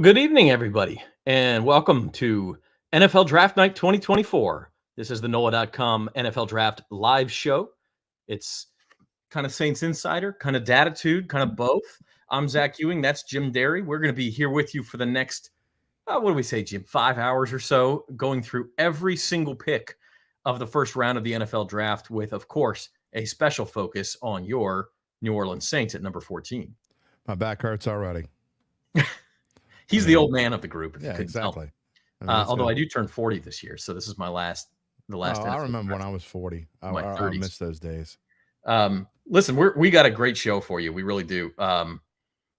Well, good evening, everybody, and welcome to NFL Draft Night 2024. This is the NOLA.com NFL Draft live show. It's kind of Saints Insider, kind of Datitude, kind of both. I'm Zach Ewing. That's Jim Derry. We're going to be here with you for the next, what do we say, Jim, 5 hours or so, going through every single pick of the first round of the NFL Draft with, of course, a special focus on your New Orleans Saints at number 14. My back hurts already. He's the old man of the group. Yeah, exactly. Although I do turn 40 this year, so this is the last. I remember when I was 40. I miss those days. Listen, we got a great show for you. We really do.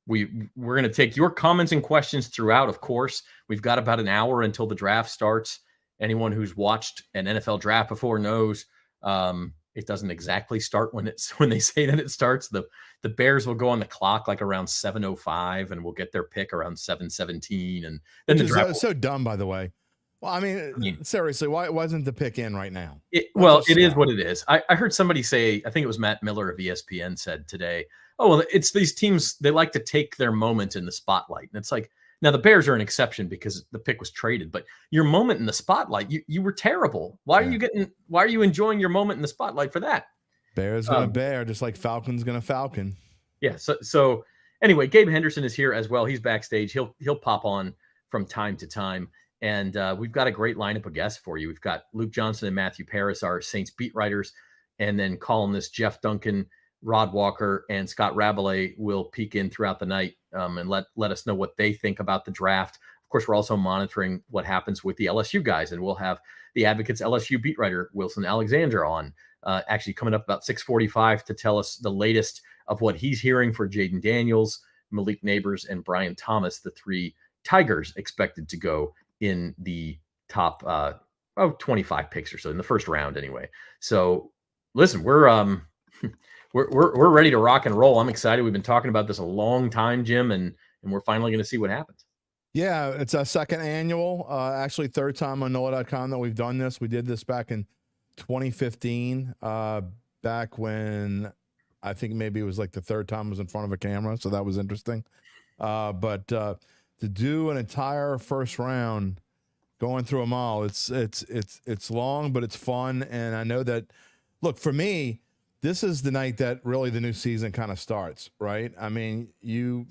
We're going to take your comments and questions throughout. Of course, we've got about an hour until the draft starts. Anyone who's watched an NFL draft before knows it doesn't exactly start when they say that it starts. The Bears will go on the clock like around 7:05, and we'll get their pick around 7:17, and then the draft. So dumb, by the way. Well, I mean, seriously, why wasn't the pick in right now? It is what it is. I heard somebody say, I think it was Matt Miller of ESPN said today, oh, well, it's these teams, they like to take their moment in the spotlight. And it's like, now the Bears are an exception because the pick was traded, but your moment in the spotlight, you were terrible. Why are you enjoying your moment in the spotlight for that? Bears gonna bear, just like Falcons gonna Falcon. Yeah. So anyway, Gabe Henderson is here as well. He's backstage. He'll pop on from time to time. And we've got a great lineup of guests for you. We've got Luke Johnson and Matthew Paris, our Saints beat writers, and then columnists Jeff Duncan, Rod Walker, and Scott Rabalais will peek in throughout the night and let us know what they think about the draft. Of course, we're also monitoring what happens with the LSU guys, and we'll have the Advocates LSU beat writer Wilson Alexander on, actually coming up about 6:45 to tell us the latest of what he's hearing for Jayden Daniels, Malik Nabers, and Brian Thomas, the three Tigers expected to go in the top 25 picks or so in the first round anyway. So listen, we're ready to rock and roll. I'm excited. We've been talking about this a long time, Jim, and we're finally going to see what happens. Yeah, it's a second annual, actually third time on NOLA.com that we've done this. We did this back in 2015, back when I think maybe it was like the third time I was in front of a camera. So that was interesting. But to do an entire first round, going through them all, it's long, but it's fun. And I know that, look, for me, this is the night that really the new season kind of starts, right? I mean, you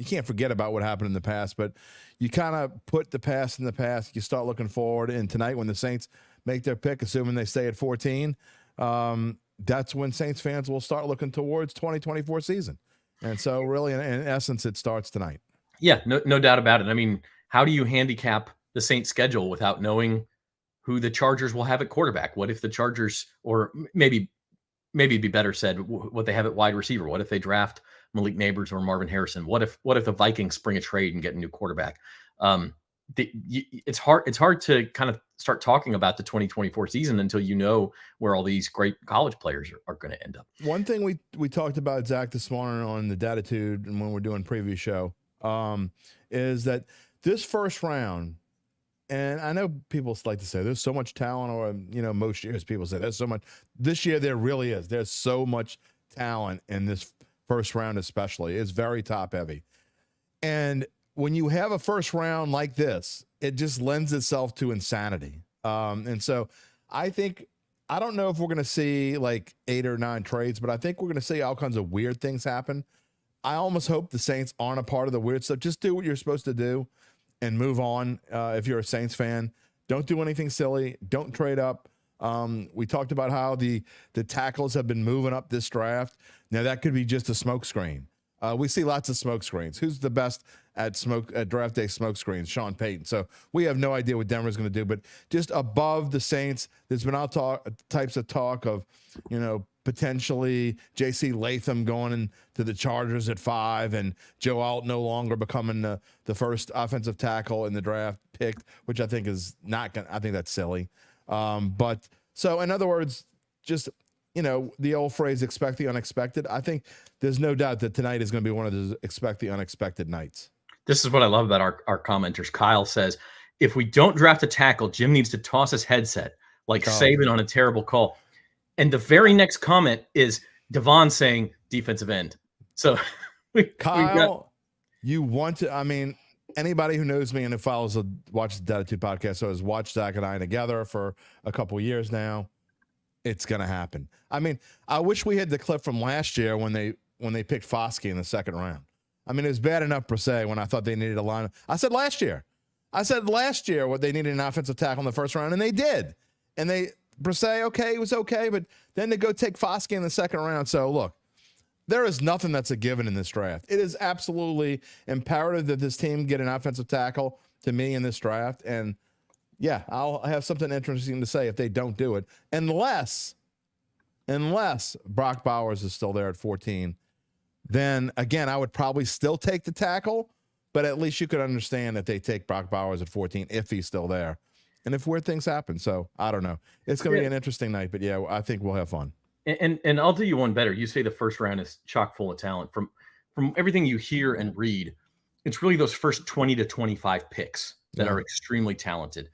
can't forget about what happened in the past, but you kind of put the past in the past. You start looking forward. And tonight, when the Saints make their pick, assuming they stay at 14, that's when Saints fans will start looking towards 2024 season. And so really, in essence, it starts tonight. Yeah, no doubt about it. I mean, how do you handicap the Saints schedule without knowing who the Chargers will have at quarterback? What if the Chargers, or maybe it'd be better said, what they have at wide receiver? What if they draft Malik Nabers or Marvin Harrison? What if the Vikings spring a trade and get a new quarterback? It's hard to kind of start talking about the 2024 season until you know where all these great college players are going to end up. One thing we talked about, Zach, this morning on the Datitude and when we're doing preview show, is that this first round, and I know people like to say there's so much talent, or, most years people say there's so much. This year there really is. There's so much talent in this first round especially. It's very top heavy. And when you have a first round like this, it just lends itself to insanity. And so I don't know if we're going to see like 8 or 9 trades, but I think we're going to see all kinds of weird things happen. I almost hope the Saints aren't a part of the weird stuff. Just do what you're supposed to do and move on. If you're a Saints fan, don't do anything silly. Don't trade up. We talked about how the tackles have been moving up this draft. Now that could be just a smoke screen. We see lots of smoke screens. Who's the best at draft day smoke screens? Sean Payton. So we have no idea what Denver's going to do. But just above the Saints, there's been all types of talk of, potentially J.C. Latham going into the Chargers at 5, and Joe Alt no longer becoming the first offensive tackle in the draft picked, which I think is not going. I think that's silly. But so in other words, just the old phrase, expect the unexpected. I think there's no doubt that tonight is going to be one of those expect the unexpected nights. This is what I love about our commenters. Kyle says, if we don't draft a tackle, Jim needs to toss his headset like Saban on a terrible call. And the very next comment is Devon saying defensive end. So Kyle, you want to, anybody who knows me and who watches the Attitude podcast, so has watched Zach and I together for a couple of years now, it's going to happen. I mean, I wish we had the clip from last year when they picked Foskey in the second round. I mean, it was bad enough per se when I thought they needed a line. I said last year what they needed an offensive tackle in the first round, and they did. And per se, okay, it was okay, but then to go take Foskey in the second round. So look, there is nothing that's a given in this draft. It is absolutely imperative that this team get an offensive tackle to me in this draft. And yeah, I'll have something interesting to say if they don't do it, unless Brock Bowers is still there at 14. Then again, I would probably still take the tackle, but at least you could understand that they take Brock Bowers at 14 if he's still there, and if weird things happen. So I don't know. It's going to be an interesting night, but yeah, I think we'll have fun. And I'll do you one better. You say the first round is chock full of talent. From everything you hear and read, it's really those first 20 to 25 picks that are extremely talented.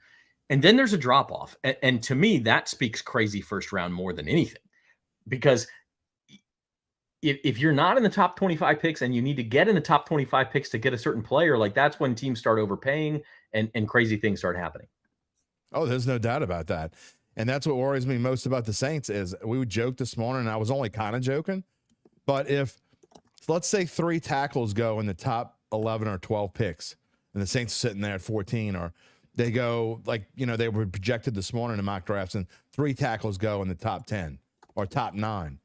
And then there's a drop off. And to me, that speaks crazy first round more than anything, because if you're not in the top 25 picks and you need to get in the top 25 picks to get a certain player, like that's when teams start overpaying and crazy things start happening. Oh, there's no doubt about that. And that's what worries me most about the Saints is we would joke this morning, and I was only kind of joking, but if let's say 3 tackles go in the top 11 or 12 picks and the Saints are sitting there at 14, or they go they were projected this morning in mock drafts and 3 tackles go in the top 10 or top 9.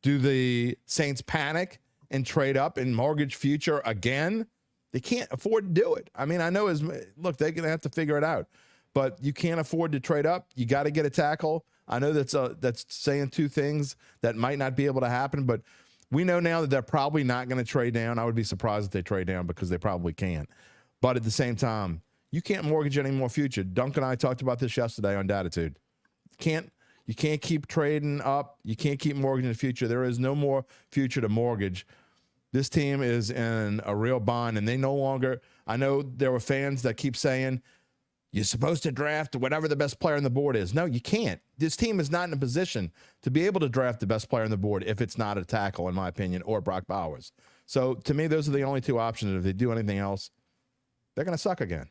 Do the Saints panic and trade up and mortgage future again? They can't afford to do it. I mean, I know look, they're going to have to figure it out, but you can't afford to trade up. You got to get a tackle. I know that's saying two things that might not be able to happen, but we know now that they're probably not going to trade down. I would be surprised if they trade down because they probably can't. But at the same time, you can't mortgage any more future. Duncan and I talked about this yesterday on Datitude. You can't keep trading up. You can't keep mortgaging the future. There is no more future to mortgage. This team is in a real bind, and they no longer – I know there were fans that keep saying, you're supposed to draft whatever the best player on the board is. No, you can't. This team is not in a position to be able to draft the best player on the board if it's not a tackle, in my opinion, or Brock Bowers. So, to me, those are the only 2 options. If they do anything else, they're going to suck again.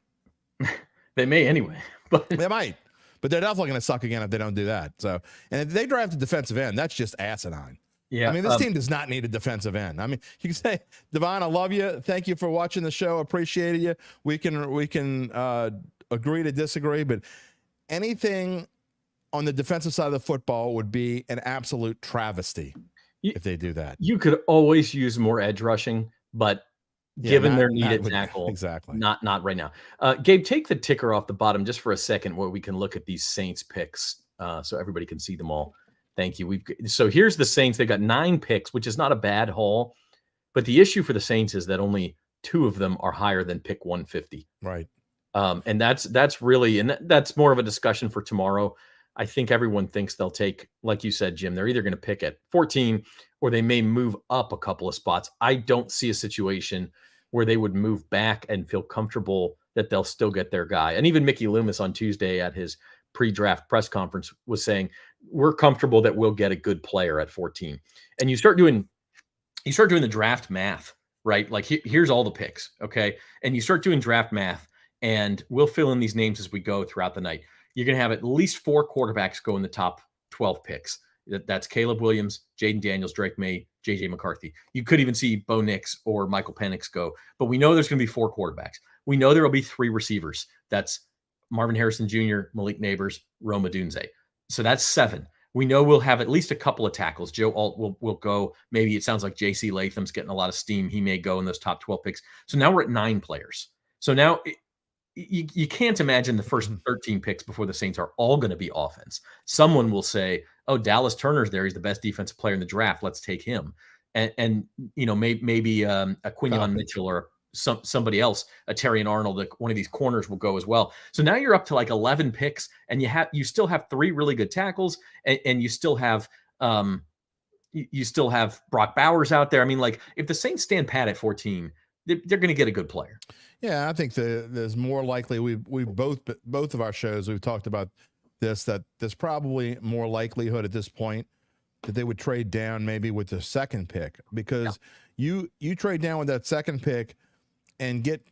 They may anyway. But they might. But they're definitely going to suck again if they don't do that. So, and if they draft a defensive end, that's just asinine. Yeah. I mean, this team does not need a defensive end. I mean, you can say, Devon, I love you. Thank you for watching the show. Appreciated you. We can agree to disagree, but anything on the defensive side of the football would be an absolute travesty if they do that. You could always use more edge rushing, but given their needed tackle, exactly, not right now. Gabe, take the ticker off the bottom just for a second, where we can look at these Saints picks, so everybody can see them all. Thank you. So here's the Saints. They got 9 picks, which is not a bad haul, but the issue for the Saints is that only 2 of them are higher than pick 150. Right. And that's really, and that's more of a discussion for tomorrow. I think everyone thinks they'll take, like you said, Jim, they're either going to pick at 14 or they may move up a couple of spots. I don't see a situation where they would move back and feel comfortable that they'll still get their guy. And even Mickey Loomis on Tuesday at his pre-draft press conference was saying, we're comfortable that we'll get a good player at 14. And you start doing the draft math, right? Like here's all the picks. Okay. And you start doing draft math, and we'll fill in these names as we go throughout the night. You're going to have at least 4 quarterbacks go in the top 12 picks. That's Caleb Williams, Jayden Daniels, Drake Maye, J.J. McCarthy. You could even see Bo Nix or Michael Penix go. But we know there's going to be 4 quarterbacks. We know there will be 3 receivers. That's Marvin Harrison Jr., Malik Nabers, Rome Odunze. So that's 7. We know we'll have at least a couple of tackles. Joe Alt will go. Maybe it sounds like J.C. Latham's getting a lot of steam. He may go in those top 12 picks. So now we're at 9 players. So now you can't imagine the first 13 picks before the Saints are all going to be offense. Someone will say, oh, Dallas Turner's there. He's the best defensive player in the draft. Let's take him. And maybe a Quinion Mitchell or somebody else, a Terrion Arnold, one of these corners will go as well. So now you're up to like 11 picks, and you still have 3 really good tackles, and you still have Brock Bowers out there. I mean, like if the Saints stand pat at 14, they're going to get a good player. Yeah, I think there's more likely. We both of our shows we've talked about this, that there's probably more likelihood at this point that they would trade down maybe with the second pick, because you trade down with that second pick and get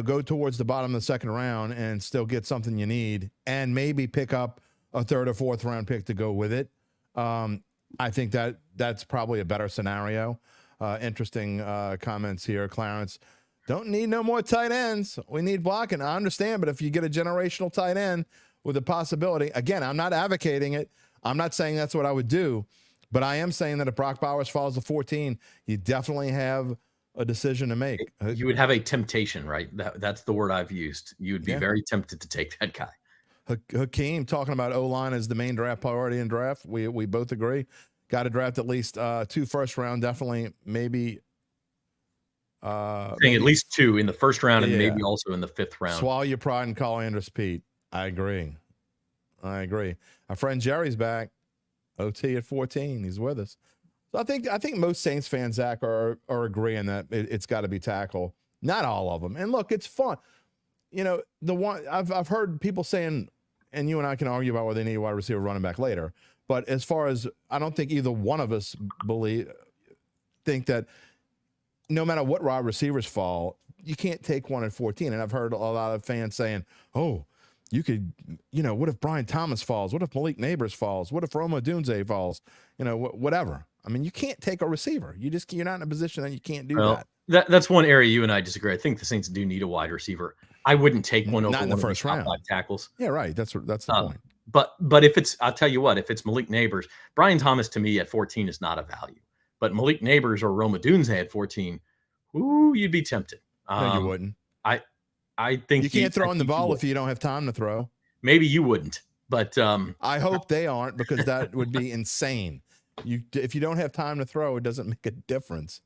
go towards the bottom of the second round and still get something you need and maybe pick up a third or fourth round pick to go with it. I think that's probably a better scenario. Interesting comments here, Clarence. Don't need no more tight ends. We need blocking. I understand, but if you get a generational tight end with a possibility, again, I'm not advocating it. I'm not saying that's what I would do, but I am saying that if Brock Bowers falls to 14, you definitely have a decision to make. You would have a temptation, right? That's the word I've used. You would be very tempted to take that guy. Hakeem talking about O-line as the main draft priority in draft. We both agree. Got to draft at least 2 first round, definitely, maybe. Saying at least 2 in the first round and maybe also in the 5th round. Swallow your pride and call Andrews Pete. I agree. Our friend Jerry's back. OT at 14. He's with us. So I think most Saints fans, Zach, are agreeing that it's got to be tackle. Not all of them. And look, it's fun. The one I've heard people saying, and you and I can argue about whether they need a wide receiver, running back later. But as far as I don't think either one of us think that no matter what wide receivers fall, you can't take one at 14. And I've heard a lot of fans saying, "Oh, you could, what if Brian Thomas falls? What if Malik Nabers falls? What if Rome Odunze falls? Whatever." I mean, you can't take a receiver. You're not in a position that you can't do that. That's one area you and I disagree. I think the Saints do need a wide receiver. I wouldn't take one over not in the first round. 5 tackles. Yeah, right. That's the point. But if it's, I'll tell you what, if it's Malik Nabers, Brian Thomas to me at 14 is not a value. But Malik Nabers or Rome Odunze at 14, you'd be tempted. No, you wouldn't. I think you can't throw in the ball if you don't have time to throw. Maybe you wouldn't, but I hope they aren't, because that would be insane. If you don't have time to throw, it doesn't make a difference.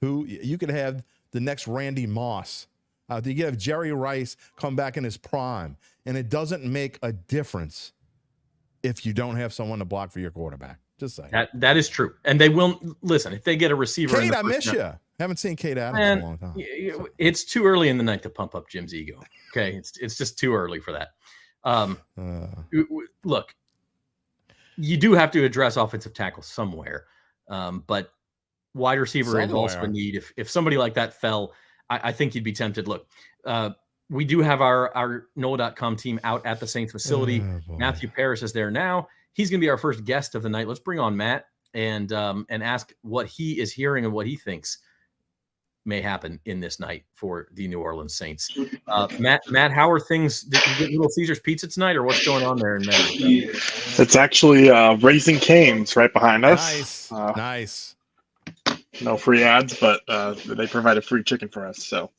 You could have the next Randy Moss. You could have Jerry Rice come back in his prime, and it doesn't make a difference if you don't have someone to block for your quarterback. Just saying. That is true. And they will listen if they get a receiver. Kate, I miss you. Haven't seen Kate Adams in a long time. It's too early in the night to pump up Jim's ego. Okay, it's just too early for that. Look, you do have to address offensive tackle somewhere, but wide receiver is also a need. If somebody like that fell, I think you'd be tempted. Look, we do have our NOLA.com team out at the Saints facility. Matthew Paris is there now. He's going to be our first guest of the night. Let's bring on Matt and ask what he is hearing and what he thinks may happen in this night for the New Orleans Saints. Matt, how are things? Did you get Little Caesars Pizza tonight, or what's going on there? It's actually Raising Cane's right behind us. Nice. No free ads, but they provided free chicken for us. So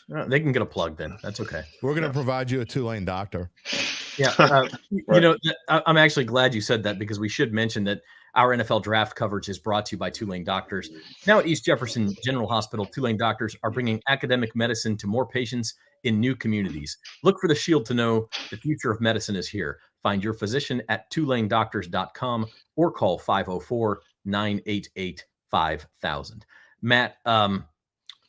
they can get a plug then. That's okay. We're going to provide you a Tulane doctor. Yeah. I'm actually glad you said that, because we should mention that our NFL draft coverage is brought to you by Tulane Doctors. Now at East Jefferson General Hospital, Tulane Doctors are bringing academic medicine to more patients in new communities. Look for the shield to know the future of medicine is here. Find your physician at TulaneDoctors.com or call 504-988-5000. Matt,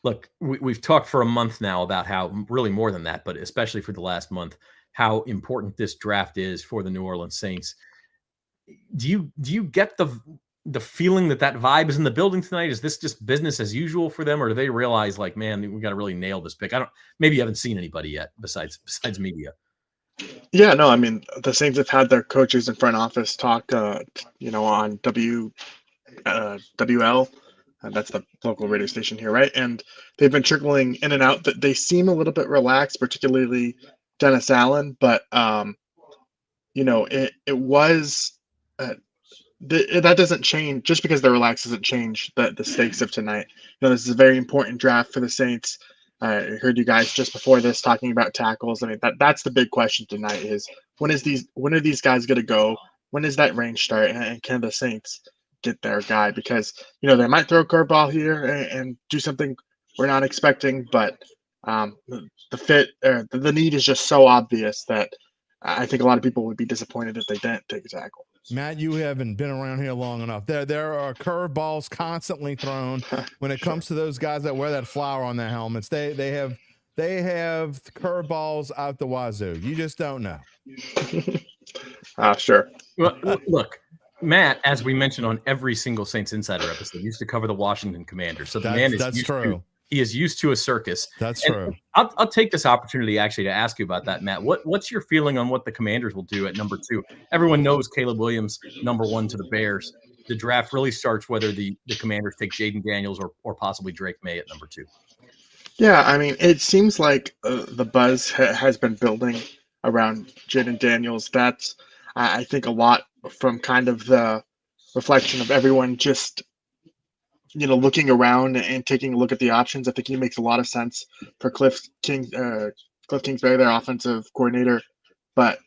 look, we've talked for a month now about how, really more than that, but especially for the last month, how important this draft is for the New Orleans Saints. Do you get the feeling that vibe is in the building tonight? Is this just business as usual for them, or do they realize, like, man, we got to really nail this pick? Maybe you haven't seen anybody yet besides media. Yeah, no, I mean, the Saints have had their coaches and front office talk, on WL. That's the local radio station here, right? And they've been trickling in and out. That they seem a little bit relaxed, particularly Dennis Allen. But it was that doesn't change. Just because they're relaxed doesn't change the stakes of tonight. This is a very important draft for the Saints. I heard you guys just before this talking about tackles. I mean, that's the big question tonight is when are these guys going to go? When does that range start? And can the Saints get their guy? Because, they might throw a curveball here and do something we're not expecting, but the fit or the need is just so obvious that I think a lot of people would be disappointed if they didn't take a tackle. Matt, you haven't been around here long enough. There are curveballs constantly thrown when it comes to those guys that wear that flower on their helmets. They have curveballs out the wazoo. You just don't know. Sure. Well, look, Matt, as we mentioned on every single Saints Insider episode, used to cover the Washington Commanders. So the man is that's true. He is used to a circus. That's And true. I'll take this opportunity actually to ask you about that, Matt. What's your feeling on what the Commanders will do at number 2? Everyone knows Caleb Williams, number 1 to the Bears. The draft really starts whether the Commanders take Jayden Daniels or possibly Drake Maye at number 2. Yeah, I mean, it seems like the buzz has been building around Jayden Daniels. That's, I think, a lot from kind of the reflection of everyone just, looking around and taking a look at the options. I think he makes a lot of sense for Cliff Kingsbury, their offensive coordinator. But,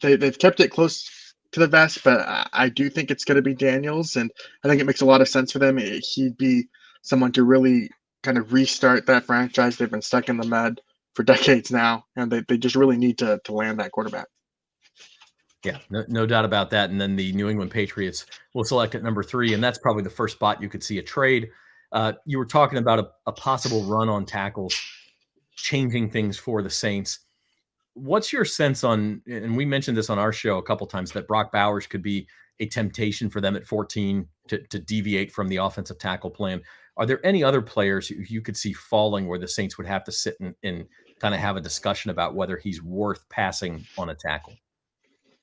they've kept it close to the vest, but I do think it's going to be Daniels, and I think it makes a lot of sense for them. He'd be someone to really kind of restart that franchise. They've been stuck in the mud for decades now, and they just really need to land that quarterback. Yeah, no doubt about that. And then the New England Patriots will select at number 3, and that's probably the first spot you could see a trade. You were talking about a possible run on tackles, changing things for the Saints. What's your sense on, and we mentioned this on our show a couple times, that Brock Bowers could be a temptation for them at 14 to deviate from the offensive tackle plan. Are there any other players you could see falling where the Saints would have to sit and kind of have a discussion about whether he's worth passing on a tackle?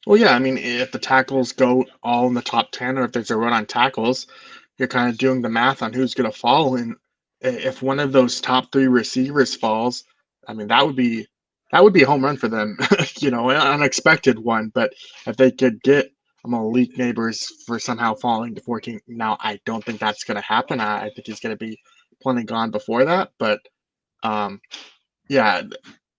Well, yeah, I mean, if the tackles go all in the top 10, or if there's a run on tackles, you're kind of doing the math on who's going to fall. And if one of those top 3 receivers falls, I mean, that would be a home run for them, an unexpected one. But if they could get Malik Nabers for somehow falling to 14, now I don't think that's going to happen. I think he's going to be plenty gone before that. But yeah,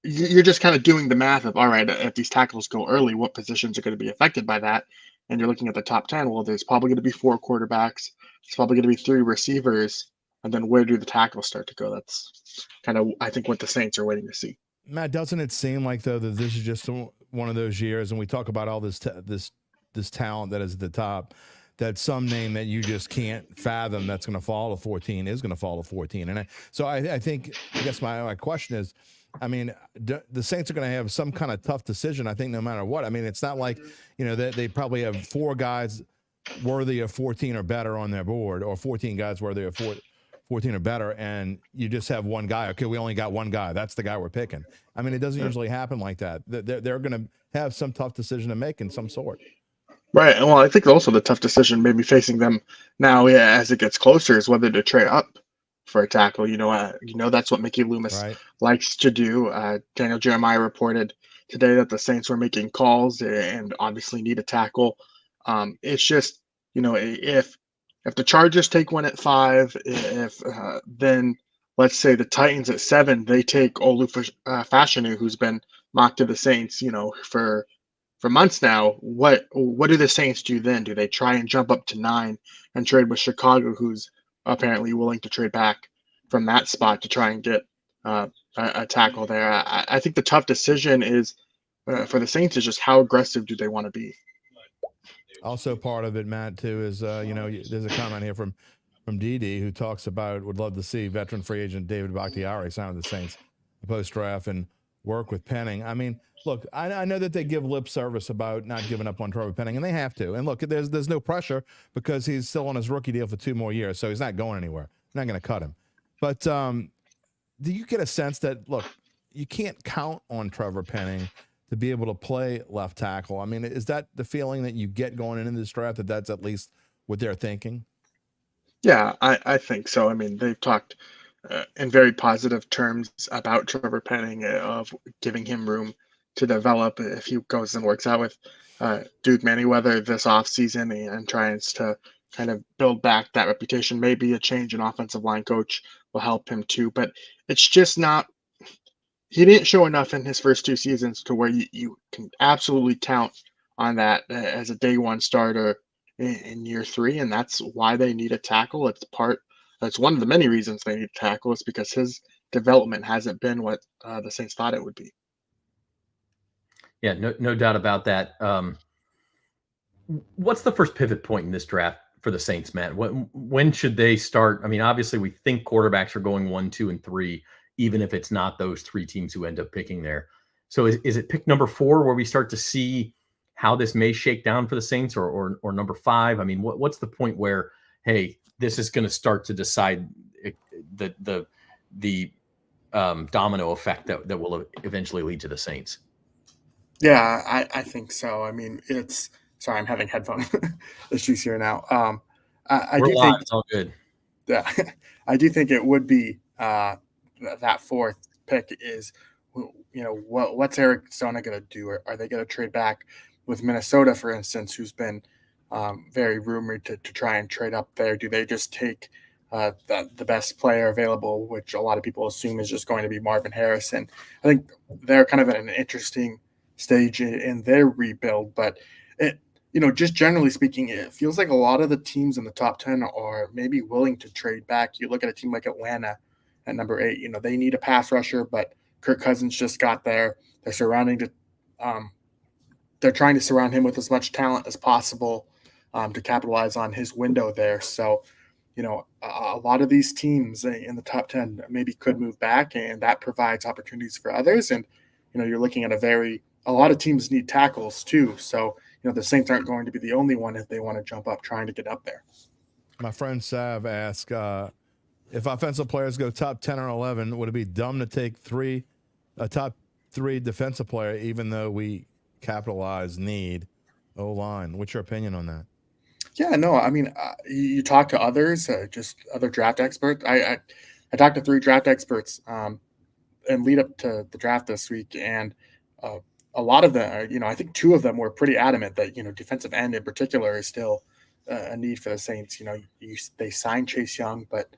you're just kind of doing the math of, all right, if these tackles go early, what positions are going to be affected by that? And you're looking at the top 10. Well, there's probably going to be 4 quarterbacks. It's probably going to be 3 receivers. And then where do the tackles start to go? That's kind of, I think, what the Saints are waiting to see. Matt, doesn't it seem like, though, that this is just one of those years, and we talk about all this talent that is at the top, that some name that you just can't fathom that's going to fall to 14 is going to fall to 14. And I think, I guess my question is, I mean, the Saints are going to have some kind of tough decision, I think, no matter what. I mean, it's not like, they probably have 4 guys worthy of 14 or better on their board, or 14 guys worthy of 14 or better, and you just have one guy. Okay, we only got one guy. That's the guy we're picking. I mean, it doesn't usually happen like that. They're going to have some tough decision to make in some sort. Right. Well, I think also the tough decision maybe facing them now, as it gets closer, is whether to trade up for a tackle. That's what Mickey Loomis likes to do. Daniel Jeremiah reported today that the Saints were making calls and obviously need a tackle. It's just, if the Chargers take one at 5, then let's say the Titans at 7, they take Olu Fashanu, who's been mocked to the Saints, for months now. What do the Saints do then? Do they try and jump up to 9 and trade with Chicago, who's apparently willing to trade back from that spot to try and get a tackle there? I think the tough decision is for the Saints is just how aggressive do they want to be. Also, part of it, Matt, too, is there's a comment here from DD who talks about would love to see veteran free agent David Bakhtiari sign with the Saints post-draft and work with Penning. I mean, look, I know that they give lip service about not giving up on Trevor Penning, and they have to. And look, there's no pressure because he's still on his rookie deal for 2 more years, so he's not going anywhere. They're not going to cut him. But do you get a sense that, look, you can't count on Trevor Penning to be able to play left tackle? I mean, is that the feeling that you get going into this draft, that that's at least what they're thinking? Yeah, I think so. I mean, they've talked in very positive terms about Trevor Penning, of giving him room to develop if he goes and works out with Duke Manyweather this offseason and tries to kind of build back that reputation. Maybe a change in offensive line coach will help him too, but it's just not, he didn't show enough in his first 2 seasons to where you can absolutely count on that as a day 1 starter in year 3, and that's why they need a tackle. That's one of the many reasons they need a tackle, is because his development hasn't been what the Saints thought it would be. Yeah, no doubt about that. What's the first pivot point in this draft for the Saints, Matt? When should they start? I mean, obviously we think quarterbacks are going 1, 2, and 3, even if it's not those 3 teams who end up picking there. So is it pick number 4 where we start to see how this may shake down for the Saints, or number 5? I mean, what's the point where, hey, this is going to start to decide the domino effect that will eventually lead to the Saints. Yeah, I think so. I mean, sorry, I'm having headphone issues here now. I We're do live. think, It's all good. yeah, I do think it would be that fourth pick is, what's Arizona going to do? Are they going to trade back with Minnesota, for instance, who's been very rumored to try and trade up there? Do they just take the best player available, which a lot of people assume is just going to be Marvin Harrison? I think they're kind of at an interesting stage in their rebuild, but just generally speaking, it feels like a lot of the teams in the top 10 are maybe willing to trade back. You look at a team like Atlanta at number 8, they need a pass rusher, but Kirk Cousins just got there. They're trying to surround him with as much talent as possible to capitalize on his window there. So, a lot of these teams in the top 10 maybe could move back, and that provides opportunities for others. And, you're looking at a lot of teams need tackles too. So, the Saints aren't going to be the only one if they want to jump up, trying to get up there. My friend Sav asked, if offensive players go top 10 or 11, would it be dumb to take a top 3 defensive player, even though we capitalize need O-line? What's your opinion on that? Yeah, no, I mean, you talk to others, just other draft experts. I talked to 3 draft experts and lead up to the draft this week, and a lot of them, I think 2 of them were pretty adamant that defensive end in particular is still a need for the Saints. They signed Chase Young, but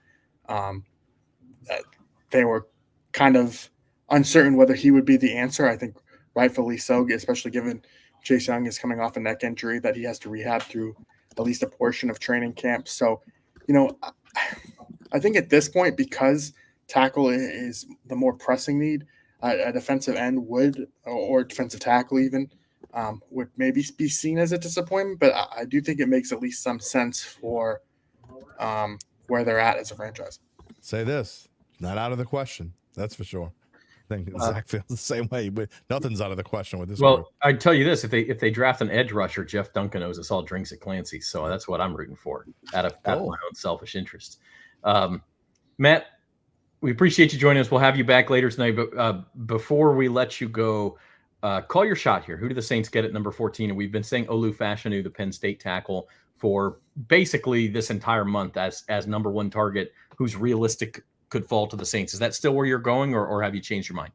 they were kind of uncertain whether he would be the answer. I think rightfully so, especially given Chase Young is coming off a neck injury that he has to rehab through at least a portion of training camp. So, I think at this point, because tackle is the more pressing need, a defensive end or defensive tackle even, would maybe be seen as a disappointment. But I do think it makes at least some sense for where they're at as a franchise. Say this, not out of the question. That's for sure. I think Zach feels the same way, but nothing's out of the question with this. Well, I'd tell you this: if they draft an edge rusher, Jeff Duncan owes us all drinks at Clancy, so that's what I'm rooting for out of my own selfish interest. Matt, we appreciate you joining us. We'll have you back later tonight, but before we let you go, call your shot here. Who do the Saints get at number 14? And we've been saying Olu Fashanu, the Penn State tackle, for basically this entire month as number 1 target, who's realistic could fall to the Saints. Is that still where you're going, or have you changed your mind?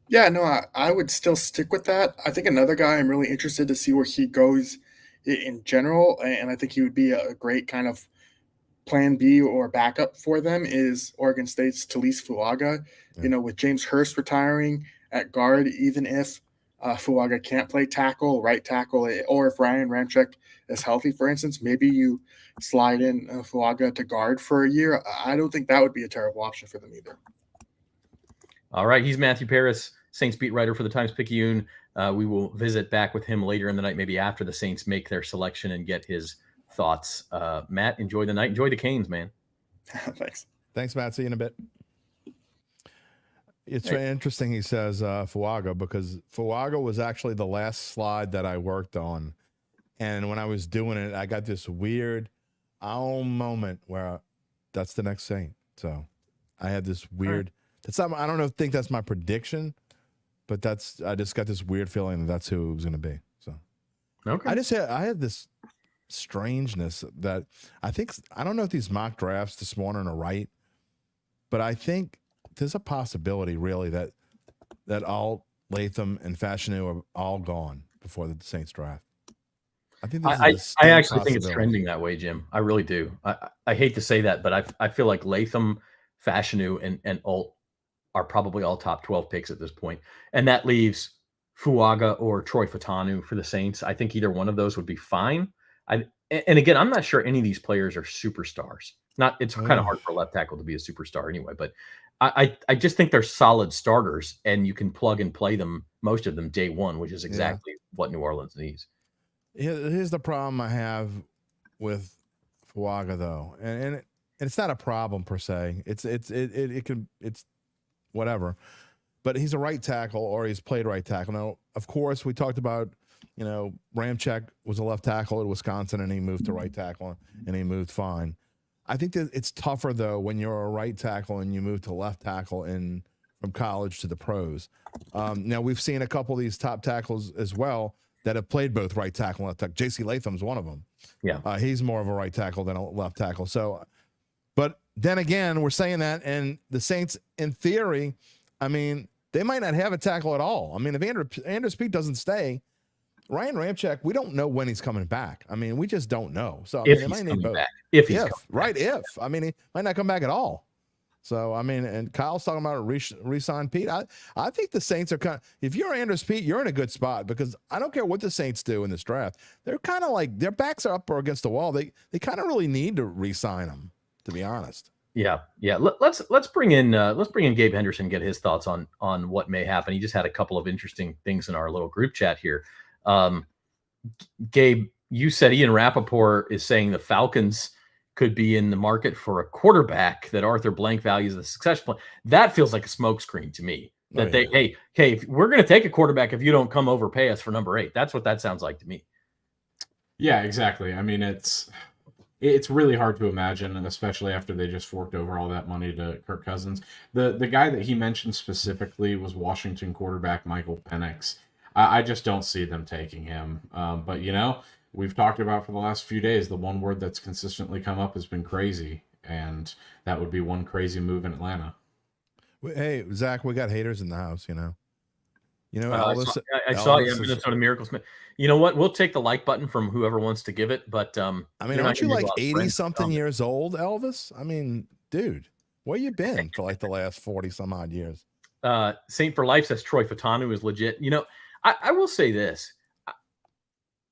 Yeah, no, I would still stick with that. I think another guy I'm really interested to see where he goes in general, and I think he would be a great kind of plan B or backup for them, is Oregon State's Taliese Fuaga. Yeah. With James Hurst retiring at guard, even if Fuaga can't play right tackle, or if Ryan Ramczyk is healthy, for instance, maybe you slide in Fuaga to guard for a year. I don't think that would be a terrible option for them either. All right. He's Matthew Paris, Saints beat writer for the Times-Picayune. We will visit back with him later in the night, maybe after the Saints make their selection, and get his thoughts. Matt, enjoy the night. Enjoy the Canes, man. Thanks, Matt. See you in a bit. It's very interesting he says Fuaga, because Fuaga was actually the last slide that I worked on. And when I was doing it, I got this weird moment where that's the next Saint. So I had this weird, I don't think that's my prediction, but I just got this weird feeling that's who it was going to be. So okay. I had this strangeness that I don't know if these mock drafts this morning are right, but I think there's a possibility really that all Latham and Fashanu are all gone before the Saints draft. I think I actually think it's trending that way, Jim. I really do. I hate to say that, but I feel like Latham, Fashanu, and Alt are probably all top 12 picks at this point. And that leaves Fuaga or Troy Fautanu for the Saints. I think either one of those would be fine. And again, I'm not sure any of these players are superstars. It's kind of hard for a left tackle to be a superstar anyway, but I just think they're solid starters, and you can plug and play them, most of them, day one, which is exactly what New Orleans needs. Here's the problem I have with Fuaga, though, and it's not a problem per se. It's whatever, but he's a right tackle, or he's played right tackle. Now, of course, we talked about Ramczyk was a left tackle at Wisconsin, and he moved to right tackle, and he moved fine. I think that it's tougher though when you're a right tackle and you move to left tackle from college to the pros. Now we've seen a couple of these top tackles as well that have played both right tackle and left tackle. J.C. Latham's one of them. Yeah. He's more of a right tackle than a left tackle. So, but then again, we're saying that, and the Saints, in theory, I mean, they might not have a tackle at all. I mean, if Andrews Pete doesn't stay, Ryan Ramczyk, we don't know when he's coming back. I mean, we just don't know. So I mean, they might need both. If he's coming right, back. I mean, he might not come back at all. So I mean, and Kyle's talking about re-sign Pete. I think the Saints are kind of, if you're Andrews Pete, you're in a good spot, because I don't care what the Saints do in this draft. They're kind of like, their backs are up or against the wall. They kind of really need to re-sign them, to be honest. Yeah. Let's bring in Gabe Henderson, get his thoughts on what may happen. He just had a couple of interesting things in our little group chat here. Gabe, you said Ian Rappaport is saying the Falcons could be in the market for a quarterback, that Arthur Blank values the succession plan. That feels like a smokescreen to me. That hey, if we're going to take a quarterback if you don't come overpay us for number 8. That's what that sounds like to me. Yeah, exactly. I mean, it's really hard to imagine, especially after they just forked over all that money to Kirk Cousins. The guy that he mentioned specifically was Washington quarterback Michael Penix. I just don't see them taking him. But, we've talked about for the last few days, the one word that's consistently come up has been crazy, and that would be one crazy move in Atlanta. Hey, Zach, we got haters in the house, I saw Minnesota Miracles. You know what? We'll take the like button from whoever wants to give it, but I mean, aren't you like 80-something years old, Elvis? I mean, dude, where you been for like the last 40-some-odd years? Saint for Life says Troy Fashanu is legit. I will say this.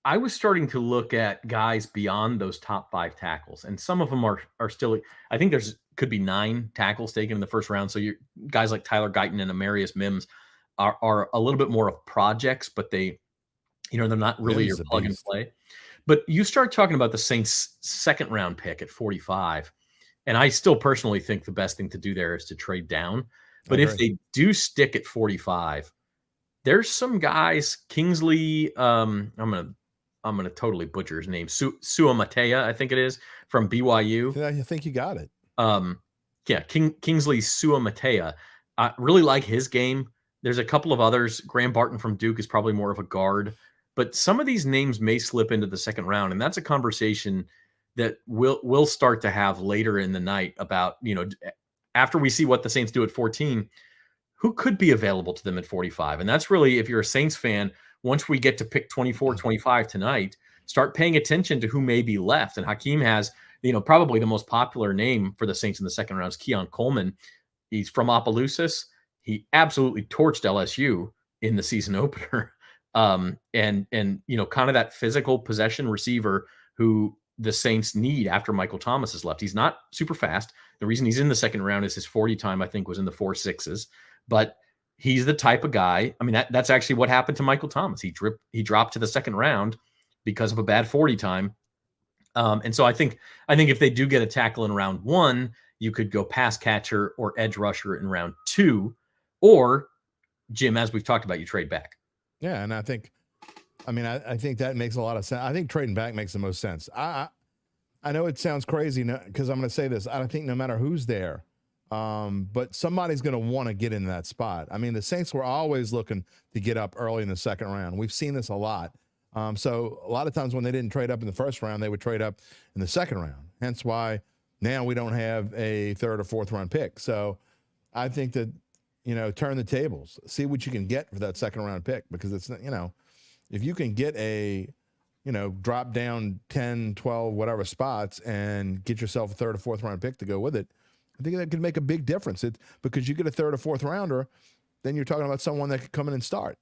I was starting to look at guys beyond those top 5 tackles, and some of them are still. I think could be 9 tackles taken in the first round. So you guys like Tyler Guyton and Amarius Mims are a little bit more of projects, but they're not really your plug and play. But you start talking about the Saints' second round pick at 45, and I still personally think the best thing to do there is to trade down. But if they do stick at 45, there's some guys, Kingsley. I'm gonna totally butcher his name. Suamatea, I think it is, from BYU. Yeah, I think you got it. Kingsley Suamatea. I really like his game. There's a couple of others. Graham Barton from Duke is probably more of a guard, but some of these names may slip into the second round, and that's a conversation that we'll start to have later in the night about, after we see what the Saints do at 14, who could be available to them at 45. And that's really, if you're a Saints fan, once we get to pick 24, 25 tonight, start paying attention to who may be left. And Hakeem has, probably the most popular name for the Saints in the second round is Keon Coleman. He's from Opelousas. He absolutely torched LSU in the season opener. And kind of that physical possession receiver who the Saints need after Michael Thomas has left. He's not super fast. The reason he's in the second round is his 40 time, I think, was in the 4.6s, but he's the type of guy. I mean, that's actually what happened to Michael Thomas. He dropped to the second round because of a bad 40 time. And so I think if they do get a tackle in round 1, you could go pass catcher or edge rusher in round 2, or Jim, as we've talked about, you trade back. Yeah. And I think that makes a lot of sense. I think trading back makes the most sense. I know it sounds crazy because I'm going to say this. I don't think no matter who's there, but somebody's going to want to get in that spot. I mean, the Saints were always looking to get up early in the second round. We've seen this a lot. So a lot of times when they didn't trade up in the first round, they would trade up in the second round. Hence why now we don't have a third or fourth round pick. So I think that, turn the tables, see what you can get for that second round pick, because it's, if you can get a, drop down 10, 12, whatever spots and get yourself a third or fourth round pick to go with it, I think that could make a big difference. Because you get a third or fourth rounder, then you're talking about someone that could come in and start.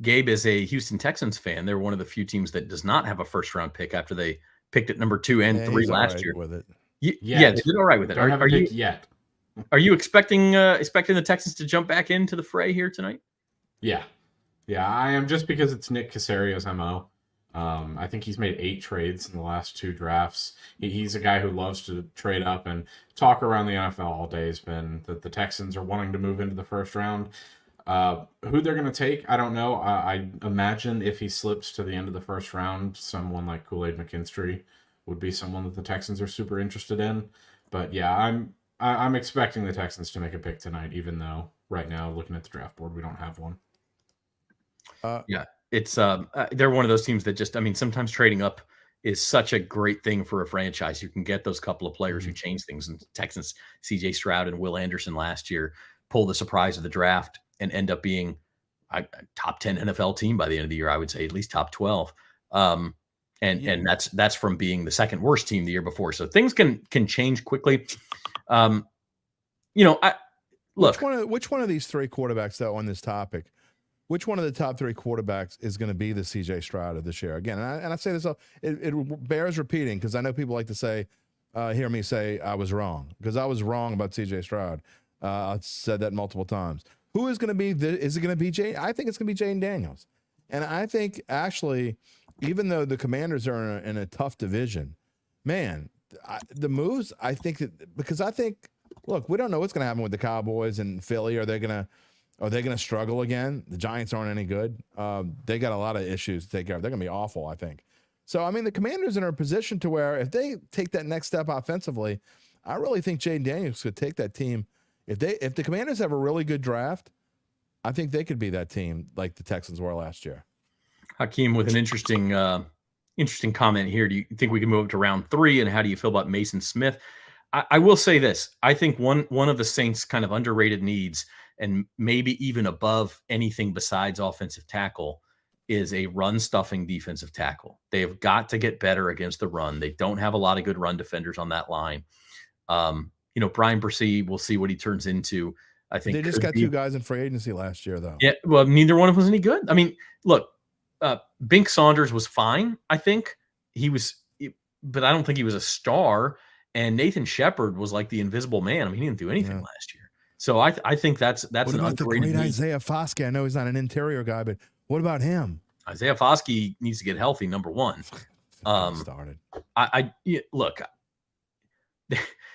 Gabe is a Houston Texans fan. They're one of the few teams that does not have a first round pick after they picked at number 2 and 3 last year. With it. Yeah, they did all right with it. Are you yet? Are you expecting the Texans to jump back into the fray here tonight? Yeah, I am, just because it's Nick Caserio's MO. I think he's made 8 trades in the last 2 drafts. He's a guy who loves to trade up, and talk around the NFL all day has been that the Texans are wanting to move into the first round. Who they're going to take, I don't know. I imagine if he slips to the end of the first round, someone like Kool-Aid McKinstry would be someone that the Texans are super interested in. But yeah, I'm expecting the Texans to make a pick tonight, even though right now, looking at the draft board, we don't have one. Yeah, it's they're one of those teams that just, I mean, sometimes trading up is such a great thing for a franchise. You can get those couple of players who change things. And Texans, C.J. Stroud and Will Anderson last year pull the surprise of the draft and end up being a top 10 NFL team by the end of the year. I would say at least top 12. And that's from being the second worst team the year before. So things can change quickly. Look, which one of these three quarterbacks though on this topic, which one of the top three quarterbacks is going to be the CJ Stroud of this year? Again, and I say this, it bears repeating because I know people like to say, hear me say I was wrong, because I was wrong about CJ Stroud. I've said that multiple times. Who is going to be? Is it going to be Jay? I think it's going to be Jayden Daniels. And I think actually, even though the Commanders are in a tough division, man, the moves, I think that, because I think, look, we don't know what's going to happen with the Cowboys and Philly. Are they going to struggle again? The Giants aren't any good. They got a lot of issues to take care of. They're going to be awful, I think. So, I mean, the Commanders are in a position to where if they take that next step offensively, I really think Jayden Daniels could take that team. If the Commanders have a really good draft, I think they could be that team like the Texans were last year. Hakeem with an interesting comment here. Do you think we can move up to round 3? And how do you feel about Mason Smith? I will say this. I think one of the Saints' kind of underrated needs, and maybe even above anything besides offensive tackle, is a run-stuffing defensive tackle. They have got to get better against the run. They don't have a lot of good run defenders on that line. Brian Bresee, we'll see what he turns into. I think they just got 2 guys in free agency last year, though. Yeah, well, neither one of them was any good. I mean, look, Bink Saunders was fine. I think he was, but I don't think he was a star. And Nathan Shepard was like the invisible man. I mean, he didn't do anything last year. So I think that's what an about the great need. Isaiah Foskey? I know he's not an interior guy, but what about him? Isaiah Foskey needs to get healthy. Number one. Started. Look.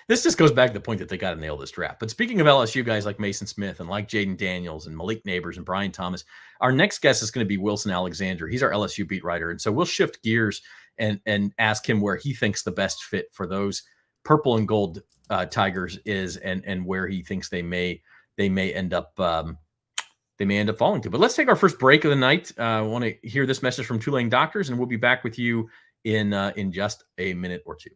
This just goes back to the point that they got to nail this draft. But speaking of LSU guys like Mason Smith and like Jayden Daniels and Malik Nabers and Brian Thomas, our next guest is going to be Wilson Alexander. He's our LSU beat writer. And so we'll shift gears and ask him where he thinks the best fit for those purple and gold Tigers is, and where he thinks they may end up falling to. But let's take our first break of the night. I want to hear this message from Tulane Doctors, and we'll be back with you in just a minute or two.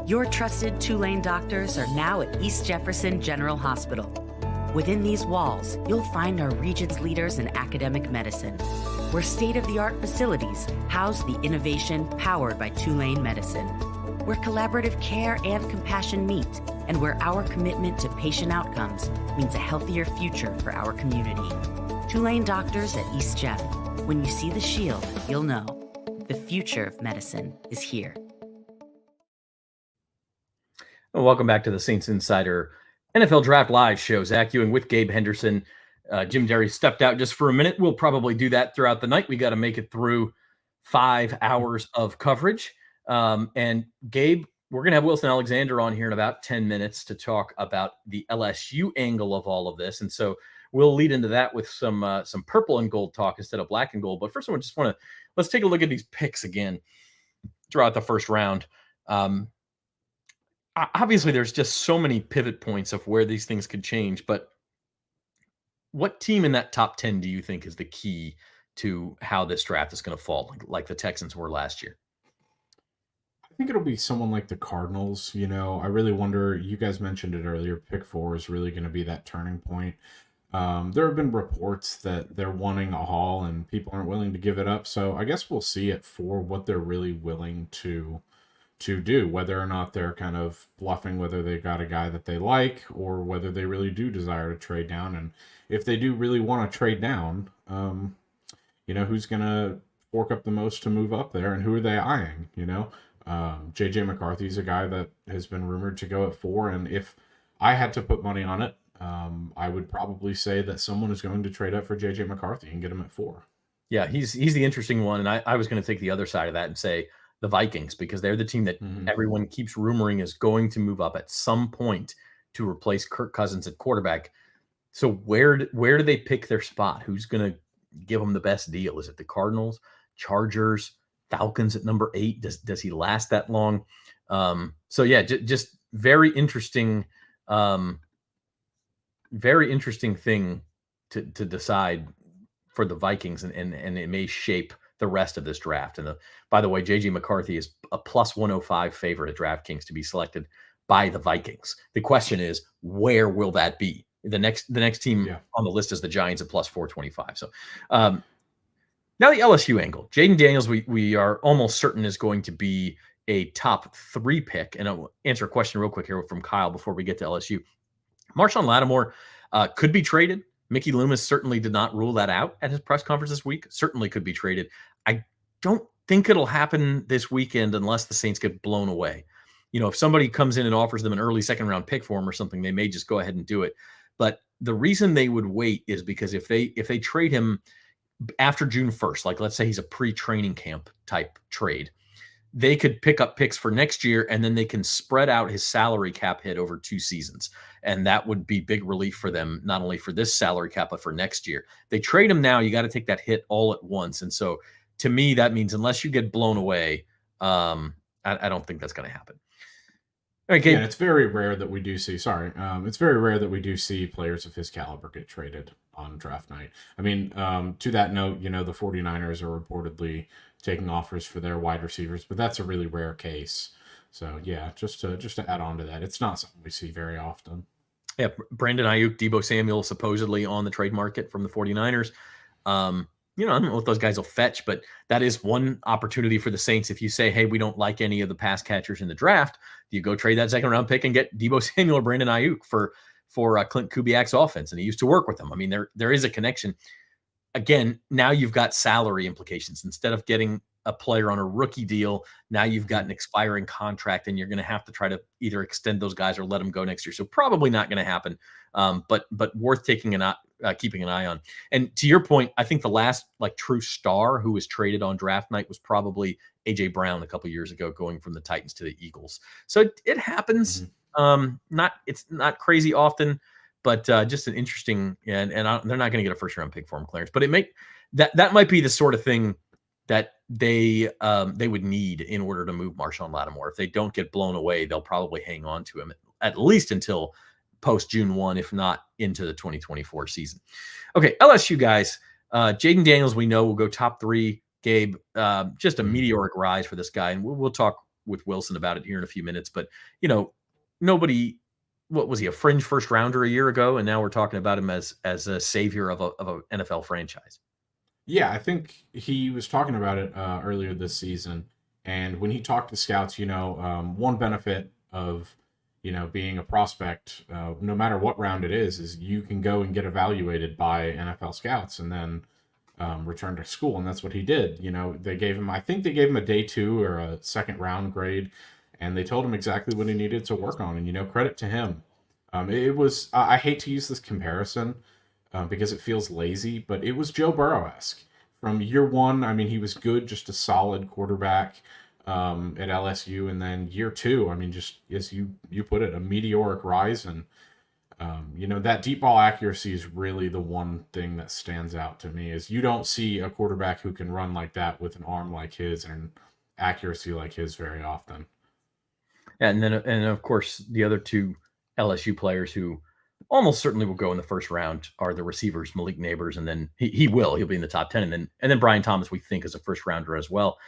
Your trusted Tulane doctors are now at East Jefferson General Hospital. Within these walls, you'll find our region's leaders in academic medicine, where state-of-the-art facilities house the innovation powered by Tulane medicine, where collaborative care and compassion meet, and where our commitment to patient outcomes means a healthier future for our community. Tulane doctors at East Jeff. When you see the shield, you'll know the future of medicine is here. Well, welcome back to the Saints Insider NFL Draft Live show. Zach Ewing with Gabe Henderson. Jim Derry stepped out just for a minute. We'll probably do that throughout the night. We got to make it through 5 hours of coverage. And Gabe, we're going to have Wilson Alexander on here in about 10 minutes to talk about the LSU angle of all of this. And so we'll lead into that with some purple and gold talk instead of black and gold. But first, let's take a look at these picks again throughout the first round. Obviously, there's just so many pivot points of where these things could change. But what team in that top 10 do you think is the key to how this draft is going to fall, like the Texans were last year? I think it'll be someone like the Cardinals. I really wonder, you guys mentioned it earlier, pick 4 is really going to be that turning point. There have been reports that they're wanting a haul and people aren't willing to give it up. So I guess we'll see it for what they're really willing to do, whether or not they're kind of bluffing, whether they've got a guy that they like or whether they really do desire to trade down. And if they do really want to trade down, who's going to fork up the most to move up there and who are they eyeing? JJ McCarthy is a guy that has been rumored to go at 4. And if I had to put money on it, I would probably say that someone is going to trade up for JJ McCarthy and get him at 4. Yeah, he's the interesting one. And I was going to take the other side of that and say the Vikings, because they're the team that everyone keeps rumoring is going to move up at some point to replace Kirk Cousins at quarterback. So where do they pick their spot? Who's going to give them the best deal? Is it the Cardinals, Chargers, Falcons at number 8? Does he last that long? So yeah, just very interesting thing to decide for the Vikings, and it may shape the rest of this draft. And by the way, JJ McCarthy is a plus 105 favorite at DraftKings to be selected by the Vikings. The question is, where will that be? The next team on the list is the Giants at plus 425. So now the LSU angle. Jayden Daniels, we are almost certain is going to be a top 3 pick. And I'll answer a question real quick here from Kyle before we get to LSU. Marshawn Lattimore could be traded. Mickey Loomis certainly did not rule that out at his press conference this week. Certainly could be traded. I don't think it'll happen this weekend unless the Saints get blown away. If somebody comes in and offers them an early second-round pick for him or something, they may just go ahead and do it. But the reason they would wait is because if they trade him after June 1st, like let's say he's a pre-training camp type trade, they could pick up picks for next year, and then they can spread out his salary cap hit over 2 seasons. And that would be big relief for them, not only for this salary cap, but for next year. They trade him now, you got to take that hit all at once. And so to me, that means unless you get blown away, I don't think that's going to happen. All right, Gabe. Yeah, it's very rare that we do see, it's very rare that we do see players of his caliber get traded on draft night. I mean, to that note, the 49ers are reportedly taking offers for their wide receivers, but that's a really rare case. So yeah, just to add on to that, it's not something we see very often. Yeah, Brandon Ayuk, Deebo Samuel supposedly on the trade market from the 49ers. I don't know what those guys will fetch, but that is one opportunity for the Saints. If you say, hey, we don't like any of the pass catchers in the draft, do you go trade that second-round pick and get Deebo Samuel or Brandon Ayuk for Clint Kubiak's offense? And he used to work with them. I mean, there is a connection. Again, now you've got salary implications. Instead of getting a player on a rookie deal, now you've got an expiring contract, and you're going to have to try to either extend those guys or let them go next year. So probably not going to happen, but worth keeping an eye on. And to your point, I think the last true star who was traded on draft night was probably A.J. Brown a couple years ago, going from the Titans to the Eagles. So it happens. It's not crazy often, but just an interesting, and they're not going to get a first round pick for him, Clarence. But that might be the sort of thing that they would need in order to move Marshawn Lattimore. If they don't get blown away, they'll probably hang on to him at least until post June 1, if not into the 2024 season. Okay, LSU guys, Jayden Daniels, we know will go top 3. Gabe, just a meteoric rise for this guy, and we'll talk with Wilson about it here in a few minutes. But nobody, what was he, a fringe first rounder a year ago, and now we're talking about him as a savior of an NFL franchise. Yeah, I think he was talking about it earlier this season, and when he talked to scouts, one benefit of being a prospect, no matter what round it is you can go and get evaluated by NFL scouts and then return to school. And that's what he did. They gave him a day 2 or a second round grade, and they told him exactly what he needed to work on. And, credit to him. It was, I hate to use this comparison because it feels lazy, but it was Joe Burrow-esque. From year 1, I mean, he was good, just a solid quarterback at LSU, and then year 2, I mean, just as you put it, a meteoric rise. And that deep ball accuracy is really the one thing that stands out to me. Is you don't see a quarterback who can run like that with an arm like his and accuracy like his very often. And of course the other 2 LSU players who almost certainly will go in the first round are the receivers, Malik Nabers, and then he'll be in the top 10, and then Brian Thomas, we think, is a first rounder as well.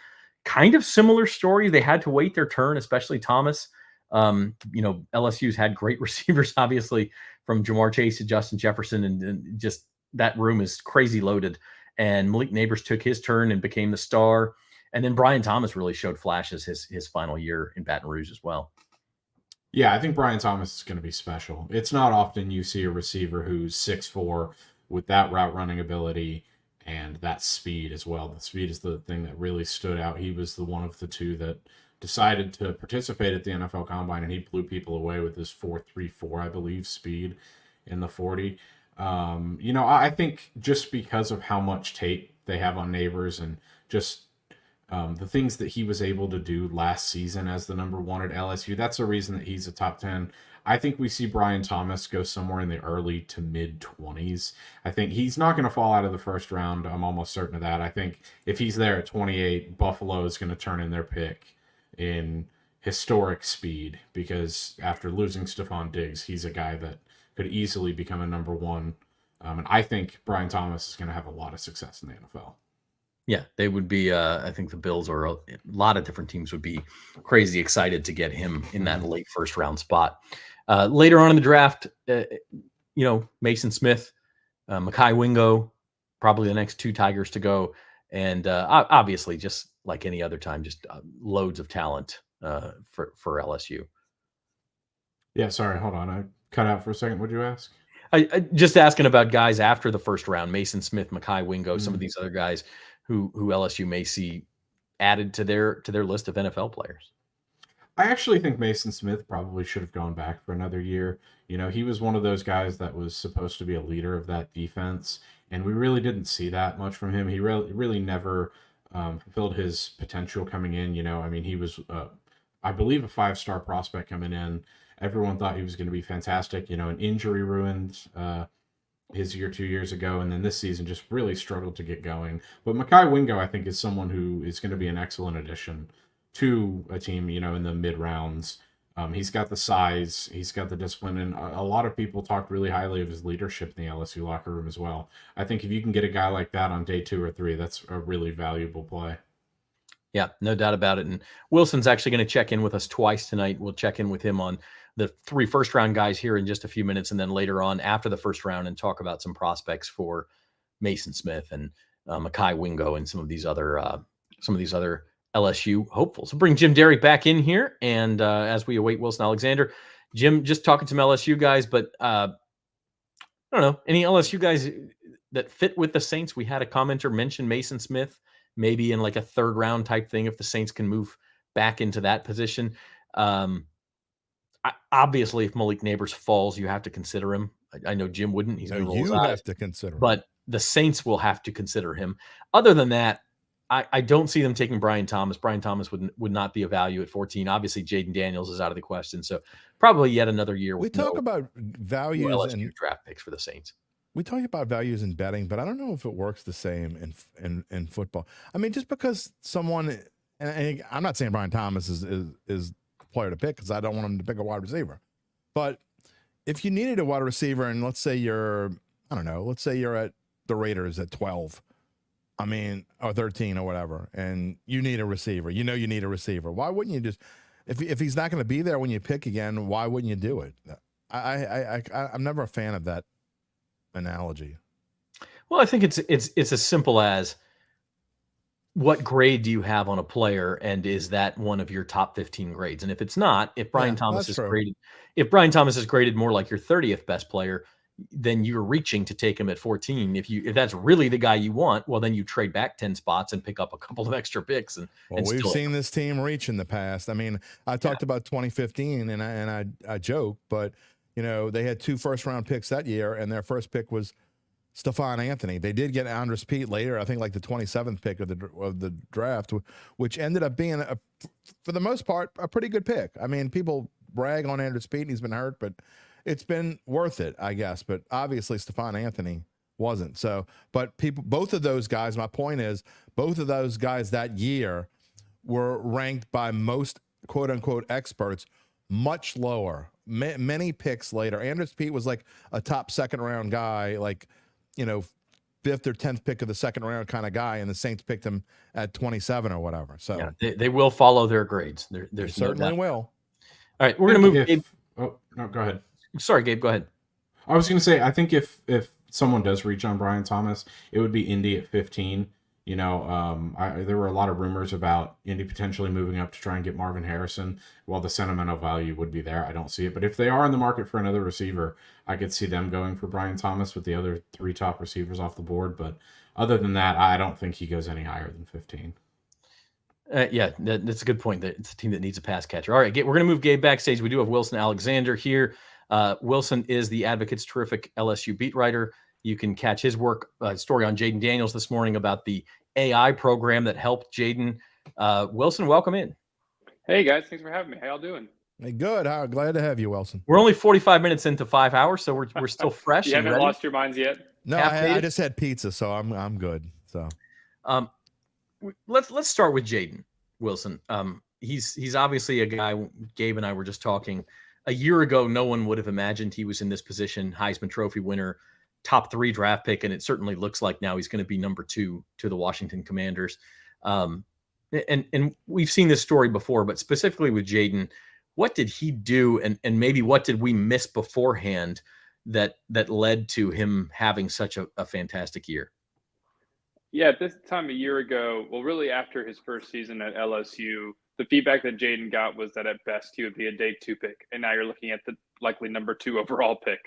Kind of similar story. They had to wait their turn, especially Thomas. LSU's had great receivers, obviously, from Jamar Chase to Justin Jefferson, and just that room is crazy loaded. And Malik Nabers took his turn and became the star. And then Brian Thomas really showed flashes his final year in Baton Rouge as well. Yeah, I think Brian Thomas is going to be special. It's not often you see a receiver who's 6'4" with that route running ability and that speed as well. The speed is the thing that really stood out. He was the one of the two that decided to participate at the NFL Combine, and he blew people away with his 4.34, I believe, speed in the 40. I think just because of how much tape they have on Nabers and just the things that he was able to do last season as the number one at LSU, that's the reason that he's a top 10. I think we see Brian Thomas go somewhere in the early to mid 20s. I think he's not going to fall out of the first round. I'm almost certain of that. I think if he's there at 28, Buffalo is going to turn in their pick in historic speed, because after losing Stephon Diggs, he's a guy that could easily become a number one. And I think Brian Thomas is going to have a lot of success in the NFL. Yeah, they would be. I think the Bills or a lot of different teams would be crazy excited to get him in that late first round spot. Later on in the draft, Mason Smith, Mekhi Wingo, probably the next two Tigers to go. And obviously, just like any other time, just loads of talent for LSU. Yeah, sorry, hold on. I cut out for a second. What'd you ask? I just asking about guys after the first round: Mason Smith, Mekhi Wingo, some of these other guys who LSU may see added to their list of NFL players. I actually think Mason Smith probably should have gone back for another year. He was one of those guys that was supposed to be a leader of that defense, and we really didn't see that much from him. He really never fulfilled his potential coming in. He was, I believe, a 5-star prospect coming in. Everyone thought he was going to be fantastic. An injury ruined his year 2 years ago, and then this season just really struggled to get going. But Mekhi Wingo, I think, is someone who is going to be an excellent addition to a team, in the mid rounds. He's got the size, he's got the discipline, and a lot of people talked really highly of his leadership in the LSU locker room as well. I think if you can get a guy like that on day 2 or 3, that's a really valuable play. Yeah, no doubt about it. And Wilson's actually going to check in with us twice tonight. We'll check in with him on the 3 first-round guys here in just a few minutes, and then later on after the first round, and talk about some prospects for Mason Smith and Mekhi Wingo and some of these other LSU hopefuls. So bring Jim Derry back in here, and as we await Wilson Alexander, Jim, just talking to some LSU guys, but I don't know, any LSU guys that fit with the Saints? We had a commenter mention Mason Smith, maybe in like a 3rd round type thing if the Saints can move back into that position. Obviously, if Malik Nabers falls, you have to consider him. I know Jim wouldn't. He's going to roll his eyes. Have to consider him. But the Saints will have to consider him. Other than that, I don't see them taking Brian Thomas. Brian Thomas would not be a value at 14. Obviously, Jayden Daniels is out of the question. So probably yet another year. We talk about values and draft picks for the Saints. We talk about values in betting, but I don't know if it works the same in football. I mean, just because someone, and I'm not saying Brian Thomas is the player to pick, because I don't want him to pick a wide receiver. But if you needed a wide receiver, and let's say you're at the Raiders at 12, or 13 or whatever, and you need a receiver. You need a receiver. Why wouldn't you just, if he's not going to be there when you pick again, why wouldn't you do it? I'm never a fan of that analogy. Well, I think it's as simple as, what grade do you have on a player, and is that one of your top 15 grades? And if it's not, if Brian Thomas is graded more like your 30th best player, then you're reaching to take him at 14. If that's really the guy you want, well, then you trade back 10 spots and pick up a couple of extra picks. We've seen this team reach in the past. I talked about 2015, and I joke, but they had 2 first-round picks that year, and their first pick was Stephon Anthony. They did get Andres Pete later, I think like the 27th pick of the draft, which ended up being, for the most part, a pretty good pick. People brag on Andres Pete, and he's been hurt, but it's been worth it, I guess. But obviously, Stephon Anthony wasn't. So, but both of those guys, my point is, both of those guys that year were ranked by most quote-unquote experts much lower, many picks later. Andres Pete was like a top 2nd-round guy, like, 5th or 10th pick of the 2nd round kind of guy, and the Saints picked him at 27 or whatever. So yeah, they will follow their grades. They certainly will. All right, we're going to move. Gabe. Oh, no, go ahead. Sorry, Gabe, go ahead. I was going to say, I think if someone does reach on Brian Thomas, it would be Indy at 15. You know, there were a lot of rumors about Indy potentially moving up to try and get Marvin Harrison. While the sentimental value would be there, I don't see it. But if they are in the market for another receiver, I could see them going for Brian Thomas with the other 3 top receivers off the board. But other than that, I don't think he goes any higher than 15. Yeah, that's a good point. That it's a team that needs a pass catcher. All right, we're going to move Gabe backstage. We do have Wilson Alexander here. Wilson is the Advocate's terrific LSU beat writer. You can catch his work story on Jayden Daniels this morning about the AI program that helped Jayden. Wilson, welcome in. Hey guys, thanks for having me. How y'all doing? Hey, good. Glad to have you, Wilson. We're only 45 minutes into 5 hours, so we're still fresh. You haven't ready. Lost your minds yet? No, I just had pizza, so I'm good. So, let's start with Jayden Wilson. He's obviously a guy. Gabe and I were just talking. A year ago, no one would have imagined he was in this position. Heisman Trophy winner, top 3 draft pick, and it certainly looks like now he's going to be number 2 to the Washington Commanders. And we've seen this story before, but specifically with Jayden, what did he do, and maybe what did we miss beforehand that led to him having such a fantastic year? Yeah, at this time a year ago, well, really after his first season at LSU, the feedback that Jayden got was that at best he would be a day 2 pick, and now you're looking at the likely number 2 overall pick.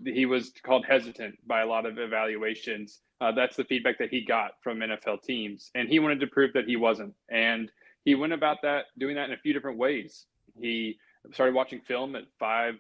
He was called hesitant by a lot of evaluations. That's the feedback that he got from NFL teams, and he wanted to prove that he wasn't. And he went about doing that in a few different ways. He started watching film at 5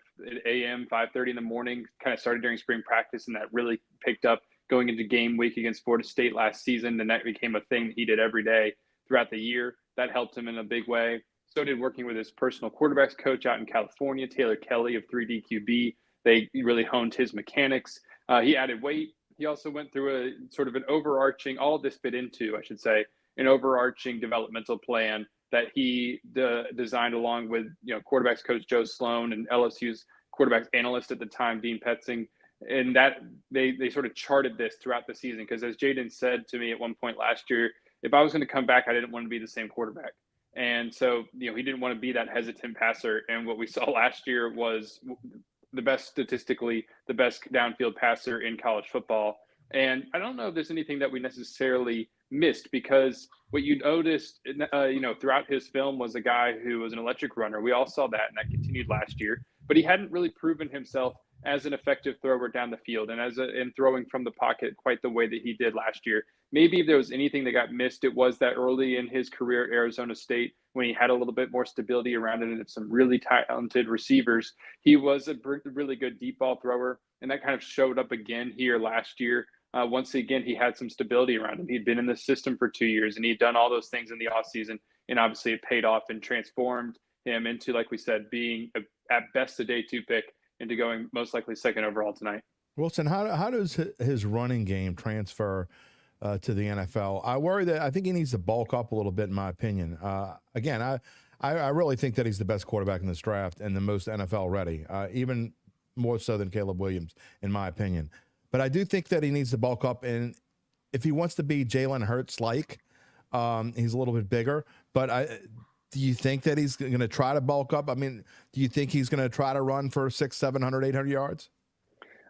a.m., 5:30 in the morning, kind of started during spring practice, and that really picked up going into game week against Florida State last season, and that became a thing that he did every day throughout the year. That helped him in a big way. So did working with his personal quarterbacks coach out in California, Taylor Kelly of 3DQB. They really honed his mechanics. He added weight. He also went through a sort of an overarching, all of this fit into, I should say, an overarching developmental plan that he designed along with, quarterbacks coach Joe Sloan and LSU's quarterbacks analyst at the time, Dean Petzing. And that they sort of charted this throughout the season. Because as Jayden said to me at one point last year, if I was going to come back, I didn't want to be the same quarterback. And so, he didn't want to be that hesitant passer. And what we saw last year was the best downfield passer in college football. And I don't know if there's anything that we necessarily missed, because what you noticed, throughout his film was a guy who was an electric runner. We all saw that, and that continued last year. But he hadn't really proven himself as an effective thrower down the field and in throwing from the pocket quite the way that he did last year. Maybe if there was anything that got missed, it was that early in his career at Arizona State, when he had a little bit more stability around it and some really talented receivers. He was a really good deep ball thrower, and that kind of showed up again here last year. Once again, he had some stability around him. He'd been in the system for 2 years, and he'd done all those things in the offseason, and obviously it paid off and transformed him into, like we said, being at best a day 2 pick, into going most likely 2nd overall tonight. Wilson, how does his running game transfer to the NFL? I think he needs to bulk up a little bit, in my opinion. Again, I really think that he's the best quarterback in this draft and the most NFL ready, even more so than Caleb Williams, in my opinion. But I do think that he needs to bulk up, and if he wants to be Jalen Hurts-like, he's a little bit bigger. But do you think that he's going to try to bulk up? I mean, do you think he's going to try to run for 600, 700, 800 yards?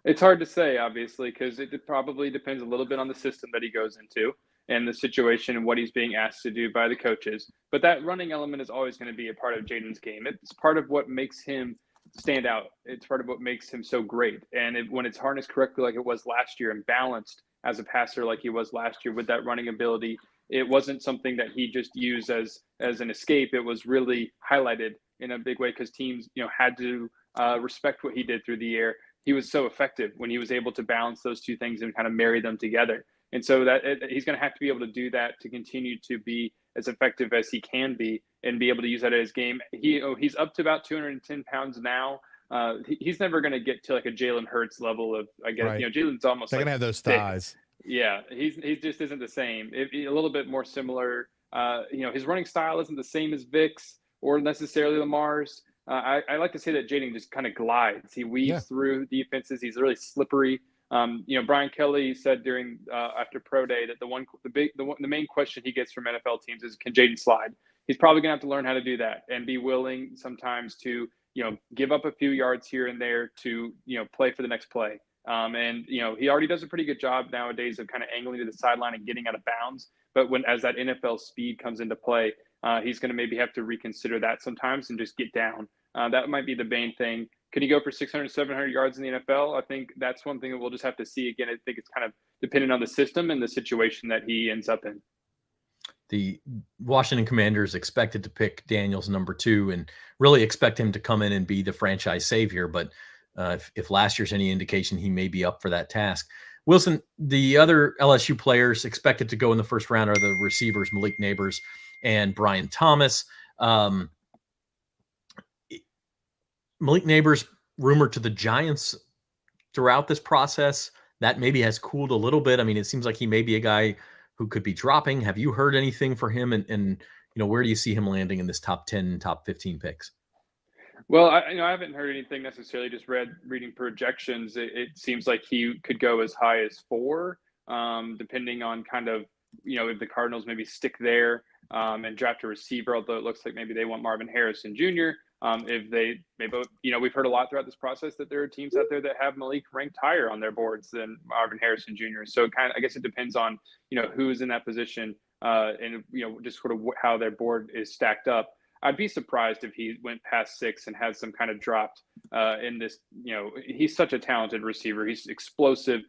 It's hard to say, obviously, because it probably depends a little bit on the system that he goes into and the situation and what he's being asked to do by the coaches. But that running element is always going to be a part of Jayden's game. It's part of what makes him stand out. It's part of what makes him so great. And when it's harnessed correctly like it was last year and balanced as a passer like he was last year with that running ability, it wasn't something that he just used as an escape. It was really highlighted in a big way because teams, had to respect what he did through the air. He was so effective when he was able to balance those two things and kind of marry them together. And so he's going to have to be able to do that to continue to be as effective as he can be and be able to use that in his game. He's up to about 210 pounds now. He's never going to get to like a Jalen Hurts level of, I guess, right. Jalen's almost They're like going to have those thick. thighs. Yeah, he just isn't the same. A little bit more similar. His running style isn't the same as Vic's or necessarily Lamar's. I like to say that Jayden just kind of glides. He weaves through defenses. He's really slippery. Brian Kelly said during after pro day that the main question he gets from NFL teams is, can Jayden slide? he's probably going to have to learn how to do that and be willing sometimes to, give up a few yards here and there to, play for the next play. And he already does a pretty good job nowadays of kind of angling to the sideline and getting out of bounds. But as that NFL speed comes into play, he's going to maybe have to reconsider that sometimes and just get down. That might be the main thing. Could he go for 600, 700 yards in the NFL? I think that's one thing that we'll just have to see. Again, I think it's kind of dependent on the system and the situation that he ends up in. The Washington Commanders expected to pick Daniels number 2 and really expect him to come in and be the franchise savior. But if last year's any indication, he may be up for that task. Wilson, the other LSU players expected to go in the first round are the receivers, Malik Nabers and Brian Thomas. Malik Nabers rumored to the Giants throughout this process. That maybe has cooled a little bit. I mean, it seems like he may be a guy who could be dropping. Have you heard anything for him? And where do you see him landing in this top 10, top 15 picks? Well, I haven't heard anything necessarily. Just reading projections. It seems like he could go as high as 4, depending on kind of if the Cardinals maybe stick there and draft a receiver. Although it looks like maybe they want Marvin Harrison Jr. If they maybe we've heard a lot throughout this process that there are teams out there that have Malik ranked higher on their boards than Marvin Harrison Jr. So I guess it depends on who's in that position and just sort of how their board is stacked up. I'd be surprised if he went past 6 and has some kind of dropped in this. He's such a talented receiver. He's explosive.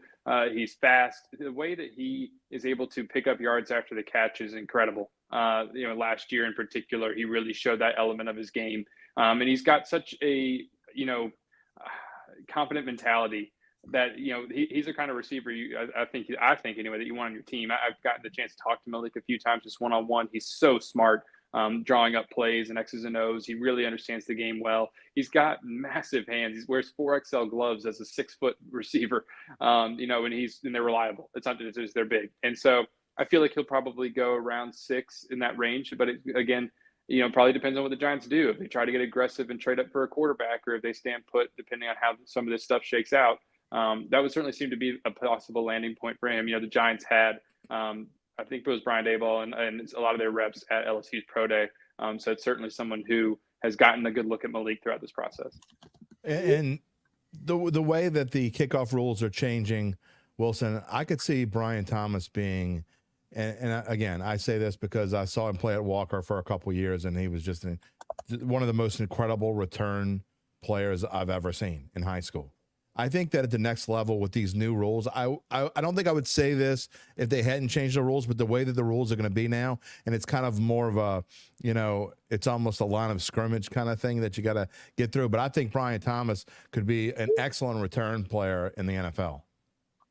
He's fast. The way that he is able to pick up yards after the catch is incredible. Last year in particular, he really showed that element of his game. And he's got such a, confident mentality that, he's the kind of receiver I think anyway, that you want on your team. I've gotten the chance to talk to Malik a few times, just one-on-one. He's so smart. Drawing up plays and X's and O's. He really understands the game well. He's got massive hands. He wears 4XL gloves as a 6-foot receiver, and they're reliable. It's not just they're big. And so I feel like he'll probably go around 6 in that range. But again, probably depends on what the Giants do. If they try to get aggressive and trade up for a quarterback, or if they stand put, depending on how some of this stuff shakes out, that would certainly seem to be a possible landing point for him. The Giants had, I think it was Brian Daboll and a lot of their reps at LSU's Pro Day. So it's certainly someone who has gotten a good look at Malik throughout this process. And the way that the kickoff rules are changing, Wilson, I could see Brian Thomas being, and again, I say this because I saw him play at Walker for a couple of years, and he was just one of the most incredible return players I've ever seen in high school. I think that at the next level with these new rules, I don't think I would say this if they hadn't changed the rules, but the way that the rules are going to be now, and it's kind of more of a, it's almost a line of scrimmage kind of thing that you got to get through. But I think Brian Thomas could be an excellent return player in the NFL.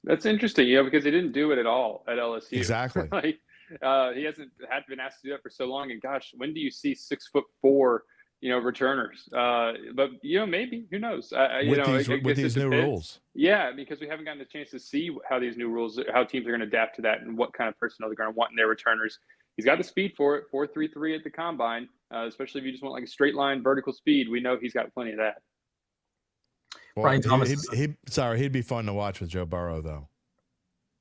That's interesting, because he didn't do it at all at LSU. Exactly. He hasn't had been asked to do that for so long. And gosh, when do you see 6'4" returners? But maybe, who knows? With these new rules. Yeah, because we haven't gotten a chance to see how these new rules, how teams are going to adapt to that, and what kind of personnel they're going to want in their returners. He's got the speed for it, 4.33 at the combine. Especially if you just want like a straight line vertical speed, we know he's got plenty of that. Well, Brian Thomas, he'd be fun to watch with Joe Burrow, though.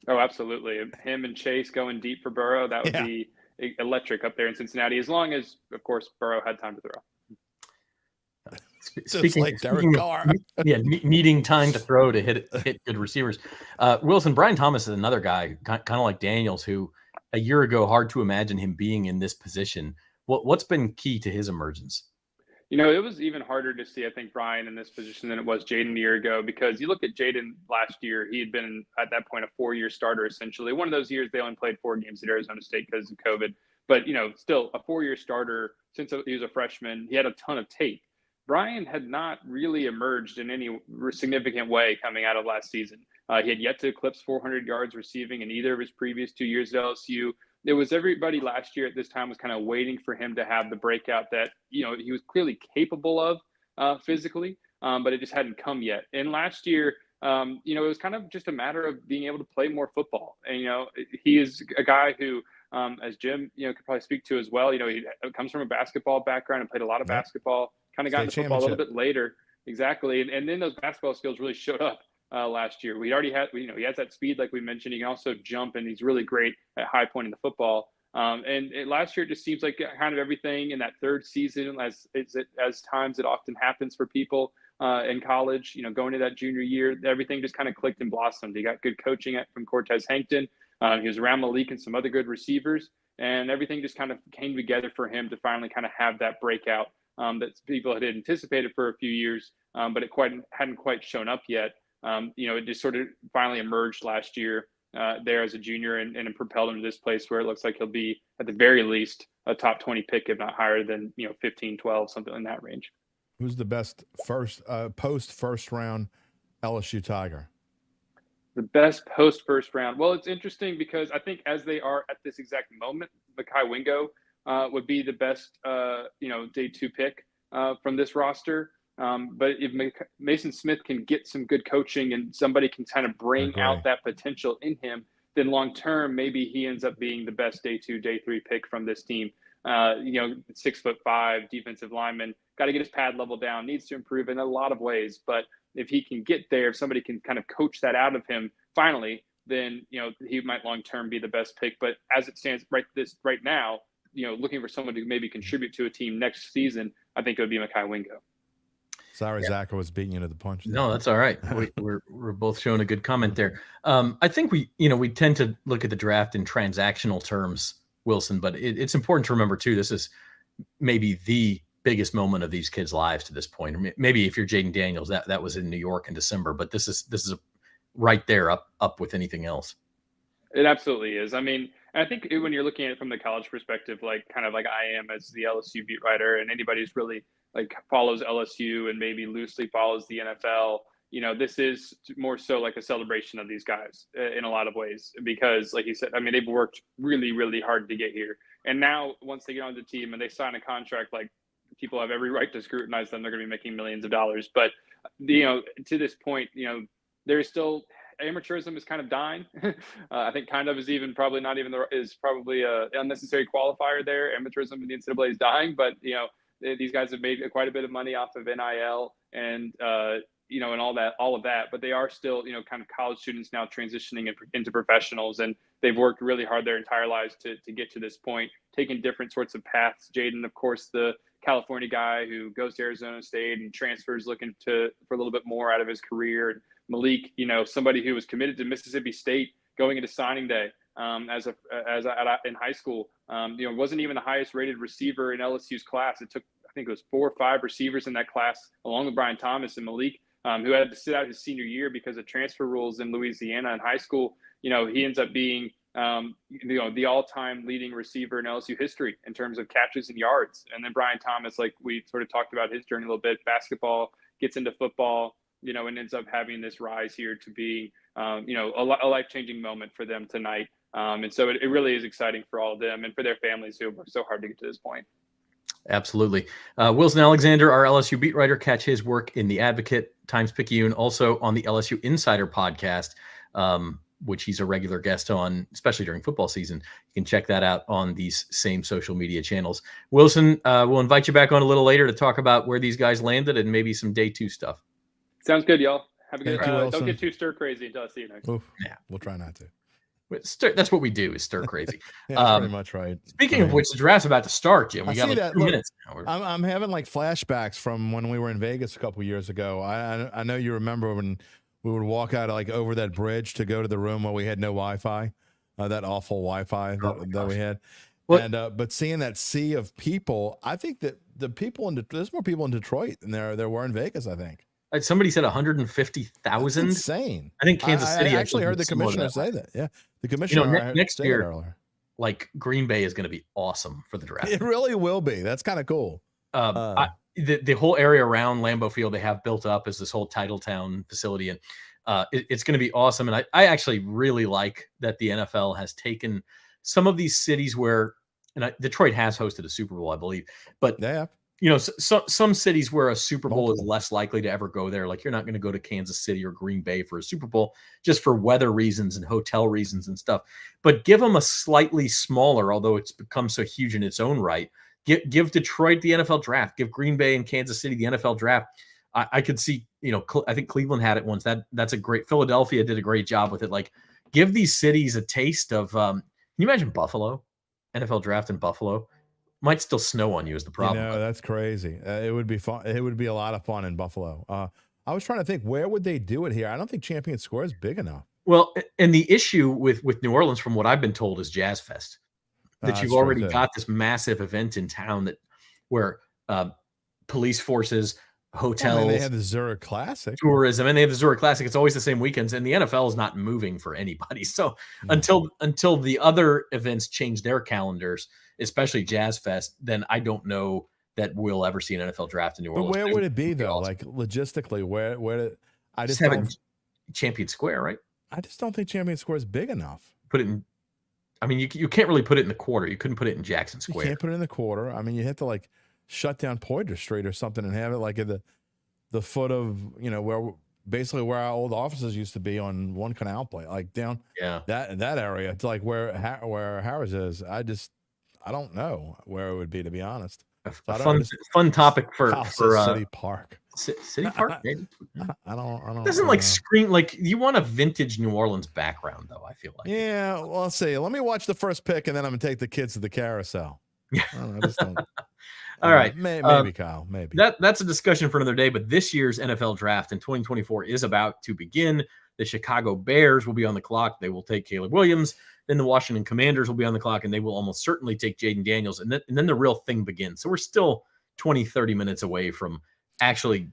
Oh, absolutely. Him and Chase going deep for Burrow, that would be electric up there in Cincinnati, as long as, of course, Burrow had time to throw. Speaking needing time to throw to hit good receivers. Wilson, Brian Thomas is another guy, kind of like Daniels, who a year ago, hard to imagine him being in this position. What's been key to his emergence? It was even harder to see, I think, Brian in this position than it was Jayden a year ago, because you look at Jayden last year, he had been at that point a 4-year starter, essentially. One of those years they only played 4 games at Arizona State because of COVID, but still a 4-year starter since he was a freshman. He had a ton of tape. Brian had not really emerged in any significant way coming out of last season. He had yet to eclipse 400 yards receiving in either of his previous 2 years at LSU. It was everybody last year at this time was kind of waiting for him to have the breakout that, he was clearly capable of physically, but it just hadn't come yet. And last year, it was kind of just a matter of being able to play more football. And, he is a guy who, as Jim, could probably speak to as well, he comes from a basketball background and played a lot of basketball, kind of got into football a little bit later. Exactly. And then those basketball skills really showed up last year. We already had, he has that speed, like we mentioned. He can also jump, and he's really great at high pointing the football. Last year, it just seems like kind of everything in that third season, as times it often happens for people in college, going to that junior year, everything just kind of clicked and blossomed. He got good coaching from Cortez Hankton. He was around Malik and some other good receivers, and everything just kind of came together for him to finally kind of have that breakout that people had anticipated for a few years, but it hadn't quite shown up yet. It just sort of finally emerged last year there as a junior, and it propelled him to this place where it looks like he'll be at the very least a top 20 pick, if not higher than 15, 12, something in that range. Who's the best post first round LSU Tiger? The best post first round. Well, it's interesting because I think as they are at this exact moment, Mekhi Wingo would be the best day 2 pick from this roster. But if Mason Smith can get some good coaching and somebody can kind of bring out that potential in him, then long term, maybe he ends up being the best day 2, day 3 pick from this team. 6'5" defensive lineman, got to get his pad level down, needs to improve in a lot of ways. But if he can get there, if somebody can kind of coach that out of him finally, then he might long term be the best pick. But as it stands right now, looking for someone to maybe contribute to a team next season, I think it would be Mekhi Wingo. Sorry, Zach, I was beating you to the punch. No, that's all right. We're both showing a good comment there. I think we tend to look at the draft in transactional terms, Wilson, but it's important to remember too, this is maybe the biggest moment of these kids' lives to this point. Or maybe if you're Jayden Daniels, that was in New York in December, but this is right there up with anything else. It absolutely is. I mean, I think when you're looking at it from the college perspective, like I am as the LSU beat writer, and anybody who's really follows LSU and maybe loosely follows the NFL, this is more so like a celebration of these guys in a lot of ways, because like you said, I mean, they've worked really, really hard to get here. And now once they get on the team and they sign a contract, like, people have every right to scrutinize them. They're going to be making millions of dollars. But, to this point, there's still amateurism is kind of dying. I think kind of is even probably not even is probably a unnecessary qualifier there. Amateurism in the NCAA is dying, but, these guys have made quite a bit of money off of NIL and, and all of that, but they are still, kind of college students now transitioning into professionals, and they've worked really hard their entire lives to get to this point, taking different sorts of paths. Jayden, of course, the California guy who goes to Arizona State and transfers looking for a little bit more out of his career. And Malik, somebody who was committed to Mississippi State going into signing day in high school, wasn't even the highest rated receiver in LSU's class. It took, I think it was 4 or 5 receivers in that class, along with Brian Thomas and Malik, who had to sit out his senior year because of transfer rules in Louisiana in high school. He ends up being the all-time leading receiver in LSU history in terms of catches and yards. And then Brian Thomas, like we sort of talked about his journey a little bit, basketball, gets into football, and ends up having this rise here to being, a life-changing moment for them tonight. And so it really is exciting for all of them and for their families who have worked so hard to get to this point. Absolutely. Wilson Alexander, our LSU beat writer, catch his work in The Advocate, Times-Picayune, also on the LSU Insider podcast, which he's a regular guest on, especially during football season. You can check that out on these same social media channels. Wilson, we'll invite you back on a little later to talk about where these guys landed and maybe some day 2 stuff. Sounds good, y'all. Have a good day. Don't get too stir crazy until I see you next. Yeah, we'll try not to. That's what we do, is stir crazy. Yeah, pretty much right. Speaking of which, the draft's about to start, Jim. We got like 2 minutes. I'm having like flashbacks from when we were in Vegas a couple years ago. I know you remember when we would walk out like over that bridge to go to the room where we had no Wi-Fi, that awful Wi-Fi that we had. What? And but seeing that sea of people, I think that there's more people in Detroit than there were in Vegas, I think. Somebody said 150,000. Insane. I think Kansas City. I actually heard the commissioner say that. Yeah, the commissioner next year, like Green Bay is going to be awesome for the draft. It really will be. That's kind of cool. The whole area around Lambeau Field they have built up as this whole Titletown facility, and it's going to be awesome. And I actually really like that the NFL has taken some of these cities where, and Detroit has hosted a Super Bowl, I believe, but yeah. Some cities where a Super Bowl is less likely to ever go there. Like you're not going to go to Kansas City or Green Bay for a Super Bowl just for weather reasons and hotel reasons and stuff. But give them a slightly smaller, although it's become so huge in its own right. Give Detroit the NFL draft. Give Green Bay and Kansas City the NFL draft. I could see, I think Cleveland had it once. That's a great. Philadelphia did a great job with it. Like give these cities a taste of. Can you imagine Buffalo? NFL draft in Buffalo. Might still snow on you is the problem. That's crazy. It would be fun. It would be a lot of fun in Buffalo. I was trying to think, where would they do it here? I don't think Champion Square is big enough. Well, and the issue with New Orleans, from what I've been told, is Jazz Fest. That you've already got this massive event in town where police forces, hotels, they have the Zurich Classic, tourism, and they have the Zurich Classic. It's always the same weekends, and the NFL is not moving for anybody. So until the other events change their calendars, especially Jazz Fest, then I don't know that we'll ever see an NFL draft in New Orleans. But where would it be though? Like logistically, where I just have Champion Square, right? I just don't think Champion Square is big enough. Put it in. I mean, you can't really put it in the quarter. You couldn't put it in Jackson Square. You can't put it in the quarter. I mean, you have to like shut down Poydras Street or something and have it like at the foot of where our old offices used to be on One Canal Play, like down that area. It's like where Harris is. I don't know where it would be, to be honest. Fun topic for City Park. City Park, maybe. I don't. It doesn't like scream like you want a vintage New Orleans background, though. I feel like. Yeah, well, let's see. Let me watch the first pick, and then I'm gonna take the kids to the carousel. I just don't. All right, maybe Kyle, maybe that's a discussion for another day. But this year's NFL draft in 2024 is about to begin. The Chicago Bears will be on the clock. They will take Caleb Williams. Then the Washington Commanders will be on the clock, and they will almost certainly take Jayden Daniels. And then the real thing begins. So we're still 20, 30 minutes away from actually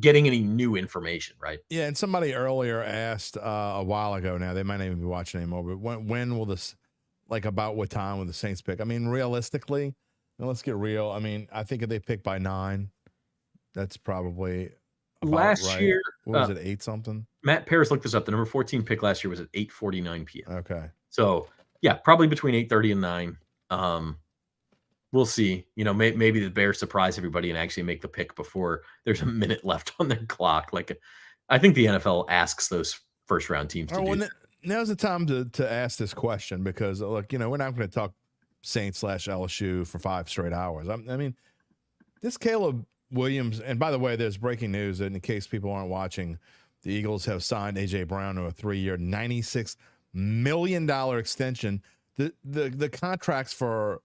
getting any new information, right? Yeah, and somebody earlier asked a while ago now, they might not even be watching anymore, but when will this, like about what time will the Saints pick? I mean, realistically, let's get real. I mean, I think if they pick by 9, that's probably about last right. year. What was it, 8 something? Matt Paris looked this up. The number 14 pick last year was at 8:49 p.m. Okay. So yeah, probably between 8:30 and 9. We'll see. Maybe the Bears surprise everybody and actually make the pick before there's a minute left on their clock. Like, I think the NFL asks those first round teams to do that. Now's the time to ask this question because look, we're not going to talk Saints/LSU for 5 straight hours. I mean, this Caleb Williams, and by the way, there's breaking news that in case people aren't watching, the Eagles have signed A.J. Brown to a 3-year, $96 million extension. The contracts for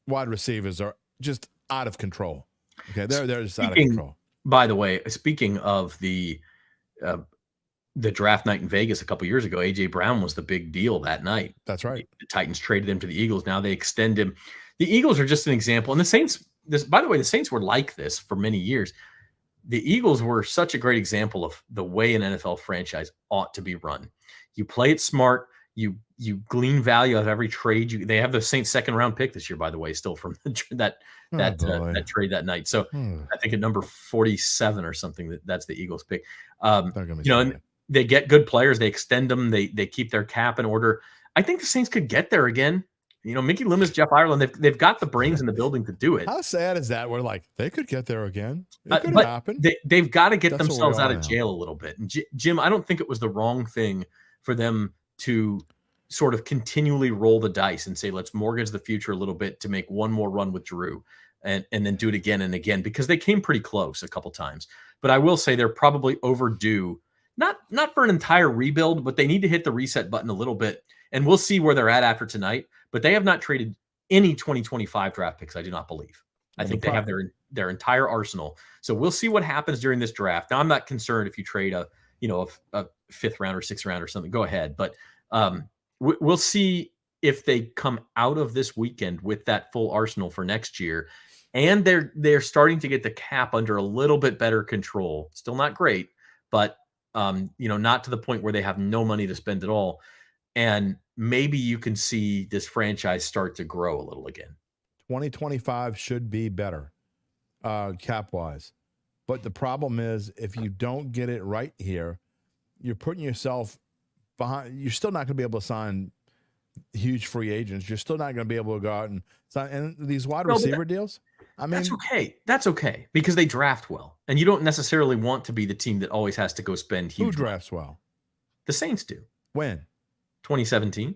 wide receivers are just out of control. Okay, they're just out of control. By the way, speaking of the draft night in Vegas a couple years ago, A.J. Brown was the big deal that night. That's right. The Titans traded him to the Eagles. Now they extend him. The Eagles are just an example. And the Saints, by the way, the Saints were like this for many years. The Eagles were such a great example of the way an NFL franchise ought to be run. You play it smart. You glean value out of every trade. They have the Saints' second round pick this year, by the way, still from that trade that night. So I think at number 47 or something, that's the Eagles pick. And they get good players. They extend them. They keep their cap in order. I think the Saints could get there again. Mickey Loomis, Jeff Ireland, they've got the brains in the building to do it. How sad is that? We're like, they could get there again. It could happen. They've got to get themselves out of jail a little bit. And Jim, I don't think it was the wrong thing for them to sort of continually roll the dice and say, let's mortgage the future a little bit to make one more run with Drew and then do it again and again, because they came pretty close a couple times. But I will say they're probably overdue, not for an entire rebuild, but they need to hit the reset button a little bit. And we'll see where they're at after tonight. But they have not traded any 2025 draft picks, I do not believe. I think they have their entire arsenal. So we'll see what happens during this draft. Now, I'm not concerned if you trade a 5th round or 6th round or something. Go ahead. But we'll see if they come out of this weekend with that full arsenal for next year. And they're starting to get the cap under a little bit better control. Still not great, but not to the point where they have no money to spend at all. And maybe you can see this franchise start to grow a little again. 2025 should be better cap-wise. But the problem is if you don't get it right here, you're putting yourself behind. You're still not going to be able to sign huge free agents. You're still not going to be able to go out and sign. And these wide receiver deals, I mean. That's okay. That's okay because they draft well. And you don't necessarily want to be the team that always has to go spend huge. Who drafts well? The Saints do. When? 2017.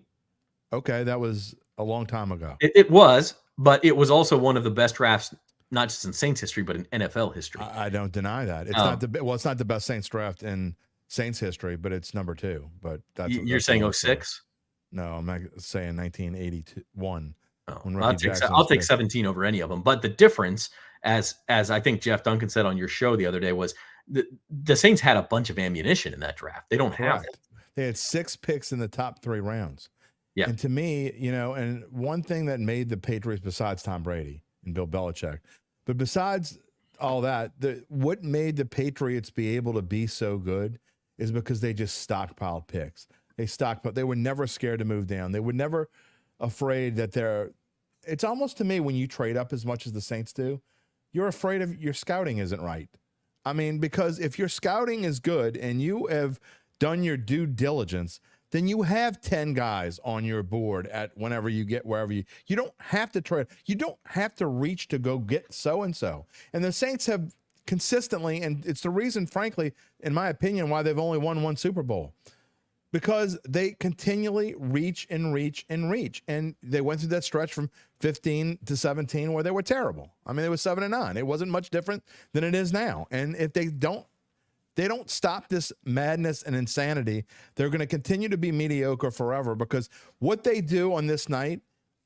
Okay, that was a long time ago. It was, but it was also one of the best drafts, not just in Saints history, but in NFL history. I don't deny that. It's it's not the best Saints draft in Saints history, but it's number 2. But that's you're saying 06? No, I'm not saying 1981. Oh, When I'll Ricky Jackson take was 17 over any of them. But the difference, as I think Jeff Duncan said on your show the other day, was the Saints had a bunch of ammunition in that draft. They don't have it. They had 6 picks in the top 3 rounds. Yeah. And to me, and one thing that made the Patriots, besides Tom Brady and Bill Belichick, but besides all that, what made the Patriots be able to be so good is because they just stockpiled picks. They were never scared to move down. They were never afraid that it's almost to me when you trade up as much as the Saints do, you're afraid of your scouting isn't right. I mean, because if your scouting is good and you have done your due diligence, then you have 10 guys on your board at whenever you get wherever you don't have to trade. You don't have to reach to go get so-and-so. And the Saints have consistently, and it's the reason, frankly, in my opinion, why they've only won 1 Super Bowl. Because they continually reach and reach and reach. And they went through that stretch from 15 to 17 where they were terrible. I mean, it was 7-9. It wasn't much different than it is now. And if they don't stop this madness and insanity, they're going to continue to be mediocre forever, because what they do on this night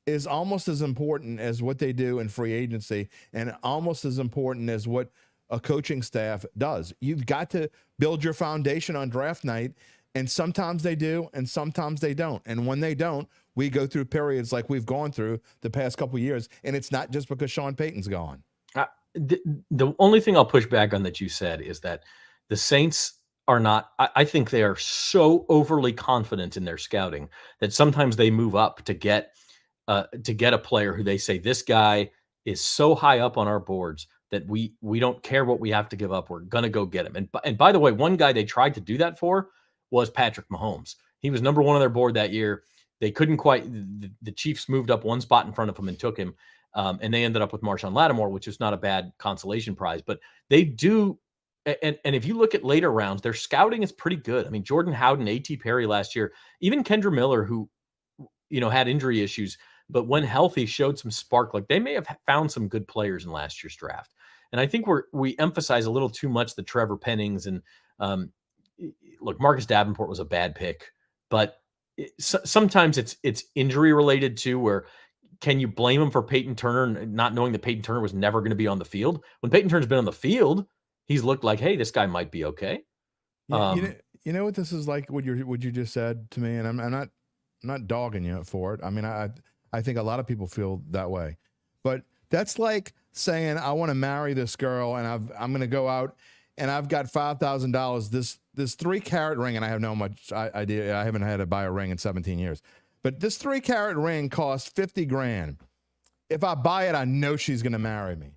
is almost as important as what they do in free agency, and almost as important as what a coaching staff does. You've got to build your foundation on draft night, and sometimes they do, and sometimes they don't. And when they don't, we go through periods like we've gone through the past couple of years, and it's not just because Sean Payton's gone. The only thing I'll push back on that you said is that the Saints are not, I think they are so overly confident in their scouting that sometimes they move up to get a player who they say, this guy is so high up on our boards that we don't care what we have to give up. We're going to go get him. And by the way, one guy they tried to do that for was Patrick Mahomes. He was number 1 on their board that year. They couldn't quite, the Chiefs moved up 1 spot in front of him and took him. And they ended up with Marshawn Lattimore, which is not a bad consolation prize, but they do. And if you look at later rounds, their scouting is pretty good. I mean, Jordan Howden, A.T. Perry last year, even Kendra Miller, who, had injury issues, but when healthy showed some spark. Like, they may have found some good players in last year's draft. And I think we emphasize a little too much the Trevor Pennings and look, Marcus Davenport was a bad pick, but sometimes it's injury related too, where can you blame him for Peyton Turner not knowing that Peyton Turner was never going to be on the field? When Peyton Turner's been on the field, he's looked like, hey, this guy might be okay. You know what this is like? What you just said to me, and I'm not dogging you for it. I mean, I think a lot of people feel that way, but that's like saying, I want to marry this girl, and I'm going to go out and I've got $5,000. This 3-carat ring, and I have no much idea. I haven't had to buy a ring in 17 years, but this 3-carat ring costs $50,000. If I buy it, I know she's going to marry me.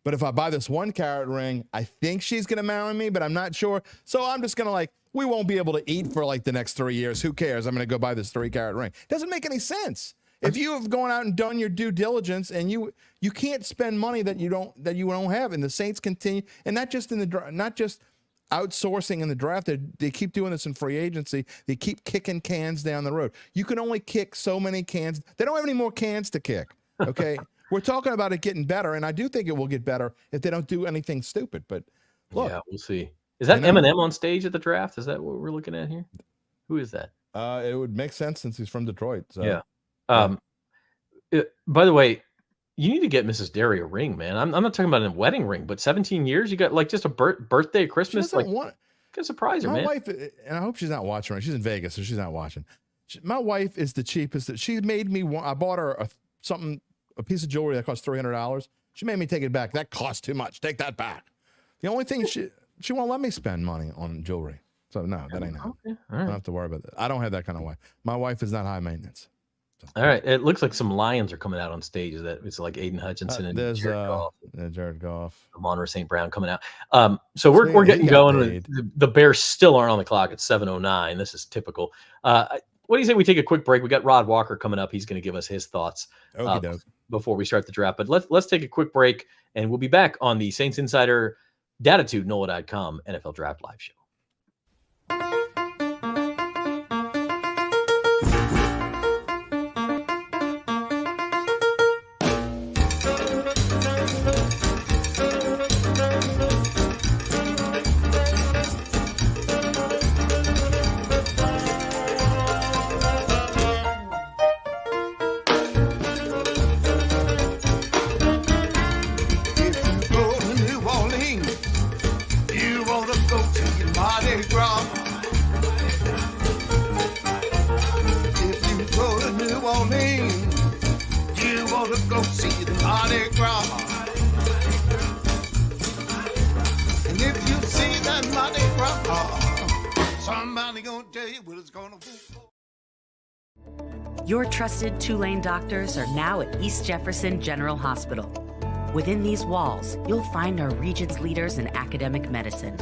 But if I buy this 1-carat ring, I think she's going to marry me, but I'm not sure. So I'm just going to we won't be able to eat for the next 3 years. Who cares? I'm going to go buy this 3-carat ring. Doesn't make any sense. If you have gone out and done your due diligence, and you can't spend money that you don't have, and the Saints continue, and not just outsourcing in the draft. They keep doing this in free agency. They keep kicking cans down the road. You can only kick so many cans. They don't have any more cans to kick. Okay. We're talking about it getting better, and I do think it will get better if they don't do anything stupid. But look, yeah, we'll see. Is that Eminem on stage at the draft? Is that what we're looking at here? Who is that? It would make sense since he's from Detroit. So. Yeah. By the way, you need to get Mrs. Derry a ring, man. I'm not talking about a wedding ring, but 17 years, you got just a birthday, Christmas. Can surprise her, man. My wife, and I hope she's not watching. She's in Vegas, so she's not watching. My wife is the cheapest. She made me. I bought her a piece of jewelry that cost $300. She made me take it back. That cost too much. Take that back. The only thing she won't let me spend money on jewelry. So no, that ain't it. Okay. I don't have to worry about that. I don't have that kind of wife. My wife is not high maintenance. So. All right. It looks like some Lions are coming out on stage. It's like Aiden Hutchinson and there's Jared Goff. Monroe St. Brown coming out. So we're getting going. The Bears still aren't on the clock at 7:09. This is typical. What do you say we take a quick break? We got Rod Walker coming up. He's going to give us his thoughts before we start the draft. But let's take a quick break, and we'll be back on the Saints Insider Datitude NOLA.com NFL Draft Live Show. go see the Mardi Gras. And if you see that Mardi Gras, somebody gonna tell you what it's gonna be. Your trusted Tulane doctors are now at East Jefferson General Hospital. Within these walls, you'll find our region's leaders in academic medicine,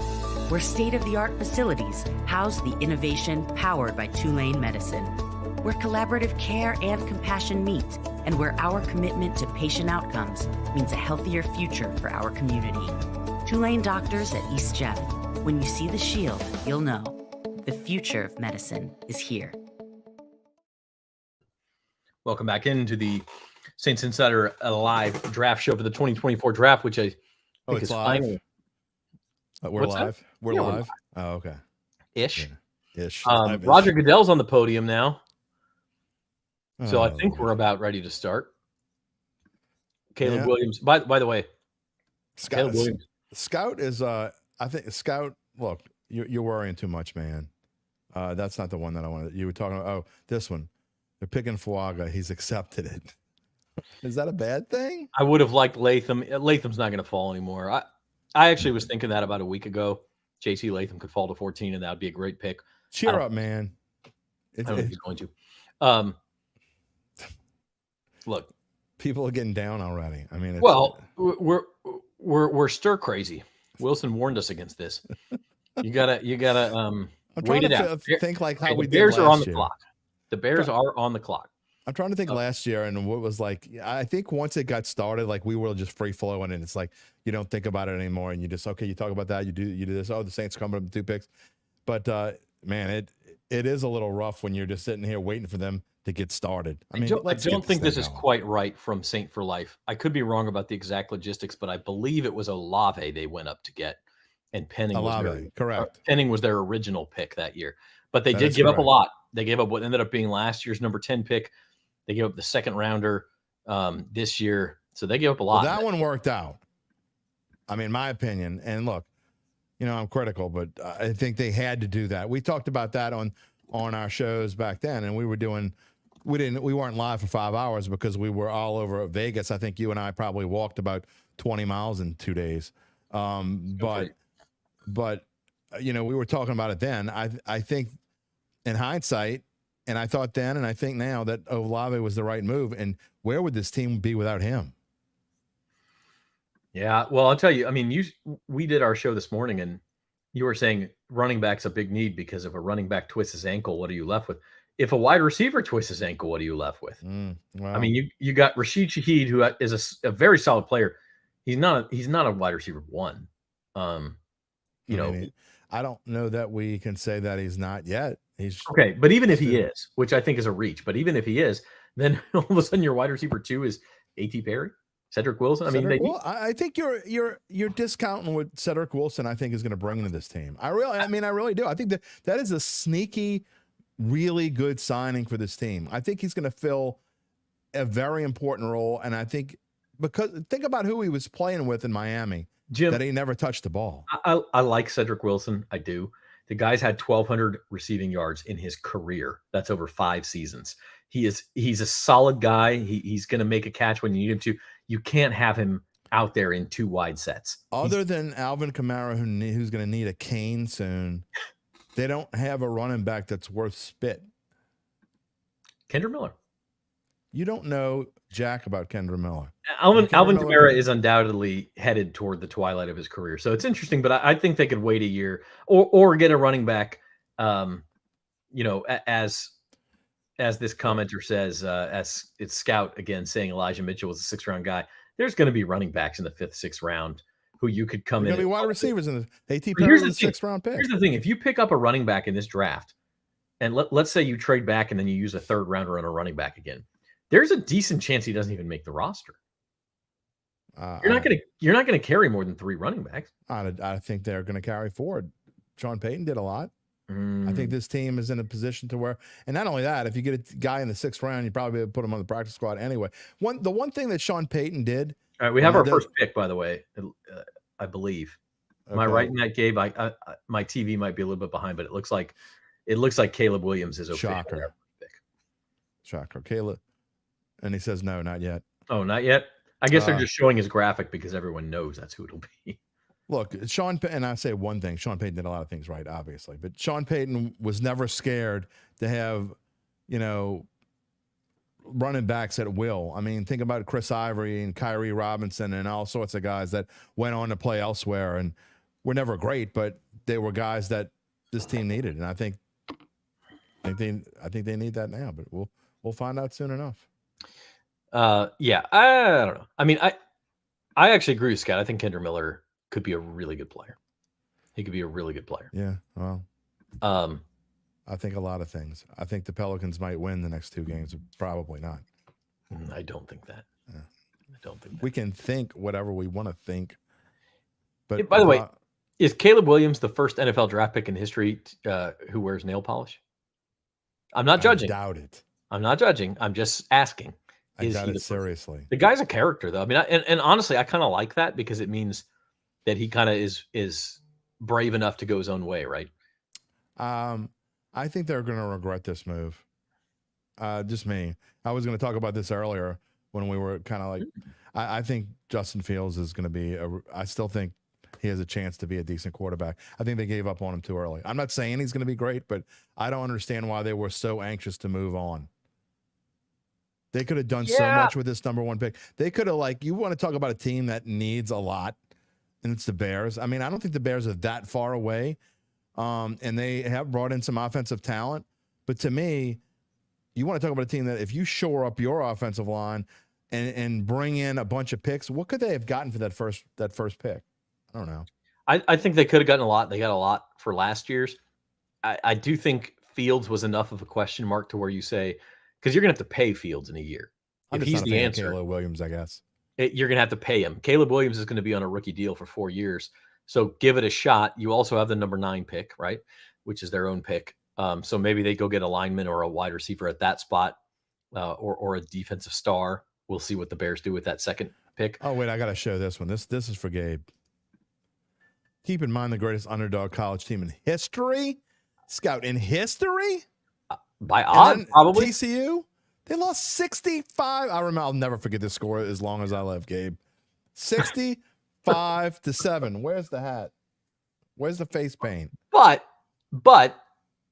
where state-of-the-art facilities house the innovation powered by Tulane Medicine, where collaborative care and compassion meet, and where our commitment to patient outcomes means a healthier future for our community. Tulane doctors at East Jeff. When you see the shield, you'll know the future of medicine is here. Welcome back into the Saints Insider Live draft show for the 2024 draft, which I think it's is live. finally. We're What's live. that? We're Yeah, we're live. live. Oh, okay. Ish. Yeah. Ish. Roger Goodell's on the podium now. So I Oh, think we're Lord. about ready to start. Caleb Yeah. Williams. By the way, Caleb Williams. Scout is I think Scout, look, you're worrying too much, man. That's not the one that I wanted. You were talking about, oh, this one. They're picking Fuaga. He's accepted it. Is that a bad thing? I would have liked Latham. Latham's not going to fall anymore. I actually was thinking that about a week ago. JC Latham could fall to 14, and that would be a great pick. Cheer up, man. I don't think he's going to. Look, People are getting down already. I mean, we're stir crazy. Wilson warned us against this. You gotta I'm wait trying it to out. think like how Okay, we the did Bears are on last the year. clock. The Bears are on the clock. I'm trying to think last year and what was like. I think once it got started, like we were just free flowing, and it's like you don't think about it anymore, and you just you talk about that, you do this. Oh, the Saints coming up with 2 picks, but man, it is a little rough when you're just sitting here waiting for them to get started. I mean, I don't think this is going. quite right from Saint for Life. I could be wrong about the exact logistics, but I believe it was Olave they went up to get, and Penning was their original pick that year. But they did give up a lot. They gave up what ended up being last year's number 10 pick. They gave up the second rounder this year. So they gave up a lot. Well, that one worked out. I mean, my opinion. And look, I'm critical, but I think they had to do that. We talked about that on our shows back then, and we weren't live for 5 hours because we were all over Vegas. I think you and I probably walked about 20 miles in 2 days. But we were talking about it then. I think in hindsight, and I thought then, and I think now that Olave was the right move. And where would this team be without him? Yeah, well, I'll tell you. I mean, we did our show this morning, and you were saying running back's a big need because if a running back twists his ankle, what are you left with? If a wide receiver twists his ankle, what are you left with? Wow. I mean, you got Rashid Shaheed, who is a very solid player. He's not a wide receiver one. I don't know that we can say that he's not yet. He's okay, but even if he is, which I think is a reach, but even if he is, then all of a sudden your wide receiver 2 is A.T. Perry, Cedric Wilson. I think you're discounting what Cedric Wilson I think is going to bring into this team. I really do. I think that is a sneaky, really good signing for this team. I think he's going to fill a very important role, and I think because think about who he was playing with in Miami, Jim, that he never touched the ball. I like Cedric Wilson. I do. The guy's had 1,200 receiving yards in his career. That's over 5 seasons. He's a solid guy. He's going to make a catch when you need him to. You can't have him out there in 2 wide sets. Other than Alvin Kamara, who's going to need a cane soon, they don't have a running back that's worth spit. Kendra Miller. You don't know jack about Kendra Miller. Alvin Kamara is undoubtedly headed toward the twilight of his career. So it's interesting, but I think they could wait a year or get a running back, as this commenter says, as it's Scout again saying Elijah Mitchell was a 6th round guy. There's going to be running backs in the 5th, 6th round who you could come in. There's going to be wide receivers in the AT Perry was a the 6th round pick. Here's the thing. If you pick up a running back in this draft, and let's say you trade back and then you use a 3rd rounder on a running back again, there's a decent chance he doesn't even make the roster. You're not gonna carry more than 3 running backs. I think they're going to carry forward. Sean Payton did a lot. I think this team is in a position to where, and not only that, if you get a guy in the 6th round, you probably put him on the practice squad anyway. The one thing that Sean Payton did. All right, we have our first pick, by the way. I believe. Am I right in that, Gabe? My TV might be a little bit behind, but it looks like Caleb Williams is okay. Shocker. Caleb. And he says, no, not yet. Oh, not yet. I guess they're just showing his graphic because everyone knows that's who it'll be. Look, and I say one thing, Sean Payton did a lot of things right, obviously, but Sean Payton was never scared to have, running backs at will. I mean, think about Chris Ivory and Kyrie Robinson and all sorts of guys that went on to play elsewhere and were never great, but they were guys that this team needed. And I think they need that now, but we'll find out soon enough. Yeah, I don't know. I mean, I actually agree with Scott. I think Kendra Miller could be a really good player. He could be a really good player. Yeah, well, I think a lot of things. I think the Pelicans might win the next 2 games. Probably not. I don't think that. Yeah. I don't think that. We can think whatever we want to think. But by the way, is Caleb Williams the first NFL draft pick in history who wears nail polish? I'm not judging. I doubt it. I'm not judging. I'm just asking. I doubt it seriously. The guy's a character, though. I mean, and honestly, I kind of like that because it means that he kind of is brave enough to go his own way, right? I think they're going to regret this move. Just me. I was going to talk about this earlier when we were kind of like, I think Justin Fields is going to be I still think he has a chance to be a decent quarterback. I think they gave up on him too early. I'm not saying he's going to be great, but I don't understand why they were so anxious to move on. They could have done so much with this number 1 pick. They could have, you want to talk about a team that needs a lot, and it's the Bears. I mean, I don't think the Bears are that far away. And they have brought in some offensive talent. But to me, you want to talk about a team that if you shore up your offensive line and bring in a bunch of picks, what could they have gotten for that first pick? I don't know. I think they could have gotten a lot. They got a lot for last year's. I do think Fields was enough of a question mark to where you say, because you're going to have to pay Fields in a year. If he's the answer. Caleb Williams, I guess. You're going to have to pay him. Caleb Williams is going to be on a rookie deal for 4 years. So give it a shot. You also have the number 9 pick, right? Which is their own pick. So maybe they go get a lineman or a wide receiver at that spot or a defensive star. We'll see what the Bears do with that second pick. Oh, wait, I got to show this one. This is for Gabe. Keep in mind the greatest underdog college team in history. Scout, in history? By odds, probably. TCU? They lost 65. I'll never forget this score as long as I live, Gabe. 65-7. Where's the hat? Where's the face paint? But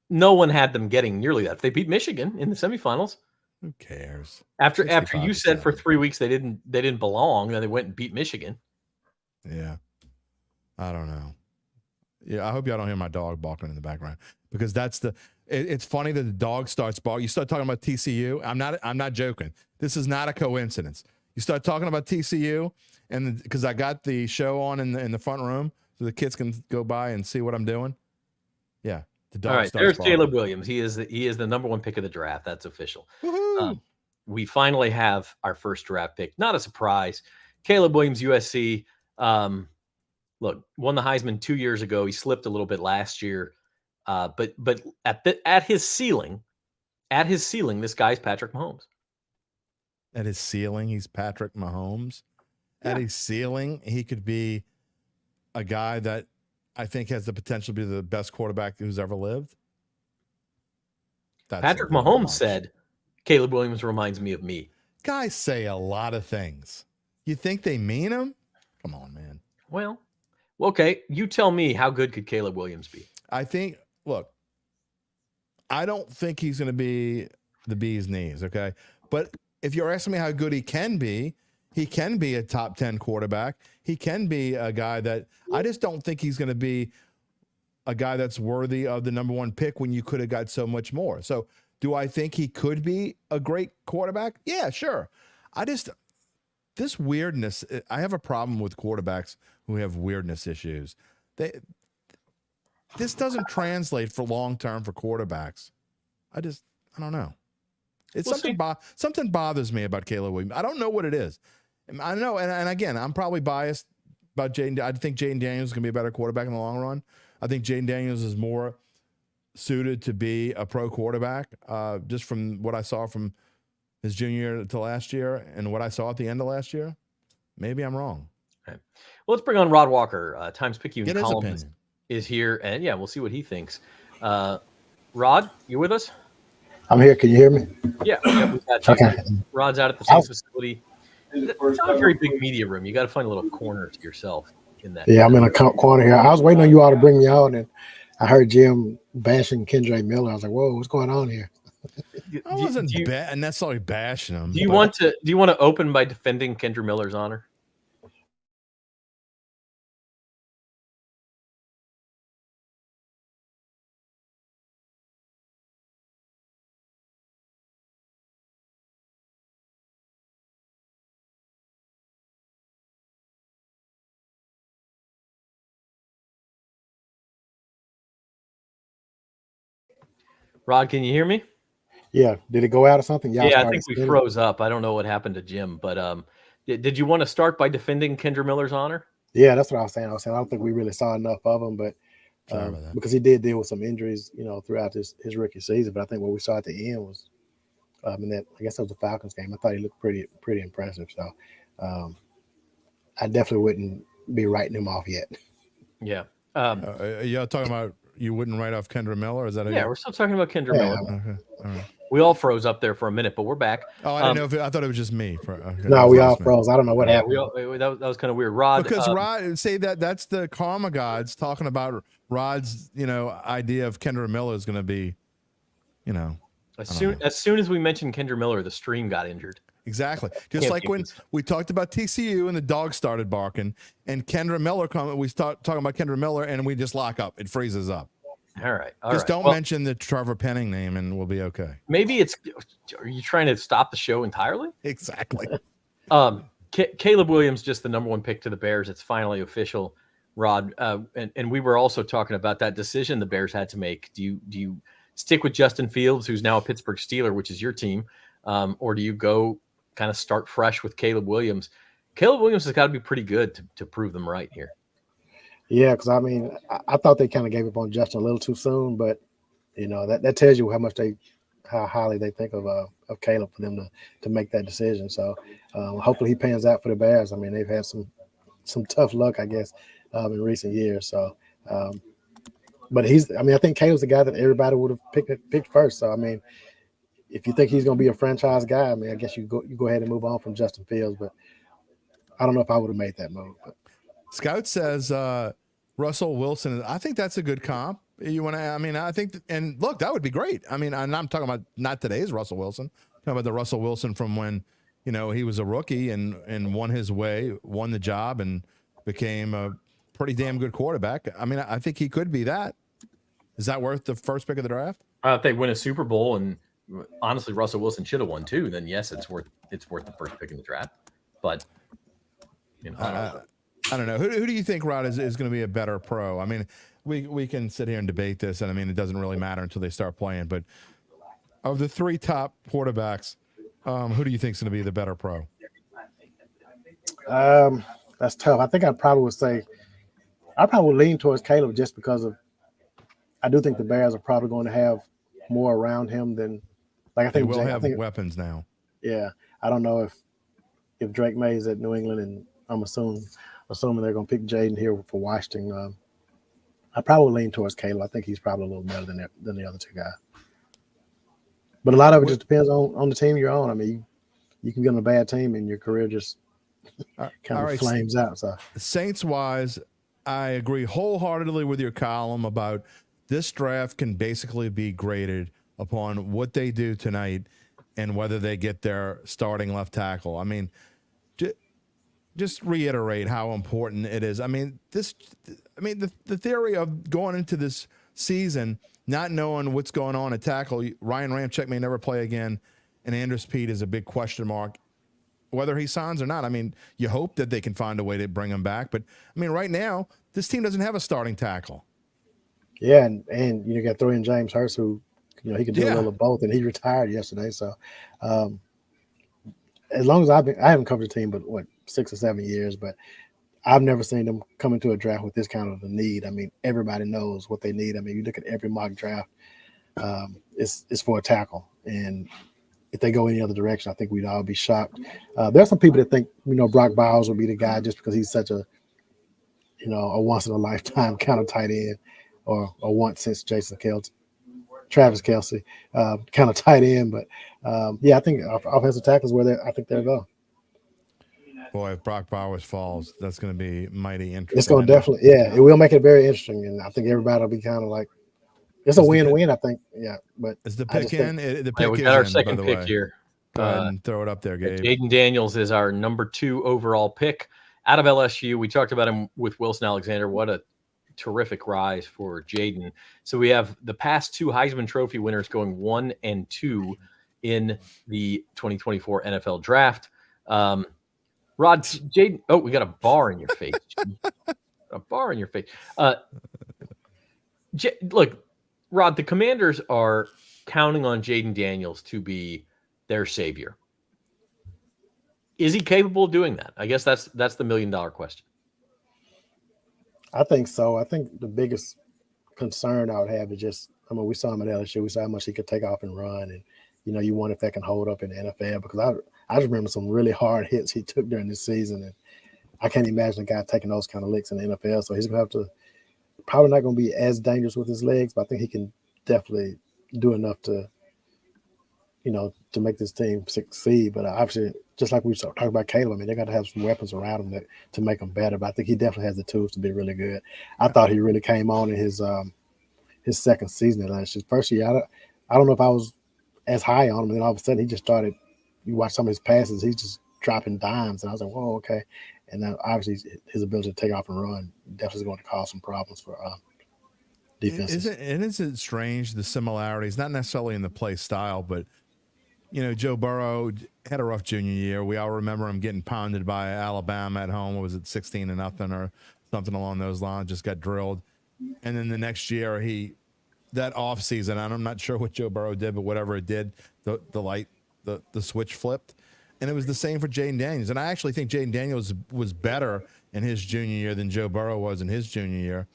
no one had them getting nearly that. If they beat Michigan in the semifinals, who cares? After you said for 3 weeks they didn't belong, then they went and beat Michigan. Yeah, I don't know. Yeah, I hope y'all don't hear my dog barking in the background because it's funny that the dog starts barking. You start talking about TCU. I'm not joking. This is not a coincidence. You start talking about TCU, and because I got the show on in the front room, so the kids can go by and see what I'm doing. Yeah, the dog. All right, starts there's barking. Caleb Williams. He is the number 1 pick of the draft. That's official. Woohoo! We finally have our first draft pick. Not a surprise. Caleb Williams, USC. Look, won the Heisman 2 years ago. He slipped a little bit last year, but at his ceiling, this guy's Patrick Mahomes. At his ceiling, he's Patrick Mahomes. Yeah. At his ceiling, he could be a guy that I think has the potential to be the best quarterback who's ever lived. Patrick Mahomes said, Caleb Williams reminds me of me. Guys say a lot of things. You think they mean them? Come on, man. Well, okay. You tell me, how good could Caleb Williams be? I don't think he's going to be the bee's knees, okay? But if you're asking me how good he can be a top 10 quarterback. He can be a guy that I just don't think he's going to be a guy that's worthy of the number 1 pick when you could have got so much more. So do I think he could be a great quarterback? Yeah, sure. This weirdness, I have a problem with quarterbacks who have weirdness issues. This doesn't translate for long-term for quarterbacks. I don't know. It's something bothers me about Caleb Williams. I don't know what it is. I know, and again, I'm probably biased about Jayden. I think Jayden Daniels is going to be a better quarterback in the long run. I think Jayden Daniels is more suited to be a pro quarterback, just from what I saw from his junior year to last year and what I saw at the end of last year. Maybe I'm wrong. Okay. Well, let's bring on Rod Walker, Times-Picayune columnist, opinion. Is here, and we'll see what he thinks. Rod, you with us? I'm here. Can you hear me? Yeah, we've got you. Okay. Rod's out at the Saints facility. It's not a very big media room. You got to find a little corner to yourself in that. Yeah, I'm in a corner here. I was waiting on you all to bring me out, and I heard Jim bashing Kendre Miller. I was like, "Whoa, what's going on here?" I wasn't necessarily bashing him. Do you want to open by defending Kendre Miller's honor? Rod, can you hear me? Yeah. Did it go out or something? Yeah, I think we froze up. I don't know what happened to Jim, but did you want to start by defending Kendre Miller's honor? Yeah, that's what I was saying. I don't think we really saw enough of him, but because he did deal with some injuries, throughout his rookie season. But I think what we saw at the end was, in that, I guess that was the Falcons game. I thought he looked pretty impressive. So I definitely wouldn't be writing him off yet. Yeah. Y'all talking about you wouldn't write off Kendre Miller? Is that we're still talking about Kendre Miller. Okay. All right. We all froze up there for a minute, but we're back. Oh, I didn't know I thought it was just me. No, we all froze. I don't know what happened. That was kind of weird. Rod, because Rod say that's the karma gods talking about Rod's idea of Kendre Miller is going to be, as soon as we mentioned Kendre Miller, the stream got injured. Exactly. Just like when we talked about TCU and the dog started barking, and Kendre Miller we start talking about Kendre Miller and we just lock up. It freezes up. All right. Just don't mention the Trevor Penning name and we'll be okay. Maybe are you trying to stop the show entirely? Exactly. Caleb Williams, just the number one pick to the Bears. It's finally official, Rod. And we were also talking about that decision the Bears had to make. Do you stick with Justin Fields, who's now a Pittsburgh Steeler, which is your team, or do you go kind of start fresh with Caleb Williams? Caleb Williams has got to be pretty good to prove them right here. Yeah, because I thought they kind of gave up on Justin a little too soon, but that tells you how highly they think of Caleb for them to make that decision. So hopefully he pans out for the Bears. They've had some tough luck, I guess, in recent years. So, but I think Caleb's the guy that everybody would have picked first. So if you think he's going to be a franchise guy, I guess you go ahead and move on from Justin Fields. But I don't know if I would have made that move. But. Scout says Russell Wilson. I think that's a good comp. You want to? I think. And look, that would be great. And I'm talking about not today's Russell Wilson. I'm talking about the Russell Wilson from when he was a rookie and won his way, won the job, and became a pretty damn good quarterback. I think he could be that. Is that worth the first pick of the draft? If they win a Super Bowl, and honestly, Russell Wilson should have won too, then yes, it's worth the first pick in the draft. But I don't know. Who do you think, Rod, is going to be a better pro? We can sit here and debate this, and it doesn't really matter until they start playing. But of the three top quarterbacks, who do you think is going to be the better pro? That's tough. I think I probably would lean towards Caleb just because I do think the Bears are probably going to have more around him than I think they will have weapons now. Yeah, I don't know if Drake May is at New England, and I'm assuming they're going to pick Jayden here for Washington. I probably lean towards Caleb. I think he's probably a little better than the other two guys. But a lot of it just depends on the team you're on. You can get on a bad team and your career just kind of flames out. So Saints-wise, I agree wholeheartedly with your column about this draft can basically be graded upon what they do tonight and whether they get their starting left tackle. Just reiterate how important it is. The theory of going into this season not knowing what's going on at tackle, Ryan Ramczyk may never play again, and Andrus Peat is a big question mark whether he signs or not. You hope that they can find a way to bring him back, but right now this team doesn't have a starting tackle. Yeah, and you got to throw in James Hurst, who he can do a little of both, and he retired yesterday. So as long as I haven't covered the team, but 6 or 7 years, but I've never seen them come into a draft with this kind of a need. Everybody knows what they need. You look at every mock draft, it's for a tackle, and if they go any other direction, I think we'd all be shocked. There's some people that think Brock Bowers will be the guy just because he's such a once in a lifetime kind of tight end, or once since Travis Kelce, kind of tight end. But I think offensive tackle is where I think they'll go. Boy, if Brock Bowers falls, that's going to be mighty interesting. It's going to definitely, it will make it very interesting, and I think everybody will be kind of like, it's a win-win. I think, But is the pick in? The pick we is got our in, second by the pick way. here. Go ahead and throw it up there, Gabe. Jayden Daniels is our number 2 overall pick out of LSU. We talked about him with Wilson Alexander. What a terrific rise for Jayden. So we have the past 2 Heisman Trophy winners going 1 and 2 in the 2024 NFL Draft. Rod, Jayden. Oh, we got a bar in your face. A bar in your face. Look, Rod, the Commanders are counting on Jayden Daniels to be their savior. Is he capable of doing that? I guess that's the $1 million question. I think so. I think the biggest concern I would have is just, we saw him at LSU. We saw how much he could take off and run. And, you wonder if that can hold up in the NFL, because I just remember some really hard hits he took during this season. And I can't imagine a guy taking those kind of licks in the NFL. So he's going to have to, probably not going to be as dangerous with his legs, but I think he can definitely do enough to, to make this team succeed. But obviously, just like we talked about Caleb, they got to have some weapons around him to make him better. But I think he definitely has the tools to be really good. I thought he really came on in his second season at last year. First year, I don't know if I was as high on him, and then all of a sudden he just started. You watch some of his passes, he's just dropping dimes, and I was like, whoa, okay. And then obviously his ability to take off and run definitely is going to cause some problems for defenses. Isn't it strange, the similarities, not necessarily in the play style, but Joe Burrow had a rough junior year. We all remember him getting pounded by Alabama at home. What was it, 16-0 or something along those lines? Just got drilled. And then the next year, that offseason, and I'm not sure what Joe Burrow did, but whatever it did, the switch flipped. And it was the same for Jayden Daniels. And I actually think Jayden Daniels was better in his junior year than Joe Burrow was in his junior year.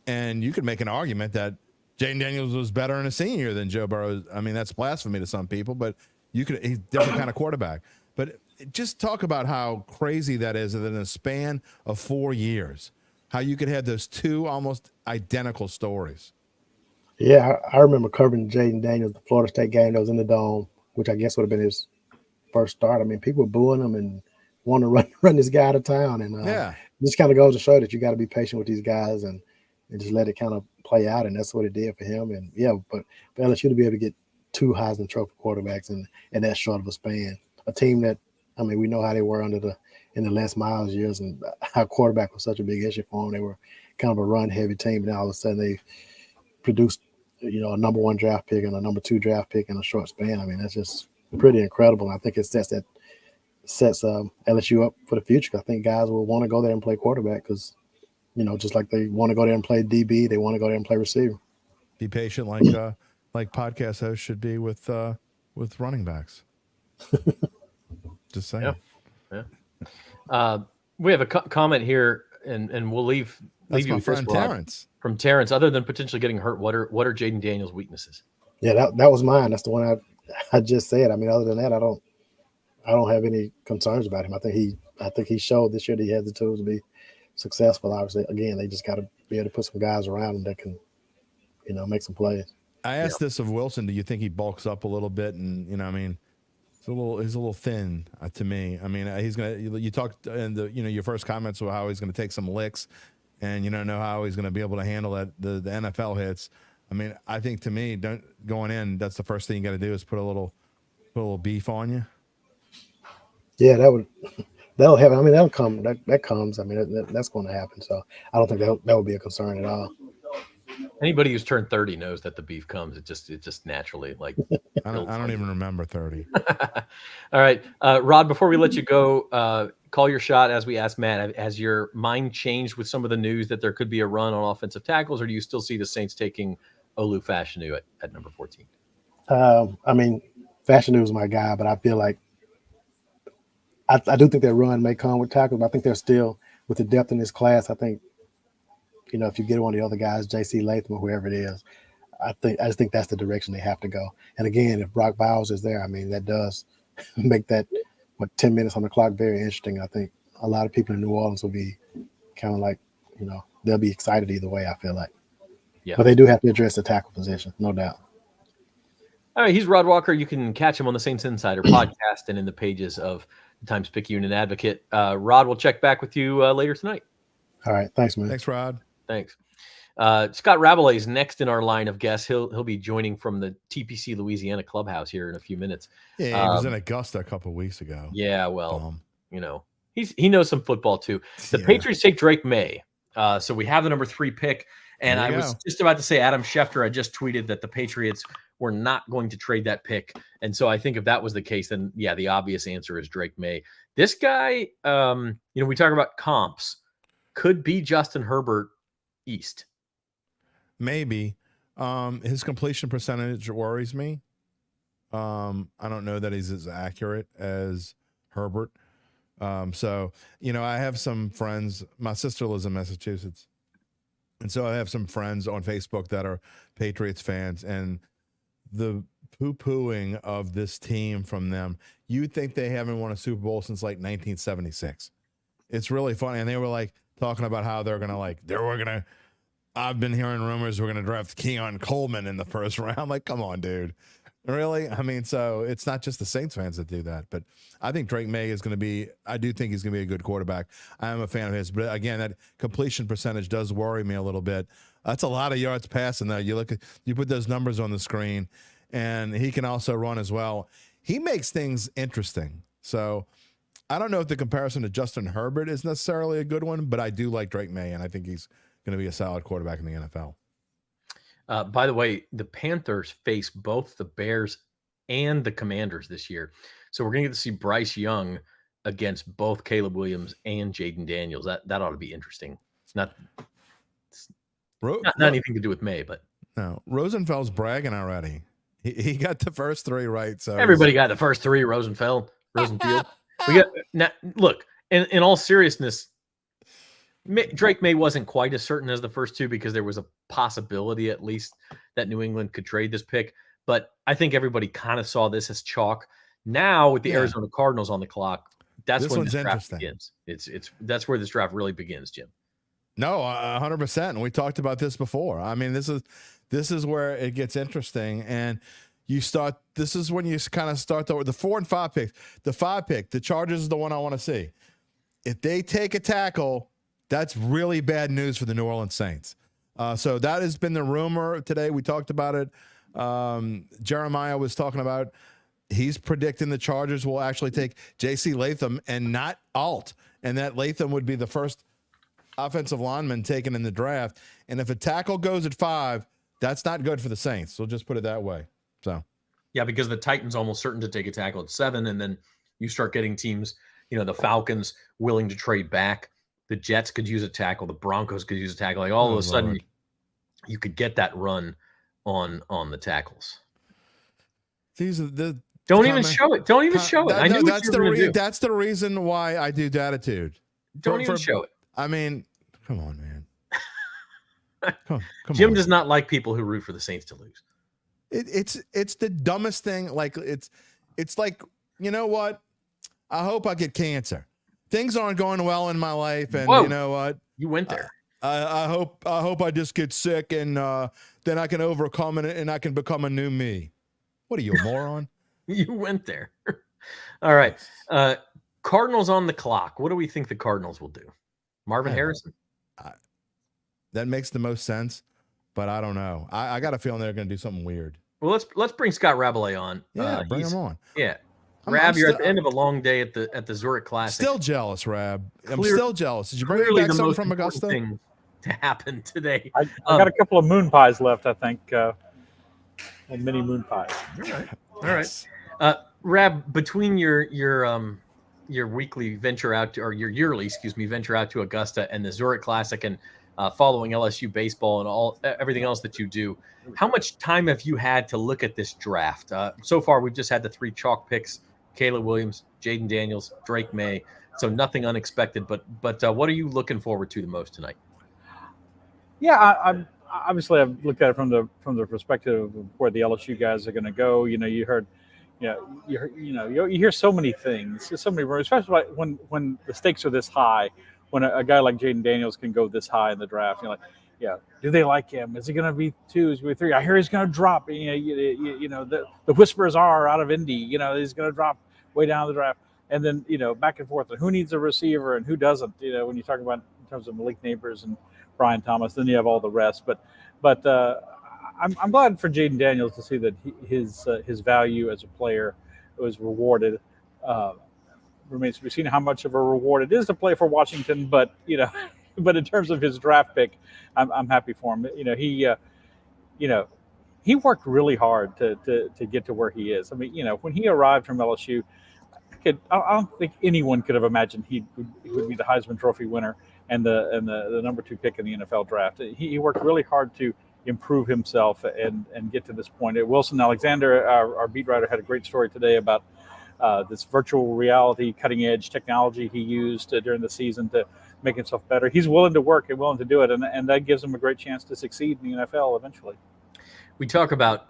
And you could make an argument that Jayden Daniels was better in his senior year than Joe Burrow. That's blasphemy to some people, but he's a different kind of quarterback. But just talk about how crazy that is that in a span of 4 years, how you could have those 2 almost identical stories. Yeah, I remember covering Jayden Daniels, the Florida State game that was in the Dome, which I guess would have been his first start. People were booing him and wanting to run this guy out of town. And just kind of goes to show that you got to be patient with these guys and just let it kind of play out. And that's what it did for him. And but for LSU to be able to get 2 Heisman Trophy quarterbacks in that short of a span, a team that, we know how they were in the Les Miles years and how quarterback was such a big issue for them. They were kind of a run heavy team. And now all of a sudden they produced, a number 1 draft pick and a number 2 draft pick in a short span. That's just pretty incredible. And I think it sets LSU up for the future. I think guys will want to go there and play quarterback because, just like they want to go there and play DB, they want to go there and play receiver. Be patient like podcast hosts should be with running backs. Just saying. Yeah. We have a comment here, and we'll leave That's you my with friend this, Rod. Terrence. From Terrence, other than potentially getting hurt, what are Jayden Daniels' weaknesses? Yeah, that was mine. That's the one I just said. Other than that, I don't have any concerns about him. I think he showed this year that he has the tools to be successful. Obviously, again, they just got to be able to put some guys around him that can, make some plays. I asked this of Wilson. Do you think he bulks up a little bit? And he's a little thin to me. He's gonna. You talked in your first comments about how he's going to take some licks, and you don't know how he's going to be able to handle the NFL hits. I think to me, going in, that's the first thing you got to do is put a little beef on you. Yeah, that'll happen. That'll come. That comes. That's going to happen. So I don't think that would be a concern at all. Anybody who's turned 30 knows that the beef comes. It just naturally I don't even remember 30. All right, Rod. Before we let you go, call your shot. As we asked Matt, has your mind changed with some of the news that there could be a run on offensive tackles, or do you still see the Saints taking Olu Fashanu at number 14? Fashanu is my guy, but I feel like I do think that run may come with tackles, but I think they're still with the depth in this class. I think, if you get one of the other guys, JC Latham or whoever it is, I just think that's the direction they have to go. And again, if Brock Bowers is there, that does make that 10 minutes on the clock very interesting. I think a lot of people in New Orleans will be kind of like, they'll be excited either way, I feel like. Yeah. But they do have to address the tackle position, no doubt. All right, he's Rod Walker. You can catch him on the Saints Insider podcast and in the pages of Times-Picayune and Advocate. Rod, we'll check back with you later tonight. All right. Thanks, man. Thanks, Rod. Thanks. Scott Rabalais is next in our line of guests. He'll be joining from the TPC Louisiana clubhouse here in a few minutes. Yeah, he was in Augusta a couple of weeks ago. Yeah, well, he knows some football too. The Patriots take Drake Maye. So we have the number 3 pick. And I was just about to say, Adam Schefter, I just tweeted that the Patriots were not going to trade that pick. And so I think if that was the case, then yeah, the obvious answer is Drake Maye. This guy, we talk about comps, could be Justin Herbert East. Maybe. His completion percentage worries me. I don't know that he's as accurate as Herbert. So, I have some friends. My sister lives in Massachusetts. And so I have some friends on Facebook that are Patriots fans, and the poo-pooing of this team from them, you'd think they haven't won a Super Bowl since like 1976. It's really funny. And they were like talking about how I've been hearing rumors we're going to draft Keon Coleman in the first round. Like, come on, dude. Really? I mean, so it's not just the Saints fans that do that, but I think Drake Maye is going to be, I do think he's going to be a good quarterback. I am a fan of his, but again, that completion percentage does worry me a little bit. That's a lot of yards passing though. You put those numbers on the screen, and he can also run as well. He makes things interesting. So I don't know if the comparison to Justin Herbert is necessarily a good one, but I do like Drake Maye, and I think he's going to be a solid quarterback in the NFL. By the way, the Panthers face both the Bears and the Commanders this year. So we're going to get to see Bryce Young against both Caleb Williams and Jayden Daniels. That ought to be interesting. It's not anything to do with Maye, but no. Rosenfeld's bragging already. He got the first 3 right. So everybody got the first 3. Rosenfield. We got now. Look, in all seriousness, Drake Maye wasn't quite as certain as the first 2 because there was a possibility at least that New England could trade this pick. But I think everybody kind of saw this as chalk. Now with the Arizona Cardinals on the clock, that's when this draft begins. That's where this draft really begins, Jim. No, 100%. And we talked about this before. I mean, this is where it gets interesting. And this is when you kind of start the 4 and 5 picks. The 5 pick, the Chargers is the one I want to see. If they take a tackle, that's really bad news for the New Orleans Saints. So that has been the rumor today. We talked about it. Jeremiah was talking about, he's predicting the Chargers will actually take J.C. Latham and not Alt, and that Latham would be the first offensive lineman taken in the draft. And if a tackle goes at 5, that's not good for the Saints. We'll just put it that way. So, yeah, because the Titans almost certain to take a tackle at 7, and then you start getting teams, the Falcons willing to trade back. The Jets could use a tackle. The Broncos could use a tackle. Like all of a sudden, you could get that run on the tackles. These are the don't even show it. Don't even show it. I knew that's that's the reason why I do Datitude. Don't even show it. I mean, come on, man. Come Jim on. does not like people who root for the Saints to lose. It's the dumbest thing. Like it's like, you know what? I hope I get cancer. Things aren't going well in my life, and you know what? You went there. I hope I just get sick, and then I can overcome it, and I can become a new me. What are you, a moron? You went there. All right. Cardinals on the clock. What do we think the Cardinals will do? Marvin Harrison? That makes the most sense, but I don't know. I got a feeling they're going to do something weird. Well, let's bring Scott Rabelais on. Yeah, bring him on. Yeah. Rab, you're at the end of a long day at the Zurich Classic. Still jealous, Rab. I'm still jealous. Did you bring back something from Augusta? Thing to happen today. I got a couple of moon pies left, I think, and mini moon pies. All right. Rab, between your weekly venture out to, or your yearly, venture out to Augusta and the Zurich Classic and following LSU baseball and everything else that you do, how much time have you had to look at this draft? So far, we've just had the 3 chalk picks: Caleb Williams, Jayden Daniels, Drake Maye. So nothing unexpected. But what are you looking forward to the most tonight? Yeah, I'm obviously I've looked at it from the perspective of where the LSU guys are going to go. You heard. You hear so many things, so many rumors, especially when the stakes are this high. When a guy like Jayden Daniels can go this high in the draft, you're like, yeah, do they like him? Is he going to be 2? Is he going to be 3? I hear he's going to drop. The whispers are out of Indy. He's going to drop way down the draft. and then back and forth, and who needs a receiver and who doesn't. When you talk about in terms of Malik Nabers and Brian Thomas, then you have all the rest. But I'm glad for Jayden Daniels to see that his value as a player was rewarded. Remains to be seen how much of a reward it is to play for Washington, but but in terms of his draft pick, I'm happy for him. He worked really hard to get to where he is. I mean, when he arrived from LSU, I don't think anyone could have imagined he would be the Heisman Trophy winner and the number 2 pick in the NFL draft. He worked really hard to improve himself and get to this point. Wilson Alexander, our beat writer, had a great story today about this virtual reality cutting edge technology he used during the season to make himself better. He's willing to work and willing to do it, and that gives him a great chance to succeed in the NFL eventually. We talk about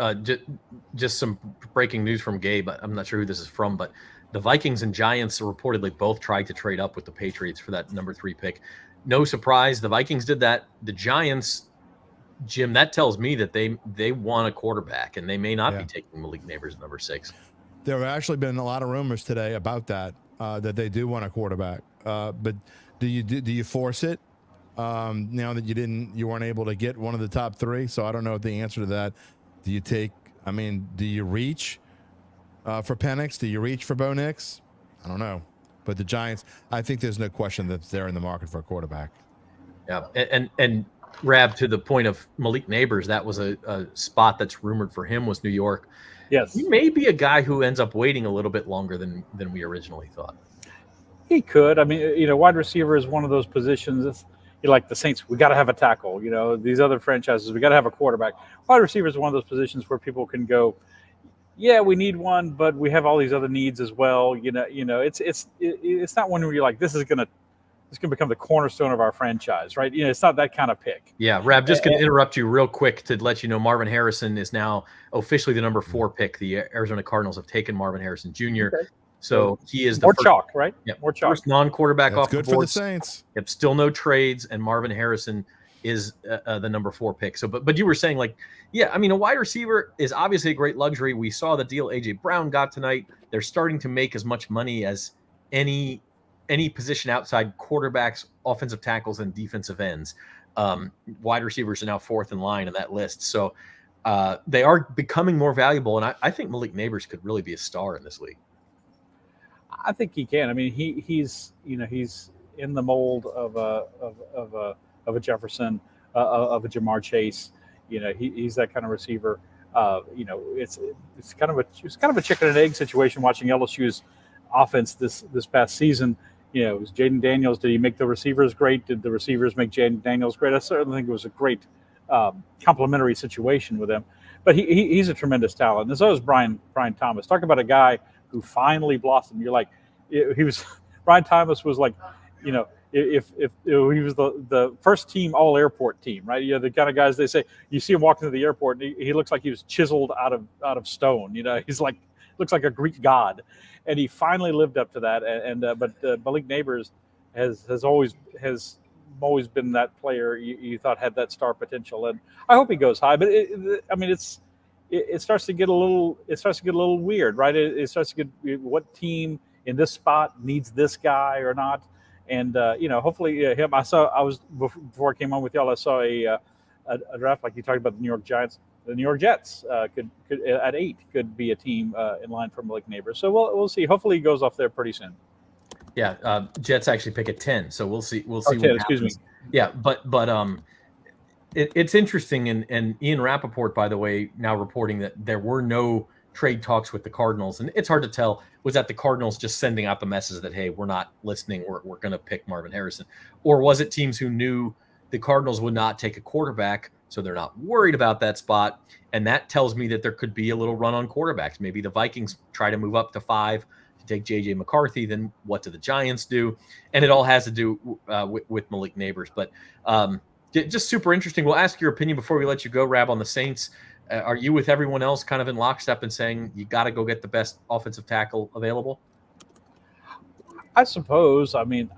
just some breaking news from Gabe. I'm not sure who this is from, but the Vikings and Giants reportedly both tried to trade up with the Patriots for that number 3 pick. No surprise, the Vikings did that. The Giants, Jim, that tells me that they want a quarterback, and they may not be taking Malik Nabers at number 6. There have actually been a lot of rumors today about that they do want a quarterback. But do you force it now that you weren't able to get one of the top 3? So I don't know the answer to that. Do you reach for Penix? Do you reach for Bo Nix? I don't know. But the Giants, I think there's no question that they're in the market for a quarterback. Yeah, and Rab, to the point of Malik Nabers, that was a spot that's rumored for him was New York. Yes. He may be a guy who ends up waiting a little bit longer than we originally thought. He could. I mean, wide receiver is one of those positions. Like the Saints, we got to have a tackle. These other franchises, we got to have a quarterback. Wide receiver is one of those positions where people can go, yeah, we need one, but we have all these other needs as well. It's not one where you're like, this is gonna become the cornerstone of our franchise, right? It's not that kind of pick. Yeah, Rab, just going to interrupt you real quick to let you know Marvin Harrison is now officially the number 4 pick. The Arizona Cardinals have taken Marvin Harrison Jr. Okay. So he is the first, chalk, right? Yeah, more chalk. First non-quarterback That's off good the board. For the Saints. Yep, still no trades, and Marvin Harrison is the number 4 pick. So, but you were saying a wide receiver is obviously a great luxury. We saw the deal AJ Brown got tonight. They're starting to make as much money as any position outside quarterbacks, offensive tackles, and defensive ends. Wide receivers are now 4th in line on that list. So they are becoming more valuable, and I think Malik Nabers could really be a star in this league. I think he can. I mean, he's in the mold of a Jefferson, of a Jamar Chase. He's that kind of receiver. It's kind of a chicken and egg situation watching LSU's offense this past season. Was Jayden Daniels, did he make the receivers great? Did the receivers make Jayden Daniels great? I certainly think it was a great complementary situation with him. But he's a tremendous talent. And so is Brian Thomas. Talk about a guy who finally blossomed. You're like, Brian Thomas was like, if he was the first team all airport team, right? The kind of guys they say you see him walking to the airport and he looks like he was chiseled out of stone. He's like looks like a Greek god, and he finally lived up to that. But Malik Nabers has always been that player you thought had that star potential, and I hope he goes high. But it starts to get a little weird, right? It starts to get what team in this spot needs this guy or not. And hopefully him. Before I came on with y'all, I saw a draft like you talked about the New York Giants. The New York Jets could at 8 could be a team in line for Malik Nabers. So we'll see. Hopefully he goes off there pretty soon. Yeah, Jets actually pick at 10, so we'll see. We'll see. 10, excuse me. Yeah, but it's interesting, and Ian Rappaport, by the way, now reporting that there were no trade talks with the Cardinals, and it's hard to tell. Was that the Cardinals just sending out the message that, hey, we're not listening, we're going to pick Marvin Harrison, or was it teams who knew the Cardinals would not take a quarterback, so they're not worried about that spot? And that tells me that there could be a little run on quarterbacks. Maybe the Vikings try to move up to 5 to take J.J. McCarthy. Then what do the Giants do? And it all has to do with Malik Nabers. But just super interesting. We'll ask your opinion before we let you go, Rab, on the Saints. Are you with everyone else kind of in lockstep and saying you got to go get the best offensive tackle available? I suppose. I mean,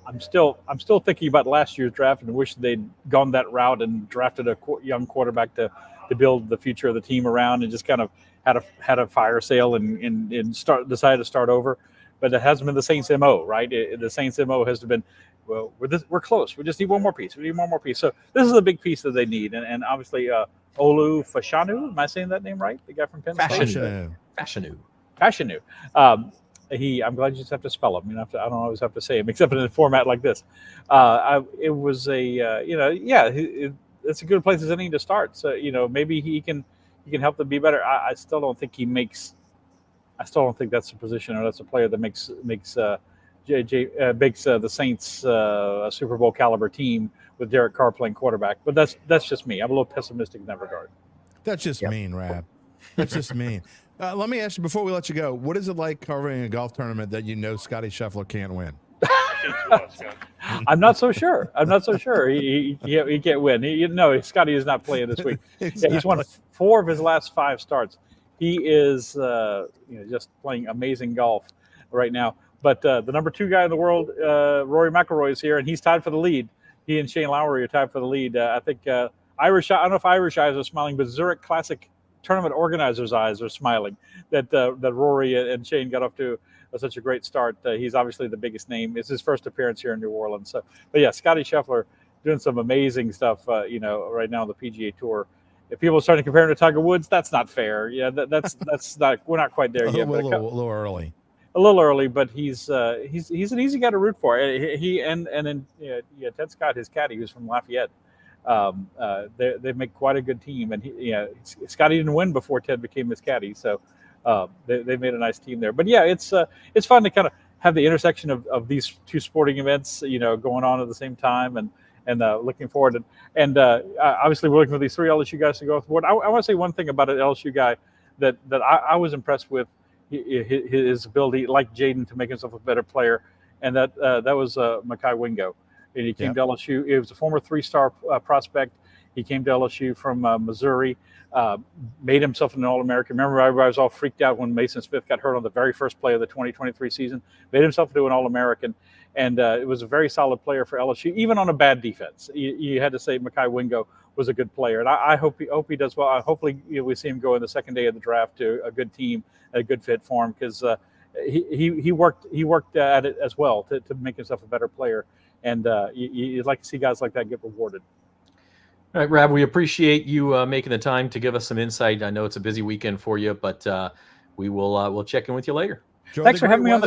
I'm still thinking about last year's draft and wish they'd gone that route and drafted a young quarterback to build the future of the team around, and just kind of had a fire sale and decided to start over. But it hasn't been the Saints' MO, right? The Saints' MO has been, well, we're close. We just need one more piece. We need one more piece. So this is a big piece that they need. And obviously, Olu Fashanu, am I saying that name right? The guy from Penn State? Fashanu. I'm glad you just have to spell him. I don't always have to say him, except in a format like this. It was it's a good place as any to start. So, maybe he can help them be better. I still don't think he makes. I still don't think that's a position or that's a player that makes the Saints a Super Bowl caliber team with Derek Carr playing quarterback. But that's just me. I'm a little pessimistic in that regard. That's just mean, Rab. That's just mean. Let me ask you before we let you go. What is it like covering a golf tournament that Scotty Scheffler can't win? I'm not so sure. He can't win. Scotty is not playing this week. Exactly. Yeah, he's won 4 of his last 5 starts. He is just playing amazing golf right now. But the number 2 guy in the world, Rory McIlroy, is here, and he's tied for the lead. He and Shane Lowry are tied for the lead. I think Irish. I don't know if Irish eyes are smiling, but Zurich Classic tournament organizers' eyes are smiling that Rory and Shane got off to such a great start. He's obviously the biggest name. It's his first appearance here in New Orleans. So, but yeah, Scotty Scheffler doing some amazing stuff. Right now on the PGA Tour. If people are starting to compare him to Tiger Woods, that's not fair. Yeah, that's not. We're not quite there yet. A little early. A little early, but he's an easy guy to root for. He and then Ted Scott, his caddy, who's from Lafayette. They make quite a good team, and Scotty didn't win before Ted became his caddy, so they made a nice team there. But yeah, it's fun to kind of have the intersection of these 2 sporting events, going on at the same time, and looking forward. And obviously, we're looking for these 3 LSU guys to go off the board. I want to say one thing about an LSU guy that I was impressed with his ability, like Jayden, to make himself a better player, and that was Makai Wingo. And he came to LSU. He was a former 3-star prospect. He came to LSU from Missouri, made himself an All-American. Remember, everybody was all freaked out when Mason Smith got hurt on the very first play of the 2023 season. Made himself into an All-American, and it was a very solid player for LSU, even on a bad defense. You had to say Makai Wingo was a good player, and I hope he does well. Hopefully, we see him go in the second day of the draft to a good team, a good fit for him, because he worked at it as well to make himself a better player. And you'd like to see guys like that get rewarded. All right, Rab, we appreciate you making the time to give us some insight. I know it's a busy weekend for you, but we will we'll check in with you later. Thanks for having me on.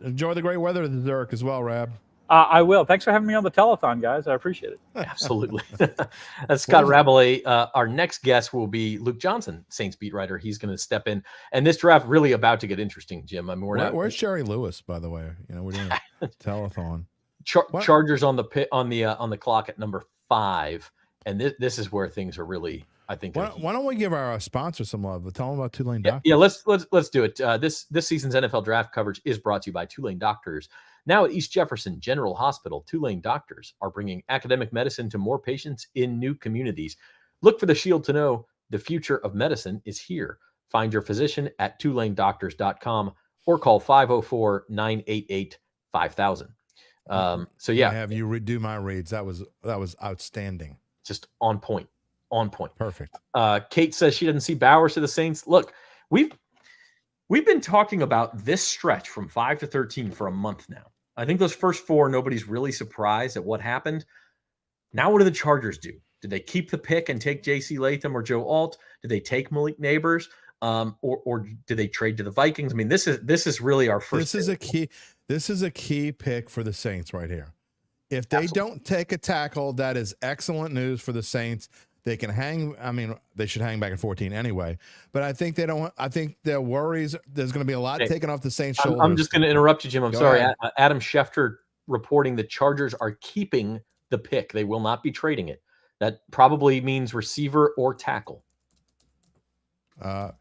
Enjoy the great weather at the Zurich as well, Rab. I will. Thanks for having me on the telethon, guys. I appreciate it. Absolutely. That's Scott Rabalais. Our next guest will be Luke Johnson, Saints beat writer. He's going to step in, and this draft really about to get interesting, Jim. I mean, where's Sherry Lewis, by the way? We're doing a telethon. Chargers on the clock at number 5, and this is where things are really, I think. Why don't we give our sponsor some love? Tell them about Tulane Doctors. Yeah, let's do it. This season's NFL draft coverage is brought to you by Tulane Doctors. Now at East Jefferson General Hospital, Tulane Doctors are bringing academic medicine to more patients in new communities. Look for the shield to know the future of medicine is here. Find your physician at tulanedoctors.com or call 504-988-5000. So yeah, I have you redo my reads. That was outstanding. Just on point. Perfect. Kate says she doesn't see Bowers to the Saints. Look, we've been talking about this stretch from 5 to 13 for a month now. I think those first 4, nobody's really surprised at what happened. Now, what do the Chargers do? Did they keep the pick and take J.C. Latham or Joe Alt? Did they take Malik Nabers? Or do they trade to the Vikings? I mean, this is really our first. This is a key pick for the Saints right here. If they don't take a tackle, that is excellent news for the Saints. They can hang. I mean, they should hang back at 14 anyway. But I think they don't. I think their worries. There's going to be a lot taken off the Saints' shoulders. I'm just going to interrupt you, Jim. I'm sorry. Adam Schefter reporting the Chargers are keeping the pick. They will not be trading it. That probably means receiver or tackle.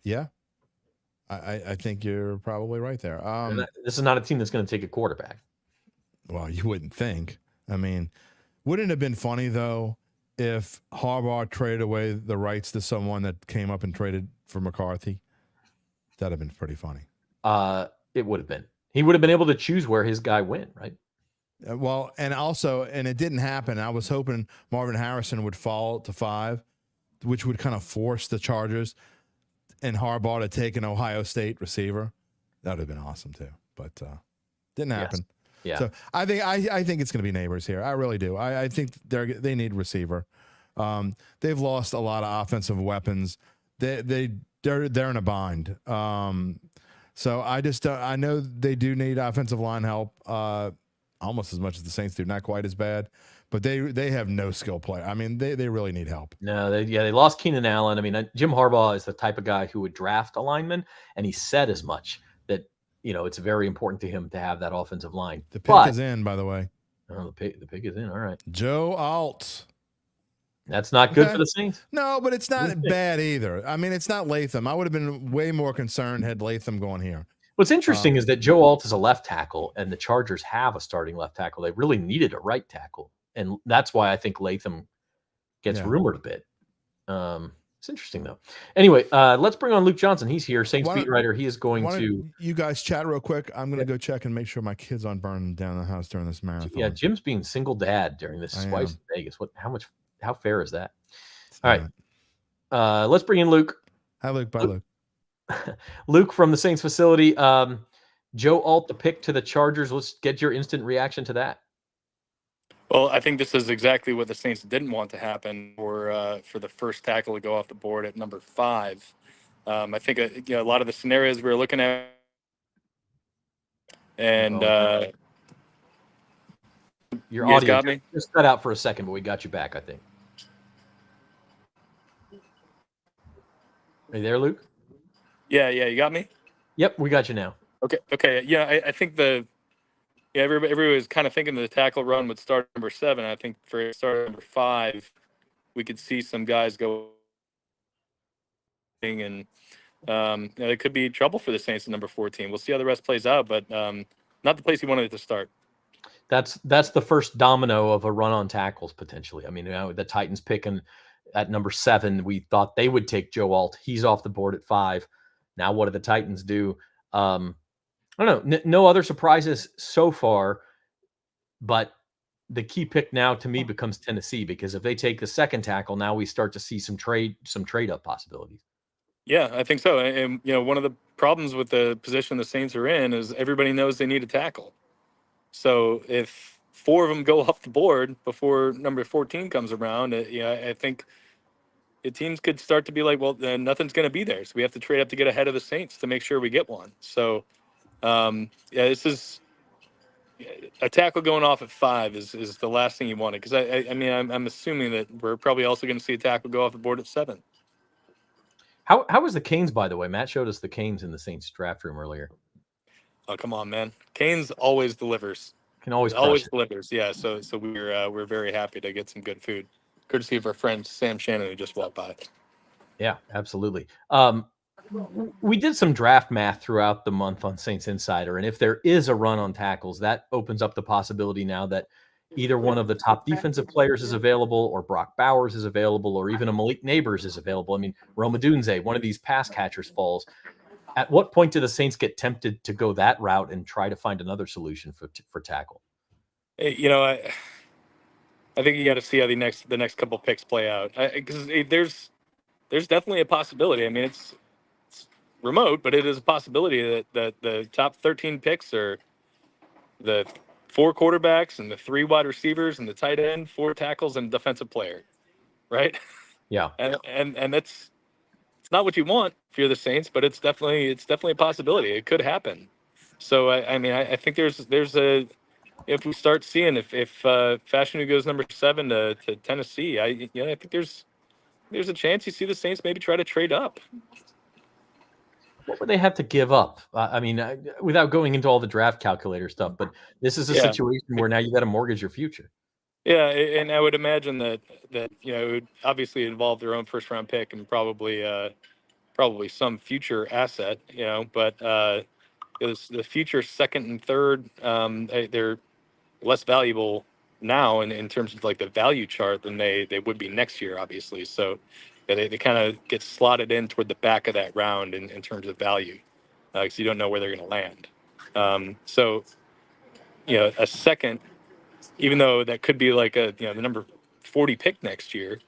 Yeah. I think you're probably right there. This is not a team that's going to take a quarterback. Well, you wouldn't think. I mean, wouldn't it have been funny though if Harbaugh traded away the rights to someone that came up and traded for McCarthy? That'd have been pretty funny. It would have been. He would have been able to choose where his guy went, right? Well, and it didn't happen. I was hoping Marvin Harrison would fall to 5, which would kind of force the Chargers and Harbaugh to take an Ohio State receiver. That would have been awesome too, but didn't happen. Yeah. So I think it's going to be Nabers here. I really do. I think they need receiver. They've lost a lot of offensive weapons. They're in a bind. So I know they do need offensive line help, almost as much as the Saints do. Not quite as bad, but they have no skill player. I mean, they really need help. No, they lost Keenan Allen. I mean, Jim Harbaugh is the type of guy who would draft a lineman, and he said as much that it's very important to him to have that offensive line. The pick is in, by the way. Oh, the pick is in. All right. Joe Alt. That's not good for the Saints. No, but it's not bad either. I mean, it's not Latham. I would have been way more concerned had Latham gone here. What's interesting is that Joe Alt is a left tackle, and the Chargers have a starting left tackle. They really needed a right tackle, and that's why I think Latham gets rumored a bit. It's interesting, though. Anyway, let's bring on Luke Johnson. He's here, Saints beat writer. He is going to. You guys chat real quick. I'm going to go check and make sure my kids aren't burning down the house during this marathon. Yeah, Jim's being single dad during this twice in Vegas. How fair is that? All right. Let's bring in Luke. Hi, Luke. Bye, Luke. Luke from the Saints facility. Joe Alt, the pick to the Chargers. Let's get your instant reaction to that. Well, I think this is exactly what the Saints didn't want to happen for the first tackle to go off the board at number 5. I think a lot of the scenarios we were looking at, and your you guys audio got me? just cut out for a second, but we got you back, I think. Are you there, Luke? Yeah, you got me? Yep, we got you now. Okay. Yeah, I think everybody was kind of thinking the tackle run would start at number 7. I think for it start at number 5, we could see some guys go and it could be trouble for the Saints at number 14. We'll see how the rest plays out, but not the place you wanted it to start. That's the first domino of a run on tackles potentially. I mean, the Titans picking at number 7, we thought they would take Joe Alt. He's off the board at 5. Now, what do the Titans do? I don't know. No other surprises so far, but the key pick now to me becomes Tennessee, because if they take the second tackle, now we start to see some trade up possibilities. Yeah, I think so. And one of the problems with the position the Saints are in is everybody knows they need a tackle. So if 4 of them go off the board before number 14 comes around, I think the teams could start to be like, well, then nothing's going to be there. So we have to trade up to get ahead of the Saints to make sure we get one. So, this is a tackle going off at 5 is the last thing you wanted. Because I'm assuming that we're probably also going to see a tackle go off the board at 7. How was the Canes, by the way? Matt showed us the Canes in the Saints draft room earlier. Oh, come on, man. Canes always delivers. Can always delivers. Yeah. So we're very happy to get some good food, courtesy of our friend Sam Shannon, who just walked by. Yeah, absolutely. We did some draft math throughout the month on Saints Insider, and if there is a run on tackles, that opens up the possibility now that either one of the top defensive players is available, or Brock Bowers is available, or even a Malik Nabers is available. I mean, Rome Odunze, one of these pass catchers, falls. At what point do the Saints get tempted to go that route and try to find another solution for tackle? I think you got to see how the next couple picks play out, because there's definitely a possibility. I mean, it's remote, but it is a possibility that the top 13 picks are the 4 quarterbacks and the 3 wide receivers and the tight end, 4 tackles, and defensive player, right? Yeah, and it's not what you want if you're the Saints, but it's definitely a possibility. It could happen. So I think there's a, if we start seeing if Fashanu goes number 7 to Tennessee, I think there's a chance you see the Saints maybe try to trade up. What would they have to give up? Without going into all the draft calculator stuff, but this is a situation where now you got to mortgage your future. Yeah, and I would imagine that it would obviously involve their own first round pick and probably some future asset, but the future second and third, they're less valuable now in terms of like the value chart than they would be next year, obviously. So they kind of get slotted in toward the back of that round in terms of value, because you don't know where they're going to land. So a second, even though that could be like the number 40 pick next year,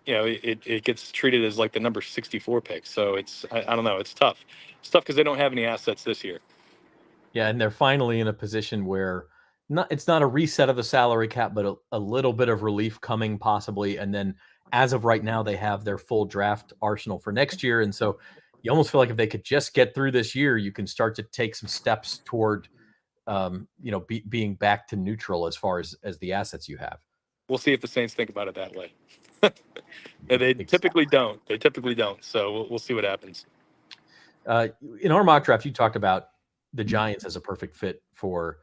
it gets treated as like the number 64 pick. So I don't know. It's tough. It's tough because they don't have any assets this year. Yeah, and they're finally in a position where it's not a reset of the salary cap, but a little bit of relief coming possibly. And then as of right now, they have their full draft arsenal for next year. And so you almost feel like if they could just get through this year, you can start to take some steps toward, being back to neutral as far as the assets you have. We'll see if the Saints think about it that way. They typically don't. So we'll see what happens. In our mock draft, you talked about the Giants as a perfect fit for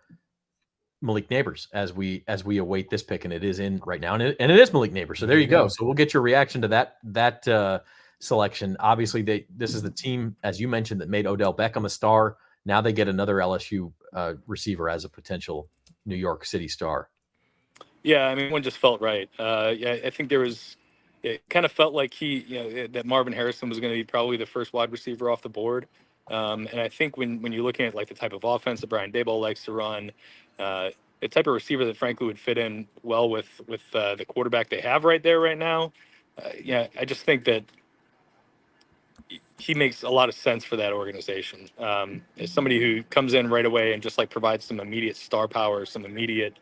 Malik Nabers as we await this pick, and it is in right now, and it is Malik Nabers. So there you go. So we'll get your reaction to that selection. Obviously, this is the team, as you mentioned, that made Odell Beckham a star. Now they get another LSU receiver as a potential New York City star. Yeah, I mean, one just felt right. I think it kind of felt like that Marvin Harrison was going to be probably the first wide receiver off the board. And I think when you're looking at like the type of offense that Brian Daboll likes to run, the type of receiver that frankly would fit in well with the quarterback they have right there right now, I just think that he makes a lot of sense for that organization. As somebody who comes in right away and just like provides some immediate star power, some immediate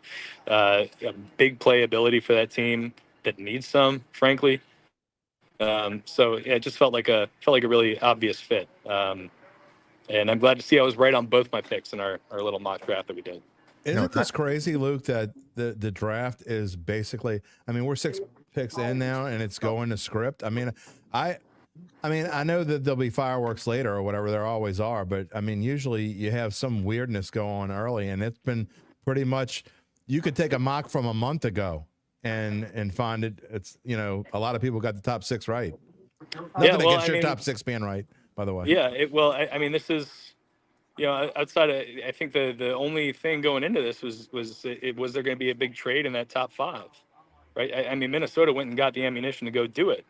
big play ability for that team that needs some, frankly. So it just felt like a really obvious fit. And I'm glad to see I was right on both my picks in our little mock draft that we did. Isn't this crazy, Luke, that the draft is basically, I mean, we're 6 picks in now and it's going to script. I mean, I know that there'll be fireworks later or whatever, there always are, but I mean, usually you have some weirdness go on early, and it's been pretty much, you could take a mock from a month ago and find it's, a lot of people got the top 6 right. Nothing against your top 6 being right, by the way. Yeah, I mean, this is, outside of, I think the only thing going into this was there going to be a big trade in that top 5, right? I mean, Minnesota went and got the ammunition to go do it,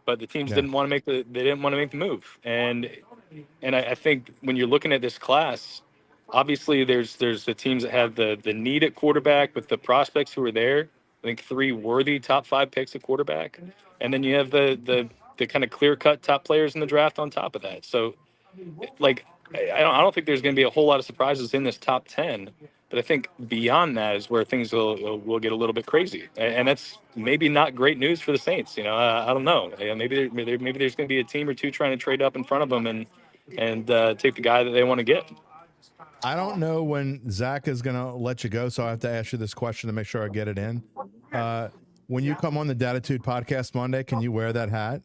but the teams didn't want to make the move. And I think when you're looking at this class, obviously there's the teams that have the need at quarterback with the prospects who are there. I think 3 worthy top 5 picks at quarterback, and then you have the kind of clear-cut top players in the draft on top of that. So, like, I don't think there's going to be a whole lot of surprises in this top 10, but I think beyond that is where things will get a little bit crazy, and that's maybe not great news for the Saints. I don't know. Maybe there's going to be a team or two trying to trade up in front of them and take the guy that they want to get. I don't know when Zach is going to let you go, so I have to ask you this question to make sure I get it in. When you come on the Datitude podcast Monday, can you wear that hat?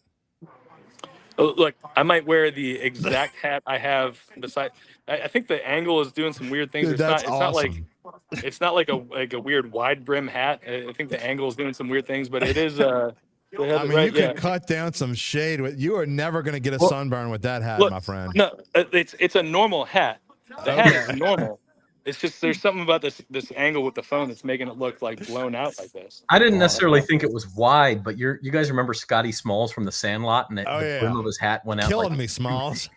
Look, I might wear the exact hat I have beside. I think the angle is doing some weird things. Dude, that's awesome. It's not like a weird wide brim hat. I think the angle is doing some weird things, but it is. You could cut down some shade. You are never going to get a sunburn with that hat, my friend. No, it's a normal hat. The hat is normal. It's just there's something about this angle with the phone that's making it look like blown out like this. I didn't necessarily think it was wide, but you guys remember Scotty Smalls from the Sandlot, and the brim of his hat went out. Killing me, Smalls.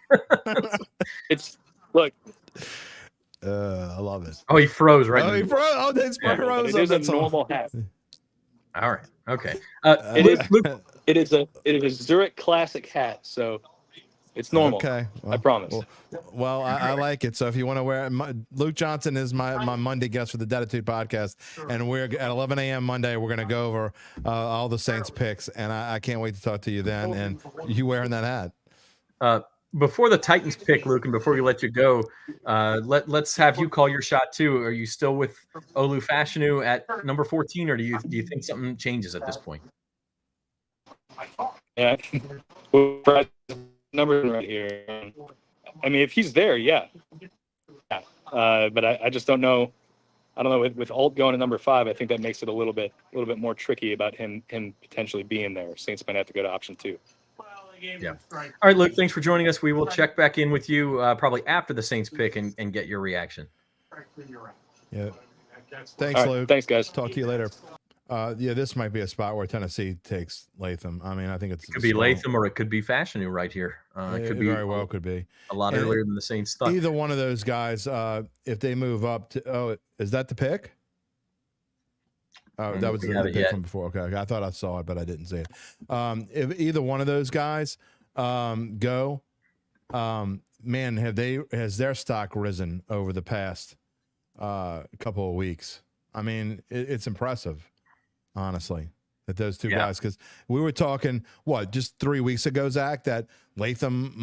Look. I love it. Oh, he froze right. Oh, he froze. Oh, that's froze. It is a normal hat. All right. Okay. It is a Zurich Classic hat, so it's normal. Okay. I promise. Well, I like it. So if you want to wear it, Luke Johnson is my Monday guest for the Datitude podcast. And we're at 11 a.m. Monday. We're going to go over all the Saints picks. And I can't wait to talk to you then. And you wearing that hat. Before the Titans pick, Luke, and before we let you go, let's have you call your shot too. Are you still with Olu Fashanu at number 14, or do you think something changes at this point? Yeah. Number right here. I mean, if he's there, yeah. But I just don't know. I don't know with Alt going to number 5. I think that makes it a little bit more tricky about him potentially being there. Saints might have to go to option 2. Yeah. All right, Luke. Thanks for joining us. We will check back in with you probably after the Saints pick and get your reaction. Yeah. Thanks, Luke. Thanks, guys. Talk to you later. This might be a spot where Tennessee takes Latham. I mean, I think it could be Latham or it could be Fashanu right here. It could be very well could be a lot earlier than the Saints thought. Either one of those guys, if they move up to, is that the pick? Oh, that was the pick from before. Okay, I thought I saw it, but I didn't see it. If either one of those guys go, man, has their stock risen over the past couple of weeks? I mean, it's impressive, honestly, that those two guys, because we were talking, just 3 weeks ago, Zach, that Latham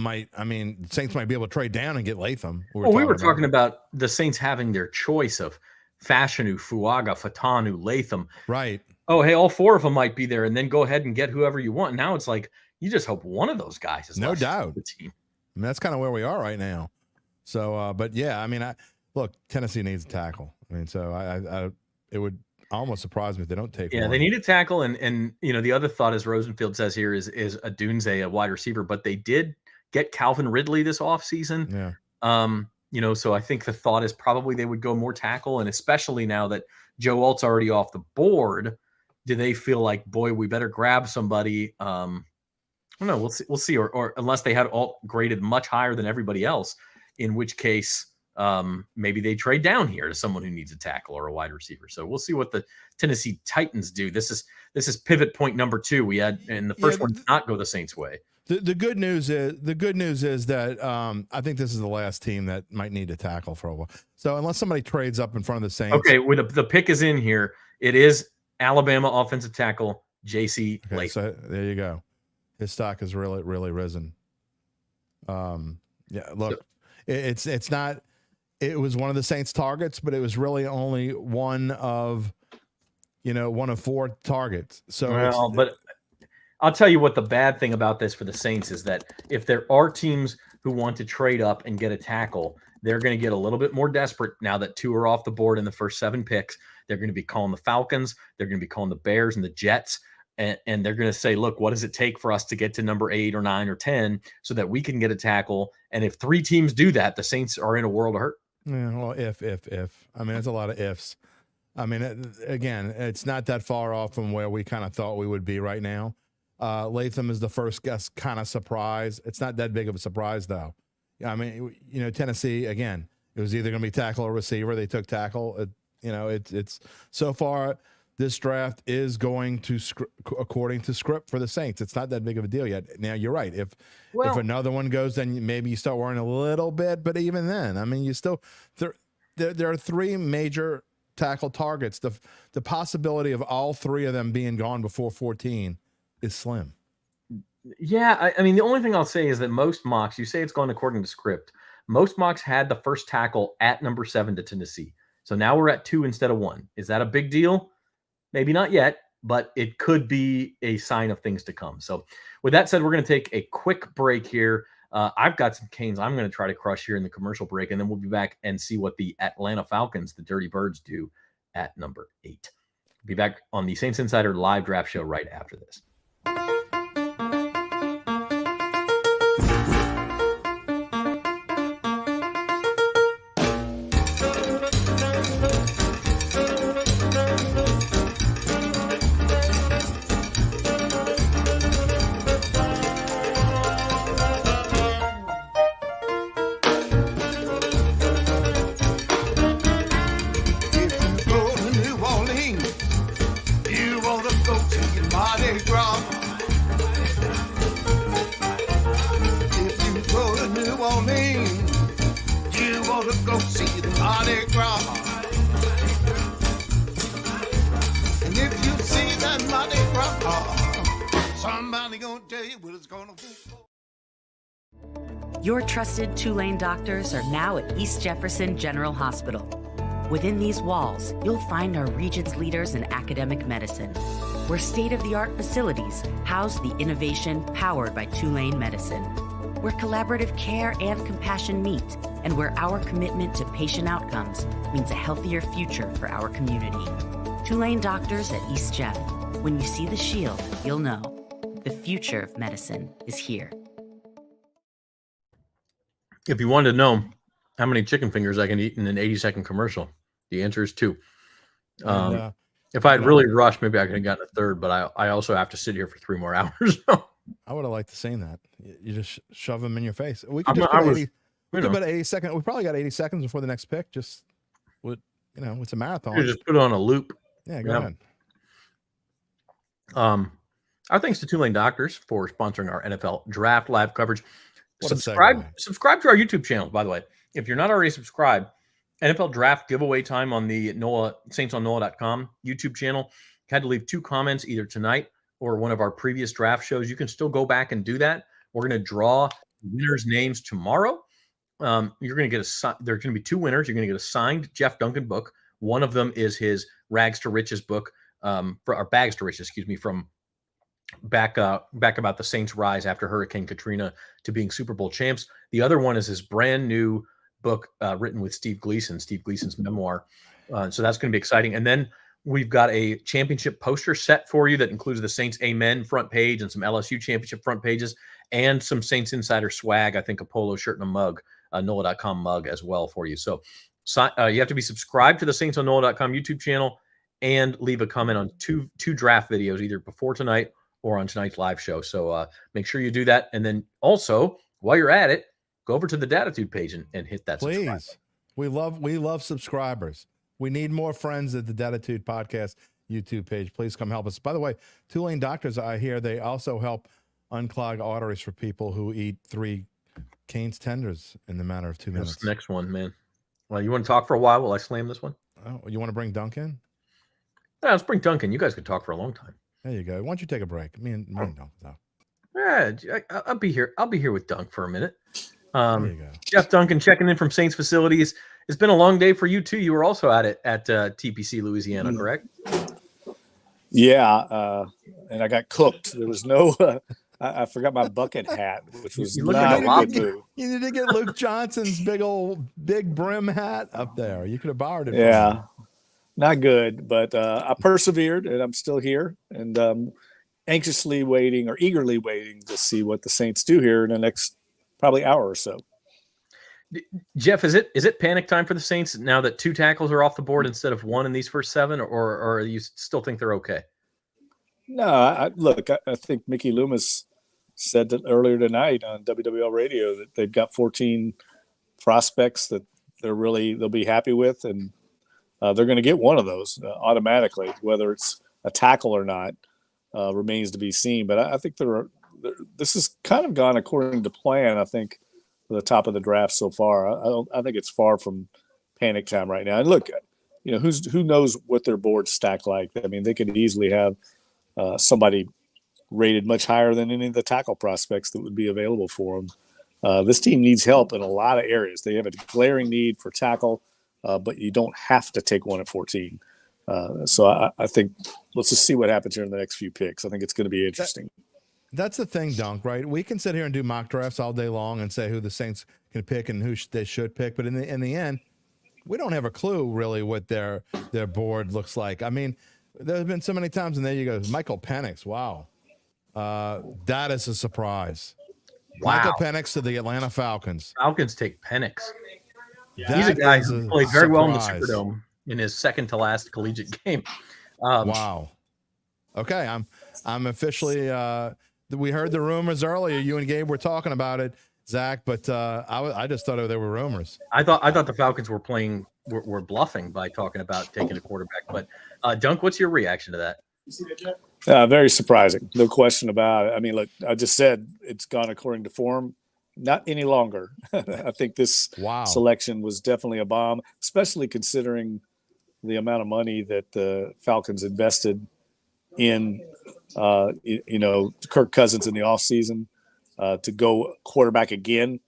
Saints might be able to trade down and get Latham. We were talking about the Saints having their choice of Fashanu, Fuaga, Fashanu, Latham. Right. Oh, hey, all four of them might be there, and then go ahead and get whoever you want. Now it's like you just hope one of those guys is no doubt the team. I mean, that's kind of where we are right now. So, but yeah, I mean, look, Tennessee needs a tackle. I mean, so it would almost surprise me if they don't take one. They need a tackle, and the other thought, as Rosenfield says here, is Odunze, a wide receiver, but they did get Calvin Ridley this offseason. Yeah. So I think the thought is probably they would go more tackle, and especially now that Joe Alt's already off the board, do they feel like, boy, we better grab somebody? I don't know. We'll see. Or unless they had Alt graded much higher than everybody else, in which case maybe they trade down here to someone who needs a tackle or a wide receiver. So we'll see what the Tennessee Titans do. This is pivot point number 2. We had, and the first one did not go the Saints' way. The good news is that I think this is the last team that might need a tackle for a while. So unless somebody trades up in front of the Saints, okay. With the pick is in here, it is Alabama offensive tackle J.C. Latham. So there you go. His stock has really, really risen. Look, it's not. It was one of the Saints' targets, but it was really only one of 4 targets. So, but I'll tell you what the bad thing about this for the Saints is that if there are teams who want to trade up and get a tackle, they're going to get a little bit more desperate now that 2 are off the board in the first 7 picks. They're going to be calling the Falcons. They're going to be calling the Bears and the Jets. And they're going to say, look, what does it take for us to get to number 8 or 9 or 10 so that we can get a tackle? And if 3 teams do that, the Saints are in a world of hurt. Yeah, well, if. I mean, it's a lot of ifs. I mean, again, it's not that far off from where we kind of thought we would be right now. Latham is the first guess kind of surprise. It's not that big of a surprise, though. I mean, Tennessee, again, it was either going to be tackle or receiver. They took tackle. It's so far, this draft is going to according to script for the Saints. It's not that big of a deal yet. Now, you're right. If another one goes, then maybe you start worrying a little bit. But even then, I mean, you still there are 3 major tackle targets. The possibility of all 3 of them being gone before 14 is slim. Yeah, I mean, the only thing I'll say is that most mocks, you say it's gone according to script. Most mocks had the first tackle at number 7 to Tennessee. So now we're at 2 instead of 1. Is that a big deal? Maybe not yet, but it could be a sign of things to come. So with that said, we're going to take a quick break here. I've got some canes I'm going to try to crush here in the commercial break, and then we'll be back and see what the Atlanta Falcons, the Dirty Birds, do at number 8. Be back on the Saints Insider live draft show right after this. Your trusted Tulane doctors are now at East Jefferson General Hospital. Within these walls, you'll find our region's leaders in academic medicine, where state-of-the-art facilities house the innovation powered by Tulane medicine, where collaborative care and compassion meet, and where our commitment to patient outcomes means a healthier future for our community. Tulane doctors at East Jeff. When you see the shield, you'll know the future of medicine is here. If you wanted to know how many chicken fingers I can eat in an 80-second commercial, the answer is 2. If I had really rushed, maybe I could have gotten a third, but I also have to sit here for 3 more hours. I would have liked to seen that. You just shove them in your face. We could about 80 seconds. We probably got 80 seconds before the next pick. Just with, it's a marathon. You just put it on a loop. Yeah, go ahead. Our thanks to Tulane Doctors for sponsoring our NFL Draft live coverage. What a Subscribe segue. to our YouTube channel, by the way. If you're not already subscribed, NFL Draft giveaway time on the saintsonnola.com YouTube channel. Had to leave 2 comments either tonight or one of our previous draft shows. You can still go back and do that. We're going to draw winners' names tomorrow. You're going to get there's going to be 2 winners. You're going to get a signed Jeff Duncan book. One of them is his Rags to Riches book, or Bags to Riches, excuse me, from back about the Saints' rise after Hurricane Katrina to being Super Bowl champs. The other one is his brand new book written with Steve Gleason's memoir. So that's going to be exciting. And then we've got a championship poster set for you that includes the Saints Amen front page and some LSU championship front pages and some Saints Insider swag. I think a polo shirt and a mug, a NOLA.com mug as well for you. So you have to be subscribed to the Saints on NOLA.com YouTube channel and leave a comment on two draft videos, either before tonight or on tonight's live show. So make sure you do that. And then also, while you're at it, go over to the Datitude page and hit that subscribe. Please. We love subscribers. We need more friends at the Datitude Podcast YouTube page. Please come help us. By the way, Tulane Doctors, I hear they also help unclog arteries for people who eat 3 Cane's tenders in the matter of 2 minutes. That's the next one, man. Well, you want to talk for a while while I slam this one? Oh, you want to bring Duncan? Yeah, let's bring Duncan. You guys could talk for a long time. There you go. Why don't you take a break? Me and Duncan. Yeah, I'll be here. I'll be here with Dunk for a minute. There you go. Jeff Duncan checking in from Saints facilities. It's been a long day for you too. You were also at it at TPC Louisiana, correct? Yeah, and I got cooked. There was no. I forgot my bucket hat, which was not a good move. You need to get Luke Johnson's big brim hat up there. You could have borrowed it. Yeah, not good, but I persevered, and I'm still here, and eagerly waiting to see what the Saints do here in the next probably hour or so. Jeff, is it panic time for the Saints now that 2 tackles are off the board instead of 1 in these first 7, or you still think they're okay? No, I think Mickey Loomis said that earlier tonight on WWL radio that they've got 14 prospects that they'll be happy with, and they're going to get one of those automatically. Whether it's a tackle or not remains to be seen. But I think this has kind of gone according to plan. I think for the top of the draft so far. I think it's far from panic time right now. And look, who knows what their boards stack like? I mean, they could easily have somebody rated much higher than any of the tackle prospects that would be available for them. This team needs help in a lot of areas. They have a glaring need for tackle, but you don't have to take one at 14. So I think let's just see what happens here in the next few picks. I think it's going to be interesting. That's the thing, Dunk, right? We can sit here and do mock drafts all day long and say who the Saints can pick and who they should pick. But in the end, we don't have a clue really what their board looks like. I mean, there's been so many times, and there you go, Michael Penix. Wow. That is a surprise. Wow. Michael Penix to the Atlanta Falcons. Falcons take Penix. Yeah. He's a guy who played very well in the Superdome in his second to last collegiate game. Wow. Okay, I'm officially we heard the rumors earlier. You and Gabe were talking about it, Zach, but I just thought they were rumors. I thought the Falcons were bluffing by talking about taking a quarterback. But Dunk, what's your reaction to that? You see that, Jeff? Very surprising, no question about it. I mean, look, I just said it's gone according to form. Not any longer. I think this selection was definitely a bomb, especially considering the amount of money that the Falcons invested in, Kirk Cousins in the offseason to go quarterback again.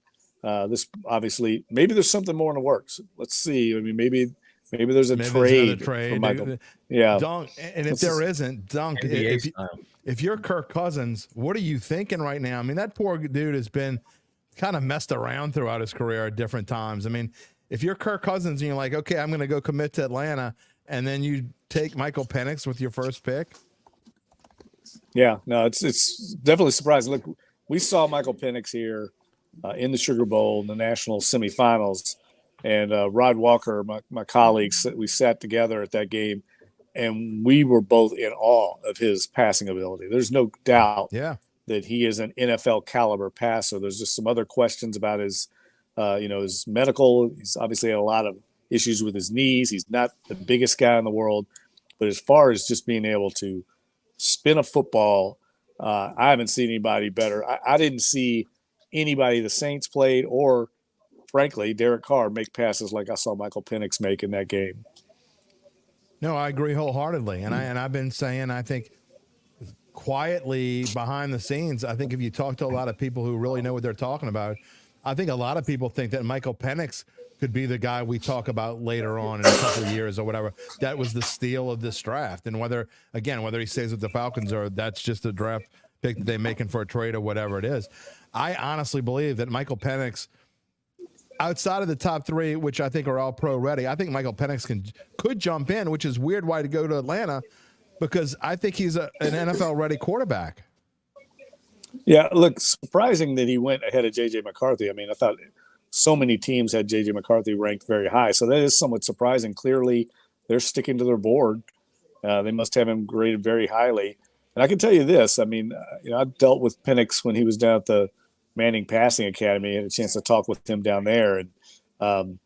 This obviously, maybe there's something more in the works. Let's see. I mean, maybe there's a trade for Michael. Yeah. Dunk, and if there isn't, Dunk, if you're Kirk Cousins, what are you thinking right now? I mean, that poor dude has been kind of messed around throughout his career at different times. I mean, if you're Kirk Cousins and you're like, okay, I'm going to go commit to Atlanta, and then you take Michael Penix with your first pick. Yeah, no, it's definitely surprising. Look, we saw Michael Penix here in the Sugar Bowl in the national semifinals, and Rod Walker, my colleagues, we sat together at that game, and we were both in awe of his passing ability. There's no doubt that he is an NFL caliber passer. There's just some other questions about his medical. He's obviously had a lot of issues with his knees. He's not the biggest guy in the world, but as far as just being able to spin a football. I haven't seen anybody better. I didn't see anybody the Saints played or, frankly, Derek Carr make passes like I saw Michael Penix make in that game. No, I agree wholeheartedly. And I've been saying, I think quietly behind the scenes, I think if you talk to a lot of people who really know what they're talking about, I think a lot of people think that Michael Penix could be the guy we talk about later on in a couple of years or whatever. That was the steal of this draft. And whether he stays with the Falcons or that's just a draft pick that they're making for a trade or whatever it is, I honestly believe that Michael Penix, outside of the top three, which I think are all pro ready, I think Michael Penix could jump in, which is weird why to go to Atlanta, because I think he's an NFL ready quarterback. Yeah, look, surprising that he went ahead of J.J. McCarthy. I mean, I thought so many teams had J.J. McCarthy ranked very high. So that is somewhat surprising. Clearly, they're sticking to their board. They must have him graded very highly. And I can tell you this. I mean, I dealt with Penix when he was down at the Manning Passing Academy. I had a chance to talk with him down there. And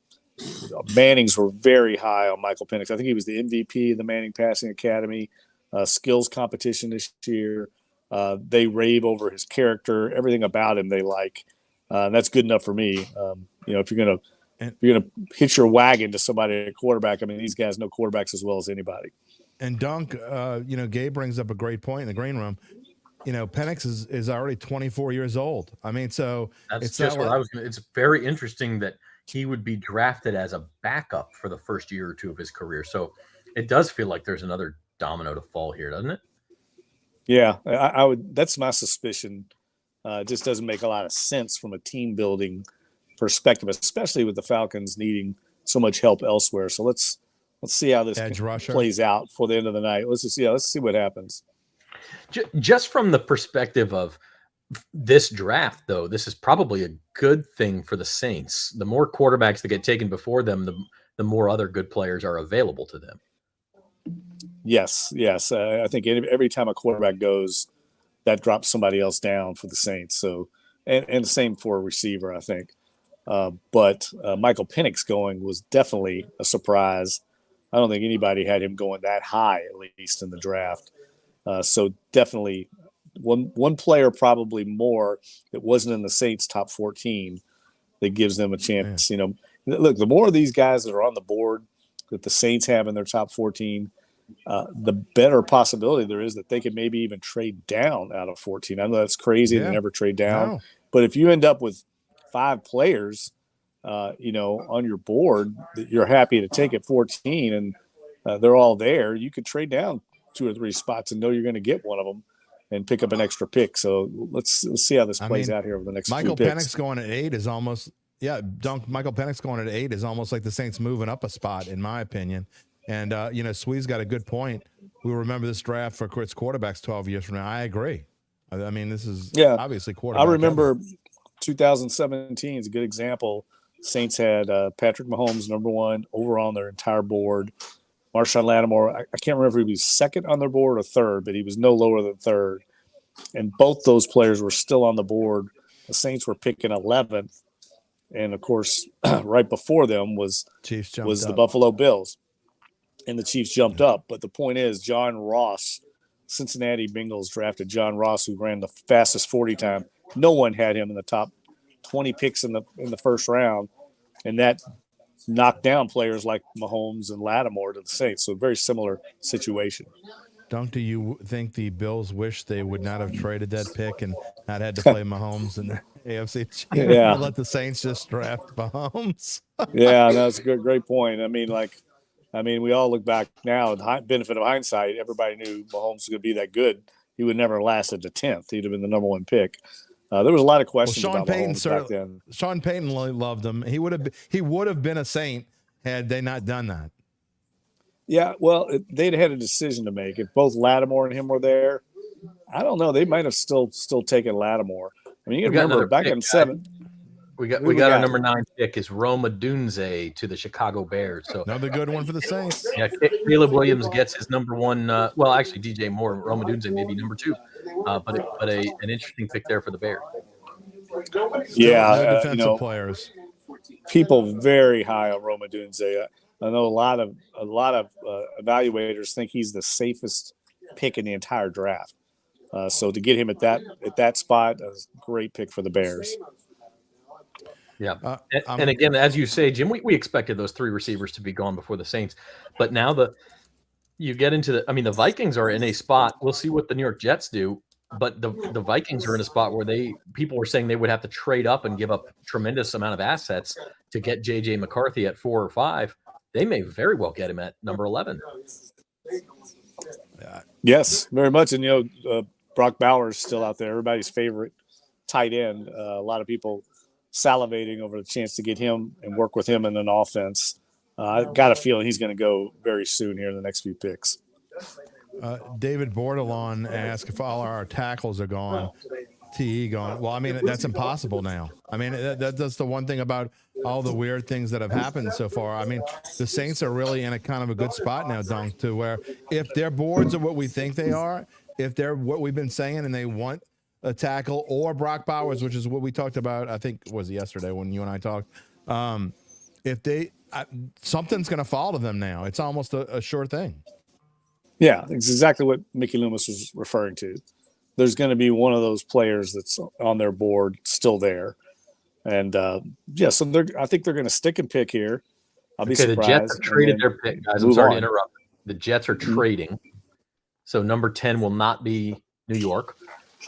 Mannings were very high on Michael Penix. I think he was the MVP of the Manning Passing Academy skills competition this year. They rave over his character, everything about him they like. That's good enough for me. If you're gonna hitch your wagon to somebody at quarterback, I mean, these guys know quarterbacks as well as anybody. And Dunk, Gabe brings up a great point in the green room. Penix is already 24 years old. I mean, so that's just what I was. It's very interesting that he would be drafted as a backup for the first year or two of his career. So it does feel like there's another domino to fall here, doesn't it? Yeah, I would. That's my suspicion. It just doesn't make a lot of sense from a team building perspective, especially with the Falcons needing so much help elsewhere. So let's see how this plays out for the end of the night. Let's see what happens. Just from the perspective of this draft, though, this is probably a good thing for the Saints. The more quarterbacks that get taken before them, the more other good players are available to them. Yes. I think every time a quarterback goes, that drops somebody else down for the Saints. So, and the same for a receiver, I think. But Michael Penix going was definitely a surprise. I don't think anybody had him going that high, at least in the draft. So definitely one player, probably more, that wasn't in the Saints top 14 that gives them a chance. Look, the more of these guys that are on the board that the Saints have in their top 14, the better possibility there is that they could maybe even trade down out of 14. I know that's crazy to never trade down, but if you end up with 5 players, on your board that you're happy to take at 14 and they're all there, you could trade down 2 or 3 spots and know you're going to get one of them and pick up an extra pick. So let's see how this plays out here over the next few picks. Michael Penix going at 8 is almost Michael Penix going at 8 is almost like the Saints moving up a spot, in my opinion. And, Swee's got a good point. We remember this draft for Chris quarterbacks 12 years from now. I agree. I mean, this is obviously quarterback. I remember 2017 is a good example. Saints had Patrick Mahomes number 1 overall on their entire board. Marshawn Lattimore, I can't remember if he was second on their board or third, but he was no lower than third. And both those players were still on the board. The Saints were picking 11th. And, of course, right before them was the Buffalo Bills. And the Chiefs jumped up. But the point is, John Ross, Cincinnati Bengals drafted John Ross, who ran the fastest 40 time. No one had him in the top 20 picks in the first round. And that knocked down players like Mahomes and Lattimore to the Saints. So a very similar situation. Dunk, do you think the Bills wish they would not have traded that pick and not had to play Mahomes in the AFC? Yeah. Let the Saints just draft Mahomes. Yeah, that's a great point. I mean, we all look back now, the benefit of hindsight, everybody knew Mahomes was going to be that good. He would never have lasted to 10th. He'd have been the number 1 pick. There was a lot of questions about Mahomes back then. Sean Payton loved him. He would have been a Saint had they not done that. Yeah, well, they'd had a decision to make. If both Lattimore and him were there, I don't know. They might have still taken Lattimore. I mean, you can remember back in 7. We got our number 9 pick is Rome Odunze to the Chicago Bears. So another good one for the Saints. Yeah, Caleb Williams gets his number 1. Well, actually, DJ Moore, Rome Odunze maybe number 2. But an interesting pick there for the Bears. Yeah, defensive players. People very high on Rome Odunze. I know a lot of evaluators think he's the safest pick in the entire draft. So to get him at that spot, a great pick for the Bears. Yeah. And again, as you say, Jim, we expected those 3 receivers to be gone before the Saints. But now you get into the Vikings are in a spot. We'll see what the New York Jets do. But the Vikings are in a spot where people were saying they would have to trade up and give up tremendous amount of assets to get J.J. McCarthy at 4 or 5. They may very well get him at number 11. Yes, very much. And, Brock Bowers still out there, everybody's favorite tight end. A lot of people salivating over the chance to get him and work with him in an offense. I've got a feeling he's going to go very soon here in the next few picks. David Bordelon asked if all our tackles are gone. TE gone. Well, I mean, that's impossible now. I mean, that's the one thing about all the weird things that have happened so far. I mean, the Saints are really in a kind of a good spot now, Dunk, to where if their boards are what we think they are, if they're what we've been saying and they want a tackle or Brock Bowers, which is what we talked about, I think was yesterday when you and I talked. If they something's going to fall to them now. It's almost a sure thing. Yeah, it's exactly what Mickey Loomis was referring to. There's going to be one of those players that's on their board still there. And, so I think they're going to stick and pick here. I'll be surprised. The Jets have traded their pick, guys. I'm sorry to interrupt. The Jets are trading. So number 10 will not be New York.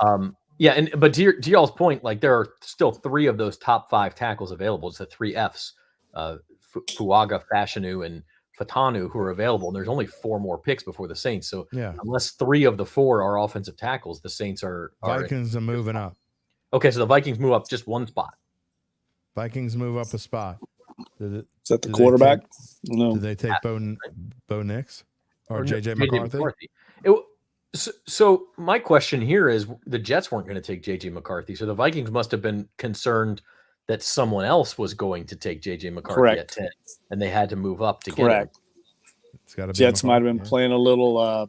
But to y'all's point, like there are still 3 of those top 5 tackles available. It's the 3 Fs, Fuaga, Fashanu, and Fashanu, who are available. And there's only 4 more picks before the Saints. So unless 3 of the 4 are offensive tackles, the Saints are Vikings are moving up. Okay, so the Vikings move up just 1 spot. Vikings move up a spot. Is that the quarterback? No. Did they take Bo Nix or J.J. McCarthy? So my question here is the Jets weren't going to take J.J. McCarthy. So the Vikings must have been concerned that someone else was going to take J.J. McCarthy at 10, and they had to move up to get him. It's gotta be Jets might have been playing a little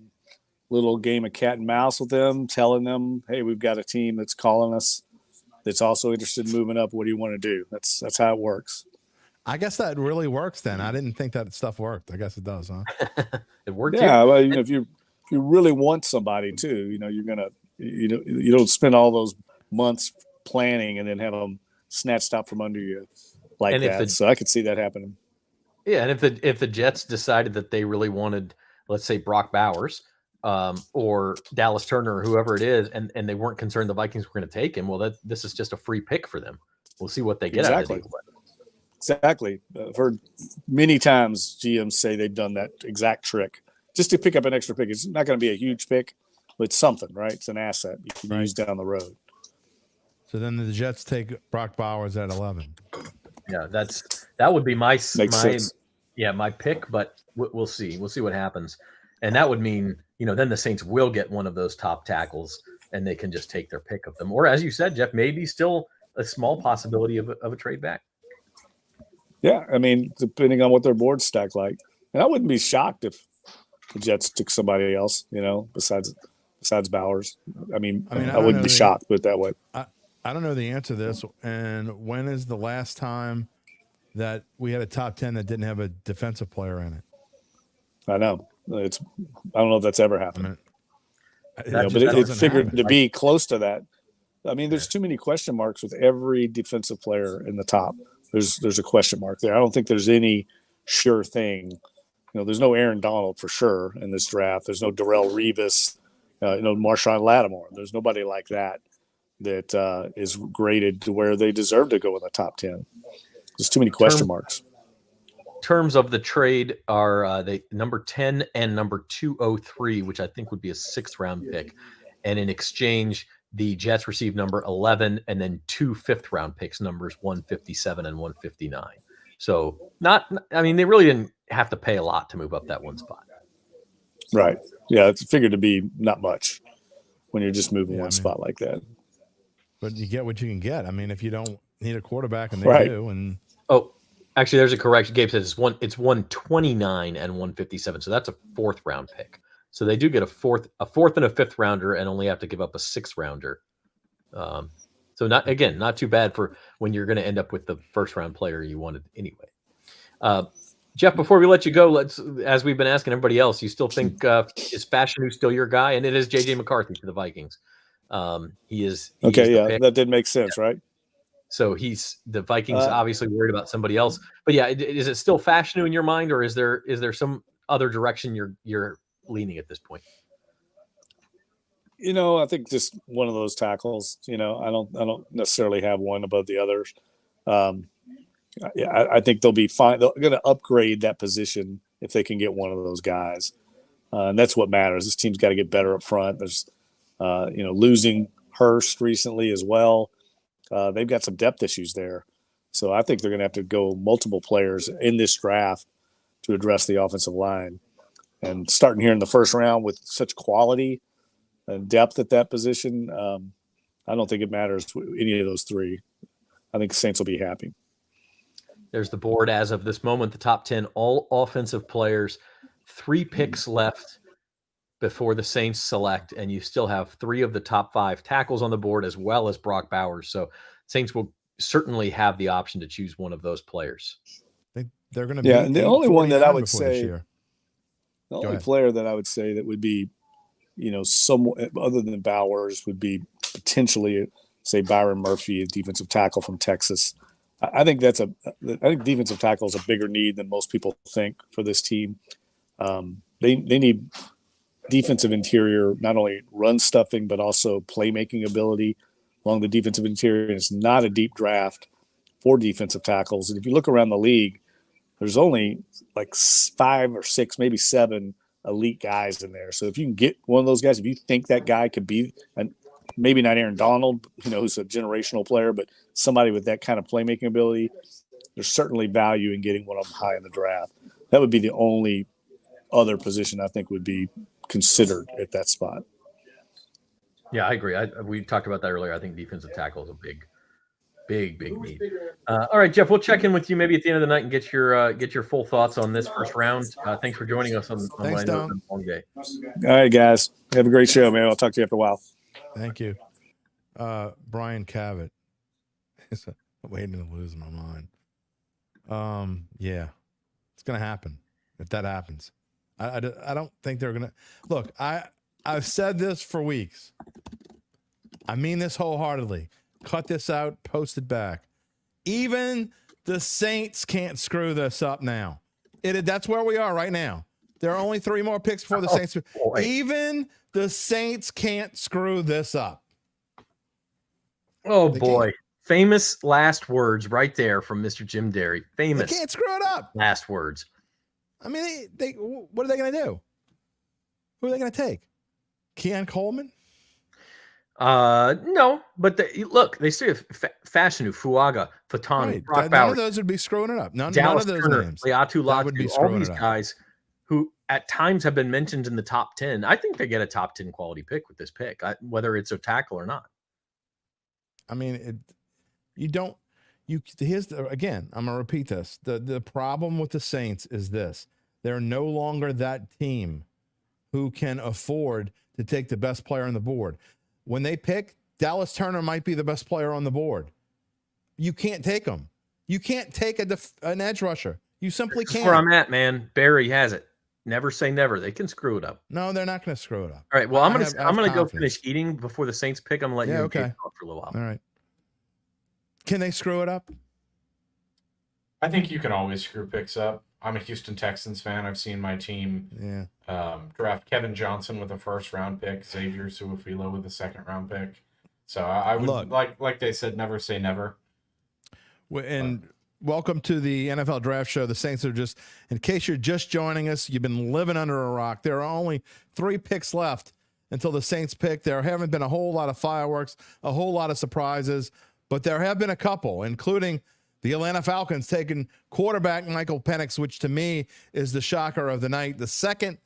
game of cat and mouse with them, telling them, hey, we've got a team that's calling us that's also interested in moving up. What do you want to do? That's how it works. I guess that really works then. I didn't think that stuff worked. I guess it does, huh? It worked. Yeah, well, if you really want somebody too, you're gonna you don't spend all those months planning and then have them snatched out from under you like that. So I could see that happening. Yeah, and if the Jets decided that they really wanted, let's say Brock Bowers, or Dallas Turner or whoever it is, and they weren't concerned the Vikings were going to take him, well, this is just a free pick for them. We'll see what they get out of it. Exactly. I've heard many times GMs say they've done that exact trick just to pick up an extra pick. It's not going to be a huge pick, but it's something, right? It's an asset you can use down the road. So then the Jets take Brock Bowers at 11. Yeah, that would be my sense. My pick, but we'll see. We'll see what happens. And that would mean, then the Saints will get one of those top tackles and they can just take their pick of them. Or as you said, Jeff, maybe still a small possibility of a trade back. Yeah, I mean, depending on what their boards stack like. And I wouldn't be shocked if the Jets took somebody else, besides Bowers. I wouldn't be shocked, put it that way. I don't know the answer to this. And when is the last time that we had a top 10 that didn't have a defensive player in it? I know. I don't know if that's ever happened. But it figured to be close to that. I mean, there's too many question marks with every defensive player in the top. There's a question mark there. I don't think there's any sure thing. There's no Aaron Donald for sure in this draft. There's no Darrelle Revis, Marshawn Lattimore. There's nobody like that is graded to where they deserve to go in the top 10. There's too many question marks. Terms of the trade are the number 10 and number 203, which I think would be a 6th round pick. And in exchange, the Jets receive number 11 and then 2 5th round picks, numbers 157 and 159. So they really didn't have to pay a lot to move up that one spot. Right. Yeah. It's figured to be not much when you're just moving one spot like that. But you get what you can get. I mean, if you don't need a quarterback and they do. And actually, there's a correction. Gabe says it's 129 and 157. So that's a 4th round pick. So they do get a fourth and a 5th rounder and only have to give up a 6th rounder. So not too bad for when you're going to end up with the 1st round player you wanted anyway. Jeff, before we let you go, as we've been asking everybody else, you still think is Fashanu still your guy? And it is J.J. McCarthy to the Vikings. He is Okay, the pick. that did make sense, right? So the Vikings obviously worried about somebody else. But yeah, is it still Fashanu in your mind, or is there some other direction you're leaning at this point? I think just one of those tackles. I don't necessarily have one above the others. I think they'll be fine. They're going to upgrade that position if they can get one of those guys, and that's what matters. This team's got to get better up front. There's, losing Hurst recently as well. They've got some depth issues there, so I think they're going to have to go multiple players in this draft to address the offensive line. And starting here in the first round with such quality and depth at that position, I don't think it matters any of those three. I think the Saints will be happy. There's the board as of this moment, the top 10, all offensive players, 3 picks left before the Saints select, and you still have 3 of the top 5 tackles on the board as well as Brock Bowers. So Saints will certainly have the option to choose one of those players. They're going to be and the only one that I would say, the only player that I would say that would be, somewhat other than Bowers would be potentially, say, Byron Murphy, a defensive tackle from Texas. I think defensive tackle is a bigger need than most people think for this team. They need defensive interior, not only run stuffing, but also playmaking ability along the defensive interior. And it's not a deep draft for defensive tackles. And if you look around the league, there's only like 5 or 6, maybe 7 elite guys in there. So if you can get one of those guys, if you think that guy could be, and maybe not Aaron Donald, who's a generational player, but somebody with that kind of playmaking ability, there's certainly value in getting one of them high in the draft. That would be the only other position I think would be considered at that spot. Yeah, I agree. We talked about that earlier. I think defensive tackle is a big need. All right, Jeff, we'll check in with you maybe at the end of the night and get your full thoughts on this first round. Thanks for joining us on what I know it's a long day. All right, guys. Have a great show, man. I'll talk to you after a while. Thank you. Brian Cavett is waiting to lose my mind. Yeah, it's going to happen if that happens. I don't think they're going to – look, I've said this for weeks. I mean this wholeheartedly. Cut this out, post it back. Even the Saints can't screw this up now. That's where we are right now. There are only 3 more picks before the Saints. Boy. Even the Saints can't screw this up. They boy. can't. Famous last words right there from Mr. Jim Derry. Famous. They can't screw it up. Last words. I mean, they what are they going to do? Who are they going to take? Keon Coleman? No, but they still have Fashanu, Fuaga, Fatanu, Right. Brock None Bowers, of those would be screwing it up. None Dallas of those Turner, names. Laiatu, That would be Latu, all screwing these it up. guys who at times have been mentioned in the top 10. I think they get a top 10 quality pick with this pick, whether it's a tackle or not. I mean, again, I'm going to repeat this. The problem with the Saints is this. They're no longer that team who can afford to take the best player on the board. When they pick, Dallas Turner might be the best player on the board. You can't take him. You can't take an edge rusher. You simply That's can't. where I'm at, man. Barry has it. Never say never. They can screw it up. No, they're not going to screw it up. All right. Well, I'm gonna go confidence. finish eating before the Saints pick. I'm gonna let you okay. talk for a little while. All right. Can they screw it up? I think you can always screw picks up. I'm a Houston Texans fan. I've seen my team draft Kevin Johnson with a first-round pick, Xavier Su'a-Filo with a second-round pick. So I would, like they said, never say never. And welcome to the NFL Draft Show. The Saints are just, in case you're just joining us, you've been living under a rock. There are only 3 picks left until the Saints pick. There haven't been a whole lot of fireworks, a whole lot of surprises, but there have been a couple, including the Atlanta Falcons taking quarterback Michael Penix, which to me is the shocker of the night. The second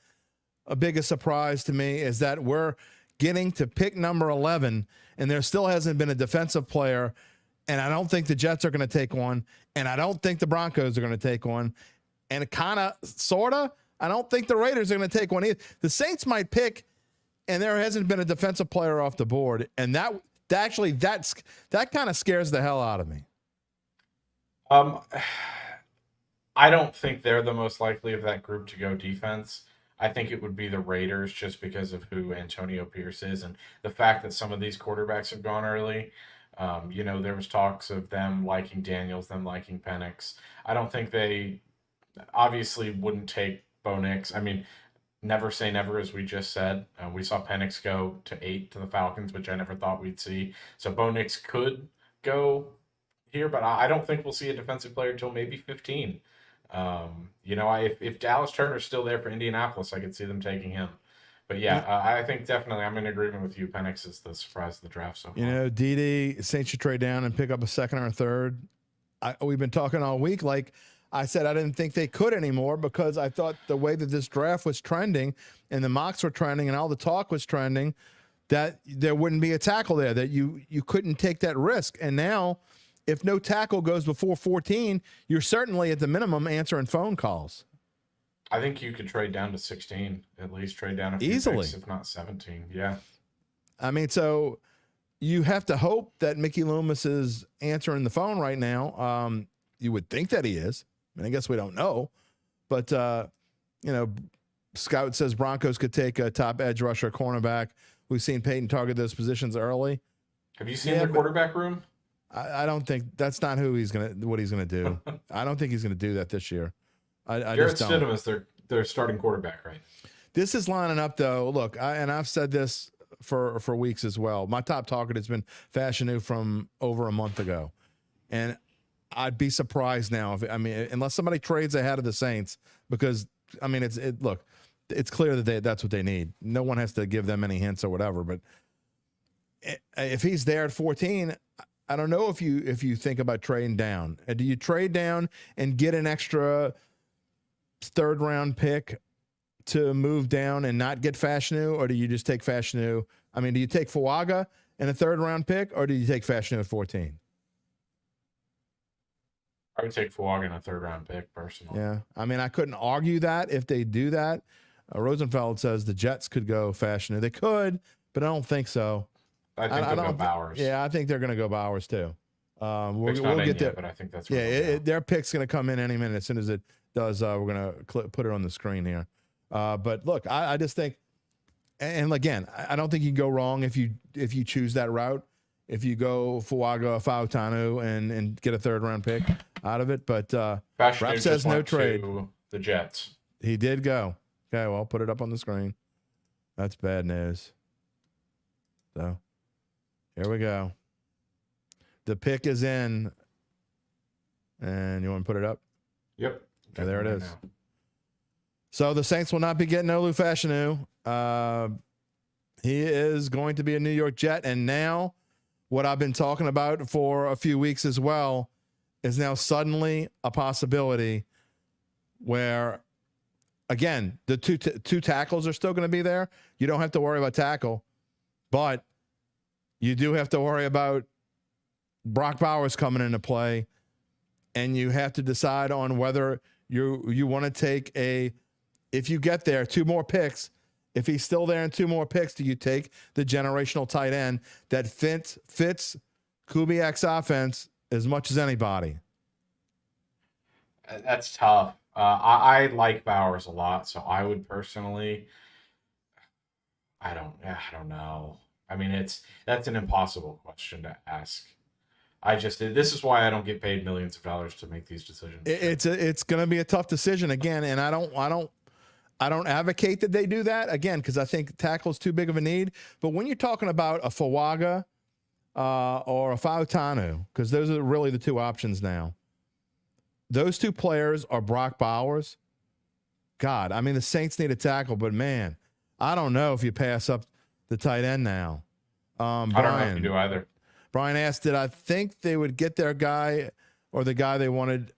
biggest surprise to me is that we're getting to pick number 11, and there still hasn't been a defensive player, and I don't think the Jets are going to take one, and I don't think the Broncos are going to take one, and I don't think the Raiders are going to take one either. The Saints might pick, and there hasn't been a defensive player off the board, and that kind of scares the hell out of me. I don't think they're the most likely of that group to go defense. I think it would be the Raiders just because of who Antonio Pierce is and the fact that some of these quarterbacks have gone early. There was talks of them liking Daniels, them liking Penix. I don't think they obviously wouldn't take Bo Nix. I mean, never say never, as we just said. We saw Penix go to 8 to the Falcons, which I never thought we'd see. So Bo Nix could go here, but I don't think we'll see a defensive player until maybe 15. If Dallas Turner's still there for Indianapolis, I could see them taking him. But I think definitely I'm in agreement with you. Penix is the surprise of the draft so far. DD, Saints should trade down and pick up a second or a third. We've been talking all week. Like I said, I didn't think they could anymore because I thought the way that this draft was trending and the mocks were trending and all the talk was trending, that there wouldn't be a tackle there, that you couldn't take that risk. And now, if no tackle goes before 14, you're certainly at the minimum answering phone calls. I think you could trade down to 16, at least trade down a few easily, picks, if not 17. Yeah. I mean, so you have to hope that Mickey Loomis is answering the phone right now. You would think that he is. I mean, I guess we don't know. But, Scout says Broncos could take a top edge rusher, cornerback. We've seen Peyton target those positions early. Have you seen their quarterback room? I don't think that's not what he's gonna do. I don't think he's gonna do that this year. I Jarrett just don't. Stidham is their starting quarterback, right? This is lining up though. Look, I've said this for weeks as well. My top target has been Fashanu from over a month ago, and I'd be surprised now unless somebody trades ahead of the Saints, because it's clear that that's what they need. No one has to give them any hints or whatever. But if he's there at 14. I don't know if you think about trading down. Do you trade down and get an extra third round pick to move down and not get Fashanu, or do you just take Fashanu? I mean, do you take Fuaga and a third round pick, or do you take Fashanu at 14? I would take Fuaga and a third round pick personally. Yeah, I mean, I couldn't argue that if they do that. Rosenfeld says the Jets could go Fashanu. They could, but I don't think so. I think they'll go Bowers. Yeah, I think they're going to go Bowers too. We'll get there, but I think that's their pick's going to come in any minute. As soon as it does, we're going to put it on the screen here. But look, I just think, and again, I don't think you can go wrong if you choose that route. If you go Fuaga, Fautanu, and get a third round pick out of it, but Rap says no trade. The Jets. He did go. Okay, well, I'll put it up on the screen. That's bad news. So. Here we go. The pick is in. And you want to put it up? Yep. Okay, there it is. Now. So the Saints will not be getting Olu Fashanu. He is going to be a New York Jet. And now what I've been talking about for a few weeks as well is now suddenly a possibility where, again, the two tackles are still going to be there. You don't have to worry about tackle. But you do have to worry about Brock Bowers coming into play, and you have to decide on whether you want to take if you get there, 2 more picks. If he's still there and 2 more picks, do you take the generational tight end that fits Kubiak's offense as much as anybody? That's tough. I like Bowers a lot, so I would personally. I don't know. I mean, that's an impossible question to ask. This is why I don't get paid millions of dollars to make these decisions. It's going to be a tough decision again, and I don't advocate that they do that again, because I think tackle is too big of a need. But when you're talking about a Fuaga or a Fautanu, because those are really the 2 options now. Those 2 players are Brock Bowers. God, I mean, the Saints need a tackle, but man, I don't know if you pass up the tight end now. Brian, I don't know if you do either. Brian asked, did I think they would get their guy or the guy they wanted?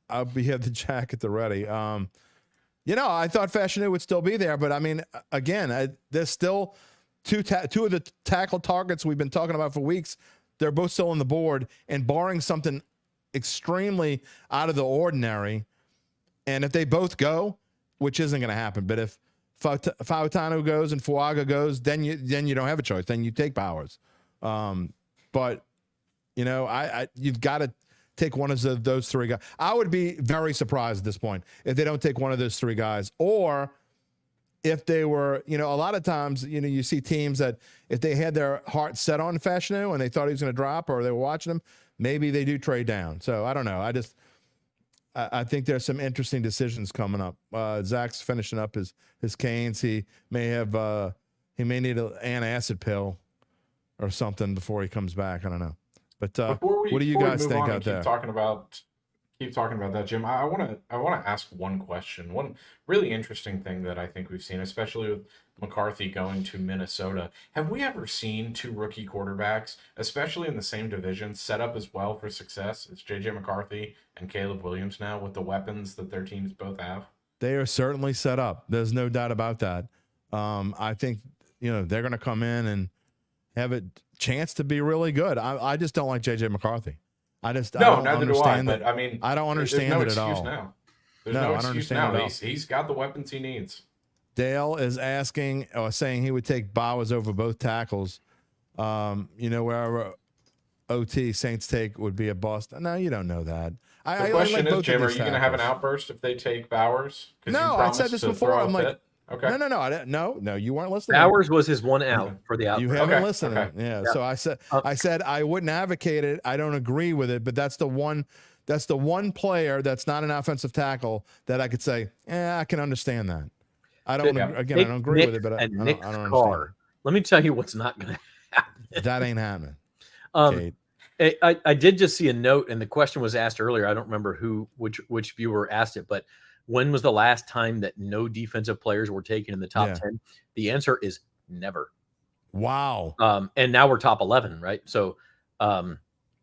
I'll have the jacket ready. I thought Fashanu would still be there, but I mean, again, there's still two of the tackle targets we've been talking about for weeks. They're both still on the board, and barring something extremely out of the ordinary, and if they both go, which isn't going to happen, but if Fautanu goes and Fuaga goes, then you don't have a choice. Then you take Bowers. But you've got to take one of those three guys. I would be very surprised at this point if they don't take one of those three guys, or if they were, a lot of times, you see teams that if they had their heart set on Fashanu and they thought he was going to drop, or they were watching him, maybe they do trade down. So I don't know. I think there's some interesting decisions coming up. Zach's finishing up his canes. He may need an antacid pill or something before he comes back. I don't know. But what do you guys think out there? Keep talking about that, Jim. I want to ask one question. One really interesting thing that I think we've seen, especially with McCarthy going to Minnesota. Have we ever seen two rookie quarterbacks, especially in the same division, set up as well for success as J.J. McCarthy and Caleb Williams now, with the weapons that their teams both have? They are certainly set up. There's no doubt about that. I think they're going to come in and have a chance to be really good. I just don't like J.J. McCarthy. Neither do I. But I mean, I don't understand it at all. Now. There's no excuse now. He's got the weapons he needs. Dale is saying he would take Bowers over both tackles. Wherever OT Saints take would be a bust. No, you don't know that. The question is, Jim, are you going to have an outburst if they take Bowers? No, I said this before. I'm like, okay. No, you weren't listening. Bowers was his one out for the outburst. You haven't listened. Okay. Yeah. So I said I wouldn't advocate it. I don't agree with it, but that's the one player that's not an offensive tackle that I could say, I can understand that. I don't agree with it, but I don't understand. Let me tell you what's not going to happen. That ain't happening. I did just see a note, and the question was asked earlier. I don't remember which viewer asked it, but when was the last time that no defensive players were taken in the top 10? The answer is never. Wow. And now we're top 11, right? So, and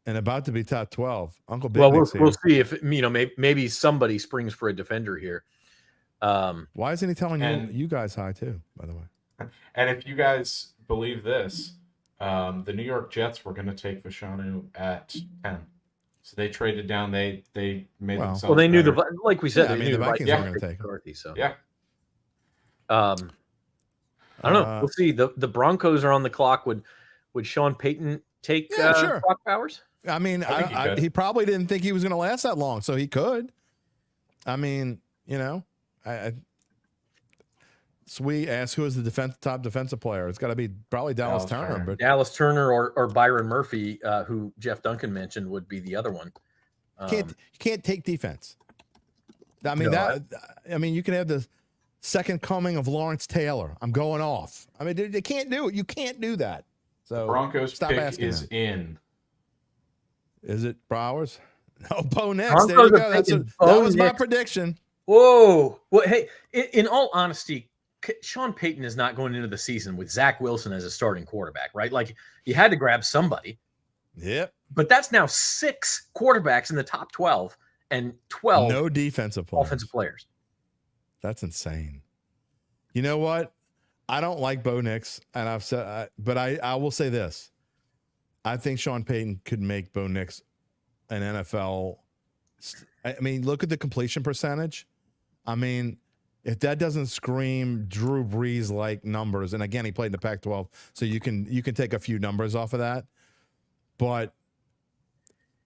about to be top 12. Uncle Big. Well, we'll see if maybe somebody springs for a defender here. Why isn't he telling you guys hi too? By the way. And if you guys believe this, the New York Jets were going to take Fashanu at 10. So they traded down. They made themselves. Well, they knew better. like we said, the Vikings were going to take McCarthy. So yeah. I don't know. We'll see. The Broncos are on the clock. Would Sean Payton take sure. Brock Bowers? I mean, he probably didn't think he was going to last that long, so he could. I mean, Sweet asked who is the top defensive player. It's got to be probably Dallas Turner. But Dallas Turner or Byron Murphy, who Jeff Duncan mentioned, would be the other one. You can't take defense. I mean, you can have the second coming of Lawrence Taylor. I'm going off. I mean, they can't do it. You can't do that. So Broncos stop pick asking is him. in. Is it Bowers? No, Bo Nix. There you go. That was my prediction. Whoa. Well, hey, in all honesty, Sean Payton is not going into the season with Zach Wilson as a starting quarterback, right? Like, you had to grab somebody. Yep. But that's now 6 quarterbacks in the top 12 and 12 no defensive players. Offensive players. That's insane. You know what? I don't like Bo Nix, and I've said, but I will say this: I think Sean Payton could make Bo Nix an NFL. I mean, look at the completion percentage. I mean, if that doesn't scream Drew Brees like numbers, and again, he played in the Pac-12, so you can take a few numbers off of that. But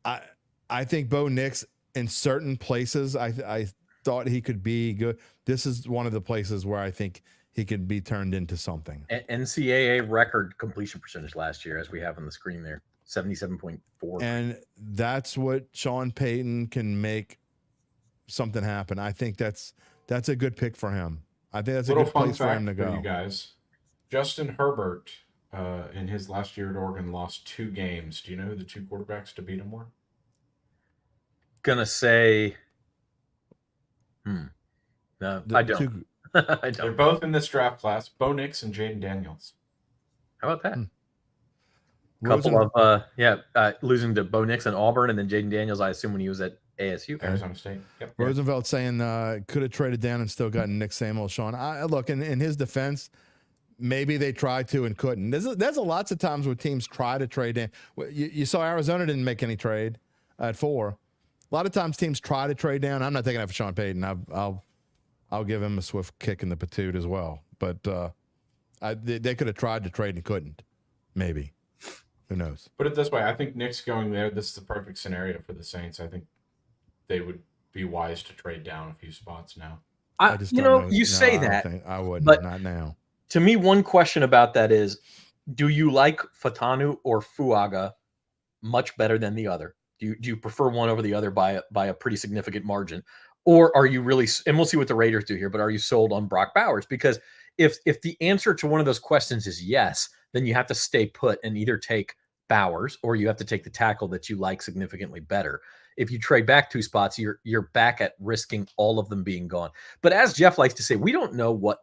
I think Bo Nix in certain places, I thought he could be good. This is one of the places where I think he could be turned into something. NCAA record completion percentage last year, as we have on the screen there, 77.4. And that's what Sean Payton can make something happen. I think that's a good pick for him. I think that's a good place for him to go. You guys, Justin Herbert in his last year at Oregon lost 2 games. Do you know who the 2 quarterbacks to beat him were? Gonna say, no, I don't. I don't. They're both in this draft class: Bo Nix and Jayden Daniels. How about that? Couple of losing to Bo Nix and Auburn, and then Jayden Daniels, I assume, when he was at ASU, Arizona State. Yep. Roosevelt saying could have traded down and still gotten Nick Samuel. Sean, look, in his defense, maybe they tried to and couldn't. There's lots of times where teams try to trade in. You saw Arizona didn't make any trade at 4. A lot of times teams try to trade down. I'm not taking that for Sean Payton. I'll give him a swift kick in the patoot as well. But they could have tried to trade and couldn't. Maybe. Who knows? Put it this way, I think Nick's going there. This is the perfect scenario for the Saints. I think they would be wise to trade down a few spots now. I just you don't know, know. you No, say I don't that, think- I wouldn't. but Not now. to me, one question about that is, do you like Fashanu or Fuaga much better than the other? Do you prefer one over the other by a pretty significant margin? Or are you really, and we'll see what the Raiders do here, but are you sold on Brock Bowers? Because if the answer to one of those questions is yes, then you have to stay put and either take Bowers or you have to take the tackle that you like significantly better. If you trade back 2 spots, you're back at risking all of them being gone. But as Jeff likes to say, we don't know what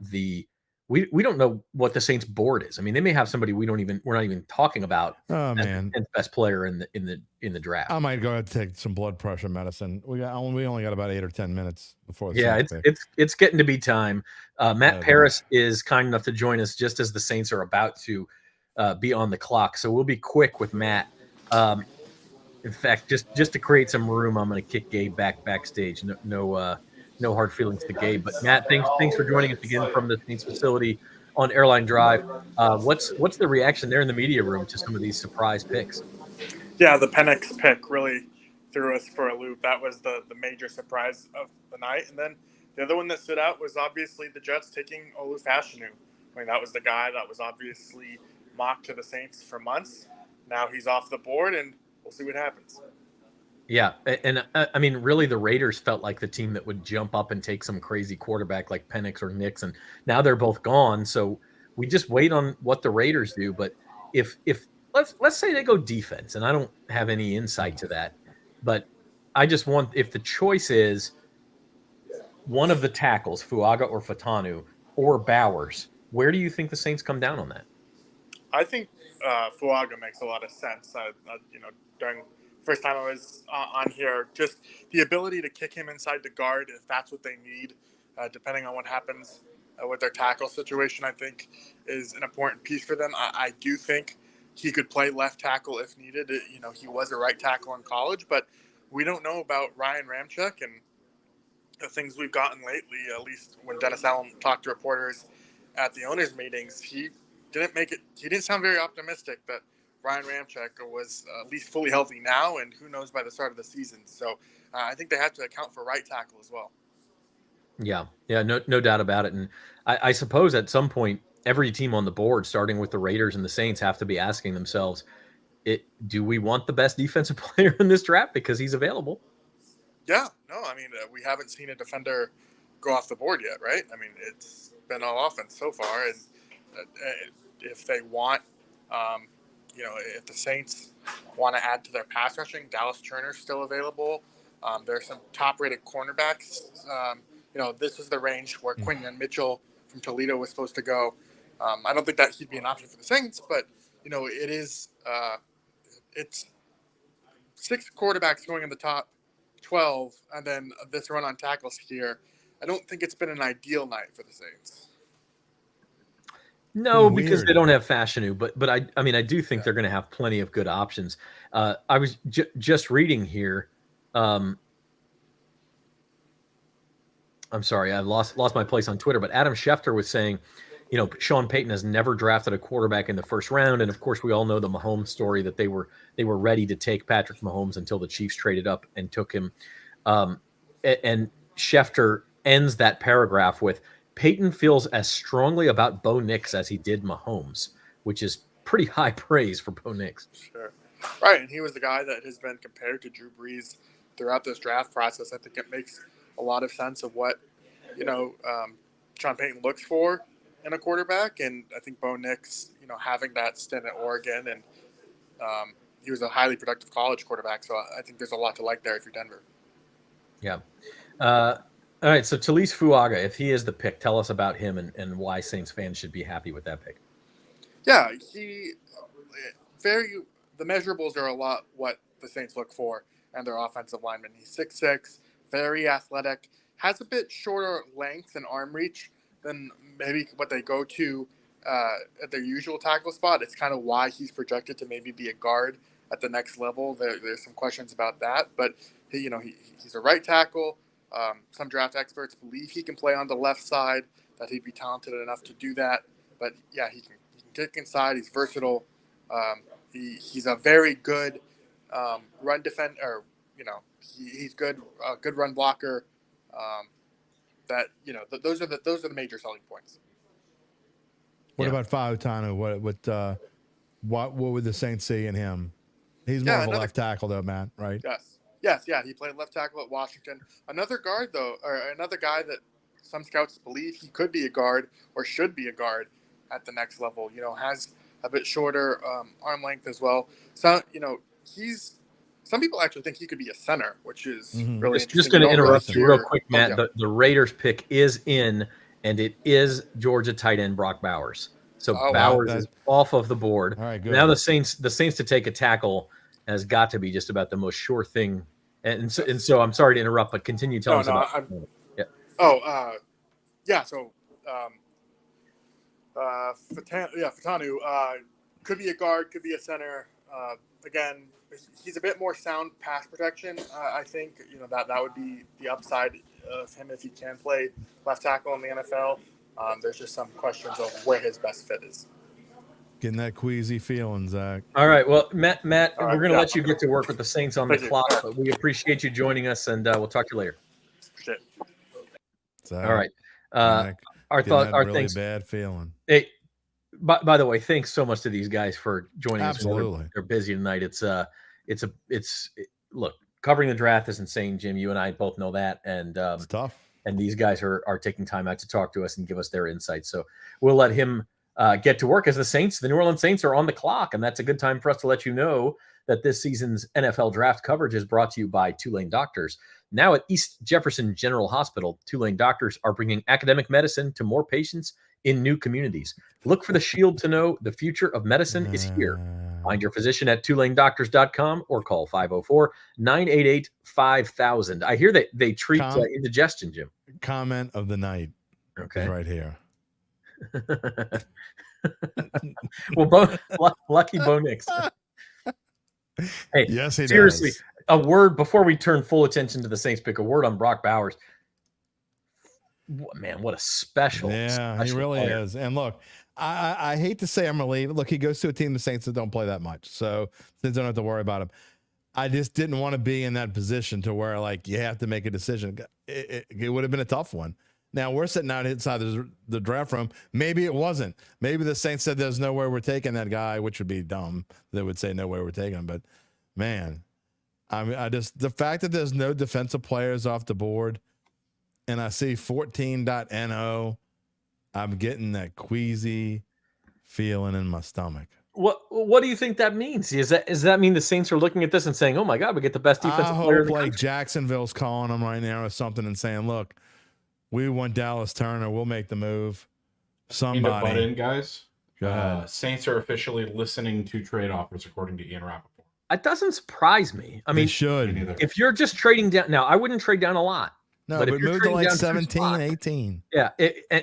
we don't know what the Saints board is. I mean, they may have somebody we're not even talking about Oh as man, the 10th best player in the draft. I might go ahead and take some blood pressure medicine. We only got about 8 or 10 minutes before the Yeah, Saints pick. it's getting to be time. Matt Yeah, Paris is kind enough to join us just as the Saints are about to be on the clock. So we'll be quick with Matt. In fact, just to create some room, I'm going to kick Gabe backstage. No hard feelings to Gabe. But Matt, thanks for joining us again from the Saints facility on Airline Drive. What's the reaction there in the media room to some of these surprise picks? Yeah, the Penix pick really threw us for a loop. That was the major surprise of the night. And then the other one that stood out was obviously the Jets taking Olu Fashanu. I mean, that was the guy that was obviously mocked to the Saints for months. Now he's off the board, and we'll see what happens. Yeah, and I mean, really, the Raiders felt like the team that would jump up and take some crazy quarterback like Penix or Nix, and now they're both gone. So we just wait on what the Raiders do. But if let's say they go defense, and I don't have any insight to that, but I just want, if the choice is one of the tackles, Fuaga or Fashanu or Bowers, where do you think the Saints come down on that? I think Fuaga makes a lot of sense. During first time I was on here, just the ability to kick him inside the guard, if that's what they need, depending on what happens with their tackle situation, I think is an important piece for them. I do think he could play left tackle if needed. He was a right tackle in college, but we don't know about Ryan Ramczyk and the things we've gotten lately, at least when Dennis Allen talked to reporters at the owners' meetings, he didn't sound very optimistic that Ryan Ramczyk was at least fully healthy now, and who knows by the start of the season. So I think they have to account for right tackle as well. Yeah, no doubt about it. And I suppose at some point, every team on the board, starting with the Raiders and the Saints, have to be asking themselves, do we want the best defensive player in this draft because he's available? Yeah, no, I mean, we haven't seen a defender go off the board yet, right? I mean, it's been all offense so far. And if they want, if the Saints want to add to their pass rushing, Dallas Turner's still available. There's some top-rated cornerbacks. This was the range where Quinton Mitchell from Toledo was supposed to go. I don't think that he'd be an option for the Saints, but, it is it's 6 quarterbacks going in the top 12, and then this run on tackles here. I don't think it's been an ideal night for the Saints. No, because they don't have Fashanu, but I do think they're going to have plenty of good options. I was just reading here. I'm sorry, I lost my place on Twitter, but Adam Schefter was saying, Sean Payton has never drafted a quarterback in the first round, and of course we all know the Mahomes story, that they were ready to take Patrick Mahomes until the Chiefs traded up and took him. And Schefter ends that paragraph with, Payton feels as strongly about Bo Nix as he did Mahomes, which is pretty high praise for Bo Nix. Sure. Right, and he was the guy that has been compared to Drew Brees throughout this draft process. I think it makes a lot of sense of what, Sean Payton looks for in a quarterback, and I think Bo Nix, having that stint at Oregon, and he was a highly productive college quarterback, so I think there's a lot to like there if you're Denver. Yeah. All right, so Taliese Fuaga, if he is the pick, tell us about him and why Saints fans should be happy with that pick. Yeah, the measurables are a lot what the Saints look for and their offensive lineman. He's 6'6", very athletic, has a bit shorter length and arm reach than maybe what they go to at their usual tackle spot. It's kind of why he's projected to maybe be a guard at the next level. There's some questions about that, but he's a right tackle. Some draft experts believe he can play on the left side, that he'd be talented enough to do that. But yeah, he can kick inside. He's versatile. He's a very good run defender, or he's good run blocker. Those are the major selling points. What about Fashanu? What would the Saints see in him? He's more of a left tackle, though, Matt, right? Yes. He played left tackle at Washington. Another guard, though, or another guy that some scouts believe he could be a guard or should be a guard at the next level. Has a bit shorter arm length as well. So, some people actually think he could be a center, which is really interesting. Just going to interrupt you real quick, Matt. The Raiders pick is in, and it is Georgia tight end Brock Bowers. So Bowers is off of the board. All right, good. Now the Saints to take a tackle has got to be just about the most sure thing. And so I'm sorry to interrupt, but continue telling us about it. So Fashanu could be a guard, could be a center. Again, he's a bit more sound pass protection. I think that would be the upside of him if he can play left tackle in the NFL. There's just some questions of where his best fit is. Getting that queasy feeling, Zach. All right. Well, Matt, we're going to let you get to work with the Saints on the clock, but we appreciate you joining us, and we'll talk to you later. Appreciate it. Zach, all right. Our really thanks. Bad feeling. Hey, by the way, thanks so much to these guys for joining us. Absolutely. They're busy tonight. Look, covering the draft is insane, Jim. You and I both know that, and it's tough. And these guys are taking time out to talk to us and give us their insights. So we'll let him get to work as the New Orleans Saints are on the clock. And that's a good time for us to let you know that this season's NFL draft coverage is brought to you by Tulane Doctors. Now at East Jefferson General Hospital, Tulane Doctors are bringing academic medicine to more patients in new communities. Look for the shield to know the future of medicine is here. Find your physician at TulaneDoctors.com or call 504-988-5000. I hear that they treat indigestion, Jim. Comment of the night. Okay. Right here. Well, lucky Bo Nix. Hey, yes, he seriously, does. A word before we turn full attention to the Saints pick, a word on Brock Bowers. Man, what a special. Yeah, he really is. And look, I hate to say I'm relieved. Look, he goes to a team the Saints that don't play that much, so Saints don't have to worry about him. I just didn't want to be in that position to where you have to make a decision. It would have been a tough one. Now we're sitting out inside the draft room. Maybe it wasn't. Maybe the Saints said there's no way we're taking that guy, which would be dumb. They would say no way we're taking him. But man, I mean, the fact that there's no defensive players off the board, and I see 14.no, I'm getting that queasy feeling in my stomach. What do you think that means? Does that mean the Saints are looking at this and saying, "Oh my God, we get the best defensive player in the country"? Jacksonville's calling them right now or something and saying, "Look, we want Dallas Turner. We'll make the move." Somebody. Butt in, guys. Go ahead. Saints are officially listening to trade offers, according to Ian Rappaport. It doesn't surprise me. I mean, they should. If you're just trading down now, I wouldn't trade down a lot. No, but move to like 17, 18. Yeah,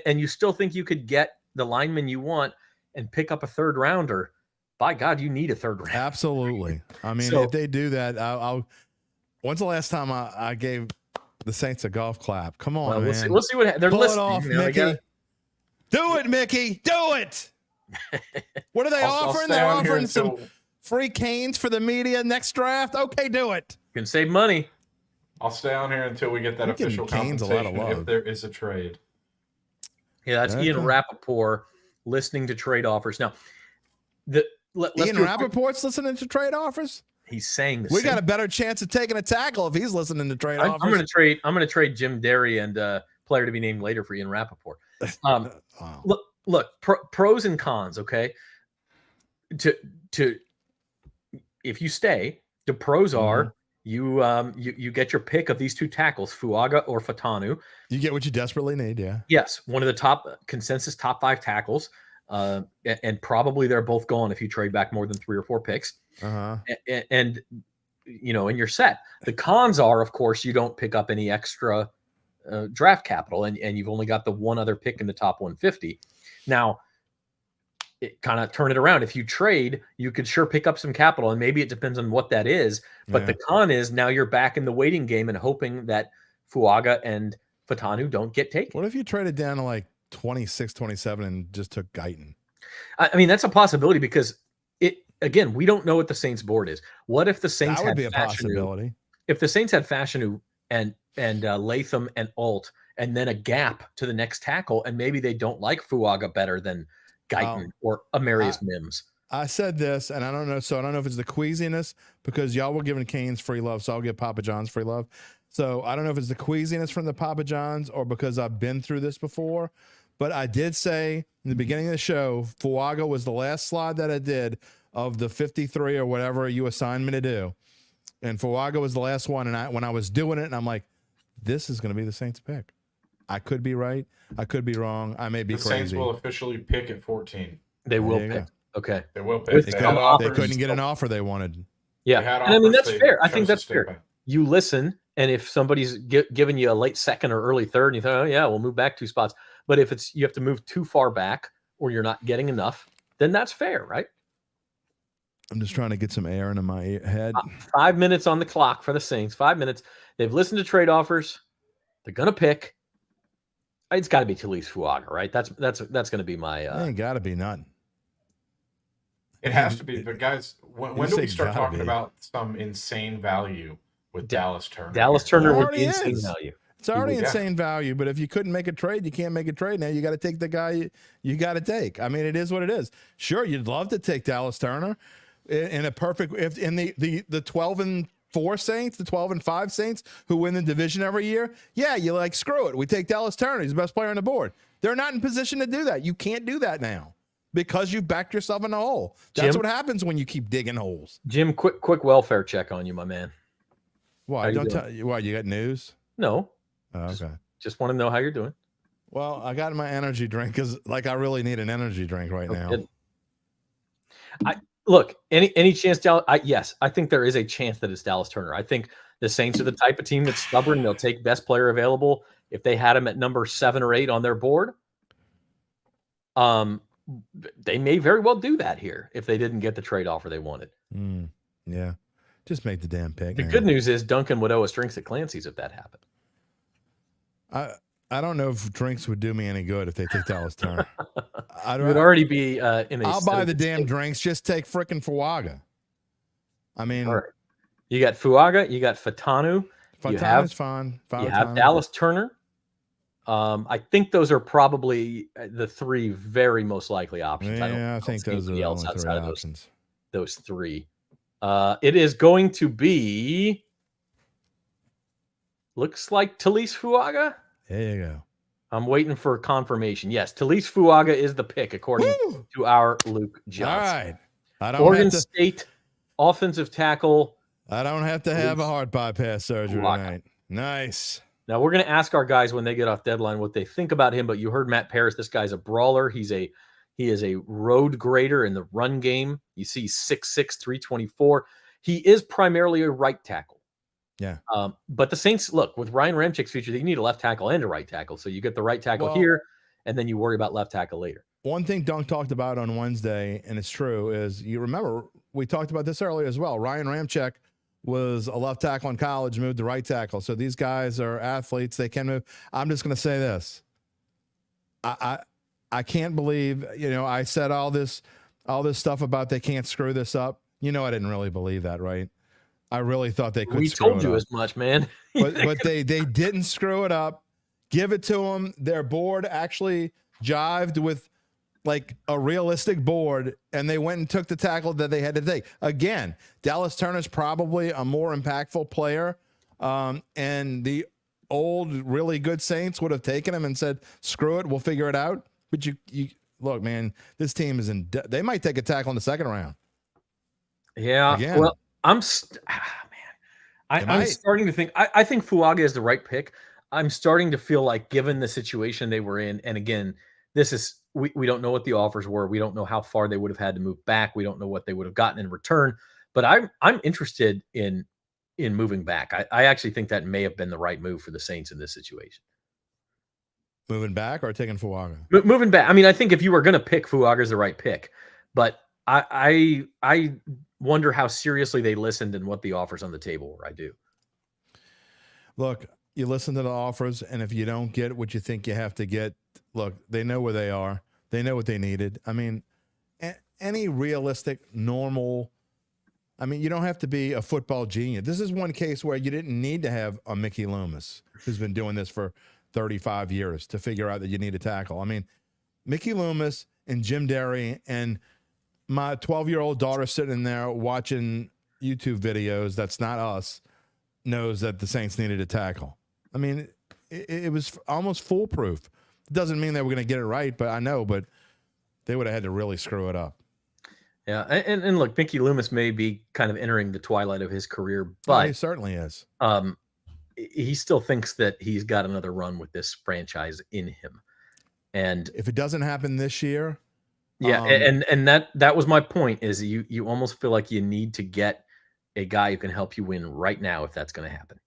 and you still think you could get the lineman you want and pick up a third rounder. By God, you need a third round. Absolutely. I mean, if they do that, I'll. When's the last time I gave the Saints a golf clap? Come on, man. We'll see what they're Pull listening. it off, Mickey. Do it, Mickey. Do it. What are they offering? They're offering some free canes for the media next draft. Okay, do it. You can save money. I'll stay on here until we get that official compensation if there is a trade. Yeah, that's Ian Rappaport listening to trade offers. Now, Ian Rappaport's listening to trade offers? He's saying we got a better chance of taking a tackle if he's listening to trade offers. I'm going to trade Jim Derry and player to be named later for Ian Rappaport. Wow. Look, pros and cons. Okay, to if you stay, the pros are you get your pick of these two tackles, Fuaga or Fashanu. You get what you desperately need. Yeah. Yes, one of the top 5 tackles. And probably they're both gone if you trade back more than 3 or 4 picks. And you're set. The cons are, of course, you don't pick up any extra draft capital, and you've only got the one other pick in the top 150. Now, it kind of turn it around. If you trade, you could sure pick up some capital, and maybe it depends on what that is. But the con is now you're back in the waiting game and hoping that Fuaga and Fashanu don't get taken. What if you traded down to like 26, 27 and just took Guyton? I mean, that's a possibility because again, we don't know what the Saints board is. What if the Saints That would had be a Fashanu? possibility. If the Saints had Fashanu and Latham and Alt, and then a gap to the next tackle, and maybe they don't like Fuaga better than Guyton or Amarius Mims. I said this, and I don't know. So I don't know if it's the queasiness because y'all were giving Canes free love, so I'll give Papa John's free love. So I don't know if it's the queasiness from the Papa John's or because I've been through this before. But I did say in the beginning of the show, Fuaga was the last slide that I did of the 53 or whatever you assigned me to do. And Fuaga was the last one. And when I was doing it, and I'm like, this is going to be the Saints pick. I could be right. I could be wrong. I may be crazy. The Saints will officially pick at 14. They will pick. Okay. They will pick. They couldn't get an offer they wanted. Yeah. And I mean, that's fair. I think that's fair. You listen, and if somebody's giving you a late second or early third, and you think, oh, yeah, we'll move back 2 spots. But if it's you have to move too far back or you're not getting enough, then that's fair, right? I'm just trying to get some air into my head. 5 minutes on the clock for the Saints. 5 minutes. They've listened to trade offers. They're going to pick. It's got to be Taliese Fuaga, right? That's going to be my. Ain't got to be nothing. It has to be. But guys, when do we start talking about some insane value with Dallas Turner? Dallas Turner would be insane value. It's already insane value, but if you couldn't make a trade, you can't make a trade. Now you got to take the guy you got to take. I mean, it is what it is. Sure, you'd love to take Dallas Turner in a perfect if in the 12-4 Saints, the 12-5 Saints who win the division every year. Yeah, you like screw it. We take Dallas Turner. He's the best player on the board. They're not in position to do that. You can't do that now because you've backed yourself in a hole. That's what happens when you keep digging holes. Jim, quick welfare check on you, my man. Why? Don't tell you. Why? You got news? No. Oh, okay. Just want to know how you're doing. Well, I got my energy drink because, like, I really need an energy drink right now. Look, any chance, Dallas? Yes, I think there is a chance that it's Dallas Turner. I think the Saints are the type of team that's stubborn. They'll take best player available. If they had him at number 7 or 8 on their board, they may very well do that here if they didn't get the trade offer they wanted. Yeah, just make the damn pick. The good news is Duncan would owe us drinks at Clancy's if that happened. I don't know if drinks would do me any good if they take Dallas Turner. It would already be in a. I'll buy the damn drinks. Just take frickin' Fuaga. I mean, all right. You got Fuaga. You got Fashanu. Fashanu is fine. You have Dallas Turner. I think those are probably the 3 very most likely options. Yeah, I think those are the only 3 options. Those 3. It is going to be. Looks like Taliese Fuaga. There you go. I'm waiting for confirmation. Yes, Taliese Fuaga is the pick, according to our Luke Johnson. All right. Oregon State offensive tackle. I don't have to have a heart bypass surgery tonight. Nice. Now, we're going to ask our guys when they get off deadline what they think about him, but you heard Matt Paris. This guy's a brawler. He is a road grader in the run game. You see 6'6", 324. He is primarily a right tackle. Yeah. But the Saints, look, with Ryan Ramchik's future, they need a left tackle and a right tackle. So you get the right tackle here, and then you worry about left tackle later. One thing Dunk talked about on Wednesday, and it's true, is you remember we talked about this earlier as well. Ryan Ramczyk was a left tackle in college, moved to right tackle. So these guys are athletes. They can move. I'm just going to say this. I can't believe, I said all this stuff about they can't screw this up. I didn't really believe that, right? I really thought they could. We told you as much, man. but they didn't screw it up. Give it to them. Their board actually jived with like a realistic board, and they went and took the tackle that they had to take. Again, Dallas Turner's probably a more impactful player, and the old really good Saints would have taken him and said, "Screw it, we'll figure it out." But you look, man, this team is they might take a tackle in the 2nd round. Yeah. Again. Well, I'm starting to think. I think Fuaga is the right pick. I'm starting to feel like, given the situation they were in, and again, this is we don't know what the offers were. We don't know how far they would have had to move back. We don't know what they would have gotten in return. But I'm interested in moving back. I actually think that may have been the right move for the Saints in this situation. Moving back or taking Fuaga? Moving back. I mean, I think if you were going to pick, Fuaga is the right pick. But I wonder how seriously they listened and what the offers on the table were. I do. Look, you listen to the offers, and if you don't get what you think you have to get, look, they know where they are. They know what they needed. I mean, any realistic, normal. I mean, you don't have to be a football genius. This is one case where you didn't need to have a Mickey Loomis who's been doing this for 35 years to figure out that you need a tackle. I mean, Mickey Loomis and Jim Derry and my 12-year-old daughter sitting in there watching YouTube videos, that's not us, knows that the Saints needed a tackle. I mean, it was almost foolproof. It doesn't mean they were going to get it right, but they would have had to really screw it up. Yeah, and look, Mickey Loomis may be kind of entering the twilight of his career, but he certainly is. He still thinks that he's got another run with this franchise in him. And if it doesn't happen this year, and that was my point, is you almost feel like you need to get a guy who can help you win right now if that's going to happen.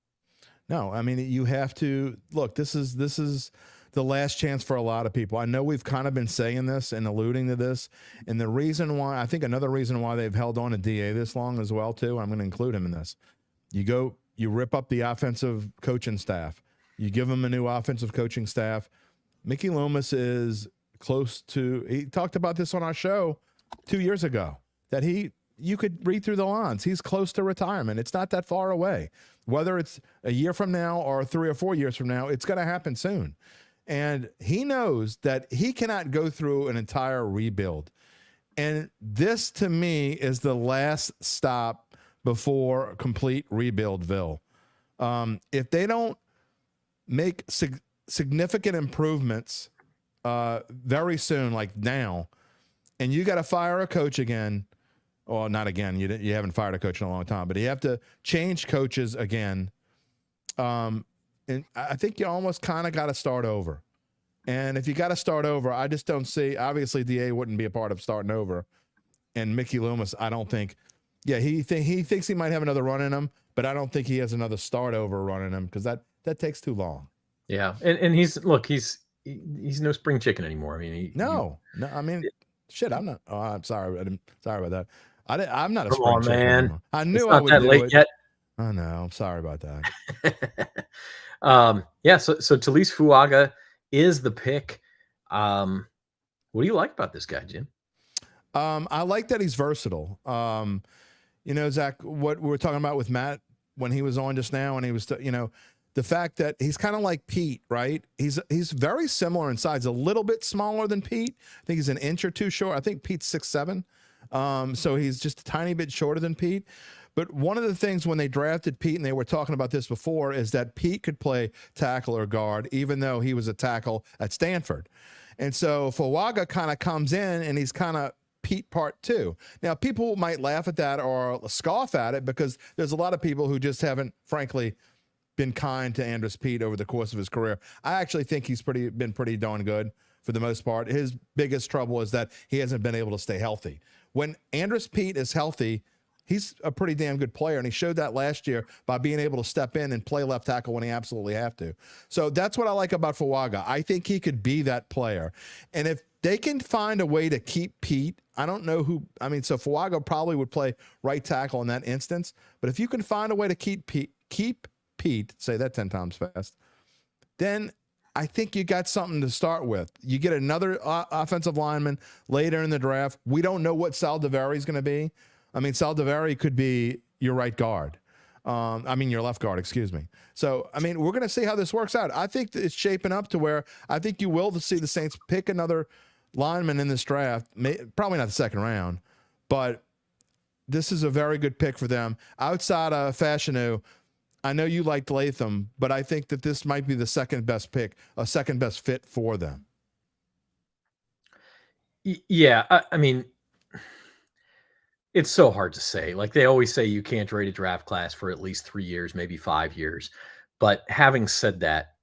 No, I mean, you have to look. This is the last chance for a lot of people. I know we've kind of been saying this and alluding to this, and the reason why, I think another reason why they've held on to DA this long as well too, I'm going to include him in this. You rip up the offensive coaching staff. You give him a new offensive coaching staff. Mickey Loomis is close to, he talked about this on our show 2 years ago, that you could read through the lines. He's close to retirement. It's not that far away. Whether it's a year from now or 3 or 4 years from now, it's going to happen soon. And he knows that he cannot go through an entire rebuild. And this, to me, is the last stop before complete rebuildville. If they don't make significant improvements very soon, like now, and you got to fire a coach again, well, not again, you haven't fired a coach in a long time, but you have to change coaches again. And I think you almost kind of got to start over. And if you got to start over, I just don't see, obviously DA wouldn't be a part of starting over. And Mickey Loomis, I don't think, he thinks he might have another run in him, but I don't think he has another start over run in him, because that takes too long. Yeah. And he's no spring chicken anymore. I mean, I mean, shit, I'm not, I'm sorry. Sorry about that. I'm not a Come spring on, chicken man. anymore. I knew It's I not would that do late it. yet. I know. I'm sorry about that. So Taliese Fuaga is the pick. What do you like about this guy, Jim? I like that he's versatile. Zach, what we were talking about with Matt when he was on just now, and he was, the fact that he's kind of like Pete, right? He's very similar in size, a little bit smaller than Pete. I think he's an inch or two short. I think Pete's 6'7". So he's just a tiny bit shorter than Pete. But one of the things when they drafted Pete, and they were talking about this before, is that Pete could play tackle or guard, even though he was a tackle at Stanford. And so Fuaga kind of comes in, and he's kind of Pete part 2. Now, people might laugh at that or scoff at it, because there's a lot of people who just haven't, frankly, been kind to Andrus Peat over the course of his career. I actually think he's been pretty darn good for the most part. His biggest trouble is that he hasn't been able to stay healthy. When Andrus Peat is healthy, he's a pretty damn good player, and he showed that last year by being able to step in and play left tackle when he absolutely have to. So that's what I like about Fuaga. I think he could be that player. And if they can find a way to keep Pete, I don't know who, so Fuaga probably would play right tackle in that instance, but if you can find a way to keep Pete, say that 10 times fast, then I think you got something to start with. You get another offensive lineman later in the draft. We don't know what Saldiveri is going to be. Saldiveri could be your right guard. Your left guard, excuse me. So, we're going to see how this works out. I think it's shaping up to where I think you will see the Saints pick another lineman in this draft. Probably not the second round, but this is a very good pick for them. Outside of Fashanu, I know you liked Latham, but I think that this might be the second best pick, a second best fit for them. Yeah, it's so hard to say. Like they always say, you can't rate a draft class for at least 3 years, maybe 5 years. But having said that,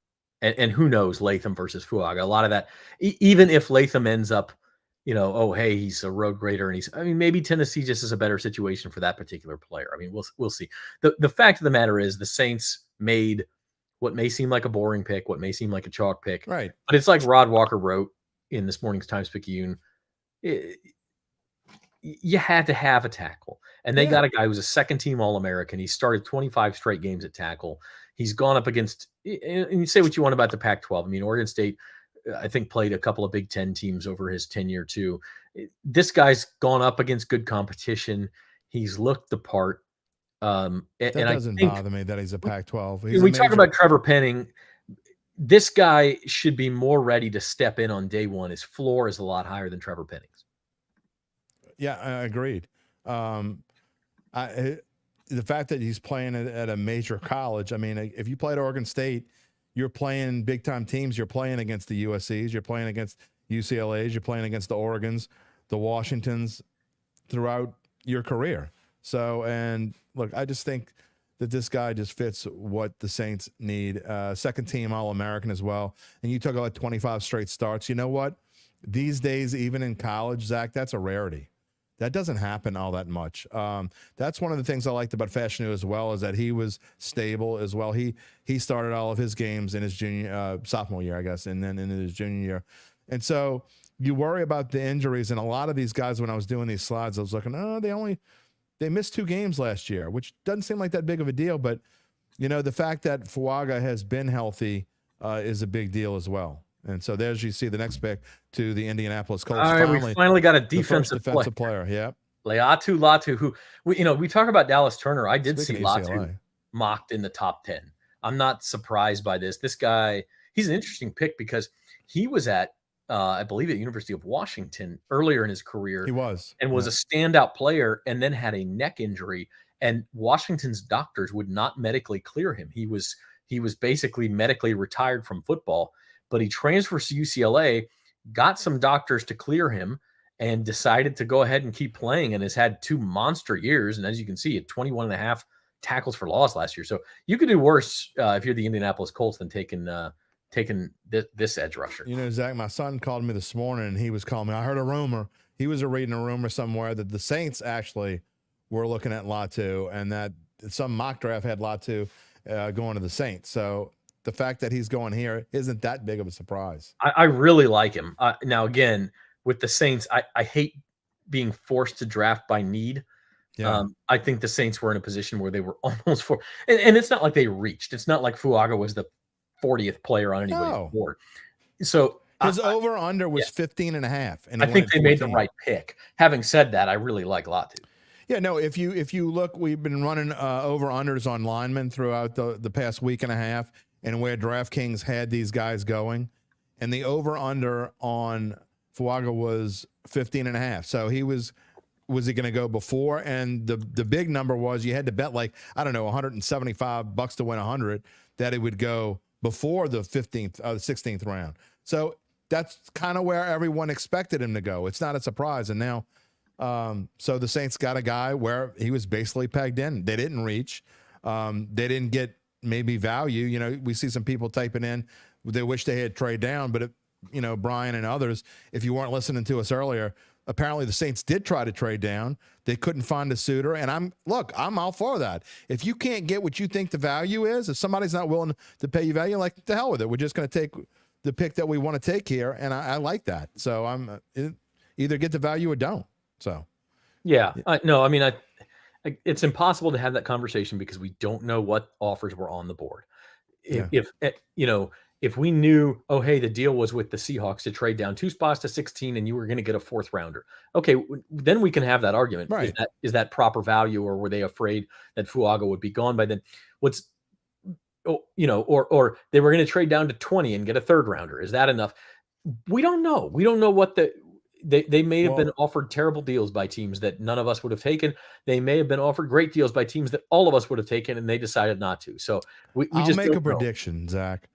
and who knows, Latham versus Fuaga, a lot of that, even if Latham ends up, he's a road grader, and maybe Tennessee just is a better situation for that particular player. We'll see. The fact of the matter is the Saints made what may seem like a boring pick, what may seem like a chalk pick. Right. But it's like Rod Walker wrote in this morning's Times-Picayune, you had to have a tackle. And they got a guy who's a second-team All-American. He started 25 straight games at tackle. He's gone up against – and you say what you want about the Pac-12. Oregon State, I think, played a couple of Big Ten teams over his tenure too. This guy's gone up against good competition. He's looked the part. That doesn't bother me that he's a Pac-12. We talk about Trevor Penning. This guy should be more ready to step in on day one. His floor is a lot higher than Trevor Penning's. Yeah, I agreed. The fact that he's playing at a major college, I mean, if you play at Oregon State, you're playing big-time teams. You're playing against the USCs. You're playing against UCLAs. You're playing against the Oregons, the Washingtons throughout your career. So, and look, I just think that this guy just fits what the Saints need. Second team All-American as well. And you talk about 25 straight starts. You know what? These days, even in college, Zach, that's a rarity. That doesn't happen all that much. That's one of the things I liked about Fashanu as well, is that he was stable as well. He started all of his games in his sophomore year, I guess, and then in his junior year. And so you worry about the injuries, and a lot of these guys, when I was doing these slides, I was looking, they missed 2 games last year, which doesn't seem like that big of a deal. But, the fact that Fuaga has been healthy is a big deal as well. And so there's, you see the next pick to the Indianapolis Colts. All right, we finally got a defensive player. Yeah. Latu, who we talk about Dallas Turner. I did see Latu UCLA mocked in the top 10. I'm not surprised by this. This guy, he's an interesting pick because he was at, I believe, at the University of Washington earlier in his career. He was. And was a standout player, and then had a neck injury. And Washington's doctors would not medically clear him. He was basically medically retired from football. But he transfers to UCLA, got some doctors to clear him, and decided to go ahead and keep playing, and has had 2 monster years. And as you can see, at 21.5 tackles for loss last year. So you could do worse if you're the Indianapolis Colts than taking this edge rusher. Zach, my son called me this morning, and he was calling me. I heard a rumor. He was reading a rumor somewhere that the Saints actually were looking at Latu, and that some mock draft had Latu going to the Saints. So the fact that he's going here isn't that big of a surprise. I really like him. Now, again, with the Saints, I hate being forced to draft by need. Yeah. I think the Saints were in a position where they were almost for, and it's not like they reached. It's not like Fuaga was the 40th player on anybody's board. So his over-under was 15.5. And I think they made the right pick. Having said that, I really like Latu. Yeah, no, if you look, we've been running over-unders on linemen throughout the past week and a half, and where DraftKings had these guys going, and the over-under on Fuaga was 15.5. So was he going to go before? And the big number was you had to bet $175 to win 100 that it would go before the 16th round. So that's kind of where everyone expected him to go. It's not a surprise. And now, so the Saints got a guy where he was basically pegged in. They didn't reach. They didn't get maybe value. We see some people typing in, they wish they had trade down, but Brian and others, if you weren't listening to us earlier, apparently the Saints did try to trade down. They couldn't find a suitor. And I'm all for that. If you can't get what you think the value is, if somebody's not willing to pay you value, like, the hell with it. We're just going to take the pick that we want to take here. And I like that. So I'm either get the value or don't. So, yeah. It's impossible to have that conversation because we don't know what offers were on the board. If we knew, the deal was with the Seahawks to trade down 2 spots to 16 and you were going to get a 4th rounder. Okay, then we can have that argument. Right. Is that proper value, or were they afraid that Fuaga would be gone by then? Or they were going to trade down to 20 and get a 3rd rounder. Is that enough? We don't know. We don't know what they may have been offered terrible deals by teams that none of us would have taken. They may have been offered great deals by teams that all of us would have taken, and they decided not to. So I'll make a prediction, Zach.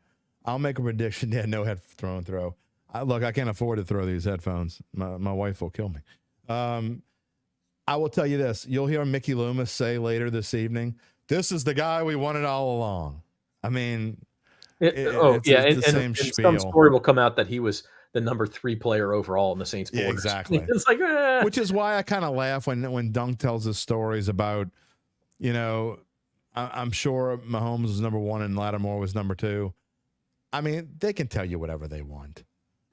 I'll make a prediction. Yeah, no headphone throw. Look, I can't afford to throw these headphones. My wife will kill me. I will tell you this. You'll hear Mickey Loomis say later this evening, this is the guy we wanted all along. I mean, it's the same spiel. Some story will come out that he was the number 3 player overall in the Saints board. Yeah, exactly. It's like, which is why I kind of laugh when Dunk tells us stories about, I'm sure Mahomes was number 1 and Lattimore was number 2. I mean, they can tell you whatever they want.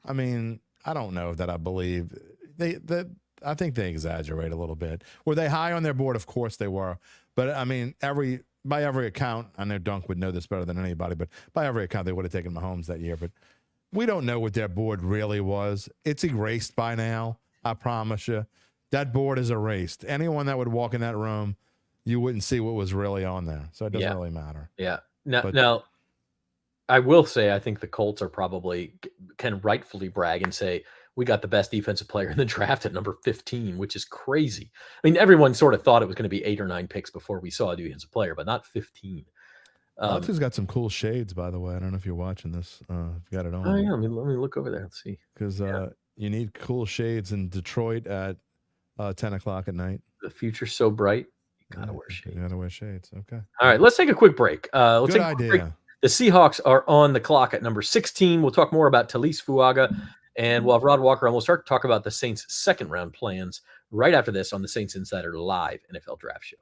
I mean, I don't know that I believe I think they exaggerate a little bit. Were they high on their board? Of course they were. But I mean, by every account, I know Dunk would know this better than anybody, but by every account, they would have taken Mahomes that year. But we don't know what their board really was. It's erased by now. I promise you, that board is erased. Anyone that would walk in that room, you wouldn't see what was really on there. So it doesn't really matter. Yeah. Now, I will say I think the Colts are probably can rightfully brag and say we got the best defensive player in the draft at number 15, which is crazy. I mean, everyone sort of thought it was going to be 8 or 9 picks before we saw a defensive player, but not 15. Latu's got some cool shades, by the way. I don't know if you're watching this. If you got it on. Oh yeah, let me look over there and see. Because you need cool shades in Detroit at 10 o'clock at night. The future's so bright. You gotta wear shades. You gotta wear shades. Okay. All right, let's take a quick break. Good idea. The Seahawks are on the clock at number 16. We'll talk more about Taliese Fuaga, and we'll have Rod Walker, and we'll start to talk about the Saints' second-round plans right after this on the Saints Insider Live NFL Draft Show.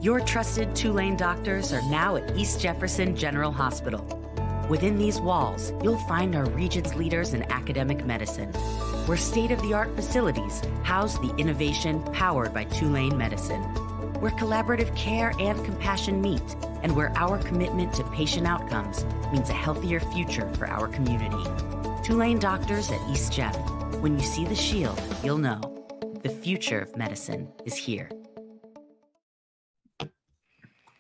Your trusted Tulane doctors are now at East Jefferson General Hospital. Within these walls, you'll find our region's leaders in academic medicine, where state-of-the-art facilities house the innovation powered by Tulane medicine, where collaborative care and compassion meet, and where our commitment to patient outcomes means a healthier future for our community. Tulane doctors at East Jeff. When you see the shield, you'll know the future of medicine is here.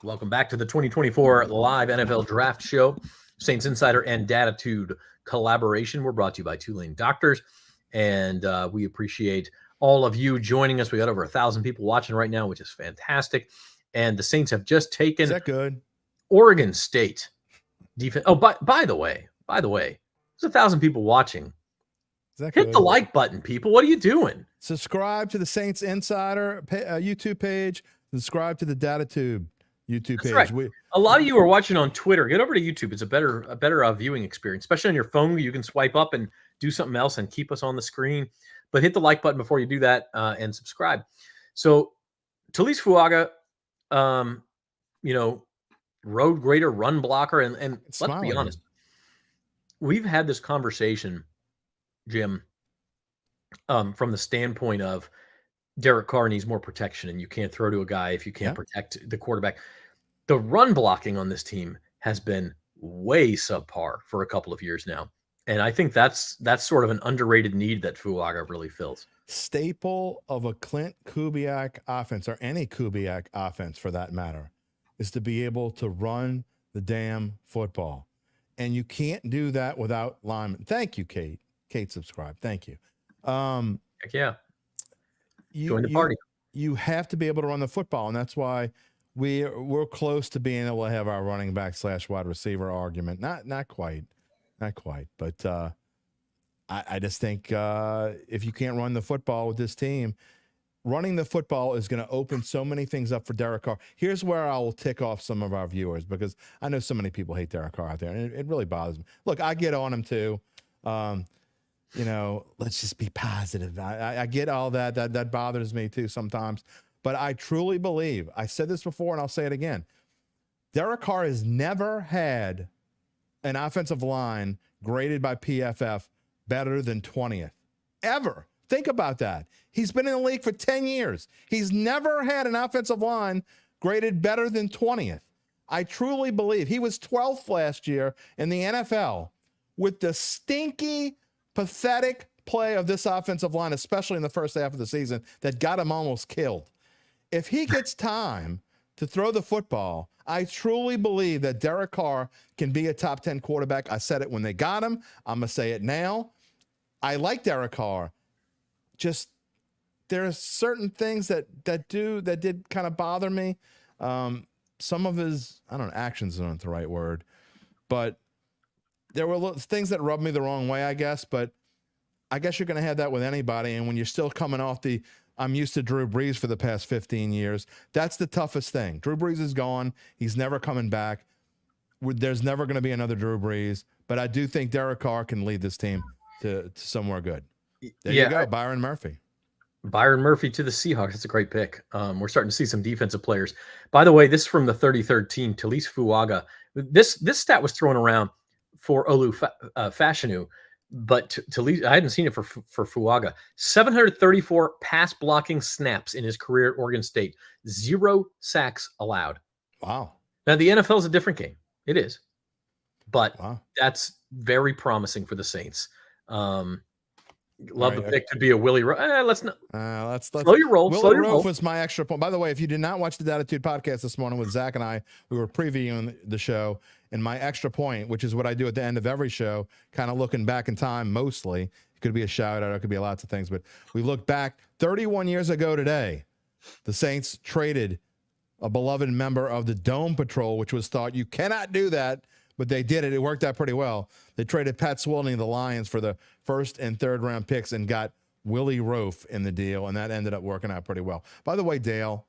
Welcome back to the 2024 Live NFL Draft Show. Saints Insider and Datitude collaboration. We're brought to you by Tulane Doctors, and we appreciate all of you joining us. We got over 1,000 people watching right now, which is fantastic. And the Saints have just taken Is that good? Oregon State defense. Oh, by the way, there's 1,000 people watching. Hit the like button, people. What are you doing? Subscribe to the Saints Insider YouTube page. Subscribe to the Datitude YouTube page. Right. A lot of you are watching on Twitter. Get over to YouTube. It's a better viewing experience, especially on your phone. You can swipe up and do something else and keep us on the screen. But hit the like button before you do that and subscribe. So Taliese Fuaga, road grader, run blocker, and let's be honest, we've had this conversation, Jim, from the standpoint of Derek Carr needs more protection, and you can't throw to a guy if you can't protect the quarterback. The run blocking on this team has been way subpar for a couple of years now. And I think that's sort of an underrated need that Fuaga really fills. Staple of a Clint Kubiak offense, or any Kubiak offense for that matter, is to be able to run the damn football. And you can't do that without linemen. Thank you, Kate. Kate, subscribe. Thank you. Heck yeah. Join the party. You have to be able to run the football, and that's why we're close to being able to have our running back / wide receiver argument. Not quite, but I just think if you can't run the football with this team, running the football is going to open so many things up for Derek Carr. Here's where I will tick off some of our viewers, because I know so many people hate Derek Carr out there, and it really bothers me. Look, I get on him too. Let's just be positive. I get all that. That bothers me too sometimes. But I truly believe, I said this before and I'll say it again, Derek Carr has never had an offensive line graded by PFF better than 20th. Ever. Think about that. He's been in the league for 10 years. He's never had an offensive line graded better than 20th. I truly believe he was 12th last year in the NFL with the stinky, pathetic play of this offensive line, especially in the first half of the season, that got him almost killed. If he gets time to throw the football, I truly believe that Derek Carr can be a top 10 quarterback. I said it when they got him. I'm going to say it now. I like Derek Carr. Just there are certain things that did kind of bother me. Some of his, I don't know, actions aren't the right word, but there were things that rubbed me the wrong way, I guess, but I guess you're going to have that with anybody. And when you're still coming off I'm used to Drew Brees for the past 15 years, that's the toughest thing. Drew Brees is gone. He's never coming back. There's never going to be another Drew Brees, but I do think Derek Carr can lead this team to somewhere good. There you go, Byron Murphy. Byron Murphy to the Seahawks. That's a great pick. We're starting to see some defensive players. By the way, this is from the 33rd team, Taliese Fuaga. This stat was thrown around for Fashanu, but Taliese, I hadn't seen it for Fuaga. 734 pass blocking snaps in his career at Oregon State. 0 sacks allowed. Wow. Now, the NFL is a different game. It is. But wow, that's very promising for the Saints. Love the pick to be a Willie Roaf. Let's slow your roll. Willie Roaf was my extra point. By the way, if you did not watch the Attitude podcast this morning with Zach and I, we were previewing the show, and my extra point, which is what I do at the end of every show, kind of looking back in time mostly. It could be a shout out, it could be lots of things, but we look back 31 years ago today. The Saints traded a beloved member of the Dome Patrol, which was thought you cannot do that, but they did it. It worked out pretty well. They traded Pat Swilling of the Lions for the 1st and 3rd round picks and got Willie Roaf in the deal, and that ended up working out pretty well. By the way, Dale,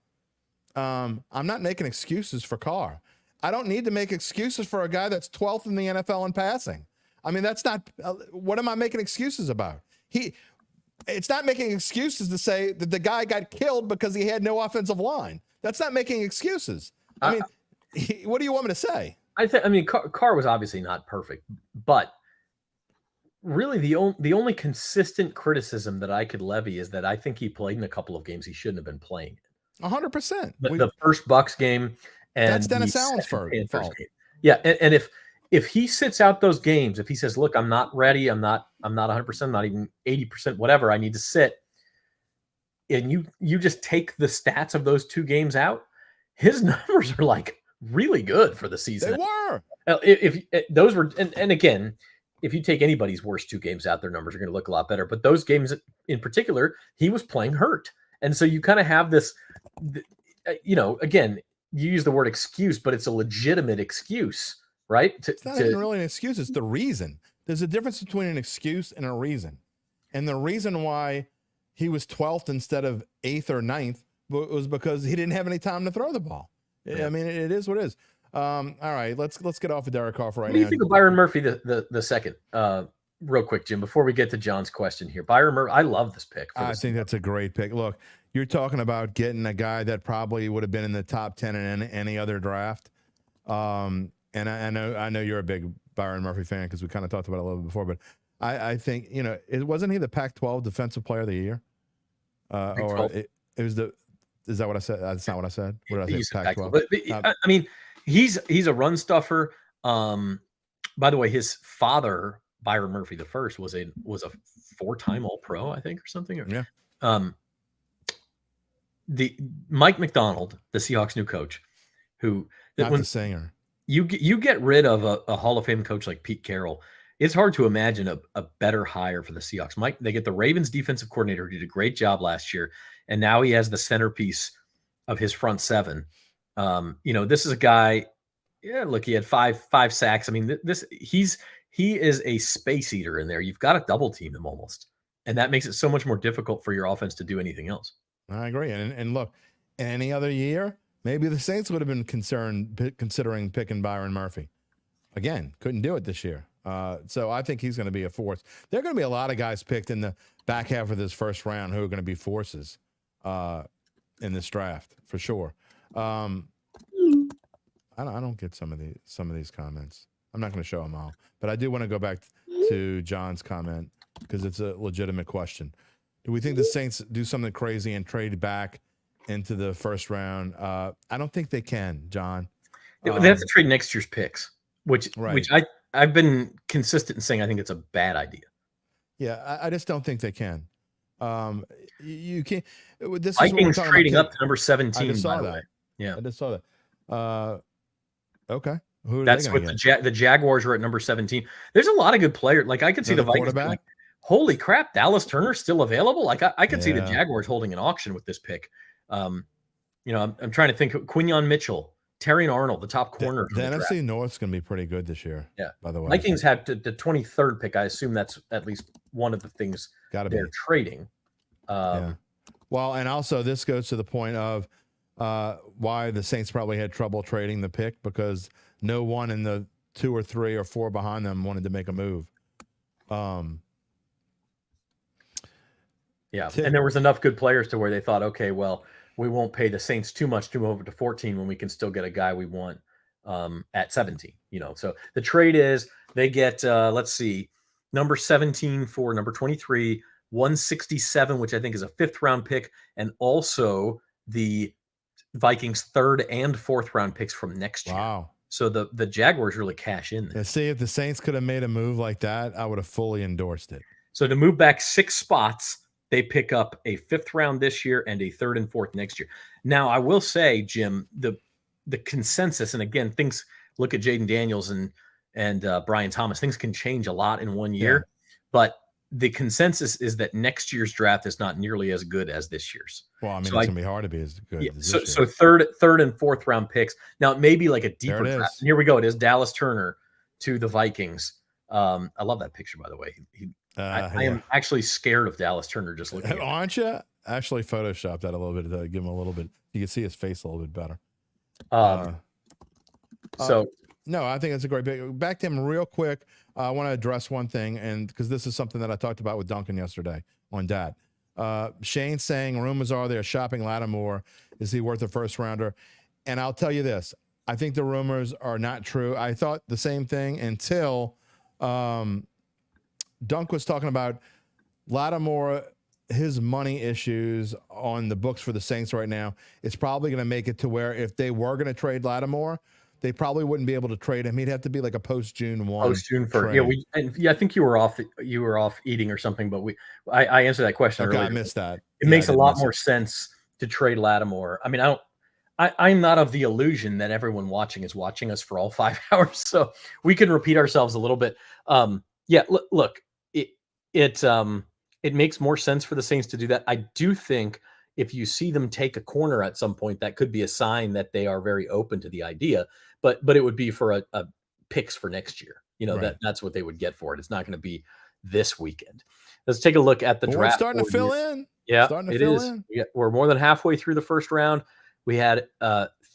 I'm not making excuses for Carr. I don't need to make excuses for a guy that's 12th in the NFL in passing. I mean, that's not what am I making excuses about? It's not making excuses to say that the guy got killed because he had no offensive line. That's not making excuses. I mean, what do you want me to say? Carr was obviously not perfect, but really the only consistent criticism that I could levy is that I think he played in a couple of games he shouldn't have been playing. 100%. The first Bucs game, and that's Dennis Allen's fault. Yeah, and if he sits out those games, if he says, "Look, I'm not ready. I'm not 100%, not even 80%, whatever. I need to sit," and you just take the stats of those 2 games out, his numbers are like really good for the season. They were. If those were, and again, if you take anybody's worst 2 games out, their numbers are going to look a lot better. But those games in particular, he was playing hurt, and so you kind of have this, again, you use the word excuse, but it's a legitimate excuse, right? It's not even really an excuse. It's the reason. There's a difference between an excuse and a reason, and the reason why he was 12th instead of 8th or 9th was because he didn't have any time to throw the ball. I mean, it is what it is. All right, let's get off of Derek Carr for right now. What do you think of Byron Murphy the second? Real quick, Jim, before we get to John's question here. Byron Murphy, I love this pick. I think that's a great pick. Look, you're talking about getting a guy that probably would have been in the top 10 in any other draft. And I know you're a big Byron Murphy fan because we kind of talked about it a little bit before, but I think, wasn't he the Pac-12 Defensive Player of the Year? Is that what I said? That's not what I said. What did I say? Pac-12. But I mean, he's a run stuffer. By the way, his father, Byron Murphy the first, was a 4-time All-Pro, I think, or something. Yeah. The Mike McDonald, the Seahawks new coach, the singer. You get rid of a Hall of Fame coach like Pete Carroll, it's hard to imagine a better hire for the Seahawks. They get the Ravens defensive coordinator who did a great job last year, and now he has the centerpiece of his front 7. This is a guy. Yeah, look, he had five sacks. I mean, he is a space eater in there. You've got to double team him almost, and that makes it so much more difficult for your offense to do anything else. I agree. And look, any other year, maybe the Saints would have been considering picking Byron Murphy. Again, couldn't do it this year. So I think he's going to be a force. There are going to be a lot of guys picked in the back half of this first round who are going to be forces in this draft for sure. I don't get some of these comments. I'm not going to show them all, but I do want to go back to John's comment because it's a legitimate question. Do we think the Saints do something crazy and trade back into the first round? I don't think they can, John. They have to trade next year's picks, which I've been consistent in saying I think it's a bad idea. Yeah, I just don't think they can. You can't. This Vikings is trading up to number 17. I just saw by the that. way. Yeah, I just saw that. Okay, that's what the Jaguars are at number 17. There's a lot of good players. Like I could see the Vikings. Like, holy crap, Dallas Turner's still available. Like I could see the Jaguars holding an auction with this pick. I'm trying to think. Quinyon Mitchell Terry and Arnold, the top corner. The NFC North's going to be pretty good this year. Yeah. By the way, Vikings had the 23rd pick. I assume that's at least one of the things they're trading. Yeah. Well, and also this goes to the point of why the Saints probably had trouble trading the pick, because no one in the 2 or 3 or 4 behind them wanted to make a move. Yeah, and there was enough good players to where they thought, okay, well, we won't pay the Saints too much to move over to 14 when we can still get a guy we want at 17. So the trade is they get let's see, number 17 for number 23, 167, which I think is a 5th round pick, and also the Vikings 3rd and 4th round picks from next year. Wow. So the Jaguars really cash in there. See, if the Saints could have made a move like that, I would have fully endorsed it. So to move back 6 spots, they pick up a 5th round this year and a 3rd and 4th next year. Now, I will say, Jim, the consensus, and again, things, look at Jayden Daniels and Brian Thomas, things can change a lot in one year, but the consensus is that next year's draft is not nearly as good as this year's. Well, I mean, it's going to be hard to be as good as this so third and 4th round picks. Now, it may be like a deeper draft. Here we go. It is Dallas Turner to the Vikings. I love that picture, by the way. I am actually scared of Dallas Turner just looking at it. Aren't you? Actually photoshopped that a little bit to give him a little bit. You can see his face a little bit better. No, I think it's a great pick. Back to him real quick. I want to address one thing, and because this is something that I talked about with Duncan yesterday on Dad. Shane saying rumors are they're shopping Lattimore. Is he worth a 1st rounder? And I'll tell you this. I think the rumors are not true. I thought the same thing until Dunk was talking about Lattimore, his money issues on the books for the Saints right now. It's probably going to make it to where if they were going to trade Lattimore, they probably wouldn't be able to trade him. He'd have to be like a post-June 1. Post-June 1st. Yeah, I think you were off eating or something, but I answered that question earlier. I missed that. It makes a lot more sense to trade Lattimore. I mean, I'm not of the illusion that everyone watching is watching us for all 5 hours, so we can repeat ourselves a little bit. Look, it makes more sense for the Saints to do that. I do think if you see them take a corner at some point, that could be a sign that they are very open to the idea. But it would be for a picks for next year. That's what they would get for it. It's not going to be this weekend. Let's take a look at the draft. We're starting to fill in. Yeah, it is. We're more than halfway through the 1st round. We had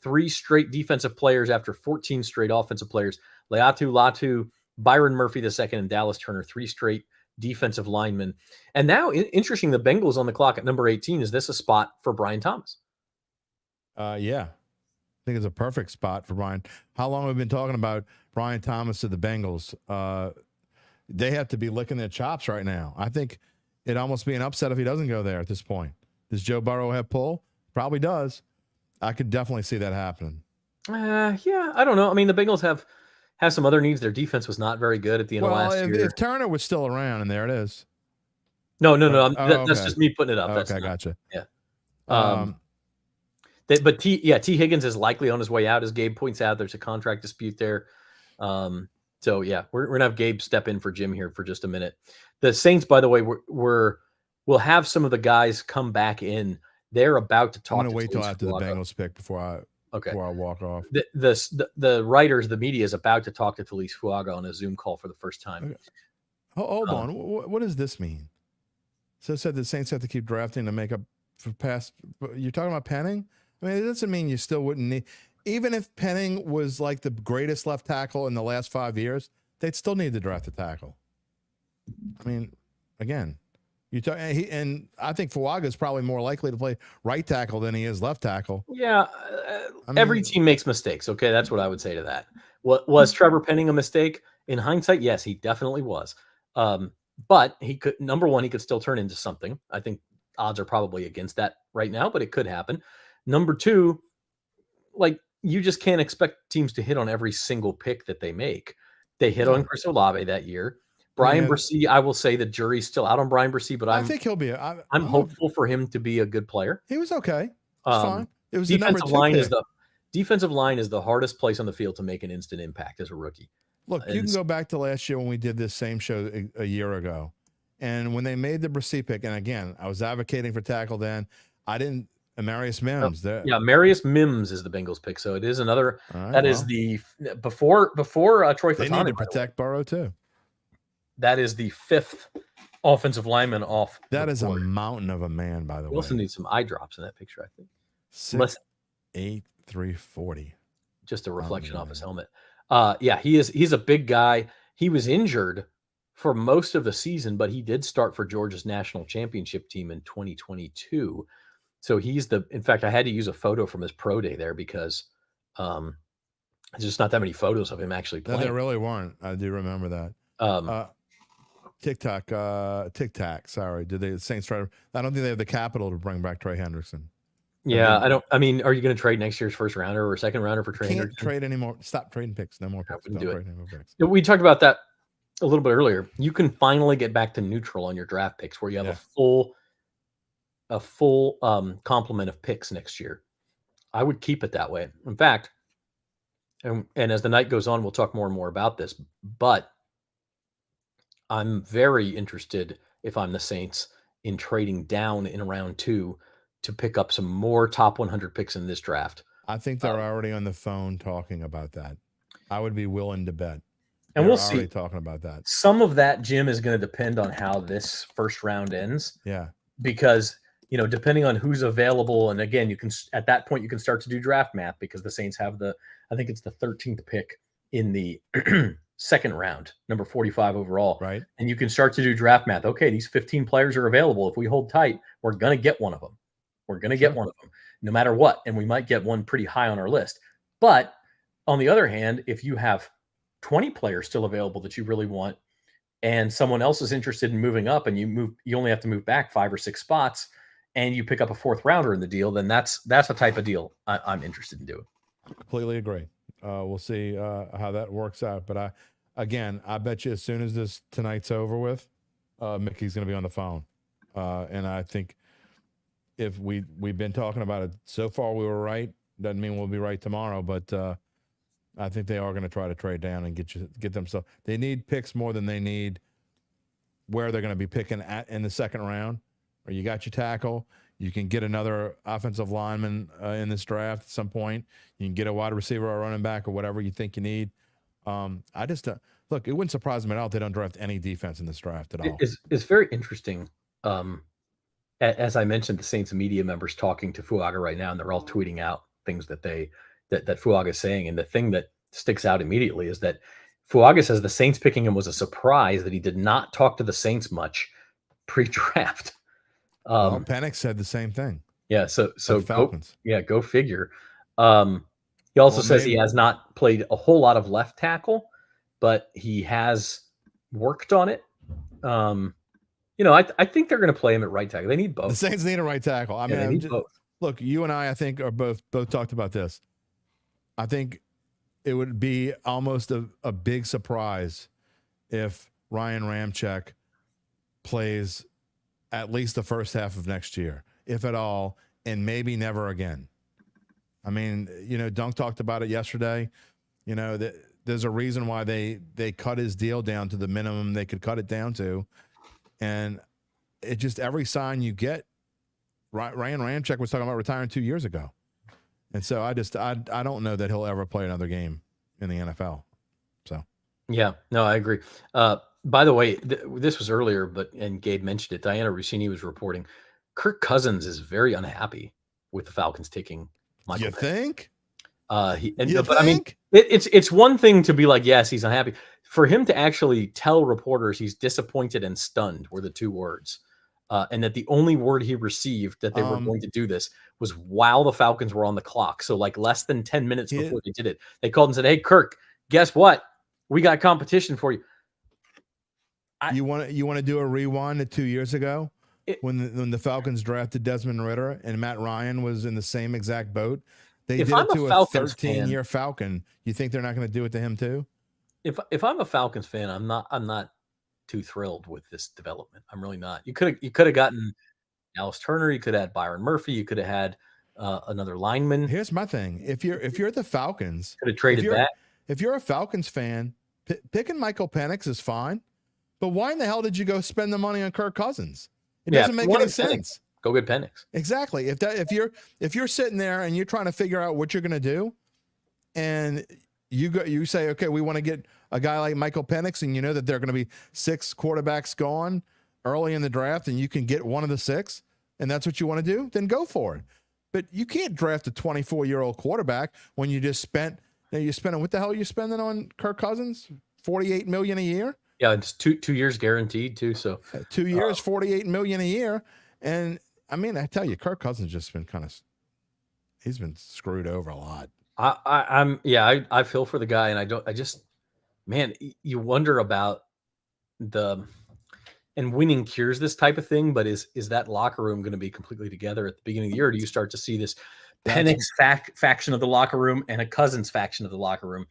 3 straight defensive players after 14 straight offensive players. Latu, Byron Murphy II, and Dallas Turner, 3 straight defensive linemen. And now, interesting, the Bengals on the clock at number 18. Is this a spot for Brian Thomas? Yeah. I think it's a perfect spot for Brian. How long have we been talking about Brian Thomas to the Bengals? They have to be licking their chops right now. I think it'd almost be an upset if he doesn't go there at this point. Does Joe Burrow have pull? Probably does. I could definitely see that happening. Yeah, I don't know. I mean, the Bengals have some other needs. Their defense was not very good at the end of last year. If Turner was still around, and there it is. No. That's just me putting it up. Okay, gotcha. Yeah. But T. Higgins is likely on his way out, as Gabe points out. There's a contract dispute there. So yeah, we're gonna have Gabe step in for Jim here for just a minute. The Saints, by the way, will have some of the guys come back in. They're about to talk. I'm gonna wait till after the Bengals pick before I walk off. The writers, the media is about to talk to Taliese Fuaga on a Zoom call for the first time. Okay. Hold on. What does this mean? So it said the Saints have to keep drafting to make up for past. You're talking about Penning? I mean, it doesn't mean you still wouldn't need. Even if Penning was like the greatest left tackle in the last 5 years, they'd still need to draft a tackle. I mean, again, and I think Fuaga is probably more likely to play right tackle than he is left tackle. Yeah, every team makes mistakes. Okay, that's what I would say to that. Was Trevor Penning a mistake? In hindsight, yes, he definitely was. But he could, number one, he could still turn into something. I think odds are probably against that right now, but it could happen. Number two, like, you just can't expect teams to hit on every single pick that they make. They hit on Chris Olave that year. Brian Bresee, I will say the jury's still out on Brian Bresee, but I think he'll be. I'm hopeful for him to be a good player. He was okay. Fine. It was defensive the line defensive line is the hardest place on the field to make an instant impact as a rookie. Look, you can go back to last year when we did this same show a year ago, and when they made the Bresee pick, and again, I was advocating for tackle then. I didn't. Amarius Mims. Yeah, Amarius Mims is the Bengals pick. So it is another. All That right, is the before Troy they Fautani. need to protect Burrow too. That is the 5th offensive lineman off. That the is board. a mountain of a man, by the We way. also need some eye drops in that picture, I think. 6'8", 340. Just a reflection off his helmet. Yeah, he's a big guy. He was injured for most of the season, but he did start for Georgia's national championship team in 2022. So in fact, I had to use a photo from his pro day there because there's just not that many photos of him actually playing. No, there really weren't. I do remember that. Tic-tac. Sorry. Did the Saints try to? I don't think they have the capital to bring back Trey Hendrickson. Yeah, I mean, are you going to trade next year's first rounder or second rounder for Trey Hendrickson? Can't trade anymore. Stop trading picks. No more picks. Don't do it. Any more picks. We talked about that a little bit earlier. You can finally get back to neutral on your draft picks where you have a full complement of picks next year. I would keep it that way. In fact, and as the night goes on, we'll talk more and more about this, but I'm very interested, if I'm the Saints, in trading down in round 2 to pick up some more top 100 picks in this draft. I think they're already on the phone talking about that. I would be willing to bet. And we'll see. Talking about that. Some of that, Jim, is going to depend on how this first round ends. Yeah. Because, depending on who's available, and again, at that point you can start to do draft math because the Saints have I think it's the 13th pick in the second round, number 45 overall. Right. And you can start to do draft math. Okay, these 15 players are available. If we hold tight, we're going to get one of them. Get one of them no matter what. And we might get one pretty high on our list. But on the other hand, if you have 20 players still available that you really want, and someone else is interested in moving up and you only have to move back 5 or 6 spots and you pick up a 4th rounder in the deal, then that's the type of deal I'm interested in doing. Completely agree. We'll see how that works out. But I bet you as soon as tonight's over with, Mickey's going to be on the phone. And I think if we've been talking about it so far, we were right. Doesn't mean we'll be right tomorrow, but I think they are going to try to trade down and get them. So they need picks more than they need where they're going to be picking in the second round. Or you got your tackle. You can get another offensive lineman in this draft at some point. You can get a wide receiver or running back or whatever you think you need. I just look. It wouldn't surprise me at all if they don't draft any defense in this draft at all. It's very interesting. As I mentioned, the Saints media members talking to Fuaga right now, and they're all tweeting out things that Fuaga is saying. And the thing that sticks out immediately is that Fuaga says the Saints picking him was a surprise, that he did not talk to the Saints much pre-draft. Penix said the same thing. Yeah, so Falcons. Go figure. He also says he has not played a whole lot of left tackle, but he has worked on it. I think they're going to play him at right tackle. They need both. The Saints need a right tackle. I mean, they need both. Look, you and I think, are both talked about this. I think it would be almost a big surprise if Ryan Ramczyk plays at least the first half of next year, if at all, and maybe never again. I mean, Dunk talked about it yesterday. That there's a reason why they cut his deal down to the minimum they could cut it down to. And it just, every sign you get, Ryan Ramczyk was talking about retiring 2 years ago. And so I don't know that he'll ever play another game in the NFL. So. Yeah, no, I agree. By the way, this was earlier, and Gabe mentioned it. Diana Rossini was reporting Kirk Cousins is very unhappy with the Falcons taking Michael. You think? I mean, it's one thing to be like, yes, he's unhappy. For him to actually tell reporters he's disappointed and stunned were the 2 words, and that the only word he received that they were going to do this was while the Falcons were on the clock. So like less than 10 minutes before they did it, they called and said, "Hey, Kirk, guess what? We got competition for you." You want to do a rewind to 2 years ago when the Falcons drafted Desmond Ridder and Matt Ryan was in the same exact boat? They did it to a 13-year Falcon. You think they're not going to do it to him too? If I'm a Falcons fan, I'm not too thrilled with this development. I'm really not. You could have gotten Dallas Turner. You could have had Byron Murphy. You could have had another lineman. Here's my thing: if you're the Falcons, could have traded that. If you're a Falcons fan, picking Michael Penix is fine. But why in the hell did you go spend the money on Kirk Cousins? It doesn't make any sense. Go get Penix. Exactly. If you're sitting there and you're trying to figure out what you're going to do, and you say, okay, we want to get a guy like Michael Penix, and you know that there are going to be 6 quarterbacks gone early in the draft, and you can get one of the 6, and that's what you want to do, then go for it. But you can't draft a 24-year-old quarterback when you just spent. You're spending, what the hell are you spending on Kirk Cousins? $48 million a year. Yeah, it's two years guaranteed too. So 2 years, $48 million a year, and I mean, I tell you, Kirk Cousins just been he's been screwed over a lot. I feel for the guy, and you wonder about and winning cures this type of thing, but is that locker room going to be completely together at the beginning of the year? Or do you start to see this Penix faction of the locker room and a Cousins faction of the locker room?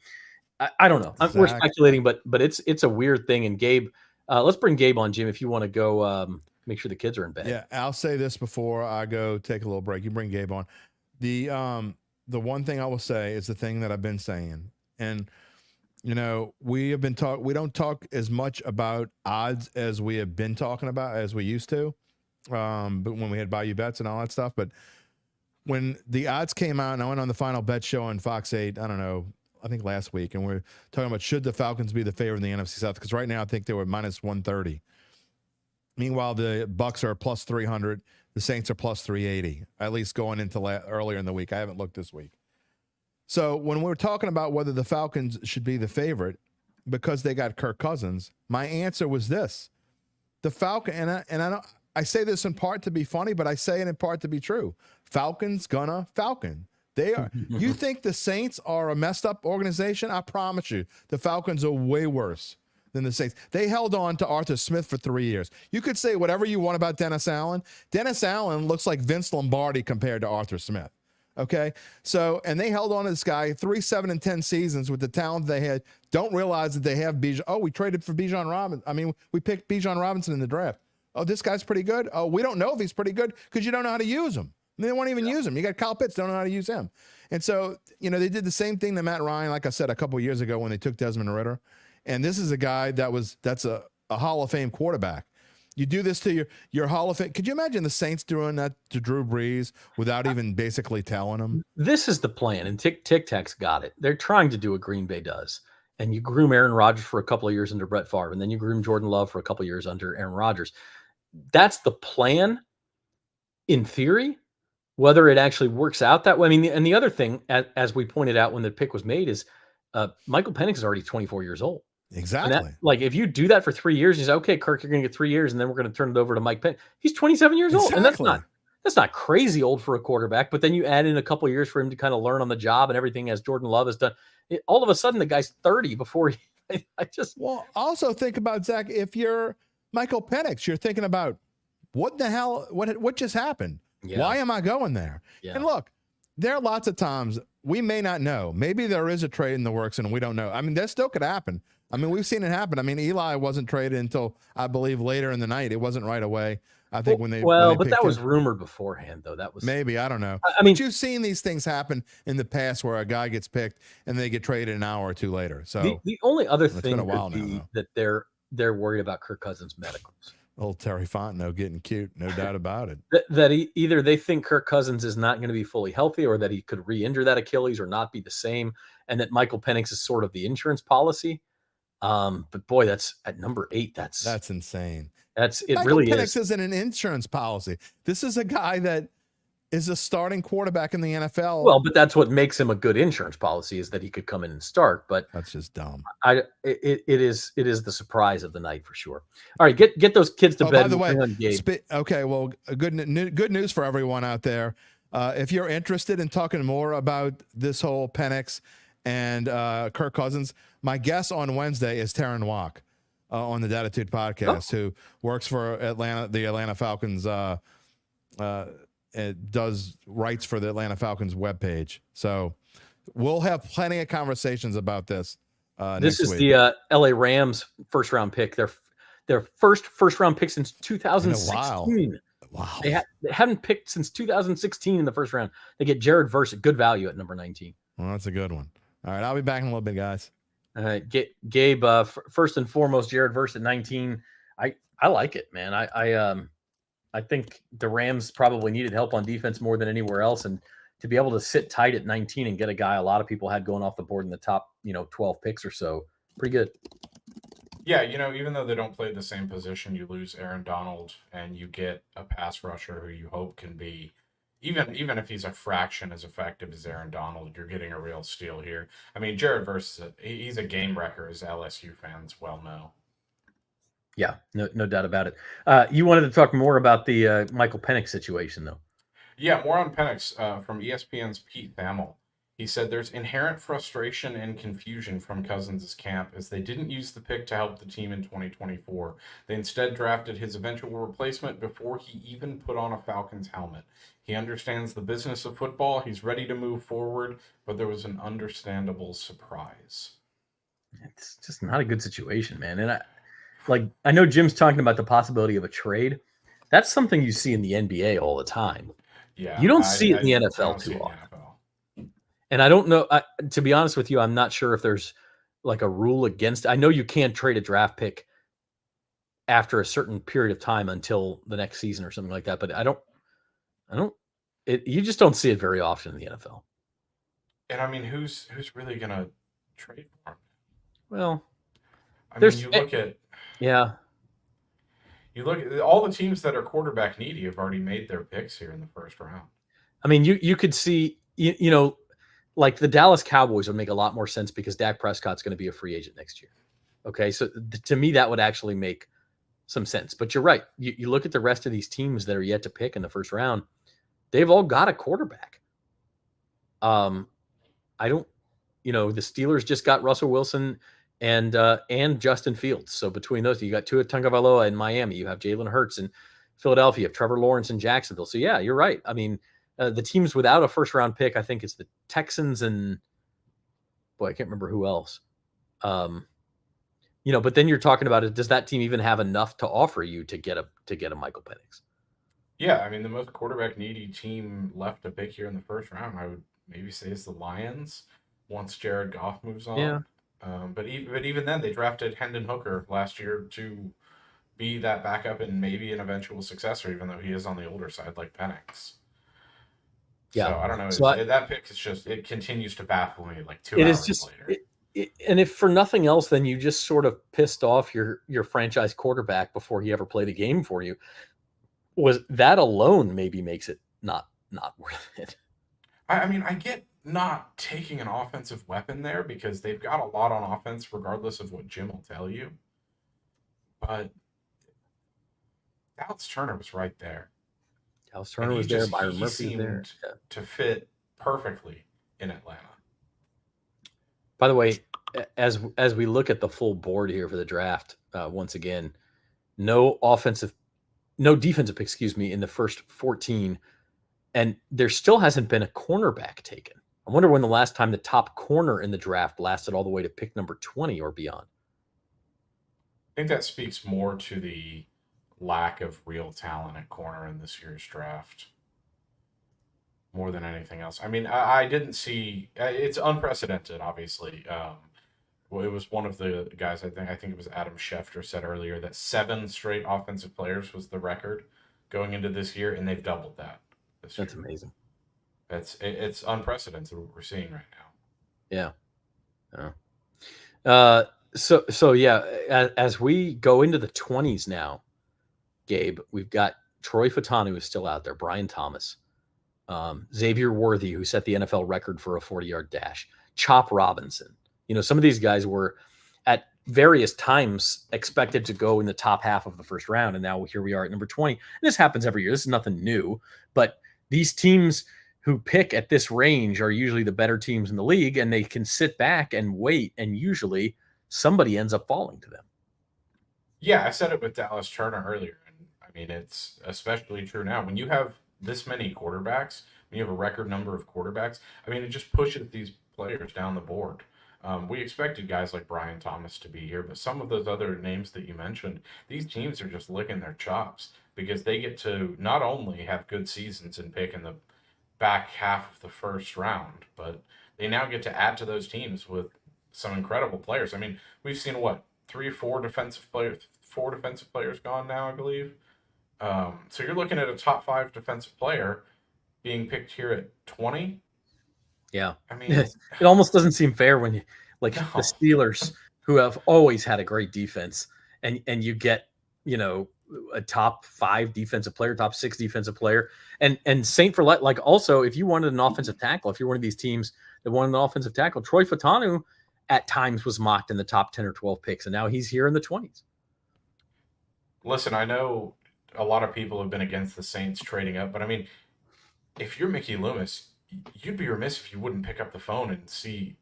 I don't know. We're speculating, but it's a weird thing. And Gabe, let's bring Gabe on, Jim, if you want to go make sure the kids are in bed. Yeah, I'll say this before I go take a little break. You bring Gabe on. The one thing I will say is the thing that I've been saying, and we don't talk as much about odds as we have been talking about as we used to, but when we had Bayou Bets and all that stuff. But when the odds came out, and I went on the Final Bet show on Fox 8, I don't know, I think last week, and we're talking about should the Falcons be the favorite in the NFC South, because right now I think they were minus 130. Meanwhile, the Bucks are plus 300. The Saints are plus 380, at least going into earlier in the week. I haven't looked this week. So when we're talking about whether the Falcons should be the favorite because they got Kirk Cousins, my answer was this: the Falcon, I say this in part to be funny, but I say it in part to be true. Falcons gonna Falcon. They are. You think the Saints are a messed up organization? I promise you, the Falcons are way worse than the Saints. They held on to Arthur Smith for 3 years. You could say whatever you want about Dennis Allen. Dennis Allen looks like Vince Lombardi compared to Arthur Smith. Okay? So, and they held on to this guy 3, 7, and 10 seasons with the talent they had. Don't realize that they have Bijan. Oh, we traded for Bijan Robinson. I mean, we picked Bijan Robinson in the draft. Oh, this guy's pretty good. Oh, we don't know if he's pretty good because you don't know how to use him. They won't even use him. You got Kyle Pitts, don't know how to use him. And so, they did the same thing to Matt Ryan, like I said, a couple of years ago when they took Desmond Ridder. And this is a guy that's a Hall of Fame quarterback. You do this to your Hall of Fame. Could you imagine the Saints doing that to Drew Brees without even basically telling him? This is the plan, and Tic Tac's got it. They're trying to do what Green Bay does. And you groom Aaron Rodgers for a couple of years under Brett Favre, and then you groom Jordan Love for a couple of years under Aaron Rodgers. That's the plan in theory. Whether it actually works out that way. I mean, and the other thing, as we pointed out when the pick was made, is Michael Penix is already 24 years old. Exactly. Like if you do that for 3 years, you say, okay, Kirk, you're going to get 3 years, and then we're going to turn it over to Mike Penix. He's 27 years old, and that's not crazy old for a quarterback. But then you add in a couple of years for him to kind of learn on the job and everything, as Jordan Love has done. All of a sudden, the guy's 30 before he. Well, also think about, Zach, if you're Michael Penix, you're thinking about what the hell, what just happened. Yeah. Why am I going there? Yeah. And look, there are lots of times we may not know. Maybe there is a trade in the works and we don't know. I mean, that still could happen. I mean, we've seen it happen. I mean, Eli wasn't traded until, I believe, later in the night. It wasn't right away. I think when they but that was rumored beforehand, though. That was maybe, I don't know. I mean, but you've seen these things happen in the past where a guy gets picked and they get traded an hour or two later. So the only other thing that they're worried about Kirk Cousins' medicals. Old Terry Fontenot getting cute, no doubt about it. That either they think Kirk Cousins is not going to be fully healthy, or that he could re-injure that Achilles or not be the same, and that Michael Penix is sort of the insurance policy. But boy, that's at number 8. That's insane. Michael Penix isn't an insurance policy. This is a guy that is a starting quarterback in the NFL. Well, but that's what makes him a good insurance policy, is that he could come in and start. But that's just dumb. It is the surprise of the night for sure. All right, get those kids to bed. By the way, okay, well, good news for everyone out there. If you're interested in talking more about this whole Penix and Kirk Cousins, my guest on Wednesday is Taryn Walk on the Datitude podcast, who works for the Atlanta Falcons. It does writes for the Atlanta Falcons webpage. So we'll have plenty of conversations about this. This is the LA Rams first round pick. Their first round pick since 2016. Wow. They haven't picked since 2016 in the first round. They get Jared Verse at good value at number 19. Well, that's a good one. All right, I'll be back in a little bit, guys. All right, Gabe. First and foremost, Jared Verse at 19. I like it, man. I think the Rams probably needed help on defense more than anywhere else, and to be able to sit tight at 19 and get a guy a lot of people had going off the board in the top, 12 picks or so, pretty good. Yeah, even though they don't play the same position, you lose Aaron Donald and you get a pass rusher who you hope can be, even if he's a fraction as effective as Aaron Donald, you're getting a real steal here. I mean, Jared Verse, he's a game wrecker, as LSU fans well know. Yeah, no doubt about it. You wanted to talk more about the Michael Penix situation, though. Yeah, more on Penix from ESPN's Pete Thamel. He said there's inherent frustration and confusion from Cousins' camp as they didn't use the pick to help the team in 2024. They instead drafted his eventual replacement before he even put on a Falcons helmet. He understands the business of football. He's ready to move forward, but there was an understandable surprise. It's just not a good situation, man. And I know Jim's talking about the possibility of a trade. That's something you see in the NBA all the time. Yeah, you don't see it in the NFL too often. And I don't know, to be honest with you, I'm not sure if there's like a rule against. I know you can't trade a draft pick after a certain period of time until the next season or something like that. But you just don't see it very often in the NFL. And I mean, who's really going to trade for him? Well, I mean, you look at all the teams that are quarterback needy have already made their picks here in the first round. I mean, you could see, like the Dallas Cowboys would make a lot more sense because Dak Prescott's going to be a free agent next year. Okay, so to me, that would actually make some sense. But you're right. You look at the rest of these teams that are yet to pick in the first round, they've all got a quarterback. The Steelers just got Russell Wilson and Justin Fields. So between those, you got Tua Tagovailoa in Miami. You have Jalen Hurts in Philadelphia. You have Trevor Lawrence in Jacksonville. So yeah, you're right. I mean, the teams without a first round pick, I think it's the Texans and I can't remember who else. But then you're talking about it. Does that team even have enough to offer you to get a Michael Penix? Yeah, I mean, the most quarterback needy team left to pick here in the first round, I would maybe say, is the Lions. Once Jared Goff moves on, yeah. But even then, they drafted Hendon Hooker last year to be that backup and maybe an eventual successor, even though he is on the older side, like Penix. Yeah, so I don't know. That pick is it continues to baffle me. Like 2 hours later. And if for nothing else, then you just sort of pissed off your franchise quarterback before he ever played a game for you. Was that alone maybe makes it not worth it? I mean, I get not taking an offensive weapon there because they've got a lot on offense, regardless of what Jim will tell you. But Dallas Turner was right there. Dallas Turner was there. Byron Murphy was there. To fit perfectly in Atlanta. By the way, as we look at the full board here for the draft, once again, no defensive pick, in the first 14, and there still hasn't been a cornerback taken. I wonder when the last time the top corner in the draft lasted all the way to pick number 20 or beyond. I think that speaks more to the lack of real talent at corner in this year's draft more than anything else. I mean, I didn't see it's unprecedented, obviously. It was one of the guys, I think it was Adam Schefter, said earlier that 7 straight offensive players was the record going into this year, and they've doubled that this year. That's amazing. It's unprecedented what we're seeing right now. Yeah. So yeah, as we go into the 20s now, Gabe, we've got Troy Fashanu is still out there, Brian Thomas, Xavier Worthy, who set the NFL record for a 40-yard dash, Chop Robinson. Some of these guys were at various times expected to go in the top half of the first round, and now here we are at number 20. And this happens every year. This is nothing new, but these teams who pick at this range are usually the better teams in the league, and they can sit back and wait, and usually somebody ends up falling to them. Yeah, I said it with Dallas Turner earlier, and I mean, it's especially true now. When you have this many quarterbacks, when you have a record number of quarterbacks, I mean, it just pushes these players down the board. We expected guys like Brian Thomas to be here, but some of those other names that you mentioned, these teams are just licking their chops because they get to not only have good seasons and pick in the back half of the first round, but they now get to add to those teams with some incredible players. I mean, we've seen 4 defensive players gone now, I believe. So you're looking at a top 5 defensive player being picked here at 20. Yeah. I mean, it almost doesn't seem fair when you the No. Steelers, who have always had a great defense, and you get, a top 5 defensive player, top 6 defensive player, and Saint for like also, if you wanted an offensive tackle, if you're one of these teams that wanted an offensive tackle, Troy Fatanu at times was mocked in the top 10 or 12 picks, and now he's here in the 20s. Listen, I know a lot of people have been against the Saints trading up, but I mean, if you're Mickey Loomis, you'd be remiss if you wouldn't pick up the phone and see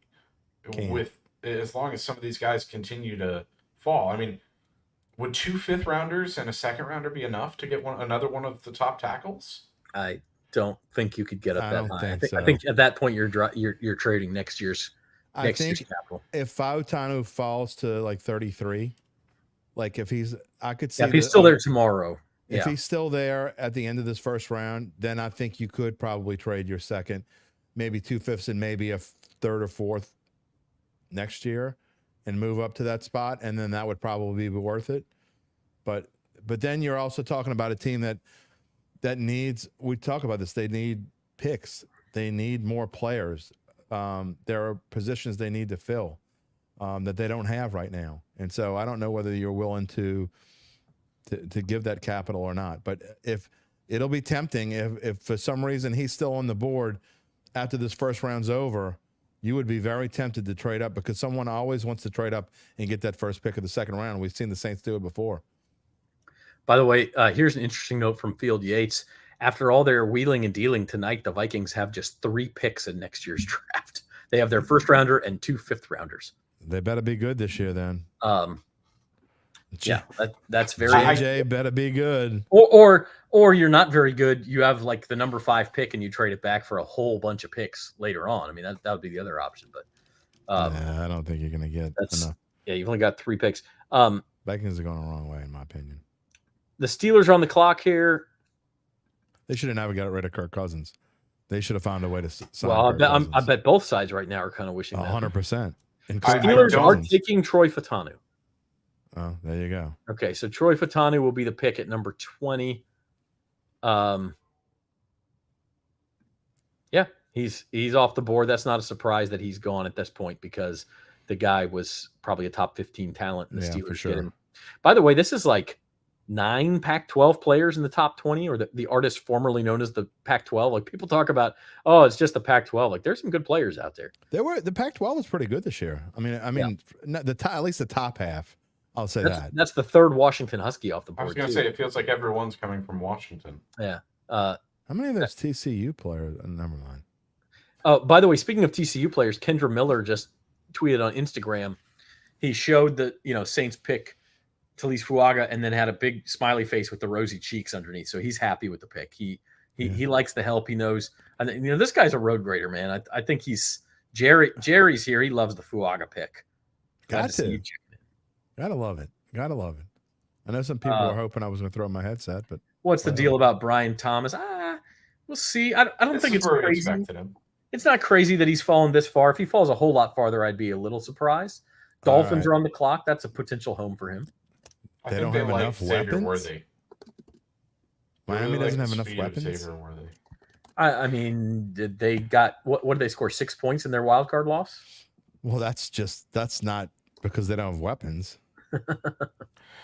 as long as some of these guys continue to fall. I mean, would 2 5th-rounders and a 2nd-rounder be enough to get another one of the top tackles? I don't think you could get up I that don't high. think I think at that point you're trading next year's capital. If Fautanu falls to like 33, like if he's still there tomorrow. If he's still there at the end of this first round, then I think you could probably trade your 2nd, maybe 2 5ths and maybe a 3rd or 4th next year and move up to that spot, and then that would probably be worth it. But then you're also talking about a team that needs, we talk about this, they need picks. They need more players. There are positions they need to fill that they don't have right now. And so I don't know whether you're willing to give that capital or not. But if it'll be tempting, if for some reason he's still on the board after this first round's over, you would be very tempted to trade up, because someone always wants to trade up and get that first pick of the 2nd round. We've seen the Saints do it before. By the way, here's an interesting note from Field Yates. After all their wheeling and dealing tonight, the Vikings have just 3 picks in next year's draft. They have their 1st-rounder and 2 5th-rounders. They better be good this year then. Yeah, that's very. JJ better be good. Or you're not very good. You have like the number 5 pick and you trade it back for a whole bunch of picks later on. I mean, that would be the other option. But I don't think you're going to get enough. Yeah, you've only got 3 picks. Vikings are going the wrong way, in my opinion. The Steelers are on the clock here. They should have never got rid of Kirk Cousins. They should have found a way to sign. Well, I bet both sides right now are kind of wishing 100%. Steelers are taking Troy Fatanu. Oh, there you go. Okay, so Troy Fatanu will be the pick at number 20. Yeah, he's off the board. That's not a surprise that he's gone at this point, because the guy was probably a top 15 talent, and the Steelers for sure. get him. By the way, this is like 9 Pac-12 players in the top 20, or the artist formerly known as the Pac-12. Like, people talk about, oh, it's just the Pac-12. Like, there's some good players out there. The Pac-12 was pretty good this year. I mean, at least the top half. I'll say that's the 3rd Washington Husky off the board. I was going to say, it feels like everyone's coming from Washington. Yeah. How many of those TCU players? Never mind. Oh, by the way, speaking of TCU players, Kendra Miller just tweeted on Instagram. He showed the Saints pick Taliese Fuaga and then had a big smiley face with the rosy cheeks underneath. So he's happy with the pick. He likes the help. He knows. And this guy's a road grader, man. I think he's Jerry's here. He loves the Fuaga pick. Gotta love it. I know some people were hoping I was going to throw my headset, but what's the deal about Brian Thomas? We'll see. I don't think it's crazy. It's not crazy that he's fallen this far. If he falls a whole lot farther, I'd be a little surprised. Dolphins are on the clock. That's a potential home for him. They don't have enough weapons. Miami doesn't have enough weapons. I mean, did they got what did they score 6 points in their wild card loss? Well, that's not because they don't have weapons.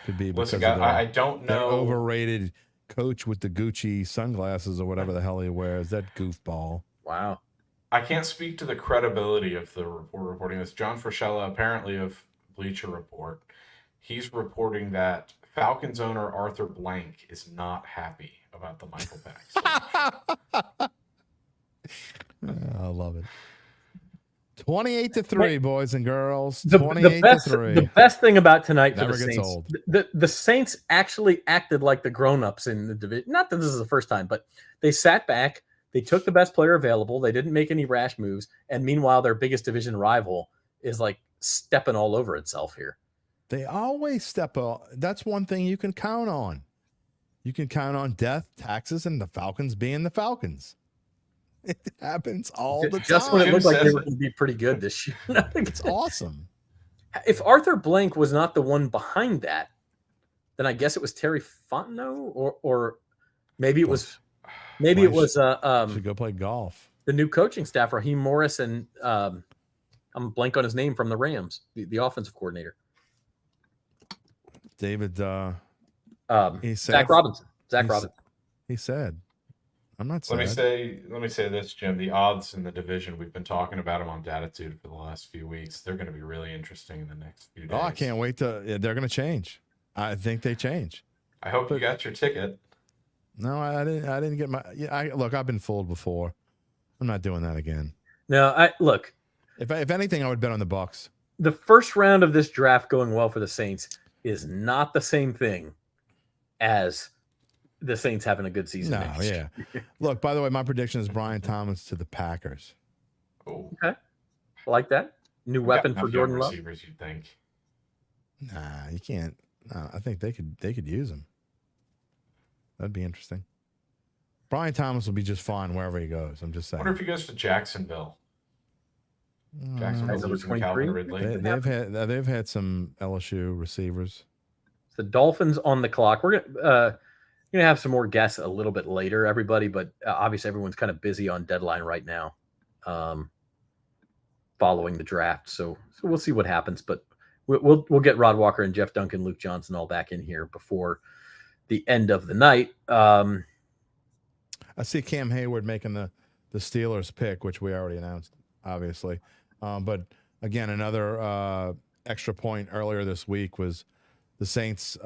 Could be because I don't know. Overrated coach with the Gucci sunglasses or whatever the hell he wears. That goofball. Wow. I can't speak to the credibility of the report reporting this. John Frashella, apparently of Bleacher Report, he's reporting that Falcons owner Arthur Blank is not happy about the Michael Pack. I love it. 28-3, boys and girls. The 28-3. The best thing about tonight for Never the gets Saints, old. the Saints actually acted like the grown-ups in the division. Not that this is the first time, but they sat back. They took the best player available. They didn't make any rash moves. And meanwhile, their biggest division rival is like stepping all over itself here. They always step up. That's one thing you can count on. You can count on death, taxes, and the Falcons being the Falcons. It happens all the time. Just when it looked like they were going to be pretty good this year. It's awesome. If Arthur Blank was not the one behind that, then I guess it was Terry Fontenot, or maybe it was should go play golf. the new coaching staff, Raheem Morris, and I'm blank on his name from the Rams, the offensive coordinator. David. Zach Robinson. He said, "I'm not." Let me say this, Jim. The odds in the division, we've been talking about them on Datitude for the last few weeks. They're going to be really interesting in the next few days. Oh, I can't wait they're going to change. I think they change. I hope you got your ticket. No, I didn't get my. Look, I've been fooled before. I'm not doing that again. No, look. If anything, I would bet on the Bucks. The first round of this draft going well for the Saints is not the same thing as the Saints having a good season. No, yeah. Look, by the way, my prediction is Brian Thomas to the Packers. Oh, okay, I like that. New weapon for Jordan Love. Receivers, you'd think. Nah, you can't. No, I think they could use him. That'd be interesting. Brian Thomas will be just fine wherever he goes. I'm just I saying. wonder if he goes to Jacksonville. Jacksonville losing Calvin Ridley. They've had some LSU receivers. The Dolphins on the clock. We're gonna have some more guests a little bit later, everybody, but obviously everyone's kind of busy on deadline right now, following the draft. So we'll see what happens, but we'll get Rod Walker and Jeff Duncan, Luke Johnson all back in here before the end of the night. I see Cam Hayward making the Steelers pick, which we already announced, obviously. But again, another extra point earlier this week was the Saints,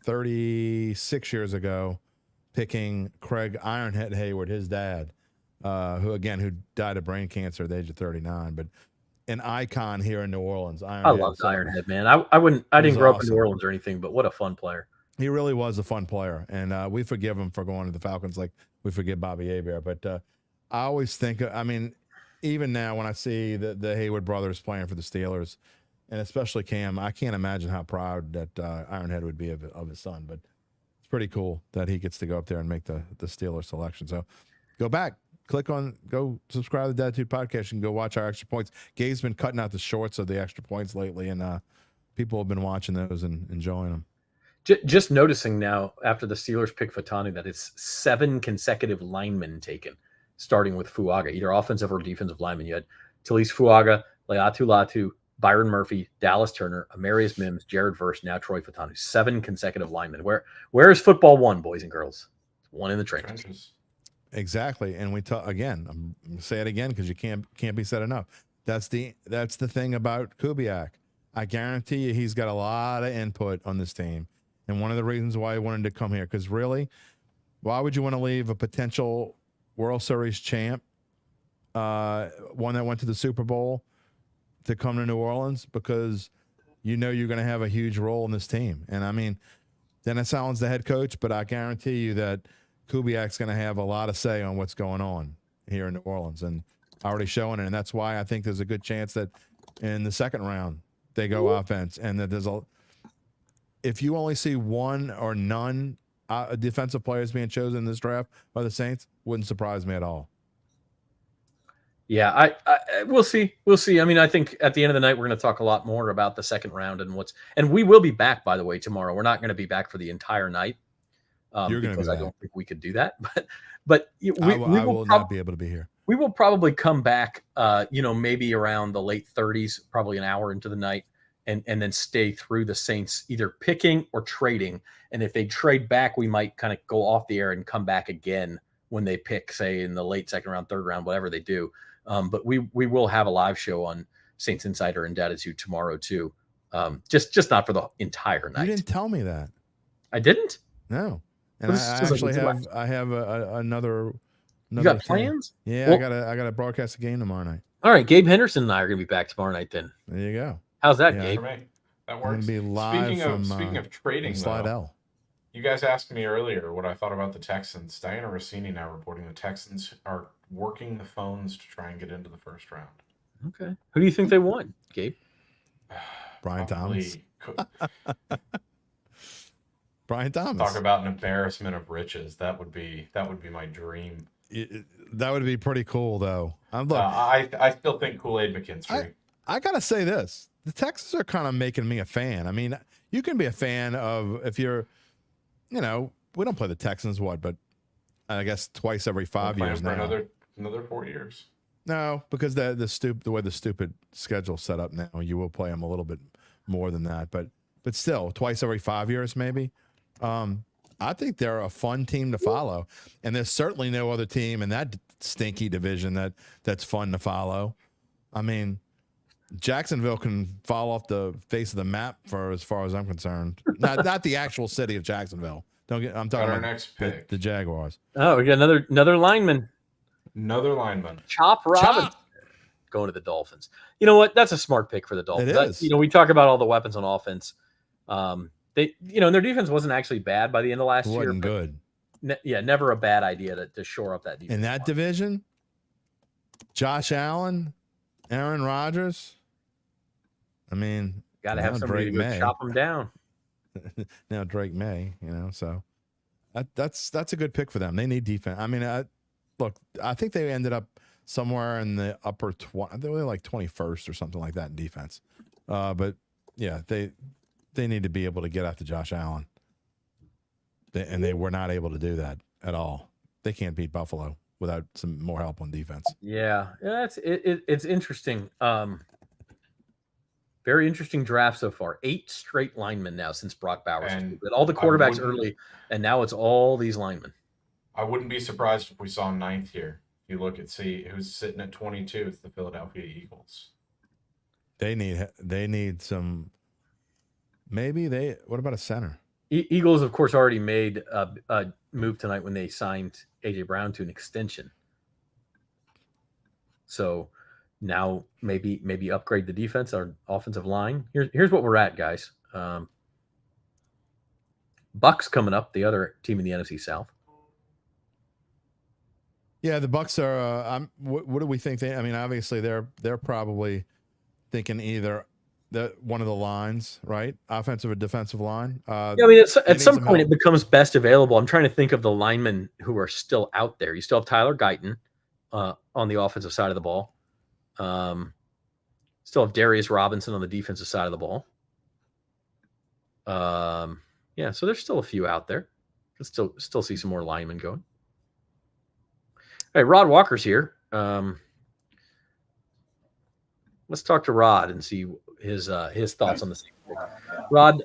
36 years ago, picking Craig Ironhead Hayward, his dad, who died of brain cancer at the age of 39, but an icon here in New Orleans. I loved Ironhead, man. I didn't grow up in New Orleans or anything, but what a fun player. He really was a fun player, and we forgive him for going to the Falcons like we forgive Bobby Hebert. But I always think, even now when I see the Hayward brothers playing for the Steelers, and especially Cam, I can't imagine how proud that Ironhead would be of his son. But it's pretty cool that he gets to go up there and make the Steelers selection. So go back, go subscribe to the Datitude Podcast and go watch our extra points. Gabe's been cutting out the shorts of the extra points lately, and people have been watching those and enjoying them. Just noticing now after the Steelers pick Fashanu that it's 7 consecutive linemen taken, starting with Fuaga, either offensive or defensive lineman. You had Taliese Fuaga, Laiatu, Byron Murphy, Dallas Turner, Amarius Mims, Jared Verse, now Troy Fashanu. 7 consecutive linemen. Where is football won, boys and girls? It's won in the trenches. Exactly. And we talk again. I'm gonna say it again because you can't be said enough. That's the thing about Kubiak. I guarantee you he's got a lot of input on this team. And one of the reasons why he wanted to come here, because really, why would you want to leave a potential World Series champ, one that went to the Super Bowl, to come to New Orleans? Because you're going to have a huge role in this team. And Dennis Allen's the head coach, but I guarantee you that Kubiak's going to have a lot of say on what's going on here in New Orleans, and already showing it. And that's why I think there's a good chance that in the second round they go offense, and that if you only see one or none defensive players being chosen in this draft by the Saints, wouldn't surprise me at all. Yeah, we'll see. We'll see. I think at the end of the night, we're going to talk a lot more about the second round and we will be back, by the way, tomorrow. We're not going to be back for the entire night. Because I don't think we could do that, but we will not be able to be here. We will probably come back, maybe around the late 30s, probably an hour into the night, and then stay through the Saints either picking or trading. And if they trade back, we might kind of go off the air and come back again when they pick, say in the late second round, third round, whatever they do. But we will have a live show on Saints Insider and Datitude tomorrow too. Just not for the entire night. You didn't tell me that. I didn't? No. And I have another. You got plans? Yeah, well, I got to broadcast a game tomorrow night. All right, Gabe Henderson and I are going to be back tomorrow night then. There you go. How's that, Gabe? That works. Be live speaking of trading, though, you guys asked me earlier what I thought about the Texans. Diana Rossini now reporting the Texans are working the phones to try and get into the first round. Okay. Who do you think they won, Gabe? Brian Thomas. Brian Thomas. Talk about an embarrassment of riches. That would be my dream. That would be pretty cool, though. I still think Kool-Aid McKinstry. I gotta say this: the Texans are kind of making me a fan. I mean, you can be a fan of if you're, we don't play the Texans, but I guess twice every 5 years now. Another 4 years. No, because the way the stupid schedule's set up now, you will play them a little bit more than that, but still, twice every 5 years maybe. I think they're a fun team to follow, and there's certainly no other team in that stinky division that's fun to follow. I mean, Jacksonville can fall off the face of the map for as far as I'm concerned. Not the actual city of Jacksonville. I'm talking about next pick. The Jaguars. Oh, we got another lineman. Another lineman. Chop Robinson going to the Dolphins. You know what? That's a smart pick for the Dolphins. It is. We talk about all the weapons on offense. They, their defense wasn't actually bad by the end of last year. Wasn't good. Never a bad idea to shore up that defense. In that division, Josh Allen, Aaron Rodgers. I mean, got to have somebody to go chop them down. Now Drake May, so that's a good pick for them. They need defense. I mean, I think they ended up somewhere in the upper 20. They were like 21st or something like that in defense. But yeah, they need to be able to get after Josh Allen. They were not able to do that at all. They can't beat Buffalo without some more help on defense. Yeah, it's interesting. Very interesting draft so far. 8 straight linemen now since Brock Bowers. All the quarterbacks early, and now it's all these linemen. I wouldn't be surprised if we saw 9th here. If you look see who's sitting at 22, it's the Philadelphia Eagles. They need some. What about a center? Eagles, of course, already made a move tonight when they signed A.J. Brown to an extension. So now maybe upgrade the defense or offensive line. Here's what we're at, guys. Bucks coming up, the other team in the NFC South. Yeah, the Bucks are. What do we think? Obviously they're probably thinking either one of the lines, right? Offensive or defensive line. At some point it becomes best available. I'm trying to think of the linemen who are still out there. You still have Tyler Guyton on the offensive side of the ball. Still have Darius Robinson on the defensive side of the ball. So there's still a few out there. Let's still see some more linemen going. All right, Rod Walker's here. Let's talk to Rod and see his thoughts on the same thing. Rod,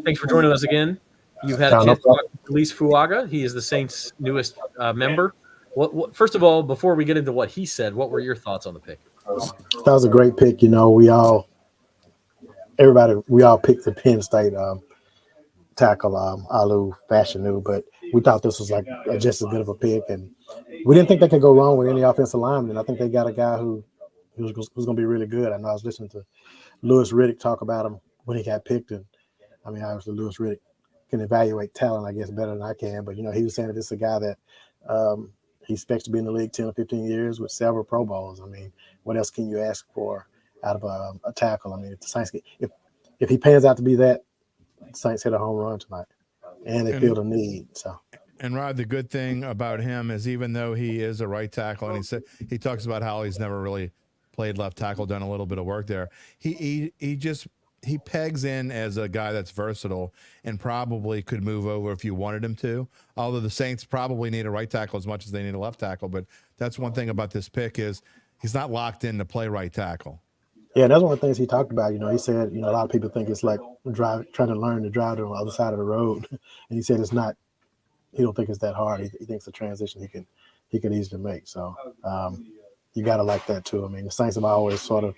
thanks for joining us again. You've had a chance to talk to Taliese Fuaga. He is the Saints' newest member. What, first of all, before we get into what he said, what were your thoughts on the pick? That was a great pick. We all picked the Penn State tackle, Alu Fashanu, but we thought this was like just as good of a pick, and we didn't think they could go wrong with any offensive lineman. I think they got a guy who's going to be really good. I know I was listening to Louis Riddick talk about him when he got picked, and obviously Louis Riddick can evaluate talent, I guess, better than I can. But he was saying that this is a guy that he expects to be in the league 10 or 15 years with several Pro Bowls. What else can you ask for out of a tackle? If the Saints if he pans out to be that, the Saints hit a home run tonight, and they feel the need. So. And Rod, the good thing about him is even though he is a right tackle, and he talks about how he's never really played left tackle, done a little bit of work there. He pegs in as a guy that's versatile and probably could move over if you wanted him to. Although the Saints probably need a right tackle as much as they need a left tackle, but that's one thing about this pick is he's not locked in to play right tackle. Yeah, that's one of the things he talked about. He said, a lot of people think it's like trying to learn to drive to the other side of the road, and he said it's not. He don't think it's that hard. He thinks the transition he can easily make. So you got to like that too. The Saints have always sort of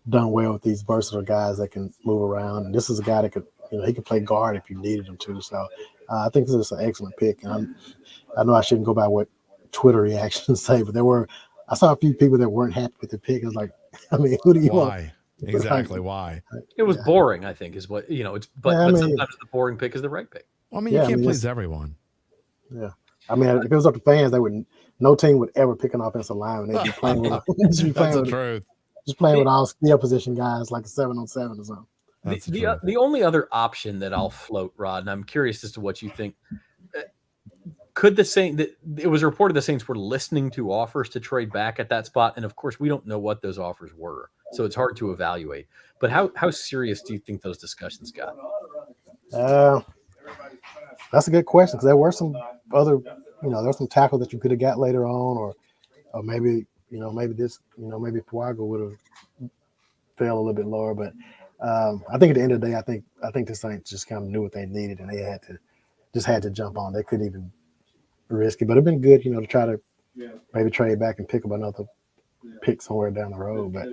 done well with these versatile guys that can move around. And this is a guy that could, he could play guard if you needed him to. So I think this is an excellent pick. And I know I shouldn't go by what Twitter reactions say, but I saw a few people that weren't happy with the pick. I was like, who do you want? Why? Exactly. Why? It was boring, I think, is what, but sometimes the boring pick is the right pick. You can't please everyone. Yeah. If it was up to fans, no team would ever pick an offensive lineman. They'd be playing with That's the truth. Just playing with all skill position guys like a 7-on-7 or something. The only other option that I'll float, Rod, and I'm curious as to what you think. Could the Saints? It was reported the Saints were listening to offers to trade back at that spot, and of course we don't know what those offers were. so it's hard to evaluate. But how serious do you think those discussions got? That's a good question, because there were some other, there's some tackle that you could have got later on, or maybe, maybe Fuaga would have fell a little bit lower. But I think at the end of the day, I think the Saints just kind of knew what they needed, and they had to jump on. They couldn't even risk it, but it'd been good, to try to maybe trade back and pick up another pick somewhere down the road. But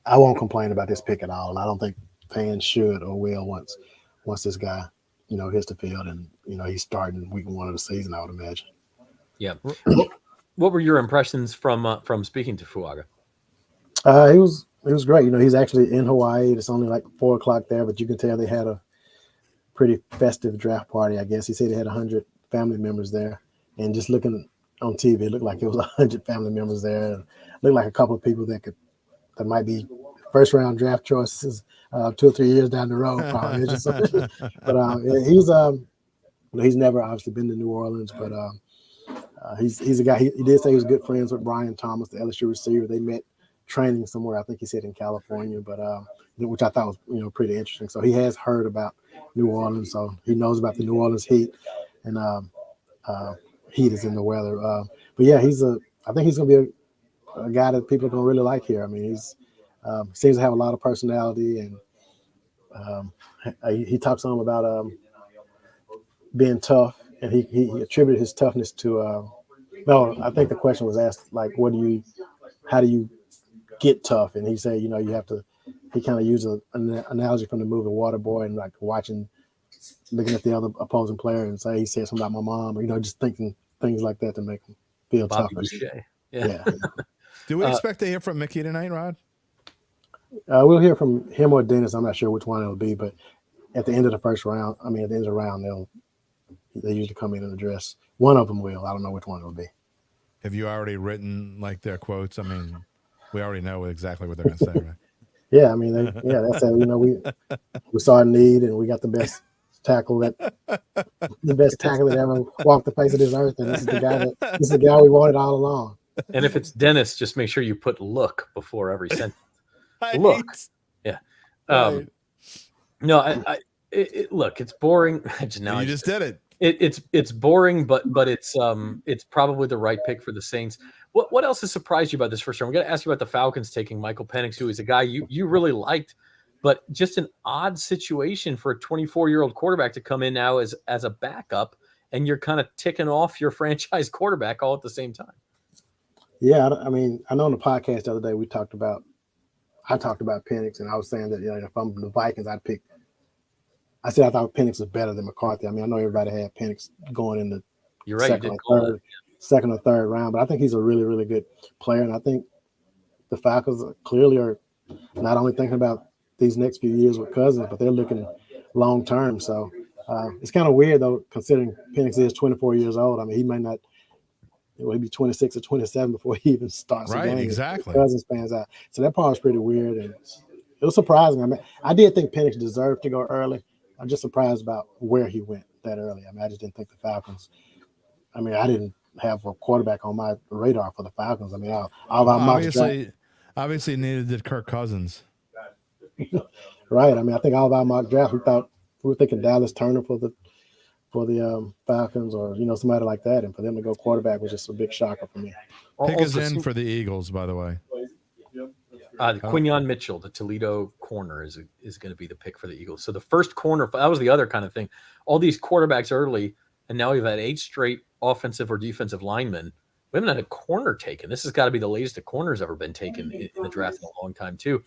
I won't complain about this pick at all. I don't think fans should or will once this guy, hits the field and he's starting week 1 of the season, I would imagine. Yeah. What were your impressions from speaking to Fuaga? It was great. He's actually in Hawaii. It's only like 4:00 there, but you can tell they had a pretty festive draft party, I guess. He said they had 100 family members there, and just looking on TV, it looked like it was 100 family members there. And looked like a couple of people that might be first round draft choices 2 or 3 years down the road, probably. But he's never obviously been to New Orleans, but he's a guy. He did say he was good friends with Brian Thomas, the LSU receiver. They met training somewhere, I think he said in California, but which I thought was pretty interesting. So he has heard about New Orleans, so he knows about the New Orleans heat, and heat is in the weather. But yeah, I think he's gonna be a guy that people are gonna really like here. I mean, he's seems to have a lot of personality, and he talks some about being tough, and he attributed his toughness to. No, I think the question was asked like, how do you get tough? And he said, you have to. He kind of used an analogy from the movie Waterboy, and like looking at the other opposing player, and he said something about my mom, or just thinking things like that to make him feel Bobby tougher. Boucher. Yeah. Do we expect to hear from Mickey tonight, Rod? We'll hear from him or Dennis. I'm not sure which one it'll be, but at the end of the first round, at the end of the round, they usually come in and address. One of them will. I don't know which one it'll be. Have you already written like their quotes? I mean, we already know exactly what they're going to say, right? Yeah, that's it. We saw a need, and we got the best tackle that ever walked the face of this earth, and this is the guy we wanted all along. And if it's Dennis, just make sure you put "look" before every sentence. Look, yeah. Right. No, look, it's boring. You just did it. It's boring, but it's probably the right pick for the Saints. What else has surprised you about this first round? We're going to ask you about the Falcons taking Michael Penix, who is a guy you really liked, but just an odd situation for a 24-year-old quarterback to come in now as a backup, and you're kind of ticking off your franchise quarterback all at the same time. Yeah, I know on the podcast the other day I talked about Penix, and I was saying that if I'm the Vikings, I said I thought Penix was better than McCarthy. I know everybody had Penix going in the You're right, second or third round, but I think he's a really, really good player, and I think the Falcons clearly are not only thinking about these next few years with Cousins, but they're looking long term. So it's kind of weird though, considering Penix is 24 years old. He might not. He'll be 26 or 27 before he even starts. Right, exactly. Cousins pans out, so that part was pretty weird, and it was surprising. I did think Penix deserved to go early. I'm just surprised about where he went that early. I just didn't think the Falcons. I didn't have a quarterback on my radar for the Falcons. Obviously neither did Kirk Cousins. Right. I think all of our mock drafts, we were thinking Dallas Turner for the Falcons, or somebody like that, and for them to go quarterback was just a big shocker for me. Pick is in for the Eagles, by the way. Quinyon Mitchell, the Toledo corner, is going to be the pick for the Eagles. So the first corner, that was the other kind of thing. All these quarterbacks early, and now we've had 8 straight offensive or defensive linemen. We haven't had a corner taken. This has got to be the latest a corner's ever been taken in the draft in a long time, too.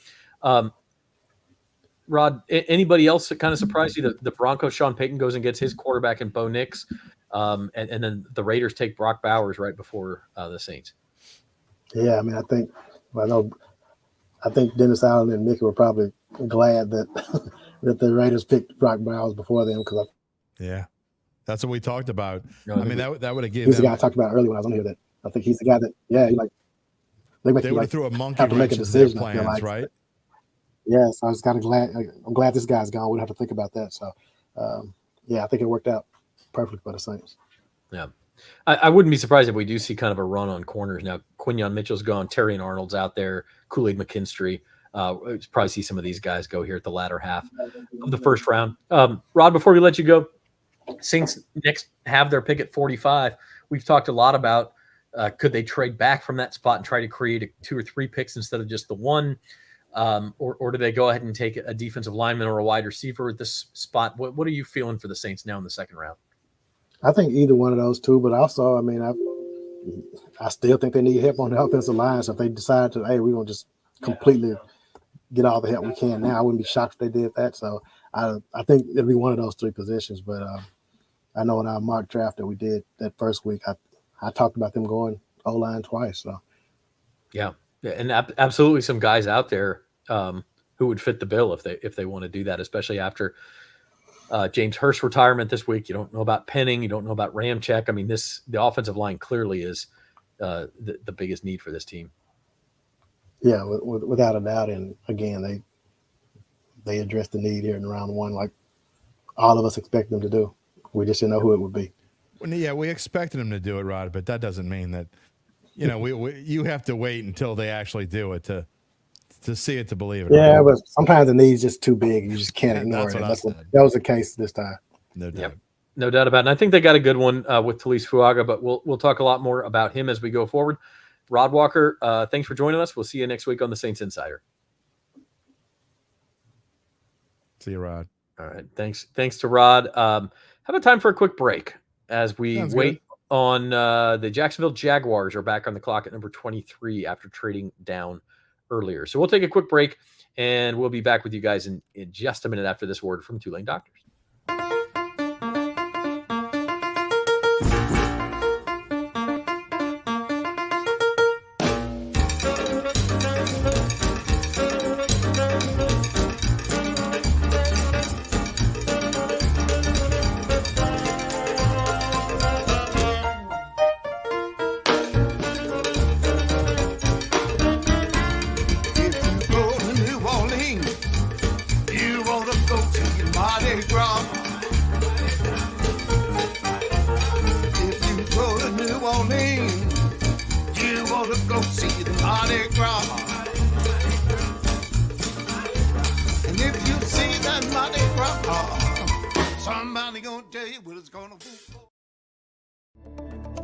Rod, anybody else that kind of surprised you? The Broncos, Sean Payton goes and gets his quarterback in Bo Nix, and then the Raiders take Brock Bowers right before the Saints. Yeah, I think Dennis Allen and Mickey were probably glad that that the Raiders picked Brock Bowers before them, because yeah, that's what we talked about. No, that would have given. He's the guy I talked about earlier when I was on here. That I think he's the guy that they would have threw a monkey have to make a decision. Plans, right? Yeah, so I was kind of glad. I'm glad this guy's gone. We don't have to think about that. So, I think it worked out perfectly for the Saints. Yeah. I wouldn't be surprised if we do see kind of a run on corners now. Quinyon Mitchell's gone, Terry and Arnold's out there, Kool-Aid McKinstry. We'll probably see some of these guys go here at the latter half of the first round. Rod, before we let you go, Saints next have their pick at 45. We've talked a lot about could they trade back from that spot and try to create 2 or 3 picks instead of just the one, or do they go ahead and take a defensive lineman or a wide receiver at this spot? What are you feeling for the Saints now in the second round? I think either one of those two, but also, I mean, I still think they need help on the offensive line. So if they decide to, hey, we're going to just completely get all the help we can now, I wouldn't be shocked if they did that. So I think it'll be one of those 3 positions. But I know in our mock draft that we did that first week, I talked about them going O-line twice. So yeah, and absolutely some guys out there who would fit the bill if they want to do that, especially after James Hurst's retirement this week. You don't know about Penning. You don't know about Ramczyk. I mean, the offensive line clearly is the biggest need for this team. Yeah, without a doubt. And again, they addressed the need here in round 1, like all of us expect them to do. We just didn't know who it would be. Well, yeah, we expected them to do it, Rod, but that doesn't mean that, you have to wait until they actually do it to see it, to believe it. Yeah, but sometimes the need's just too big. You just can't ignore it. That was the case this time. No doubt. Yep. No doubt about it. And I think they got a good one with Taliese Fuaga, but we'll talk a lot more about him as we go forward. Rod Walker, thanks for joining us. We'll see you next week on the Saints Insider. See you, Rod. All right. Thanks to Rod. How about time for a quick break as we wait on the Jacksonville Jaguars are back on the clock at number 23 after trading down earlier. So we'll take a quick break and we'll be back with you guys in just a minute after this word from Tulane Doctors.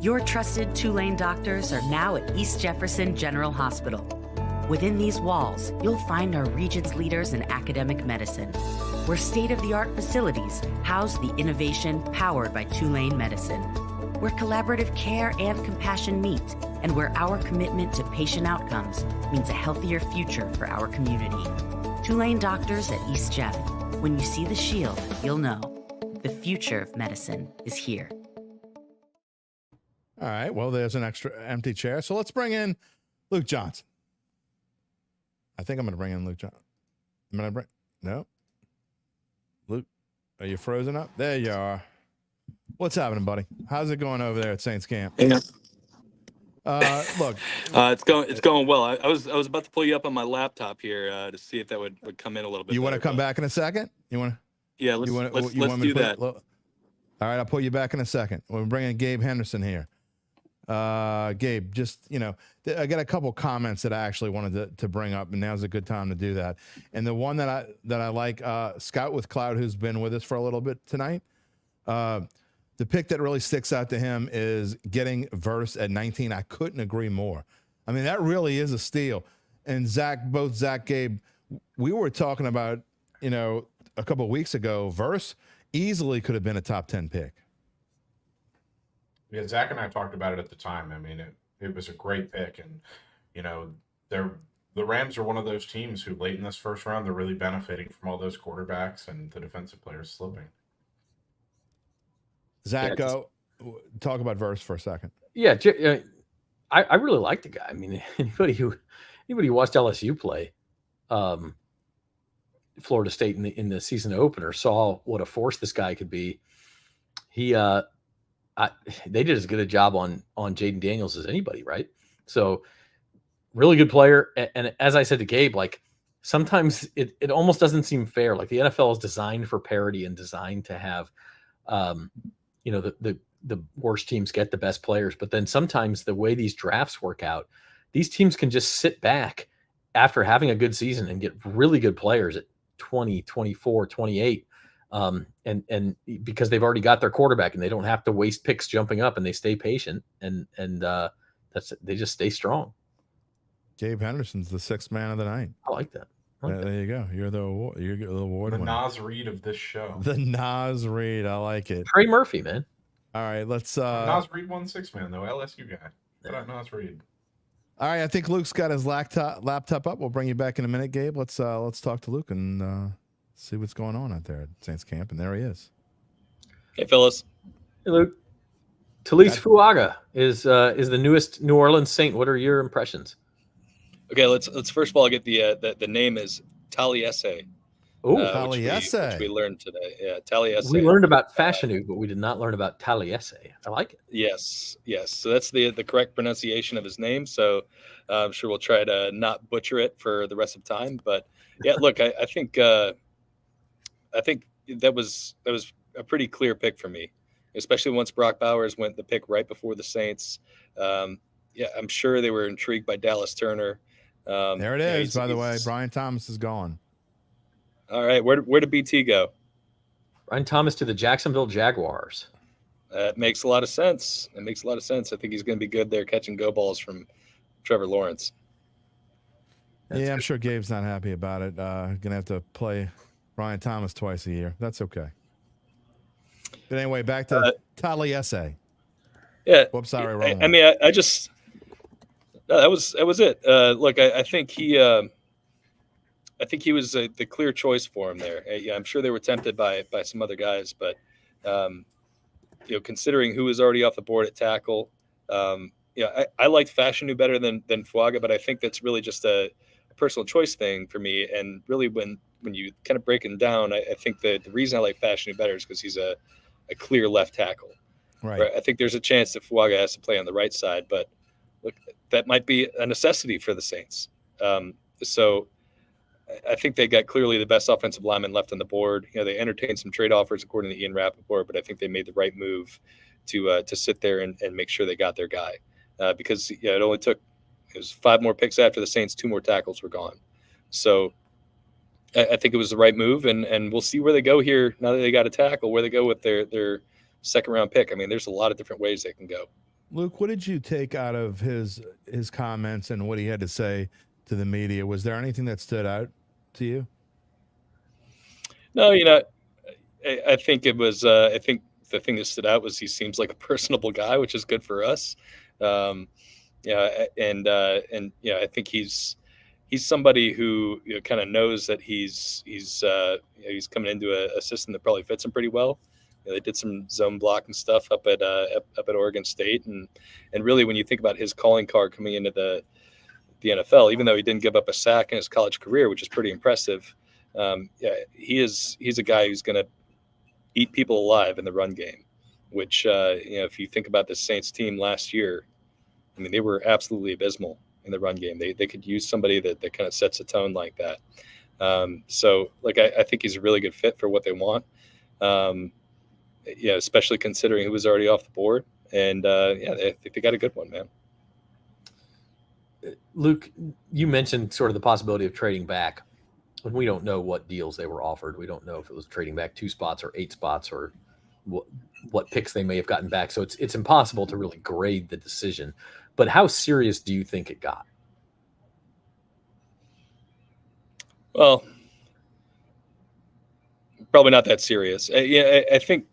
Your trusted Tulane doctors are now at East Jefferson General Hospital. Within these walls, you'll find our region's leaders in academic medicine, where state-of-the-art facilities house the innovation powered by Tulane medicine, where collaborative care and compassion meet, and where our commitment to patient outcomes means a healthier future for our community. Tulane doctors at East Jeff. When you see the shield, you'll know the future of medicine is here. All right. Well, there's an extra empty chair. So let's bring in Luke Johnson. I think I'm going to bring in Luke Johnson. No. Luke, are you frozen up? There you are. What's happening, buddy? How's it going over there at Saints camp? Yeah. Look. It's going well. I was about to pull you up on my laptop here to see if that would come in a little bit. You want to come back in a second? You want to? Yeah. Let's do that. All right. I'll pull you back in a second. We're bringing Gabe Henderson here. Gabe, just, I got a couple comments that I actually wanted to bring up, and now's a good time to do that. And the one that I like, Scout with Cloud, who's been with us for a little bit tonight, the pick that really sticks out to him is getting Verse at 19. I couldn't agree more. I mean, that really is a steal. And both Zach, Gabe, we were talking about, a couple of weeks ago, Verse easily could have been a top 10 pick. Yeah, Zach and I talked about it at the time. I mean, it was a great pick. And, the Rams are one of those teams who late in this first round, they're really benefiting from all those quarterbacks and the defensive players slipping. Zach, go talk about Verse for a second. Yeah, I really like the guy. I mean, anybody who watched LSU play Florida State in the season opener saw what a force this guy could be. They did as good a job on Jayden Daniels as anybody, right? So really good player. And as I said to Gabe, like sometimes it almost doesn't seem fair. Like the NFL is designed for parity and designed to have, the the worst teams get the best players. But then sometimes the way these drafts work out, these teams can just sit back after having a good season and get really good players at 20, 24, 28. And because they've already got their quarterback and they don't have to waste picks jumping up, and they stay patient and they just stay strong. Gabe Henderson's the sixth man of the night. I like that. There you go. You're the award The winner. Nas Reed of this show. The Nas Reed. I like it. Trey Murphy, man. All right, let's. Nas Reed won six man though. LSU guy. Shout out Nas Reed. All right, I think Luke's got his laptop up. We'll bring you back in a minute, Gabe. Let's talk to Luke and see what's going on out there at Saints camp. And there he is. Hey, Phyllis. Hey, Luke. Taliese Fuaga is the newest New Orleans Saint. What are your impressions? Okay, let's first of all get the name is Taliese. Oh, Taliese. Which we learned today. Yeah, Taliese. We learned about Fashanu, but we did not learn about Taliese. I like it. Yes. So that's the correct pronunciation of his name. So I'm sure we'll try to not butcher it for the rest of time. But yeah, look, I think that was a pretty clear pick for me, especially once Brock Bowers went the pick right before the Saints. Yeah, I'm sure they were intrigued by Dallas Turner. There it is. By the way, Brian Thomas is gone. All right, where did BT go? Brian Thomas to the Jacksonville Jaguars. That makes a lot of sense. I think he's going to be good there catching go balls from Trevor Lawrence. Yeah, I'm sure Gabe's not happy about it. Going to have to play Brian Thomas twice a year. That's okay. But anyway, back to Taliese. Yeah. Whoops, sorry, wrong. I mean, I just that was it. Look, I think he was the clear choice for him there. Yeah, I'm sure they were tempted by some other guys, but considering who was already off the board at tackle, I liked Fashanu better than Fuaga, but I think that's really just a personal choice thing for me. And really, when you kind of break him down, I think that the reason I like Fashanu better is because he's a clear left tackle. Right. I think there's a chance that Fuaga has to play on the right side, but look, that might be a necessity for the Saints. So I think they got clearly the best offensive lineman left on the board. They entertained some trade offers according to Ian Rappaport, but I think they made the right move to sit there and make sure they got their guy. Because it was 5 more picks after the Saints, 2 more tackles were gone. So I think it was the right move, and we'll see where they go here now that they got a tackle, where they go with their second round pick. I mean, there's a lot of different ways they can go. Luke, what did you take out of his comments and what he had to say to the media? Was there anything that stood out to you? No, I think it was. I think the thing that stood out was he seems like a personable guy, which is good for us. I think he's somebody who kind of knows that he's coming into a system that probably fits him pretty well. They did some zone blocking stuff up at Oregon State, and really when you think about his calling card coming into the NFL, even though he didn't give up a sack in his college career, which is pretty impressive, he's a guy who's going to eat people alive in the run game. Which if you think about the Saints team last year, I mean they were absolutely abysmal in the run game. They could use somebody that kind of sets a tone like that. So I think he's a really good fit for what they want. Especially considering who was already off the board. And I think they got a good one, man. Luke, you mentioned sort of the possibility of trading back. And we don't know what deals they were offered. We don't know if it was trading back 2 spots or 8 spots or what picks they may have gotten back. So it's impossible to really grade the decision. But how serious do you think it got? Well, probably not that serious. I think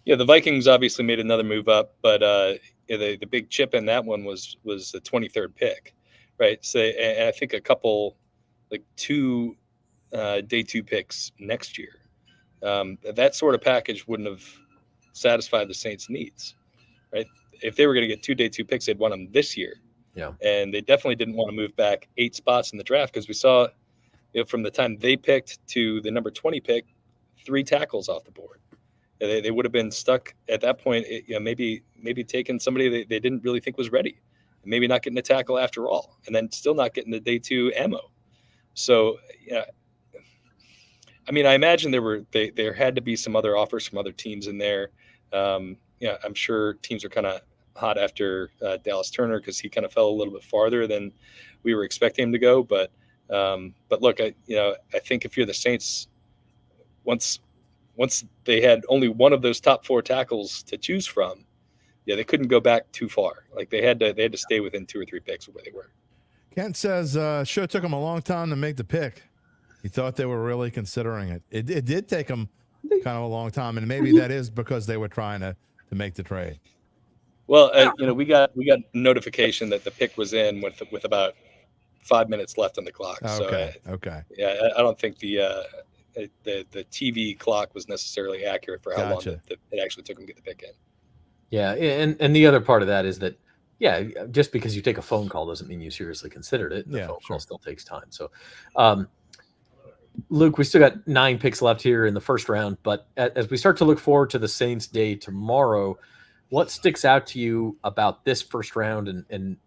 the Vikings obviously made another move up, but the big chip in that one was the 23rd pick, right? So, and I think a couple, 2 day 2 picks next year. That sort of package wouldn't have satisfied the Saints' needs, right? If they were going to get 2 day 2 picks, they'd want them this year. Yeah. And they definitely didn't want to move back 8 spots in the draft because we saw, from the time they picked to the number 20 pick, 3 tackles off the board. They would have been stuck at that point, maybe taking somebody they didn't really think was ready, maybe not getting a tackle after all, and then still not getting the day 2 ammo. So, I mean, I imagine there had to be some other offers from other teams in there. I'm sure teams are kind of hot after Dallas Turner because he kind of fell a little bit farther than we were expecting him to go. But look, I think if you're the Saints, once they had only one of those top 4 tackles to choose from, they couldn't go back too far. Like they had to stay within 2 or 3 picks of where they were. Kent says, sure took him a long time to make the pick. He thought they were really considering it. It did take him kind of a long time, and maybe that is because they were trying to make the trade. Well, we got notification that the pick was in with about 5 minutes left on the clock. Okay. So, okay. Yeah, I don't think the TV clock was necessarily accurate for how long it actually took him to get the pick in. Yeah, and the other part of that is that, just because you take a phone call doesn't mean you seriously considered it. The phone call still takes time. So, Luke, we still got 9 picks left here in the first round, but as we start to look forward to the Saints day tomorrow, what sticks out to you about this first round and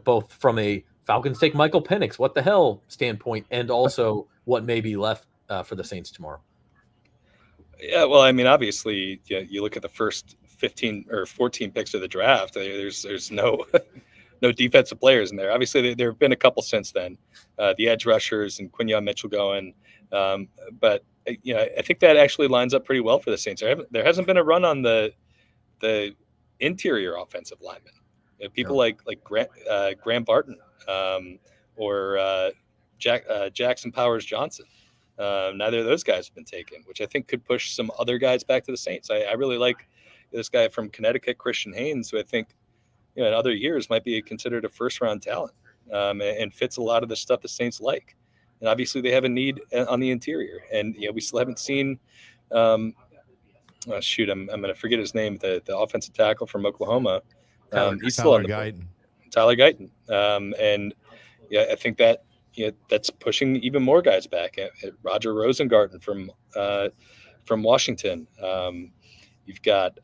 both from a Falcons take Michael Penix, what the hell standpoint, and also what may be left for the Saints tomorrow? Yeah, well, I mean, obviously, you look at the first 15 or 14 picks of the draft. There's no no defensive players in there. Obviously, there have been a couple since then, the edge rushers and Quinyon Mitchell going. But I think that actually lines up pretty well for the Saints. There hasn't been a run on the interior offensive linemen. People like Graham Barton or Jackson Powers Johnson. Neither of those guys have been taken, which I think could push some other guys back to the Saints. I really like this guy from Connecticut, Christian Haynes, who I think in other years might be considered a first-round talent and fits a lot of the stuff the Saints like. And obviously they have a need on the interior. And we still haven't seen I'm going to forget his name, the offensive tackle from Oklahoma. He's still on the board. Tyler Guyton. And I think that that's pushing even more guys back. Roger Rosengarten from Washington. You've got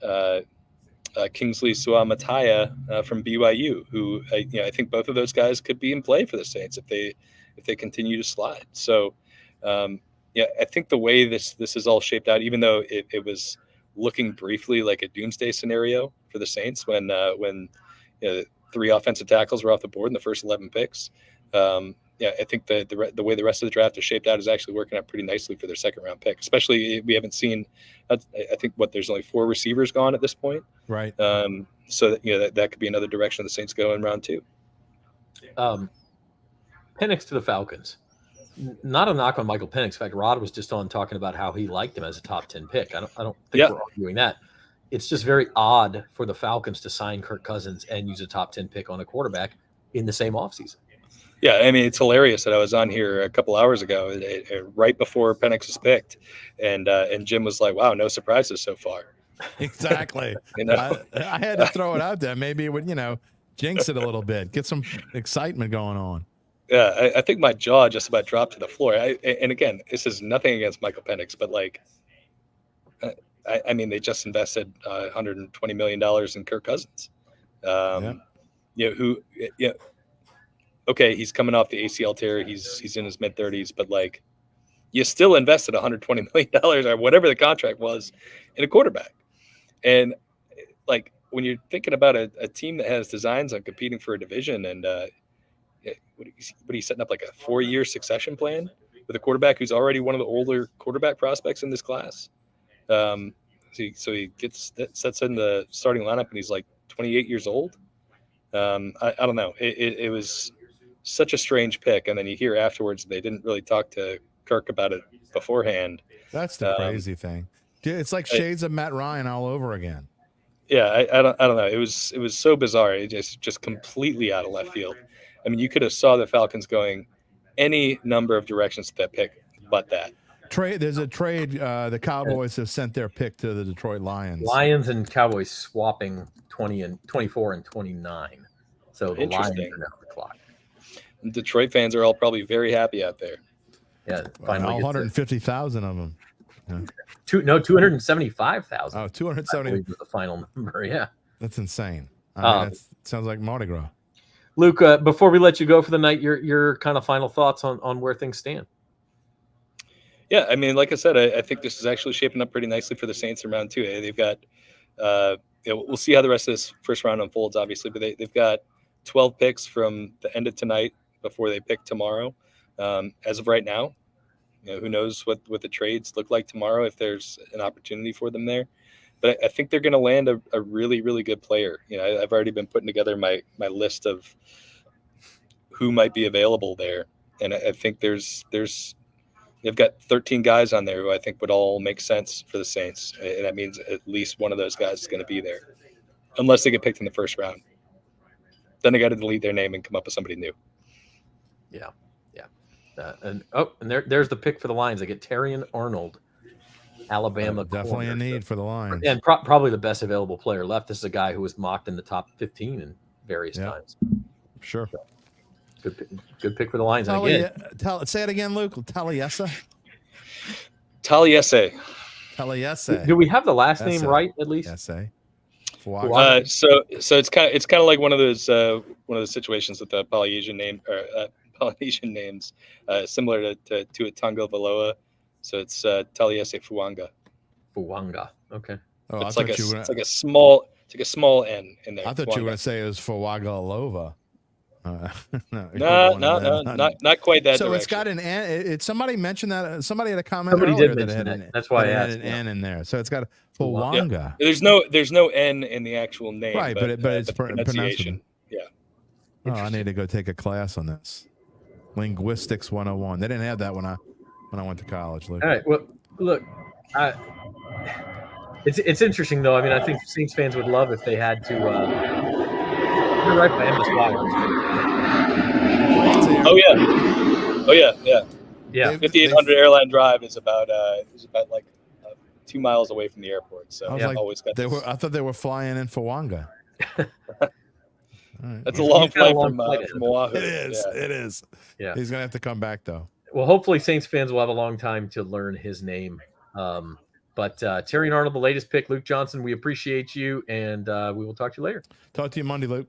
Kingsley Suamataia from BYU, who I think both of those guys could be in play for the Saints if they continue to slide. So I think the way this is all shaped out, even though it was looking briefly like a doomsday scenario for the Saints when 3 offensive tackles were off the board in the first 11 picks. I think the way the rest of the draft is shaped out is actually working out pretty nicely for their second round pick. Especially we haven't seen, I think there's only 4 receivers gone at this point. Right. So that could be another direction the Saints go in round 2. Penix to the Falcons. Not a knock on Michael Penix. In fact, Rod was just on talking about how he liked him as a top 10 pick. I don't think we're arguing that. It's just very odd for the Falcons to sign Kirk Cousins and use a top 10 pick on a quarterback in the same offseason. Yeah, I mean, it's hilarious that I was on here a couple hours ago, right before Penix was picked, and Jim was like, "Wow, no surprises so far." Exactly. I had to throw it out there. Maybe it would, jinx it a little bit, get some excitement going on. Yeah, I think my jaw just about dropped to the floor. And again, this is nothing against Michael Penix, but I mean, they just invested $120 million in Kirk Cousins. Okay, he's coming off the ACL tear. He's in his mid-30s, but you still invested $120 million or whatever the contract was in a quarterback. And when you're thinking about a team that has designs on competing for a division and what are you setting up, like a 4-year succession plan with a quarterback who's already one of the older quarterback prospects in this class? So he sets in the starting lineup and he's 28 years old. I don't know. It was such a strange pick. And then you hear afterwards they didn't really talk to Kirk about it beforehand. That's the crazy thing. It's like shades of Matt Ryan all over again. Yeah, I don't know. It was so bizarre. It just completely out of left field. I mean, you could have saw the Falcons going any number of directions with that pick, but that. There's a trade. The Cowboys have sent their pick to the Detroit Lions. Lions and Cowboys swapping 20 and 24 and 29. So the Lions are now on the clock. Detroit fans are all probably very happy out there. Yeah, finally. 150,000 of them. Yeah. 275,000. Oh, 270 was the final number. Yeah, that's insane. That sounds like Mardi Gras. Luke, before we let you go for the night, your kind of final thoughts on where things stand. Yeah, I mean, like I said, I think this is actually shaping up pretty nicely for the Saints in round 2. They've got we'll see how the rest of this first round unfolds, obviously, but they've got 12 picks from the end of tonight before they pick tomorrow. As of right now, who knows what the trades look like tomorrow, if there's an opportunity for them there. But I think they're going to land a really, really good player. I've already been putting together my list of who might be available there. And I think they've got 13 guys on there who I think would all make sense for the Saints. And that means at least one of those guys is going to be there, unless they get picked in the first round. Then they got to delete their name and come up with somebody new. Yeah. And there's the pick for the Lions. They get Terrion Arnold, Alabama. Definitely a need for the Lions. And probably the best available player left. This is a guy who was mocked in the top 15 in various times. Sure. So, good pick for the Lions. And again, say it again, Luke. Taliese. Do we have the last name right at least? Yes. So it's kind of like one of those situations with the Polynesian name or Polynesian names, similar to Tungo Valoa. So it's Taliese Fuaga. Fuaga. Okay. Oh, it's like a small N in there. I thought you were going to say it was Fuaga Alova. No, not quite that. So direction. it's got an N. Somebody mentioned that. Somebody had a comment. Somebody earlier did mention that that. That's why I asked. Had an N in there. So it's got a Fuaga. Yeah. There's no N in the actual name. Right, but it's pronunciation. Yeah. Oh, I need to go take a class on this. Linguistics 101. They didn't have that when I went to college. Luke. All right. Well, look, it's interesting though. I mean, I think Saints fans would love if they had to. You're right by Emma's Wire. Oh yeah. 5800 Airline Drive is about like 2 miles away from the airport. So always got. I thought they were flying in Fuaga. Right. That's a long flight from Oahu. It is. Yeah. It is. Yeah. He's gonna have to come back though. Well, hopefully Saints fans will have a long time to learn his name. But Terrion Arnold, the latest pick. Luke Johnson, we appreciate you, and we will talk to you later. Talk to you Monday, Luke.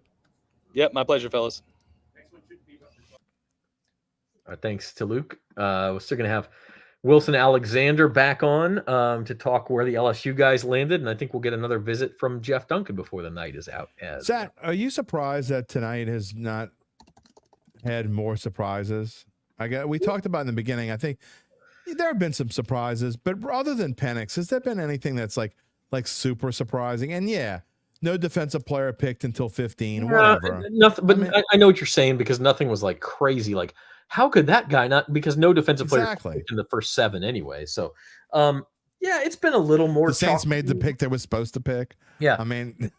Yep, my pleasure, fellas. Thanks to Luke. We're still going to have Wilson Alexander back on to talk where the LSU guys landed, and I think we'll get another visit from Jeff Duncan before the night is out. Zach, are you surprised that tonight has not had more surprises? We talked about in the beginning. I think there have been some surprises, but other than Penix, has there been anything that's like super surprising? And no defensive player picked until 15. Whatever. Nothing. But I know what you're saying because nothing was like crazy. Like, how could that guy not? Because no defensive player picked in the first 7 anyway. So, it's been a little more. The Saints made the pick they were supposed to pick. Yeah. I mean,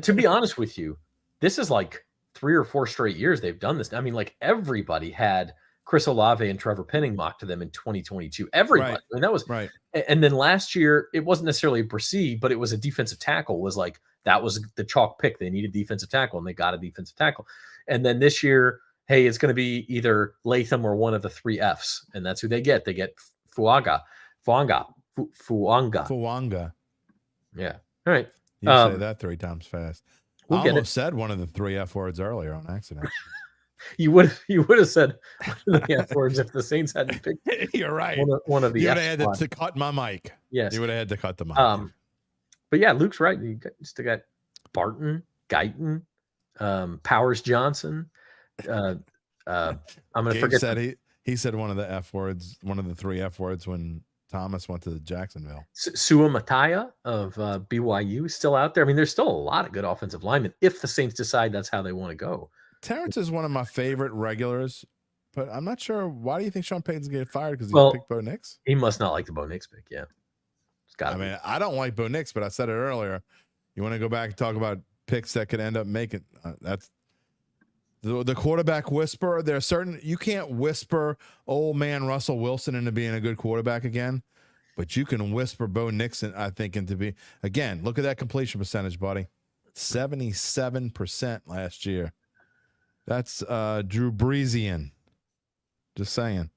to be honest with you, this is like 3 or 4 straight years they've done this. I mean, like everybody had Chris Olave and Trevor Penning mocked to them in 2022. Everybody. Right. I mean, that was right. And then last year, it wasn't necessarily a perceived, but it was a defensive tackle. Was like that was the chalk pick. They needed defensive tackle, and they got a defensive tackle. And then this year, hey, it's going to be either Latham or one of the 3 Fs, and that's who they get. They get Fuaga. Yeah. All right. You say that 3 times fast. We'll I get almost said one of the 3 F words earlier on accident. You would have said one of the F words if the Saints hadn't picked. You're right. One of the. You would have had to cut my mic. Yes. You would have had to cut the mic. But yeah, Luke's right. You still got Barton, Guyton, Powers Johnson. I'm going to forget. He said one of the F words, one of the 3 F words when Thomas went to Jacksonville. Sua Mataya of BYU is still out there. I mean, there's still a lot of good offensive linemen if the Saints decide that's how they want to go. Terrence is one of my favorite regulars, but I'm not sure. Why do you think Sean Payton's going to get fired? Because he picked Bo Nix? He must not like the Bo Nix pick, yeah. I don't like Bo Nix, but I said it earlier. You want to go back and talk about picks that could end up making that's the quarterback whisperer. There are certain you can't whisper old man Russell Wilson into being a good quarterback again, but you can whisper Bo Nix, I think, into be again. Look at that completion percentage, buddy. 77% last year. That's Drew Breesian. Just saying.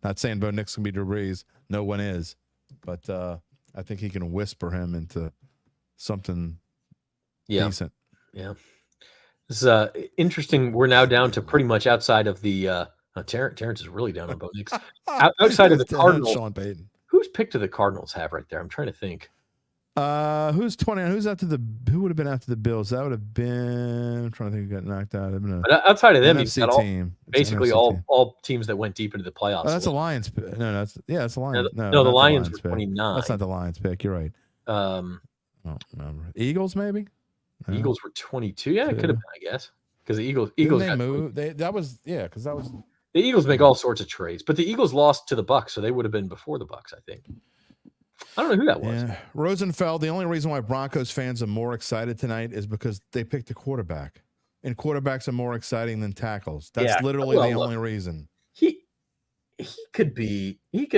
Not saying Bo Nix can be Drew Brees. No one is. But I think he can whisper him into something decent. Yeah. It's interesting. We're now down to pretty much outside of the Terrence is really down on Bo Nix. Outside of the Cardinals. Sean Payton. Whose pick do the Cardinals have right there? I'm trying to think. Who's 20? Who would have been after the Bills? That would have been. I'm trying to think who got knocked out. But outside of them, you've NFC got team. basically all teams that went deep into the playoffs. Oh, that's a Lions pick. No, that's the Lions. No, No, the not Lions were pick. 29. That's not the Lions pick. You're right. I don't remember. Eagles, maybe. No. Eagles were 22. Yeah, it could have been, I guess, because the Eagles they moved. Because that was the Eagles make all sorts of trades, but the Eagles lost to the Bucs, so they would have been before the Bucs, I think. I don't know who that was. Yeah. Rosenfeld, the only reason why Broncos fans are more excited tonight is because they picked a quarterback. And quarterbacks are more exciting than tackles. That's literally the only reason. He could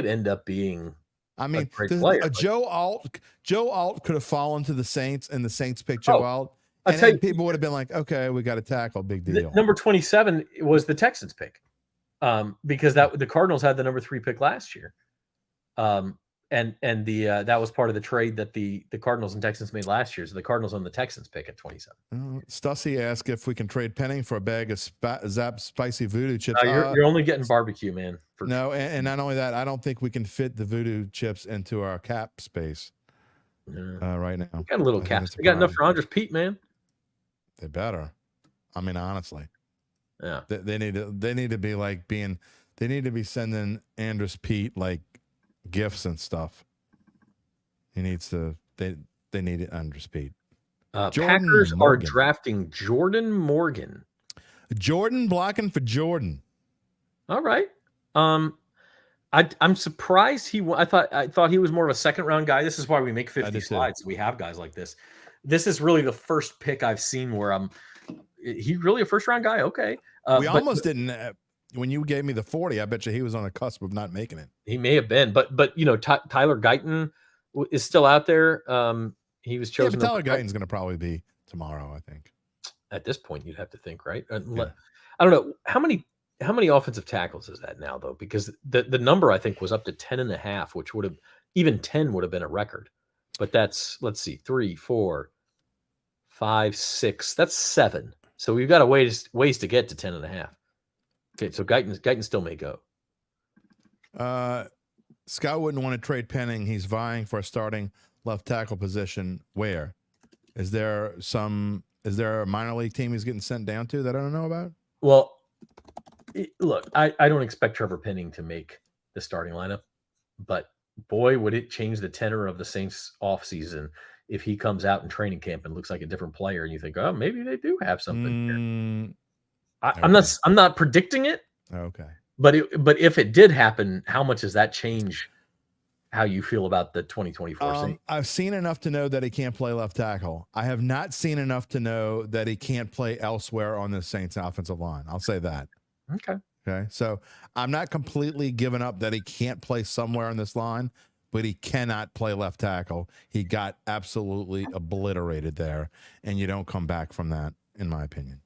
end up being a great player. Joe Alt could have fallen to the Saints, and the Saints picked Joe Alt. And then people would have been like, okay, we got a tackle, big deal. Number 27 was the Texans pick. Because the Cardinals had the number 3 pick last year. And that was part of the trade that the Cardinals and Texans made last year. So the Cardinals on the Texans pick at 27. Stussy asked if we can trade Penning for a bag of Zap spicy voodoo chips. You're only getting barbecue, man. And not only that, I don't think we can fit the voodoo chips into our cap space right now. We got a little cap. We got enough for Andres Pete, man. They better. I mean, honestly. Yeah. They need to be like being. They need to be sending Andres Pete like gifts and stuff. He needs to. They need it Andres Pete. Packers are drafting Jordan Morgan. Jordan blocking for Jordan. All right. I'm surprised I thought he was more of a second round guy. This is why we make 50 slides. We have guys like this. This is really the first pick I've seen where he really a first round guy. Okay. We almost didn't. When you gave me the 40, I bet you he was on the cusp of not making it. He may have been, but Tyler Guyton is still out there. He was chosen. Yeah, but Tyler Guyton's going to probably be tomorrow, I think. At this point, you'd have to think, right? Yeah. I don't know how many offensive tackles is that now, though, because the number I think was up to 10.5, which would have even 10 would have been a record. But that's, let's see, 3, 4, 5, 6. That's 7. So we've got a ways to get to 10.5. Okay, so Guyton still may go. Scott wouldn't want to trade Penning. He's vying for a starting left tackle position. Where? Is there a minor league team he's getting sent down to that I don't know about? Well, look, I don't expect Trevor Penning to make the starting lineup, but boy, would it change the tenor of the Saints offseason if he comes out in training camp and looks like a different player, and you think, oh, maybe they do have something here. I'm not predicting it. Okay. But if it did happen, how much does that change how you feel about the 2024 Saints? I've seen enough to know that he can't play left tackle. I have not seen enough to know that he can't play elsewhere on the Saints offensive line. I'll say that. Okay. So I'm not completely giving up that he can't play somewhere on this line, but he cannot play left tackle. He got absolutely obliterated there, and you don't come back from that, in my opinion.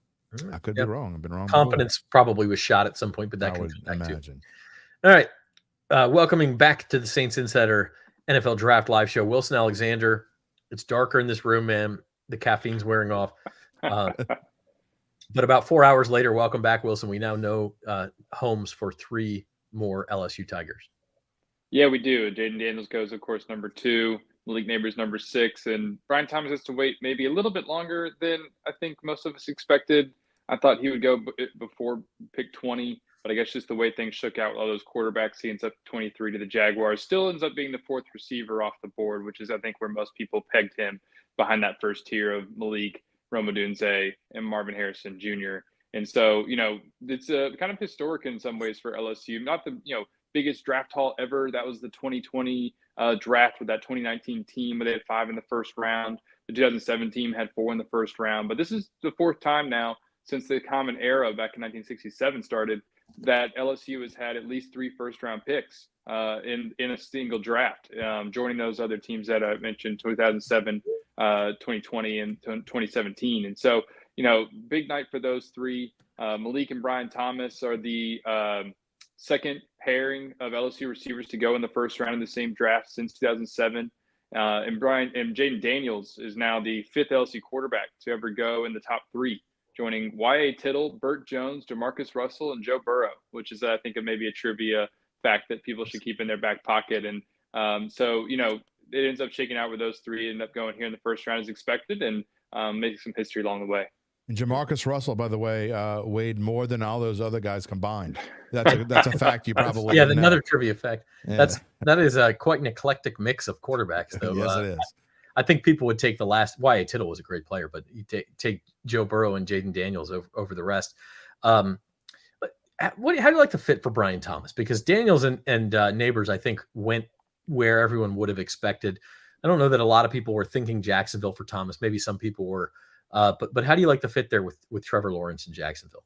I could be wrong. I've been wrong. Confidence probably was shot at some point, but that I can would come back imagine. too. All right. Welcoming back to the Saints Insider NFL Draft Live Show, Wilson Alexander. It's darker in this room, man. The caffeine's wearing off. But about 4 hours later, welcome back, Wilson. We now know homes for 3 more LSU Tigers. Yeah, we do. Jayden Daniels goes, of course, number 2. Malik Nabers, number 6. And Brian Thomas has to wait maybe a little bit longer than I think most of us expected. I thought he would go before pick 20, but I guess just the way things shook out with all those quarterbacks, he ends up 23 to the Jaguars. Still ends up being the 4th receiver off the board, which is, I think, where most people pegged him behind that first tier of Malik, Odunze, and Marvin Harrison Jr. And so, it's kind of historic in some ways for LSU. Not the, biggest draft haul ever. That was the 2020 draft with that 2019 team where they had 5 in the first round. The 2007 team had 4 in the first round. But this is the 4th time now since the common era back in 1967 started that LSU has had at least 3 first-round picks in a single draft, joining those other teams that I mentioned, 2007, 2020, and 2017. And so, big night for those 3. Malik and Brian Thomas are the second pairing of LSU receivers to go in the first round in the same draft since 2007. And Jayden Daniels is now the 5th LSU quarterback to ever go in the top 3, joining Y.A. Tittle, Burt Jones, DeMarcus Russell, and Joe Burrow, which is, I think, maybe a trivia fact that people should keep in their back pocket. And so, it ends up shaking out where those three end up going here in the first round as expected, and making some history along the way. And Jamarcus Russell, by the way, weighed more than all those other guys combined. That's a fact you probably didn't know. Another trivia fact. Yeah. That is quite an eclectic mix of quarterbacks, though. Yes, it is. I think people would take the last. Wyatt Tittle was a great player, but you take Joe Burrow and Jayden Daniels over the rest. How do you like the fit for Brian Thomas? Because Daniels and Nabers, I think, went where everyone would have expected. I don't know that a lot of people were thinking Jacksonville for Thomas. Maybe some people were. But how do you like the fit there with Trevor Lawrence in Jacksonville?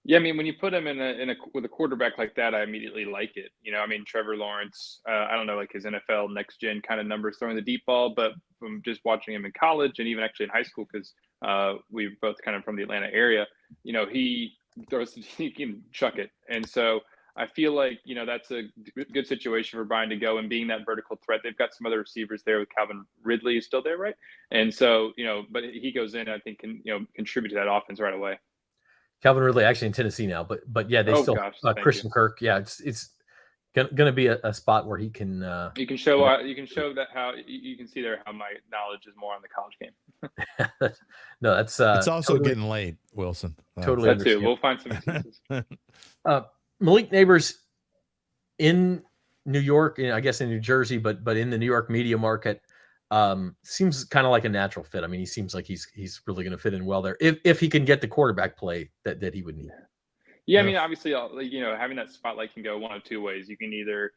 Yeah, I mean, when you put him with a quarterback like that, I immediately like it. I mean, Trevor Lawrence, I don't know, like his NFL next gen kind of numbers throwing the deep ball, but from just watching him in college and even actually in high school, because we're both kind of from the Atlanta area, he can chuck it. And so I feel like, that's a good situation for Brian to go and being that vertical threat. They've got some other receivers there with Calvin Ridley is still there, right? And so, but he goes in, I think, can, contribute to that offense right away. Calvin Ridley actually in Tennessee now, but yeah, they still Christian Kirk. Yeah, it's going to be a spot where he can. You can show that how you can see there how my knowledge is more on the college game. No, that's it's also totally, getting late, Wilson. Totally, that too. We'll find some excuses. Malik Nabers in New York, I guess in New Jersey, but in the New York media market. Seems kind of like a natural fit. I mean, he seems like he's really going to fit in well there if he can get the quarterback play that he would need. Yeah, I mean, obviously, having that spotlight can go one of two ways. You can either,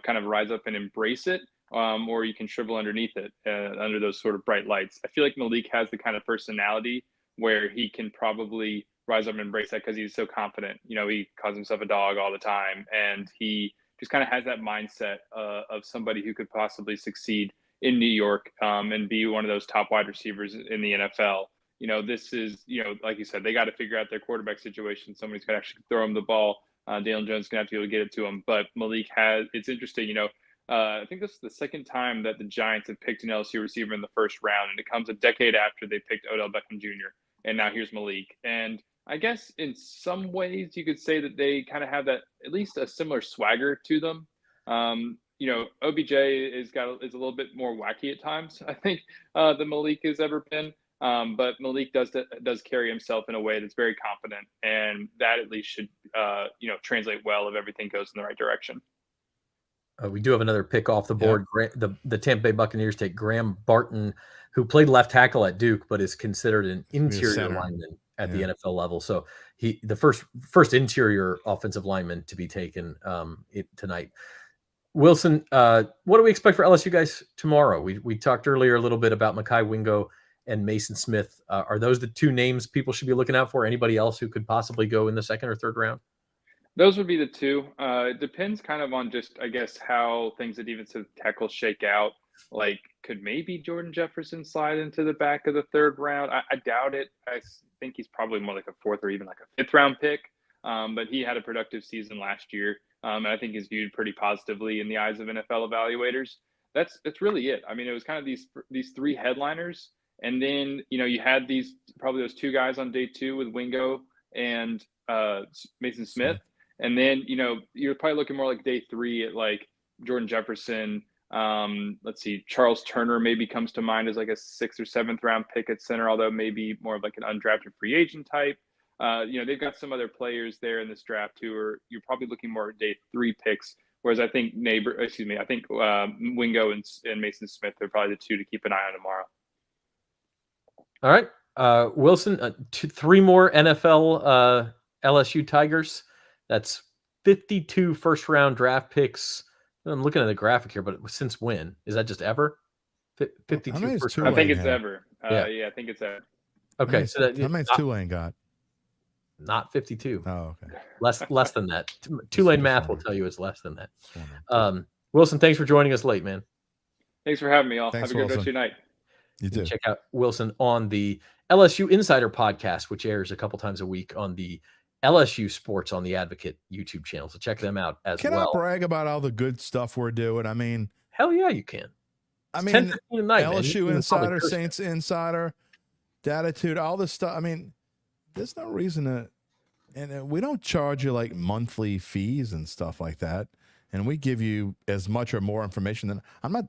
kind of rise up and embrace it, or you can shrivel underneath it under those sort of bright lights. I feel like Malik has the kind of personality where he can probably rise up and embrace that because he's so confident. He calls himself a dog all the time, and he just kind of has that mindset of somebody who could possibly succeed in New York and be one of those top wide receivers in the NFL. This is, like you said, they got to figure out their quarterback situation. Somebody's got to actually throw him the ball. Daniel Jones is going to have to be able to get it to him. But Malik it's interesting, I think this is the second time that the Giants have picked an LSU receiver in the first round, and it comes a decade after they picked Odell Beckham Jr. And now here's Malik. And I guess in some ways you could say that they kind of have that, at least a similar swagger to them. OBJ is a little bit more wacky at times, I think, than Malik has ever been. But Malik does carry himself in a way that's very confident, and that at least should, translate well if everything goes in the right direction. We do have another pick off the board. Yeah. The Tampa Bay Buccaneers take Graham Barton, who played left tackle at Duke, but is considered an interior lineman at the NFL level. So the first interior offensive lineman to be taken tonight. Wilson, what do we expect for LSU guys tomorrow? We talked earlier a little bit about Mekhi Wingo and Mason Smith. Are those the two names people should be looking out for? Anybody else who could possibly go in the second or third round? Those would be the two. It depends kind of on just, I guess, how things at defensive tackle shake out. Like, could maybe Jordan Jefferson slide into the back of the third round? I doubt it. I think he's probably more like a fourth or even like a fifth round pick. But he had a productive season last year. And I think is viewed pretty positively in the eyes of NFL evaluators. That's really it. I mean, it was kind of these three headliners. And then, you had probably those two guys on day two with Wingo and Mason Smith. And then, you're probably looking more like day three at like Jordan Jefferson. Let's see, Charles Turner maybe comes to mind as like a 6th or 7th round pick at center, although maybe more of like an undrafted free agent type. They've got some other players there in this draft who you're probably looking more at day 3 picks. Whereas I think Wingo and Mason Smith are probably the two to keep an eye on tomorrow. All right. Wilson, 3 more NFL LSU Tigers. That's 52 first round draft picks. I'm looking at the graphic here, but since when? Is that just ever? 52 first round. I think it's ever. Yeah, I think it's ever. Okay. How many Tulane got? Not 52. Oh, okay. Less than that. Tulane math will tell you it's less than that. Wilson, thanks for joining us late, man. Thanks for having me all. Thanks, Have a good rest of your night. You too. Check out Wilson on the LSU Insider podcast, which airs a couple times a week on the LSU Sports on the Advocate YouTube channel. So check them out as well. Can I brag about all the good stuff we're doing? I mean, hell yeah, you can. I mean, LSU Insider, Saints Insider, Datitude, all this stuff. I mean, there's no reason to, and we don't charge you like monthly fees and stuff like that. and we give you as much or more information than I'm not,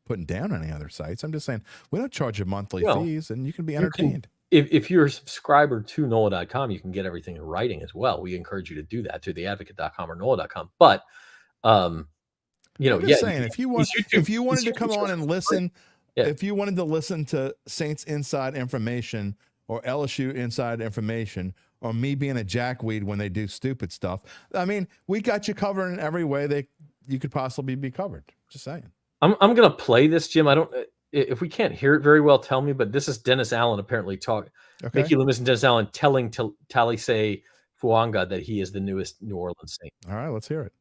putting down any other sites. I'm just saying we don't charge you monthly fees, and you can be entertained. If you're a subscriber to NOLA.com, you can get everything in writing as well. We encourage you to do that to theadvocate.com or NOLA.com. But, I'm just saying, if you wanted to come on and listen, if you wanted to listen to Saints inside information or LSU inside information or me being a jackweed when they do stupid stuff, I mean, we got you covered in every way you could possibly be covered. Just saying. I'm going to play this, Jim. If we can't hear it very well, tell me, but this is Dennis Allen apparently Mickey Loomis and Dennis Allen telling Taliese Fuaga that he is the newest New Orleans Saint. All right, let's hear it.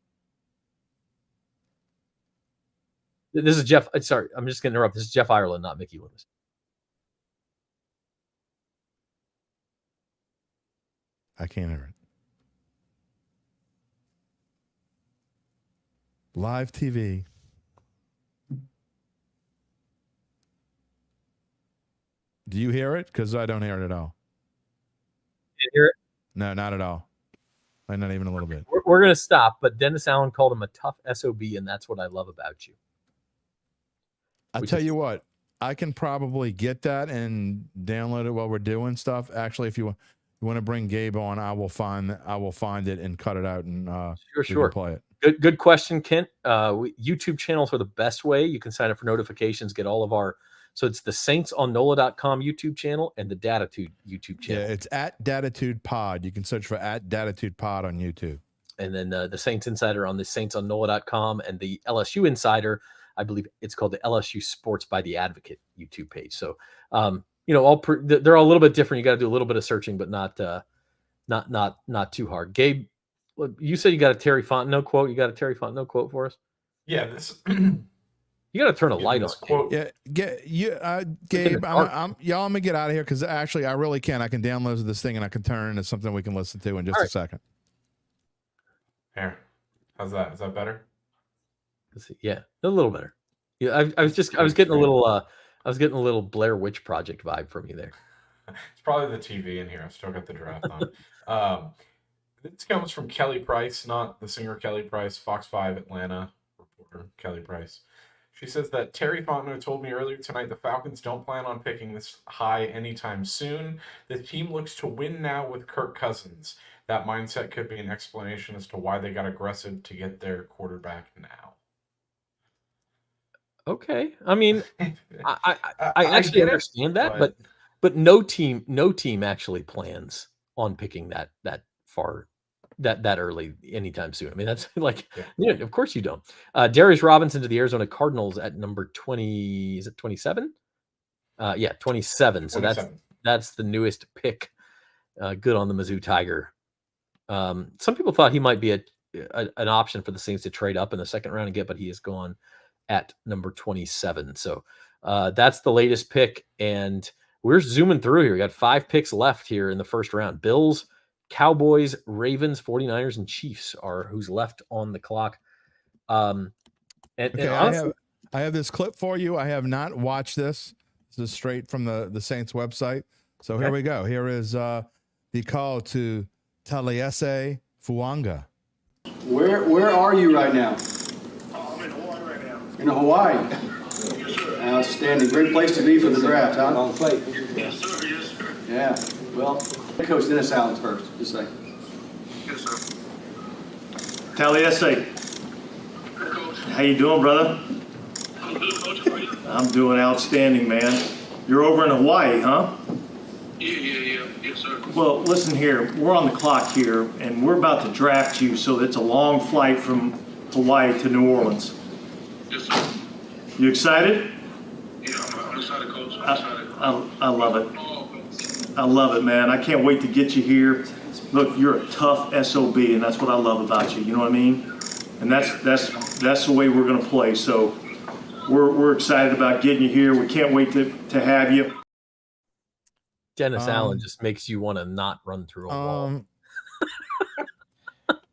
This is Jeff. Sorry, I'm just going to interrupt. This is Jeff Ireland, not Mickey Loomis. I can't hear it. Live TV. Do you hear it? Because I don't hear it at all. You hear it? No, not at all. Not even a little bit. We're going to stop, but Dennis Allen called him a tough SOB, and that's what I love about you. I'll tell you what, I can probably get that and download it while we're doing stuff. Actually, if you want to bring Gabe on, I will find it and cut it out and sure. Play it. Good question, Kent. YouTube channels are the best way. You can sign up for notifications, get all of our. So it's the Saints on NOLA.com YouTube channel and the Datitude YouTube channel. Yeah, it's at Datitude Pod. You can search for at Datitude Pod on YouTube. And then the Saints Insider on the Saints on NOLA.com and the LSU Insider. I believe it's called the LSU Sports by the Advocate YouTube page. So, they're all a little bit different. You got to do a little bit of searching, but not too hard. Gabe, you said you got a Terry Fontenot quote. You got a Terry Fontenot quote for us? Yeah, this. You got to turn a light on. Quote. Yeah, Gabe. I'm gonna get out of here because actually I really can. I can download this thing and I can turn it into something we can listen to in just a second. Here, how's that? Is that better? Yeah, a little better. Yeah, I was getting a little Blair Witch Project vibe from you there. It's probably the TV in here. I've still got the draft on. This comes from Kelly Price, not the singer Kelly Price, Fox 5 Atlanta reporter Kelly Price. She says that Terry Fontenot told me earlier tonight the Falcons don't plan on picking this high anytime soon. The team looks to win now with Kirk Cousins. That mindset could be an explanation as to why they got aggressive to get their quarterback now. Okay, I mean, I actually understand that, but no team actually plans on picking that far, that early anytime soon. I mean, that's like, of course you don't. Darius Robinson to the Arizona Cardinals at number 20. Is it 27? 27. So that's the newest pick. Good on the Mizzou Tiger. Some people thought he might be an option for the Saints to trade up in the second round and get, but he is gone at number 27. So that's the latest pick. And we're zooming through here. We got 5 picks left here in the first round. Bills, Cowboys, Ravens, 49ers, and Chiefs are who's left on the clock. And honestly, I have this clip for you. I have not watched this. This is straight from the Saints website. So here we go. Here is the call to Taliese Fuaga. Where are you right now? I'm in Hawaii right now. In Hawaii. Yes, sir. Outstanding. Great place to be for the draft, huh? On plate. Yes, sir. Yes, sir. Yeah. Well, Coach Dennis Allen first. Just a second. Yes, sir. Taliese, Hey, Coach. how you doing, brother? I'm good, Coach. How are you? I'm doing outstanding, man. You're over in Hawaii, huh? Yeah. Yes, sir. Well, listen here. We're on the clock here, and we're about to draft you, so it's a long flight from Hawaii to New Orleans. Yes, sir. You excited? Yeah, I'm excited, Coach. I'm excited. I love it. I love it, man. I can't wait to get you here. Look, you're a tough SOB, and that's what I love about you. You know what I mean? And that's the way we're going to play. So we're excited about getting you here. We can't wait to have you. Dennis Allen just makes you want to not run through a wall.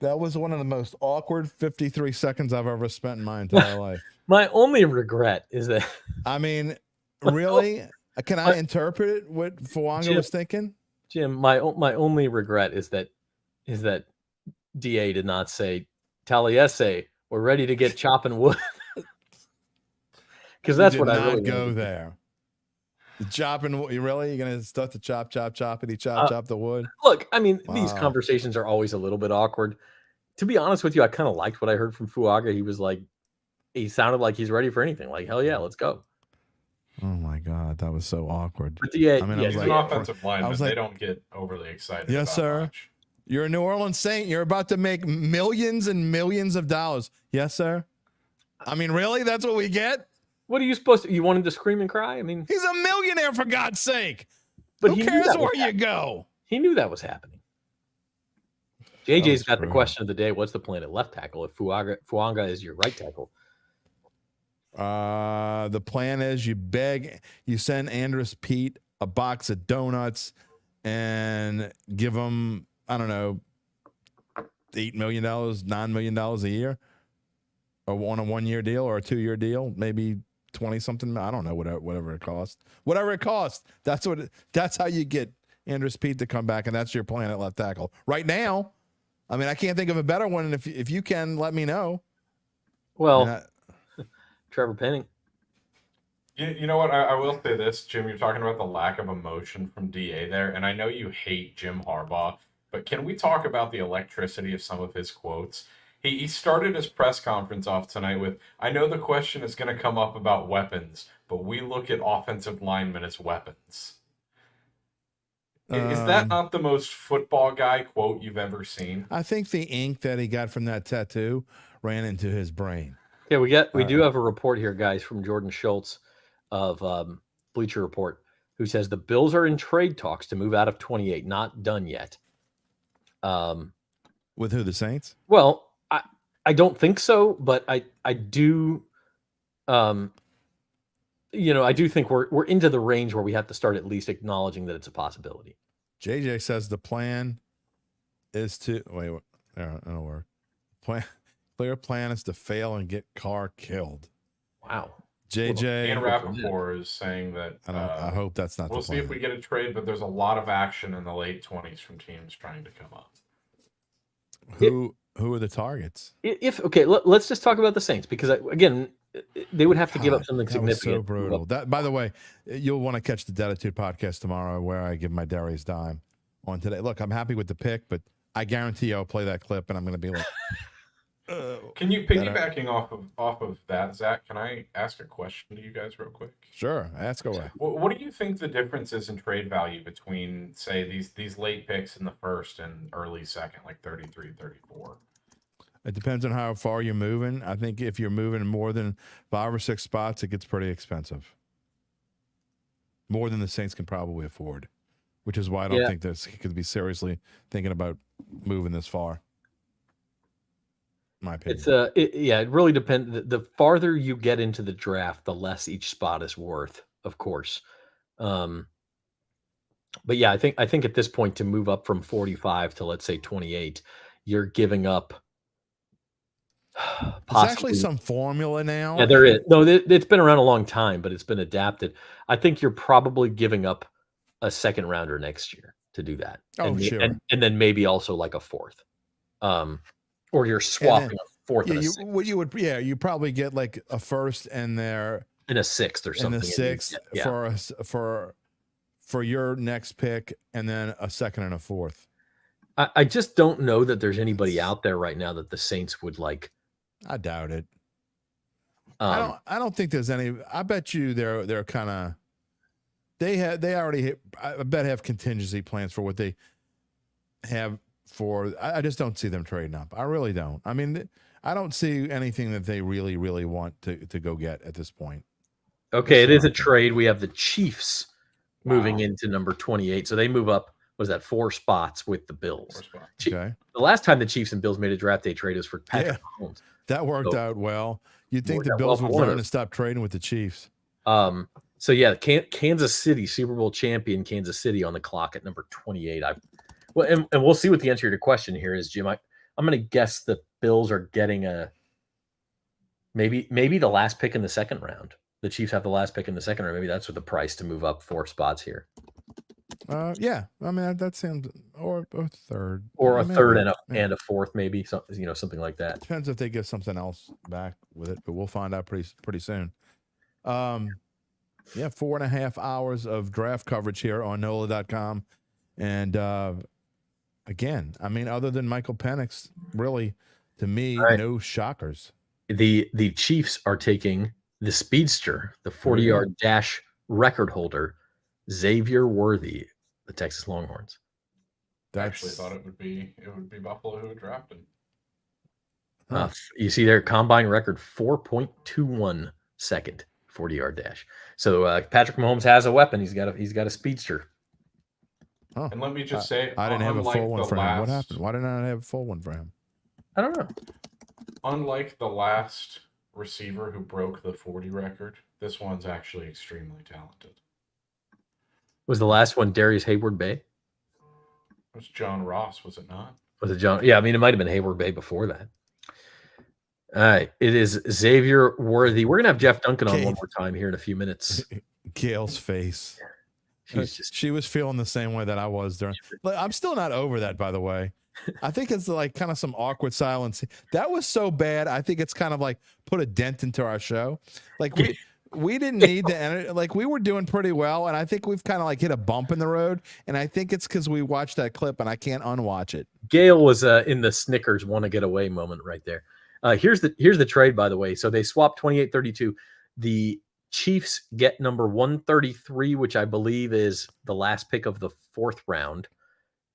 That was one of the most awkward 53 seconds I've ever spent in my entire life. My only regret is that. I mean, really? Can I interpret what Fuaga was thinking? Jim, my only regret is that DA did not say, Taliese, We're ready to get chopping wood. Because You that's did what I not really go wanted. there. The chopping, you really? You're gonna start to chop the wood? Look, I mean, these Wow. conversations are always a little bit awkward. To be honest with you, I kind of liked what I heard from Fuaga. He sounded like he's ready for anything. Like, hell yeah, let's go. Oh my God, that was so awkward. But yeah, I mean, yeah, I was He's like, an offensive lineman. I was They like, don't get overly excited. yes, about sir. much. You're a New Orleans Saint. You're about to make millions and millions of dollars. Yes, sir. I mean, really? That's what we get? What are you supposed to? You wanted to scream and cry? I mean, He's a millionaire, for God's sake. But Who he knew cares that was where you go? he knew that was happening. JJ's was got the true. question of the day. What's the plan at left tackle if Fuaga is your right tackle? The plan is you send Andrus Pete a box of donuts and give him, I don't know, $8 million, $9 million a year, or on a 1-year deal or a 2-year deal, maybe 20 something. I don't know, whatever it costs. Whatever it costs. That's how you get Andrus Pete to come back, and that's your plan at left tackle right now. I mean, I can't think of a better one. And if you can, let me know. Well, Trevor Penning. You know what? I will say this, Jim. You're talking about the lack of emotion from DA there, and I know you hate Jim Harbaugh, but can we talk about the electricity of some of his quotes? He started his press conference off tonight with, I know the question is going to come up about weapons, but we look at offensive linemen as weapons. Is that not the most football guy quote you've ever seen? I think the ink that he got from that tattoo ran into his brain. Yeah, we do have a report here, guys, from Jordan Schultz of Bleacher Report, who says the Bills are in trade talks to move out of 28, not done yet. With who, the Saints? Well, I don't think so, but I do, I do think we're into the range where we have to start at least acknowledging that it's a possibility. JJ says the plan is to that'll work. Clear plan is to fail and get Carr killed. Wow. JJ Ian Rappaport is saying that I hope that's not we'll the see plan. if we get a trade, but there's a lot of action in the late 20s from teams trying to come up. Who are the targets? Let's just talk about the Saints, because again, they would have to give up something That was significant. so brutal. That, by the way, you'll want to catch the Attitude podcast tomorrow, where I give my Derry's dime on today. Look, I'm happy with the pick, but I guarantee I'll play that clip, and I'm going to be like, Can you piggybacking off of that, Zach? Can I ask a question to you guys real quick? Sure, ask away. What do you think the difference is in trade value between, say, these late picks in the first and early second, like 33, 34? It depends on how far you're moving. I think if you're moving more than 5 or 6 spots, it gets pretty expensive. More than the Saints can probably afford, which is why I don't think this could be seriously thinking about moving this far. My opinion. It really depends. The farther you get into the draft, the less each spot is worth, of course. But yeah, I think at this point, to move up from 45 to, let's say, 28, you're giving up. There's actually some formula now. Yeah, there is. No, it's been around a long time, but it's been adapted. I think you're probably giving up a second rounder next year to do that. Oh, sure. And then maybe also like a fourth. Or you're swapping a fourth and a sixth. You probably get like a first and a sixth or something. And a sixth for your next pick, and then a second and a fourth. I just don't know that there's anybody out there right now that the Saints would like. I doubt it. I don't think there's any. I bet you they're kind of. They already I bet have contingency plans for what they have for. I just don't see them trading up. I really don't. I mean, I don't see anything that they really, really want to go get at this point. Okay, it is a trade. We have the Chiefs moving into number 28, so they move up. Was that 4 spots with the Bills? Okay. The last time the Chiefs and Bills made a draft day trade was for Patrick Mahomes. That worked out well. You'd think the Bills would learn to stop trading with the Chiefs. So yeah, Kansas City, Super Bowl champion Kansas City on the clock at number 28. And we'll see what the answer to your question here is, Jim. I'm going to guess the Bills are getting maybe the last pick in the second round. The Chiefs have the last pick in the second round. Maybe that's what the price to move up 4 spots here. Yeah. I mean, that sounds or third. Or I a mean, third yeah. and a fourth, maybe something like that. Depends if they give something else back with it, but we'll find out pretty soon. Yeah, 4.5 hours of draft coverage here on NOLA.com. And again, I mean, other than Michael Penix, really, to me, no shockers. The Chiefs are taking the speedster, the 40-yard dash record holder, Xavier Worthy, the Texas Longhorns. I actually thought it would be Buffalo who would draft him. You see their combine record 4.21 second 40-yard dash. So Patrick Mahomes has a weapon. He's got a speedster. Oh, and let me just say, I didn't have a full one for him. What happened? Why did I not have a full one for him? I don't know. Unlike the last receiver who broke the 40 record, this one's actually extremely talented. Was the last one Darius Hayward-Bay? It was John Ross, was it not? Was it John? Yeah, I mean, it might have been Hayward-Bay before that. All right, it is Xavier Worthy. We're going to have Jeff Duncan on one more time here in a few minutes. Gail's face. She was feeling the same way that I was during. I'm still not over that, by the way. I think it's like kind of some awkward silence. That was so bad. I think it's kind of like put a dent into our show. Like we didn't need the energy. Like we were doing pretty well, and I think we've kind of like hit a bump in the road. And I think it's because we watched that clip, and I can't unwatch it. Gail was in the Snickers want to get away moment right there. Here's the trade, by the way. So they swapped 28-32. The Chiefs get number 133, which I believe is the last pick of the 4th round,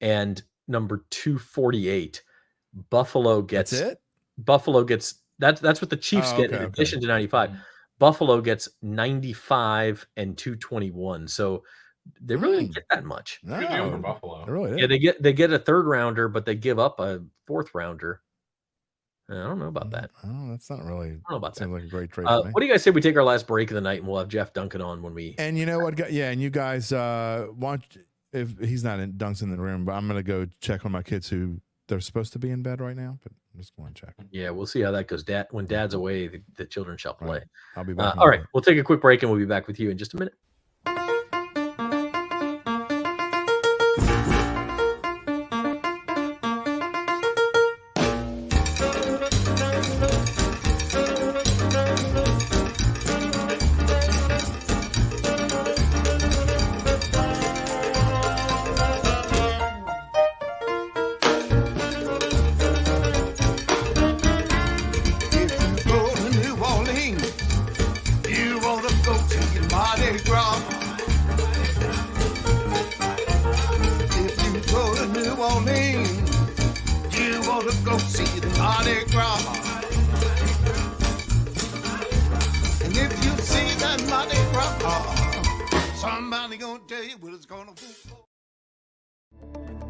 and number 248. Buffalo gets That's it? Buffalo gets that's what the Chiefs get in addition to 95. Buffalo gets 95 and 221. So they really didn't get that much. Good deal for Buffalo. Really yeah, they get a 3rd rounder, but they give up a 4th rounder. I don't know about that. Oh, that's not really. I don't know about that. Like a great trade for me. What do you guys say we take our last break of the night and we'll have Jeff Duncan on when we. And you know what? Yeah, and you guys want if he's not in Dunk's in the room, but I'm gonna go check on my kids who they're supposed to be in bed right now. But I'm just going to check. Yeah, we'll see how that goes. When Dad's away, the children shall play. Right. I'll be back. All right, we'll take a quick break and we'll be back with you in just a minute.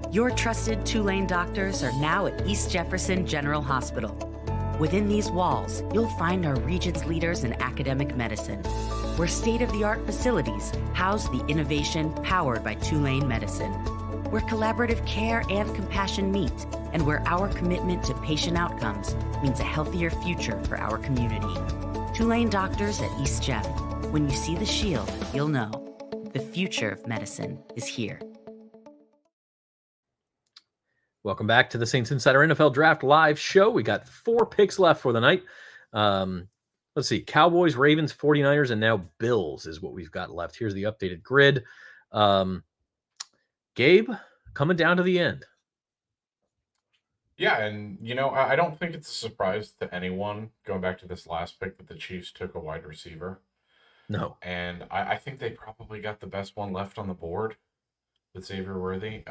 Your trusted two-lane doctors are now at East Jefferson General Hospital. Within these walls, you'll find our region's leaders in academic medicine, where state-of-the-art facilities house the innovation powered by two-lane medicine, where collaborative care and compassion meet, and where our commitment to patient outcomes means a healthier future for our community. Two-lane doctors at East Jeff. When you see the shield, you'll know the future of medicine is here. Welcome back to the Saints Insider NFL Draft Live show. We got 4 picks left for the night. Let's see. Cowboys, Ravens, 49ers, and now Bills is what we've got left. Here's the updated grid. Gabe, coming down to the end. Yeah, and, I don't think it's a surprise to anyone going back to this last pick that the Chiefs took a wide receiver. No. And I think they probably got the best one left on the board with Xavier Worthy.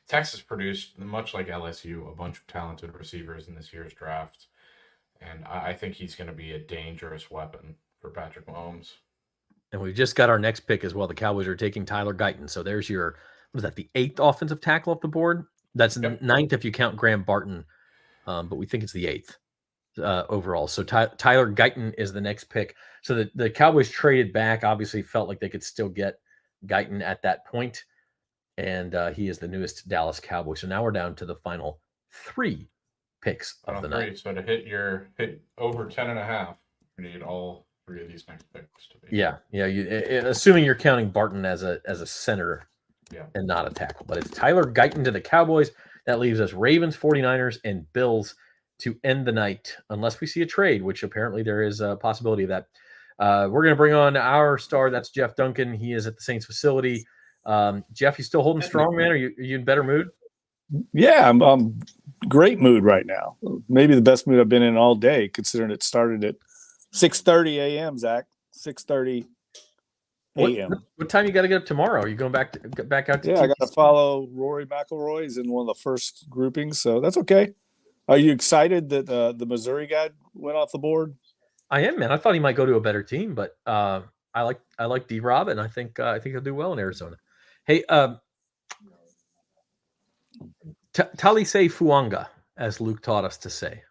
Texas produced, much like LSU, a bunch of talented receivers in this year's draft. And I think he's going to be a dangerous weapon for Patrick Mahomes. And we've just got our next pick as well. The Cowboys are taking Tyler Guyton. So there's your, the 8th offensive tackle off the board? That's 9th if you count Graham Barton. But we think it's the 8th overall. So Tyler Guyton is the next pick. So the Cowboys traded back, obviously felt like they could still get Guyton at that point. And he is the newest Dallas Cowboy. So now we're down to the final 3 picks of the night. So to hit over 10.5, you need all 3 of these next picks to be. Yeah. You, assuming you're counting Barton as a center and not a tackle. But it's Tyler Guyton to the Cowboys. That leaves us Ravens, 49ers, and Bills to end the night, unless we see a trade, which apparently there is a possibility of that. We're going to bring on our star. That's Jeff Duncan. He is at the Saints facility. Jeff, you still holding strong, man? Are you in better mood? Yeah, I'm great mood right now. Maybe the best mood I've been in all day, considering it started at 6:30 a.m., Zach. 6:30 a.m. What time you got to get up tomorrow? Are you going back out to I got to follow Rory McIlroy. He's in one of the first groupings, so that's okay. Are you excited that the Missouri guy went off the board? I am, man. I thought he might go to a better team, but I like D-Rob, and I think he'll do well in Arizona. Hey, Taliese Fuaga, as Luke taught us to say.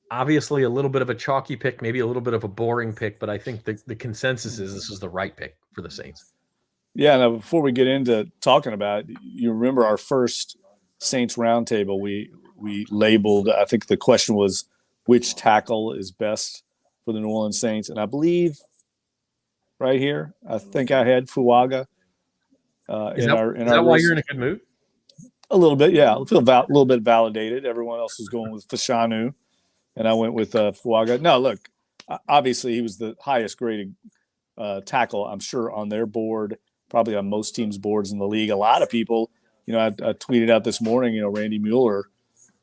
Obviously, a little bit of a chalky pick, maybe a little bit of a boring pick, but I think the consensus is this is the right pick for the Saints. Yeah. Now, before we get into talking about it, you remember our first Saints roundtable? We labeled. I think the question was which tackle is best for the New Orleans Saints, and I believe right here, I think I had Fuaga. Is that why you're in a good mood? A little bit, yeah. I feel a little bit validated. Everyone else was going with Fashanu, and I went with Fuaga. No, look, obviously he was the highest graded tackle, I'm sure, on their board, probably on most teams' boards in the league. A lot of people, I tweeted out this morning, Randy Mueller,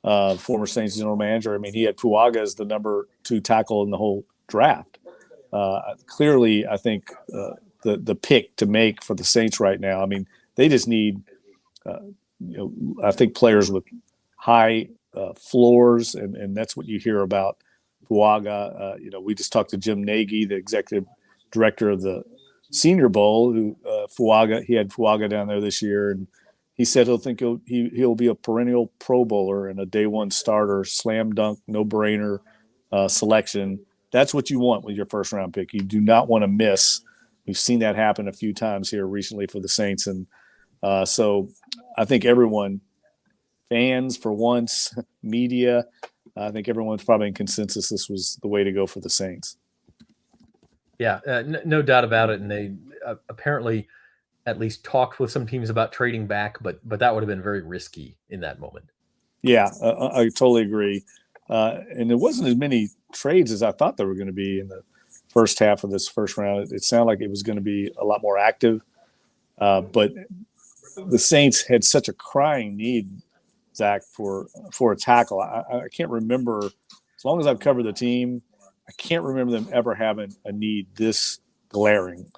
former Saints general manager. I mean, he had Fuaga as the number 2 tackle in the whole draft. Clearly, I think the pick to make for the Saints right now. I mean, they just need, I think players with high floors, and that's what you hear about Fuaga. We just talked to Jim Nagy, the executive director of the Senior Bowl, who he had Fuaga down there this year, and he said he'll be a perennial Pro Bowler and a day one starter, slam dunk, no brainer selection. That's what you want with your first round pick. You do not want to miss. We've seen that happen a few times here recently for the Saints. And so I think everyone, fans for once, media, I think everyone's probably in consensus this was the way to go for the Saints. Yeah, no doubt about it. And they apparently at least talked with some teams about trading back, but that would have been very risky in that moment. Yeah, I totally agree. And there wasn't as many trades as I thought there were going to be in the first half of this first round. It sounded like it was going to be a lot more active. But the Saints had such a crying need, Zach, for a tackle. I can't remember, as long as I've covered the team, I can't remember them ever having a need this glaring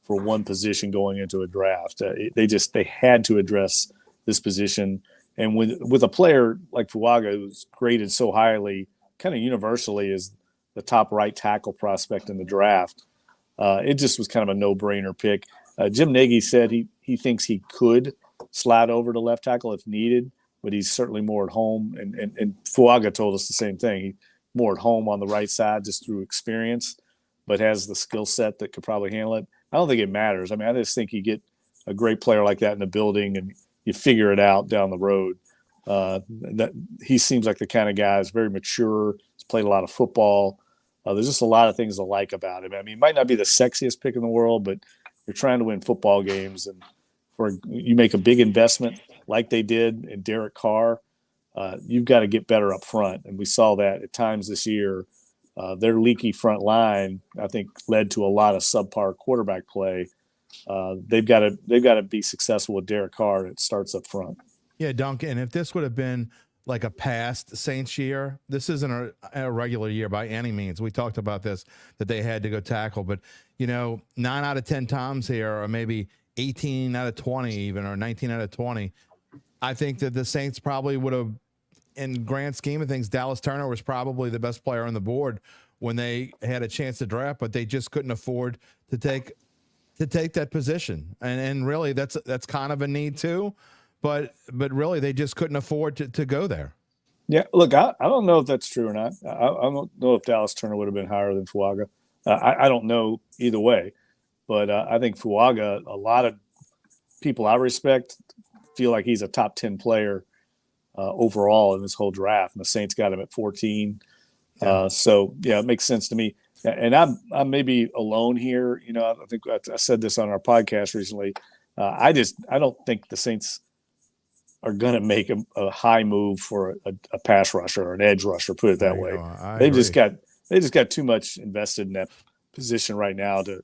for one position going into a draft. They had to address this position. And with a player like Fuaga, who's graded so highly, kind of universally as the top right tackle prospect in the draft, it just was kind of a no-brainer pick. Jim Nagy said he thinks he could slide over to left tackle if needed, but he's certainly more at home. And Fuaga told us the same thing. He's more at home on the right side just through experience, but has the skill set that could probably handle it. I don't think it matters. I mean, I just think you get a great player like that in the building and you figure it out down the road. That he seems like the kind of guy who's very mature. He's played a lot of football. There's just a lot of things to like about him. I mean, he might not be the sexiest pick in the world, but you're trying to win football games, and you make a big investment like they did in Derek Carr, you've got to get better up front. And we saw that at times this year. Their leaky front line, I think, led to a lot of subpar quarterback play. They've got to be successful with Derek Carr, and it starts up front. Yeah, Duncan, if this would have been like a past Saints year, this isn't a regular year by any means. We talked about this, that they had to go tackle, but 9 out of 10 times here, or maybe 18 out of 20 even, or 19 out of 20, I think that the Saints probably would have, in grand scheme of things, Dallas Turner was probably the best player on the board when they had a chance to draft, but they just couldn't afford to take that position. And really that's kind of a need too. But really, they just couldn't afford to go there. Yeah, look, I don't know if that's true or not. I don't know if Dallas Turner would have been higher than Fuaga. I don't know either way. But I think Fuaga, a lot of people I respect feel like he's a top 10 player overall in this whole draft. And the Saints got him at 14. So, yeah, it makes sense to me. And I'm maybe alone here. You know, I think I said this on our podcast recently. I don't think the Saints are going to make a high move for a pass rusher or an edge rusher. Put it that way. They just got too much invested in that position right now to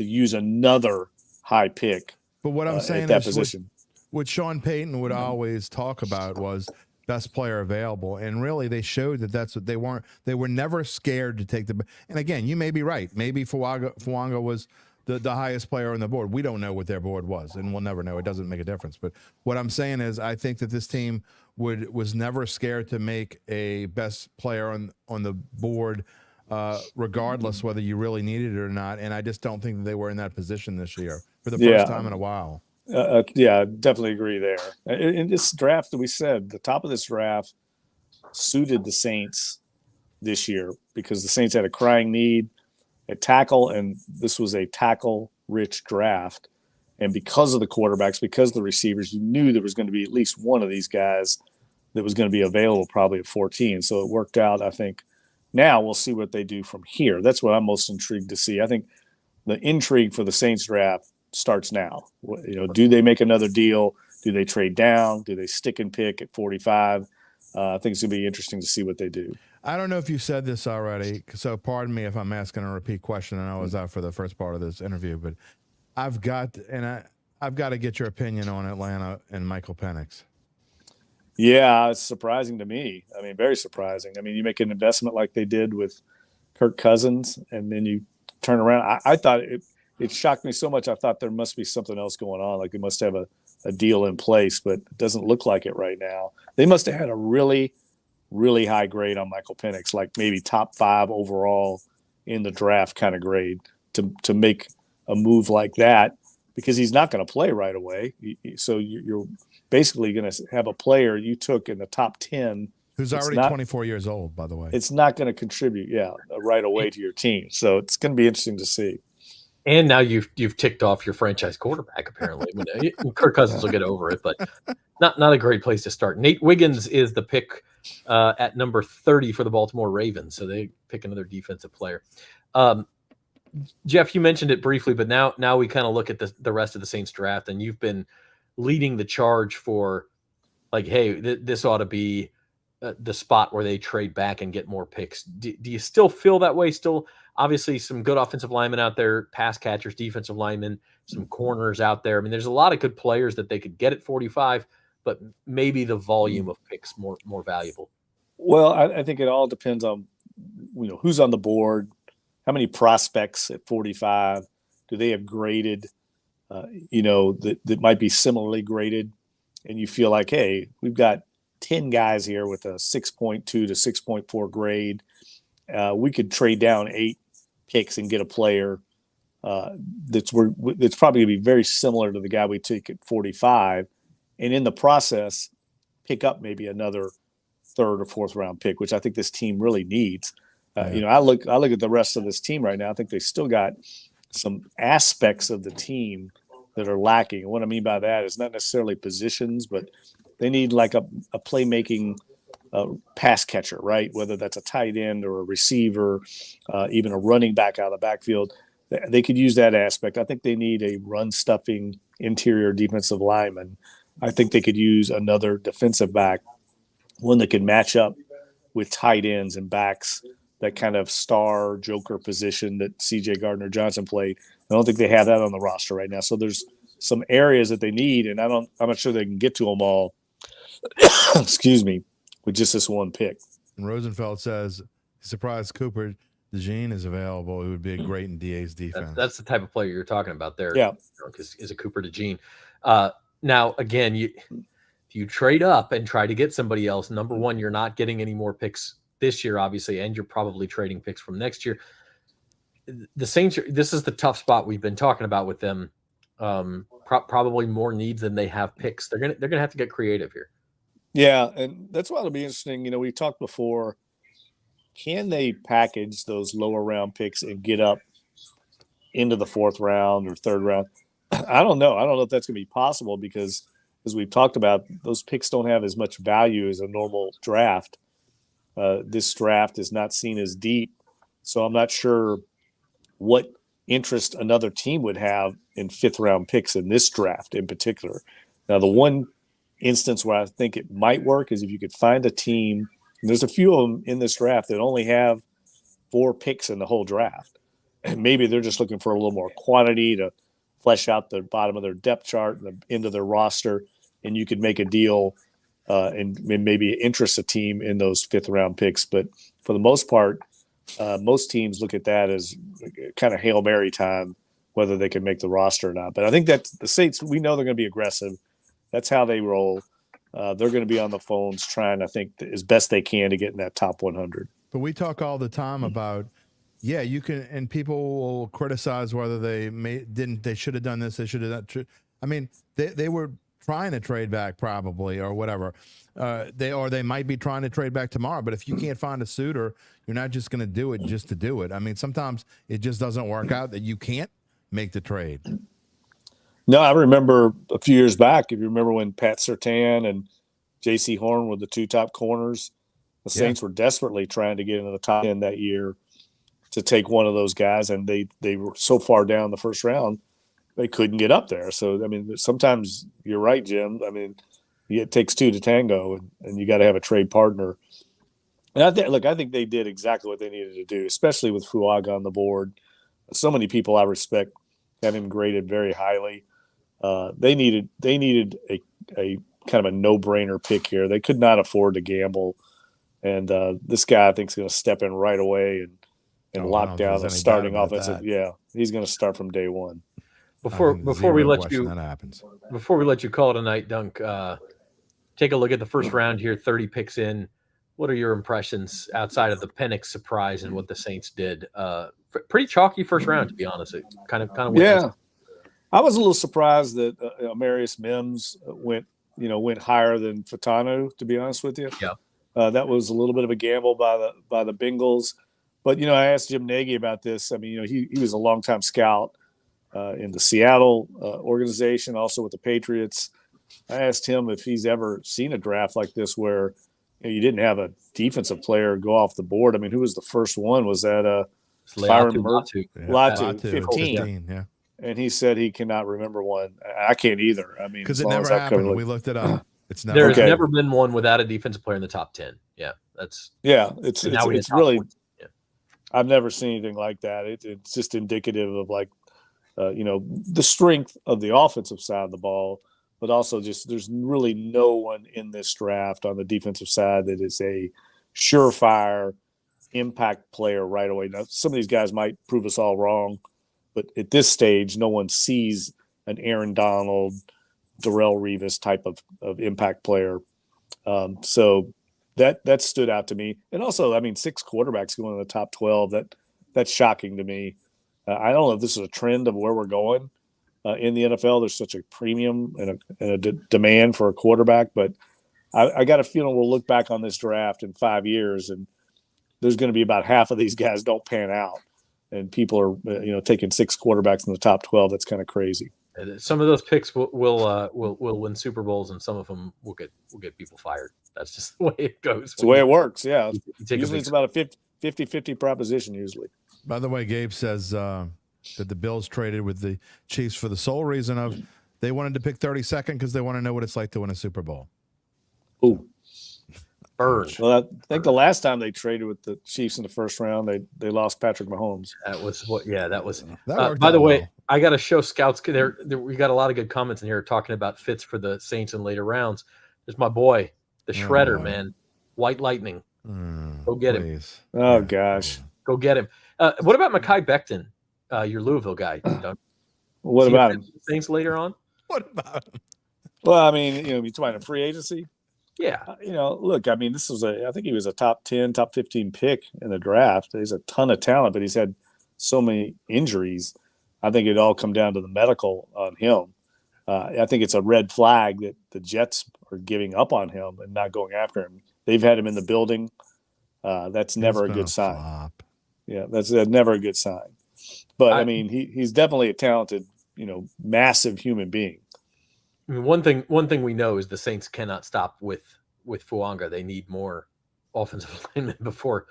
use another high pick. But what I'm saying at that is position. What Sean Payton would always talk about was best player available, and really they showed that that's what they weren't. They were never scared to take the. And again, you may be right. Maybe Fuaga was the highest player on the board. We don't know what their board was, and we'll never know. It doesn't make a difference. But what I'm saying is, I think that this team was never scared to make a best player on the board, regardless whether you really needed it or not. And I just don't think that they were in that position this year for the first time in a while. Yeah, I definitely agree there. In this draft that we said, the top of this draft suited the Saints this year because the Saints had a crying need at tackle, and this was a tackle-rich draft. And because of the quarterbacks, because of the receivers, you knew there was going to be at least one of these guys that was going to be available probably at 14. So it worked out, I think. Now we'll see what they do from here. That's what I'm most intrigued to see. I think the intrigue for the Saints draft starts now. You know, do they make another deal? Do they trade down? Do they stick and pick at 45? I think it's going to be interesting to see what they do. I don't know if you said this already, so pardon me if I'm asking a repeat question, and I was out for the first part of this interview, but I've got to get your opinion on Atlanta and Michael Penix. Yeah, it's surprising to me. I mean, very surprising. I mean, you make an investment like they did with Kirk Cousins, and then you turn around. I thought it shocked me so much. I thought there must be something else going on. Like they must have a deal in place, but it doesn't look like it right now. They must have had a really, really high grade on Michael Penix, like maybe top 5 overall in the draft kind of grade to make a move like that, because he's not going to play right away. So you're basically going to have a player you took in the top 10 who's already 24 years old, by the way. It's not going to contribute, right away to your team. So it's going to be interesting to see. And now you've ticked off your franchise quarterback. Apparently, Kirk Cousins will get over it, but not a great place to start. Nate Wiggins is the pick at number 30 for the Baltimore Ravens, so they pick another defensive player. Jeff, you mentioned it briefly, but now we kind of look at the rest of the Saints draft, and you've been leading the charge for, like, hey, this ought to be the spot where they trade back and get more picks. Do you still feel that way? Still, obviously, some good offensive linemen out there, pass catchers, defensive linemen, some corners out there. I mean, there's a lot of good players that they could get at 45, but maybe the volume of picks more valuable. Well, I think it all depends on who's on the board, how many prospects at 45 do they have graded, that might be similarly graded, and you feel like, hey, we've got 10 guys here with a 6.2 to 6.4 grade. We could trade down 8 picks and get a player that's probably going to be very similar to the guy we took at 45, and in the process pick up maybe another 3rd or 4th round pick, which I think this team really needs. I look at the rest of this team right now. I think they still got some aspects of the team that are lacking. And what I mean by that is not necessarily positions, but they need like a playmaking pass catcher, right? Whether that's a tight end or a receiver, even a running back out of the backfield. They could use that aspect. I think they need a run-stuffing interior defensive lineman. I think they could use another defensive back, one that can match up with tight ends and backs, that kind of star joker position that C.J. Gardner-Johnson played. I don't think they have that on the roster right now. So there's some areas that they need, and I'm not sure they can get to them all, excuse me, with just this one pick. And Rosenfeld says, surprised Cooper DeJean is available. It would be great in DA's defense. That's the type of player you're talking about there. Yeah. Is a Cooper DeJean. Now, again, you trade up and try to get somebody else. Number one, you're not getting any more picks this year, obviously, and you're probably trading picks from next year. The Saints, this is the tough spot we've been talking about with them. Probably more needs than they have picks. They're gonna have to get creative here. Yeah, and that's why it'll be interesting. We talked before. Can they package those lower round picks and get up into the 4th round or 3rd round? I don't know. I don't know if that's going to be possible because, as we've talked about, those picks don't have as much value as a normal draft. This draft is not seen as deep So I'm not sure what interest another team would have in 5th-round picks in this draft in particular. Now, the one instance where I think it might work is if you could find a team, and there's a few of them in this draft that only have 4 picks in the whole draft. And maybe they're just looking for a little more quantity to flesh out the bottom of their depth chart and the end of their roster, and you could make a deal and maybe interest a team in those 5th-round picks. But for the most part, most teams look at that as kind of Hail Mary time, whether they can make the roster or not. But I think that the Saints, we know they're going to be aggressive. That's how they roll. They're going to be on the phones trying, I think, as best they can to get in that top 100. But we talk all the time about, yeah, you can, and people will criticize whether they should have done this, they should have done. I mean, they were trying to trade back probably or whatever. They might be trying to trade back tomorrow. But if you can't find a suitor, you're not just going to do it just to do it. I mean, sometimes it just doesn't work out that you can't make the trade. No, I remember a few years back, if you remember when Pat Surtain and J.C. Horn were the 2 top corners, the Saints were desperately trying to get into the top 10 that year to take one of those guys, and they were so far down the first round, they couldn't get up there. So, I mean, sometimes you're right, Jim. I mean, it takes 2 to tango, and you got to have a trade partner. And I think they did exactly what they needed to do, especially with Fuaga on the board. So many people I respect have him graded very highly. They needed a kind of a no-brainer pick here. They could not afford to gamble, and this guy I think is going to step in right away and lock down the starting offensive. Yeah, he's going to start from day one. Before we let you call it a night, Dunk, take a look at the first round here, 30 picks in. What are your impressions outside of the Penix surprise and what the Saints did? Pretty chalky first round, to be honest. It kind of yeah. I was a little surprised that Amarius Mims went higher than Fashanu, to be honest with you. Yeah, that was a little bit of a gamble by the Bengals. But I asked Jim Nagy about this. I mean, he was a longtime scout in the Seattle organization, also with the Patriots. I asked him if he's ever seen a draft like this where you didn't have a defensive player go off the board. I mean, who was the first one? Was that Byron Latu, 15. Yeah. And he said he cannot remember one. I can't either. I mean, because it never happened. We looked it up. It's never. There's never been one without a defensive player in the top 10. Yeah, it's really. Yeah. I've never seen anything like that. It's just indicative of the strength of the offensive side of the ball, but also just there's really no one in this draft on the defensive side that is a surefire impact player right away. Now, some of these guys might prove us all wrong, but at this stage, no one sees an Aaron Donald, Darrelle Revis type of impact player. So that stood out to me. And also, I mean, 6 quarterbacks going in the top 12, that's shocking to me. I don't know if this is a trend of where we're going in the NFL. There's such a premium and a demand for a quarterback, but I got a feeling we'll look back on this draft in 5 years and there's going to be about half of these guys don't pan out. And people are, taking 6 quarterbacks in the top 12. That's kind of crazy. Some of those picks will win Super Bowls, and some of them will get people fired. That's just the way it goes. It's the way it works. Yeah, usually it's about a 50-50 proposition. Usually. By the way, Gabe says that the Bills traded with the Chiefs for the sole reason of they wanted to pick 32nd because they want to know what it's like to win a Super Bowl. Ooh. Burn. Well, I think the last time they traded with the Chiefs in the first round, they lost Patrick Mahomes. That was what. Yeah, that was. By the way, I got to show scouts there. We got a lot of good comments in here talking about fits for the Saints in later rounds. There's my boy, the Shredder, man, White Lightning. Go get him. Oh gosh, go get him. What about Mekhi Becton, your Louisville guy? What about him? Saints later on. What about him? Well, I mean, you're talking a free agency. Yeah. Look, I mean, I think he was a top 10, top 15 pick in the draft. He's a ton of talent, but he's had so many injuries. I think it all come down to the medical on him. I think it's a red flag that the Jets are giving up on him and not going after him. They've had him in the building. That's never a good sign. Flop. Yeah, that's never a good sign. But, I mean, he's definitely a talented, massive human being. I mean, one thing we know is the Saints cannot stop with Fuaga. They need more offensive linemen before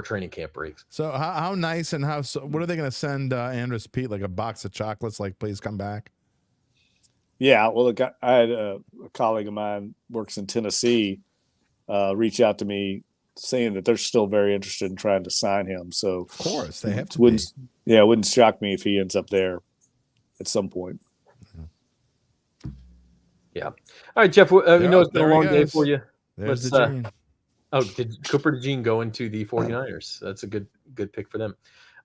training camp breaks. So how nice and what are they going to send Andrus Pete, like a box of chocolates, like please come back? Yeah, well, look, I had a colleague of mine works in Tennessee reach out to me saying that they're still very interested in trying to sign him. So of course they have to. It wouldn't shock me if he ends up there at some point. Yeah. All right, Jeff. You know it's been a long day for you. There's the Gene. Did Cooper DeJean go into the 49ers? That's a good pick for them.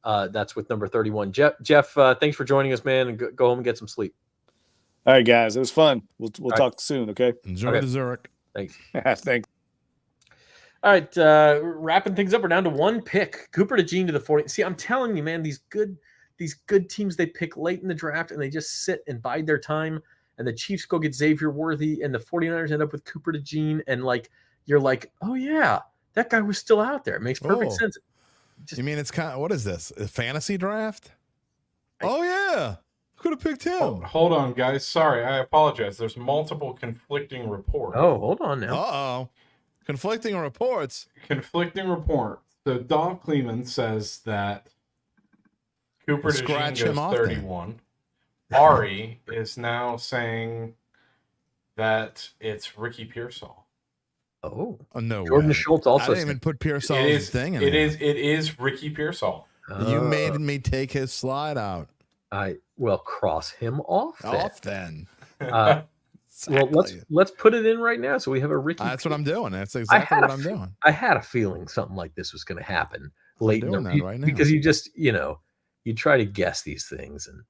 That's with number 31. Jeff, thanks for joining us, man, and go home and get some sleep. All right, guys. It was fun. We'll talk soon, okay? Enjoy the Zurich. Thanks. Thanks. All right, wrapping things up. We're down to one pick. Cooper DeJean to the 40. See, I'm telling you, man, these good teams, they pick late in the draft and they just sit and bide their time. And the Chiefs go get Xavier Worthy, and the 49ers end up with Cooper DeJean, and you're like, oh yeah, that guy was still out there. It makes perfect sense. You mean it's kind of, what is this? A fantasy draft? Oh yeah. Could have picked him. Oh, hold on, guys. Sorry, I apologize. There's multiple conflicting reports. Oh, hold on now. Uh-oh. Conflicting reports. So Dov Kleeman says that Cooper DeJean goes 31. Ari is now saying that it's Ricky Pearsall. Oh no! Jordan way. Schultz also. I didn't even put Pearsall's thing in. It is Ricky Pearsall. You made me take his slide out. I will cross him off. Then. Exactly. Well, let's put it in right now, so we have a Ricky. That's what I'm doing. That's exactly what I'm doing. I had a feeling something like this was going to happen late in the right now. Because you just you try to guess these things, and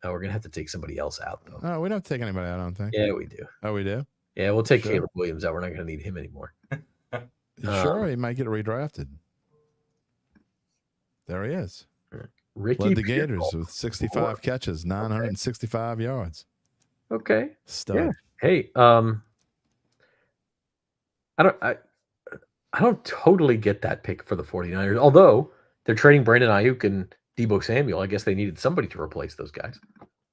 we're going to have to take somebody else out though. No, we don't take anybody out. I don't think. Yeah, we do. Oh, we do. Yeah, we'll take Caleb Williams out. We're not going to need him anymore. Sure, he might get redrafted. There he is. Ricky led the Gators with 65 catches, 965 yards. Okay. Stud. Yeah. Hey, I don't totally get that pick for the 49ers, although they're trading Brandon Ayuk and Deebo Samuel. I guess they needed somebody to replace those guys.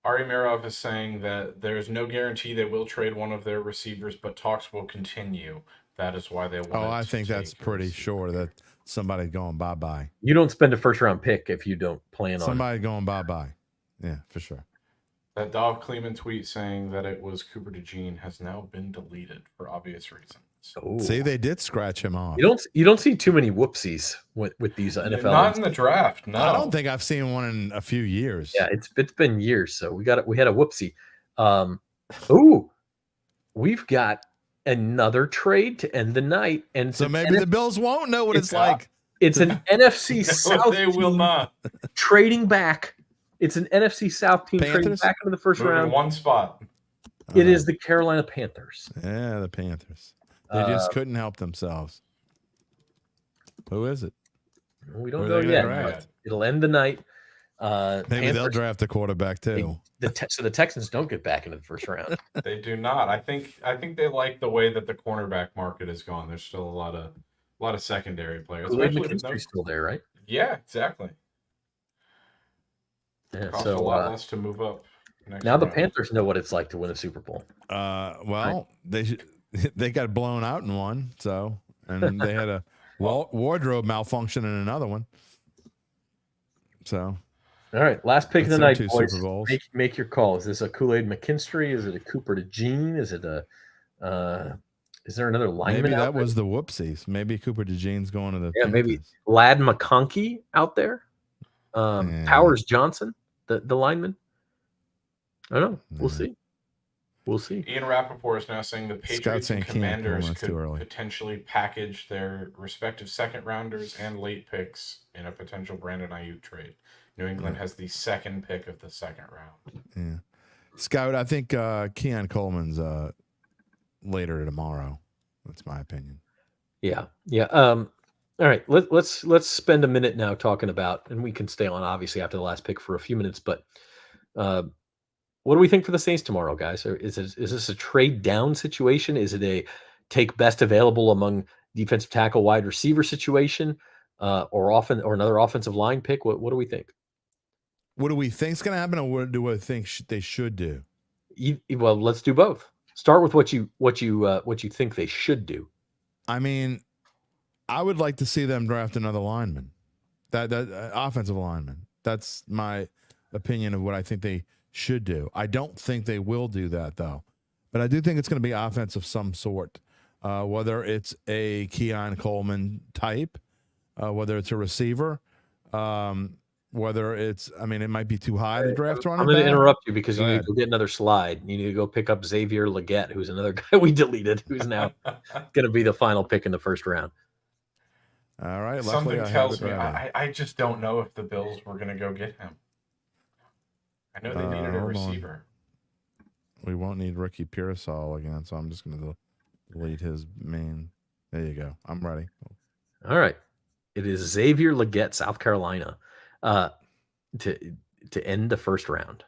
Ari Mirov is saying that there's no guarantee they will trade one of their receivers, but talks will continue. That is why they want. Oh, I think that's pretty sure that somebody's going bye-bye. You don't spend a first-round pick if you don't plan on somebody going bye-bye. Yeah, for sure. That Dov Kleeman tweet saying that it was Cooper DeJean has now been deleted for obvious reasons. Ooh. See, they did scratch him off. You don't see too many whoopsies with these NFL. Not in the draft. No, I don't think I've seen one in a few years. Yeah, it's been years. So we had a whoopsie. We've got another trade to end the night, and so maybe the Bills won't know what it's like. It's an NFC South. They will not trading back. It's an NFC South team trading back into the first round. One spot. It is the Carolina Panthers. Yeah, the Panthers. They just couldn't help themselves. Who is it? We don't know yet. It'll end the night. Maybe Panthers, they'll draft a quarterback too. So the Texans don't get back into the first round. They do not. I think they like the way that the cornerback market is going. There's still a lot of secondary players. McKinstry's still there, right? Yeah, exactly. Yeah, costs a lot less to move up. Now the Panthers know what it's like to win a Super Bowl. They got blown out in one, and they had a wardrobe malfunction in another one. So, all right, last pick of the night, boys. Super Bowls. Make your call. Is this a Kool-Aid McKinstry? Is it a Cooper DeJean? Is it is there another lineman? Maybe that was the whoopsies. Maybe Cooper DeJean's going to the Panthers. Maybe Lad McConkey out there. Powers Johnson, the lineman. I don't know. We'll see. We'll see. Ian Rappaport is now saying the Patriots and Commanders could potentially package their respective second rounders and late picks in a potential Brandon Ayuk trade. New England has the second pick of the second round. Yeah, Scout. I think Keon Coleman's later tomorrow. That's my opinion. Yeah. All right. Let's spend a minute now talking about, and we can stay on obviously after the last pick for a few minutes, but. What do we think for the Saints tomorrow, guys? Is this a trade down situation? Is it a take best available among defensive tackle, wide receiver situation, or another offensive line pick? What do we think? What do we think is going to happen, or what do we think they should do? Well, let's do both. Start with what you think they should do. I mean, I would like to see them draft another lineman, that offensive lineman. That's my opinion of what I think they should do. I don't think they will do that though, but I do think it's going to be offense of some sort, whether it's a Keon Coleman type, whether it's a receiver, whether it's, I mean, it might be too high to draft running I'm going to back. interrupt you because Go you need ahead. to go get another slide. You need to go pick up Xavier Leggett, who's another guy we deleted, who's now going to be the final pick in the first round. All right. Something luckily tells I me have it ready. I just don't know if the Bills were going to go get him. I know they needed a hold on. receiver. We won't need Ricky Pearsall again, so I'm just going to delete his main. There you go. I'm ready. All right. It is Xavier Leggett, South Carolina, to end the first round.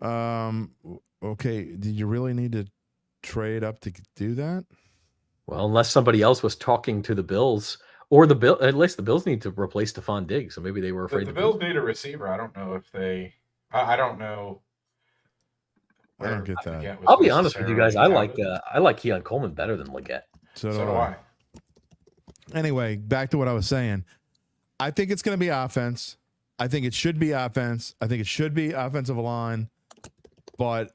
Okay. Did you really need to trade up to do that? Well, unless somebody else was talking to the Bills, or at least the Bills need to replace Stephon Diggs, so maybe they were afraid. The Bills need a receiver. I don't know if they. I don't know. I don't get that. I'll be honest with you guys. I like Keon Coleman better than Leggett. So do I. Anyway, back to what I was saying. I think it's going to be offense. I think it should be offense. I think it should be offensive line. But,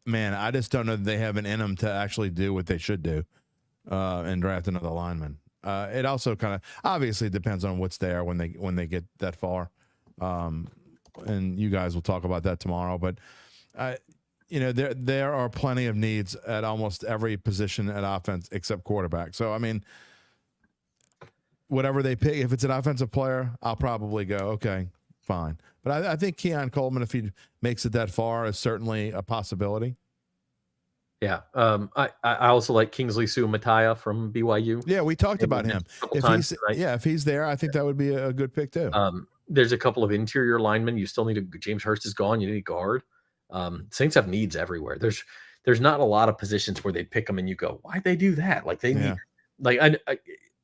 man, I just don't know that they have an in them to actually do what they should do and draft another lineman. It also kind of obviously depends on what's there when they get that far. And you guys will talk about that tomorrow. But, there are plenty of needs at almost every position at offense except quarterback. So, I mean, whatever they pick, if it's an offensive player, I'll probably go, okay, fine. But I think Keon Coleman, if he makes it that far, is certainly a possibility. Yeah. I also like Kingsley Suamataia from BYU. Yeah, we talked about him. If he's there, I think that would be a good pick too. There's a couple of interior linemen. You still need James Hurst is gone. You need a guard. Saints have needs everywhere. There's not a lot of positions where they pick them and you go, why'd they do that? Like they need, like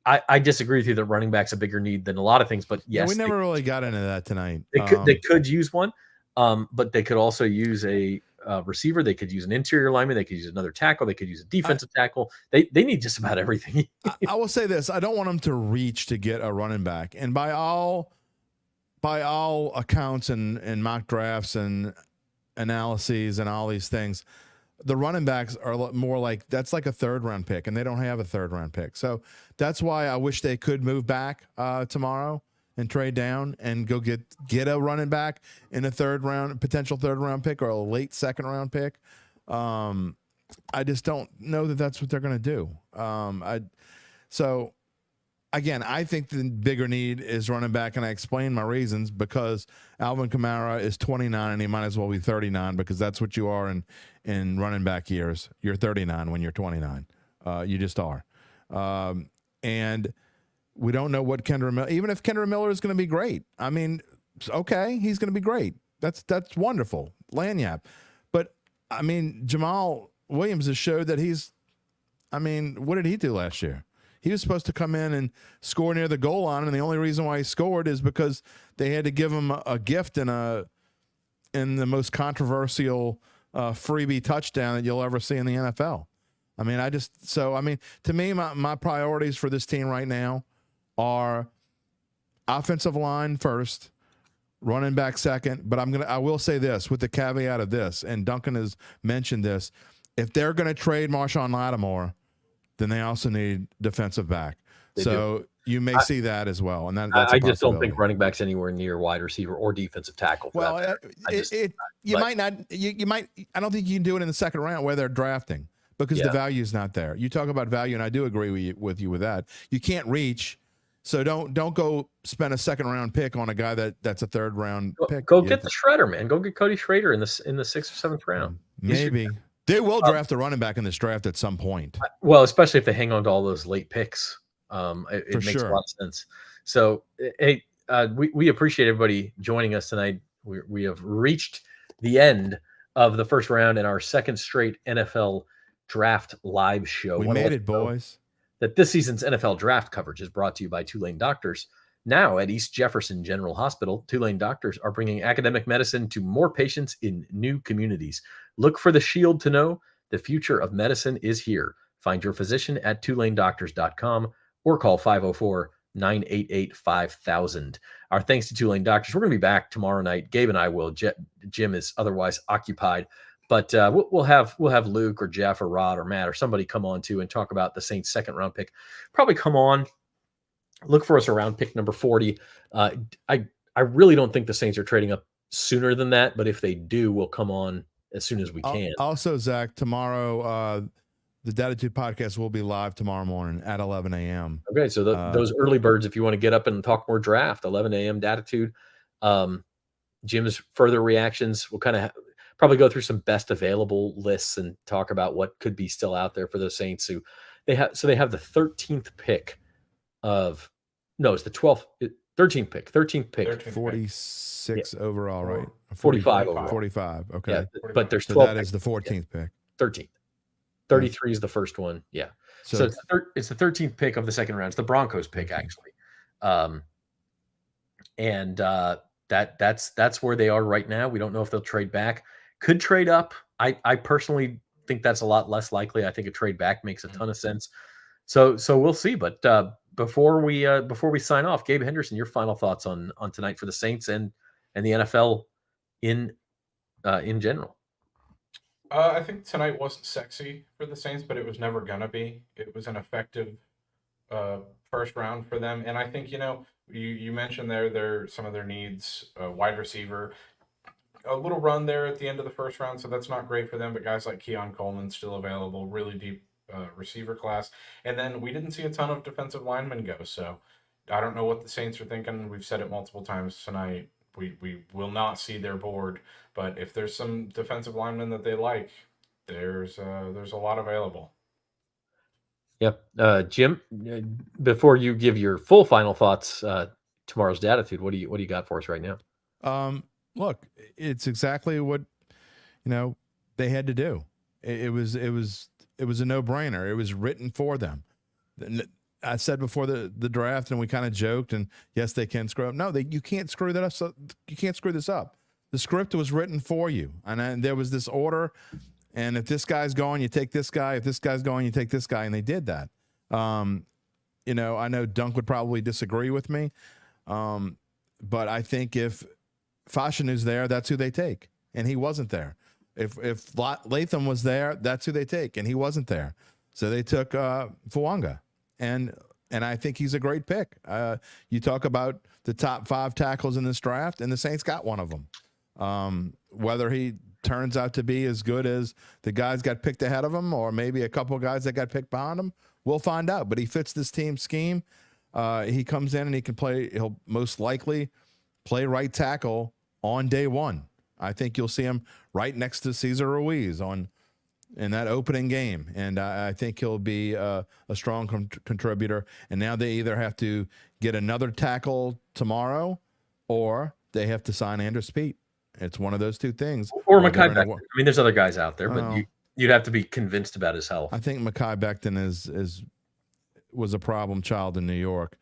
I disagree with you that running back's a bigger need than a lot of things, but yes, we never really got into that tonight. They could use one, but they could also use a receiver. They could use an interior lineman. They could use another tackle. They could use a defensive tackle. They need just about everything. I will say this: I don't want them to reach to get a running back, and by all accounts and mock drafts and analyses and all these things, the running backs are more like that's like a third round pick, and they don't have a third round pick. So that's why I wish they could move back tomorrow and trade down and go get a running back in a potential third round pick or a late second round pick. I just don't know that that's what they're going to do. So again, I think the bigger need is running back, and I explain my reasons because Alvin Kamara is 29 and he might as well be 39 because that's what you are in running back years. You're 39 when you're 29. You just are. And we don't know what Kendra Miller, even if Kendra Miller is going to be great. I mean, okay, he's going to be great. That's wonderful. Lanyap. But I mean, Jamal Williams has showed that what did he do last year? He was supposed to come in and score near the goal line, and the only reason why he scored is because they had to give him a gift in the most controversial freebie touchdown that you'll ever see in the NFL. I mean, to me, my priorities for this team right now are offensive line first, running back second. But I will say this with the caveat of this, and Duncan has mentioned this: if they're going to trade Marshawn Lattimore, then they also need defensive back. You may see that as well. And that's I just don't think running back's anywhere near wide receiver or defensive tackle. Well, I don't think you can do it in the second round where they're drafting because the value is not there. You talk about value, and I do agree with you with that. You can't reach. So don't go spend a second round pick on a guy that's a third round pick. Go get the shredder, man. Go get Cody Schrader in the 6th or 7th round. Maybe. They will draft a running back in this draft at some point. Well, especially if they hang on to all those late picks. It makes a lot of sense. So, hey, we appreciate everybody joining us tonight. We have reached the end of the first round in our second straight NFL Draft live show. We made it, boys. That this season's NFL Draft coverage is brought to you by Tulane Doctors. Now at East Jefferson General Hospital, Tulane Doctors are bringing academic medicine to more patients in new communities. Look for the shield to know the future of medicine is here. Find your physician at TulaneDoctors.com or call 504-988-5000. Our thanks to Tulane Doctors. We're going to be back tomorrow night. Gabe and I will. Jim is otherwise occupied, but we'll have Luke or Jeff or Rod or Matt or somebody come on too and talk about the Saints' second round pick. Probably come on. Look for us around pick number 40. I really don't think the Saints are trading up sooner than that, but if they do, we'll come on as soon as we can. Also, Zach, tomorrow, the Datitude podcast will be live tomorrow morning at 11 a.m. Okay, so those early birds, if you want to get up and talk more draft, 11 a.m. Datitude. Jim's further reactions. We'll kind of probably go through some best available lists and talk about what could be still out there for the Saints. Who they have the 13th pick of it's the 13th pick. 46 overall, right? 45 overall. 45. Okay. Yeah, but there's 12. So that picks. is the 14th pick. 13th. 33 is the first one. Yeah. So it's the 13th pick of the second round. It's the Broncos pick, actually. That's where they are right now. We don't know if they'll trade back. Could trade up. I personally think that's a lot less likely. I think a trade back makes a ton of sense. So we'll see. But before we sign off, Gabe Henderson, your final thoughts on tonight for the Saints and the NFL in general. I think tonight wasn't sexy for the Saints, but it was never gonna be. It was an effective first round for them, and I think you mentioned there some of their needs, wide receiver, a little run there at the end of the first round, so that's not great for them. But guys like Keon Coleman still available, really deep receiver class, and then we didn't see a ton of defensive linemen go. So I don't know what the Saints are thinking. We've said it multiple times tonight. We will not see their board, but if there's some defensive linemen that they like, there's a lot available. Yep. Jim, before you give your full final thoughts, tomorrow's Datitude, what do you got for us right now? Look, it's exactly what they had to do. It was a no-brainer. It was written for them. I said before the draft, and we kind of joked, and yes, they can screw up. No, you can't screw that up. So you can't screw this up. The script was written for you, and there was this order. And if this guy's going, you take this guy. If this guy's going, you take this guy. And they did that. I know Dunk would probably disagree with me, but I think if Fashanu's there, that's who they take, and he wasn't there. If Latham was there, that's who they take, and he wasn't there. So they took Fuaga. And I think he's a great pick. You talk about the top 5 tackles in this draft, and the Saints got one of them. Whether he turns out to be as good as the guys got picked ahead of him, or maybe a couple of guys that got picked behind him, we'll find out. But he fits this team scheme. He comes in and he can play. He'll most likely play right tackle on day one. I think you'll see him right next to Cesar Ruiz in that opening game. And I think he'll be a strong contributor. And now they either have to get another tackle tomorrow, or they have to sign Andrews Pete. It's one of those two things. Or Mekhi Becton. I mean, there's other guys out there, but you'd have to be convinced about his health. I think Mekhi Becton was a problem child in New York.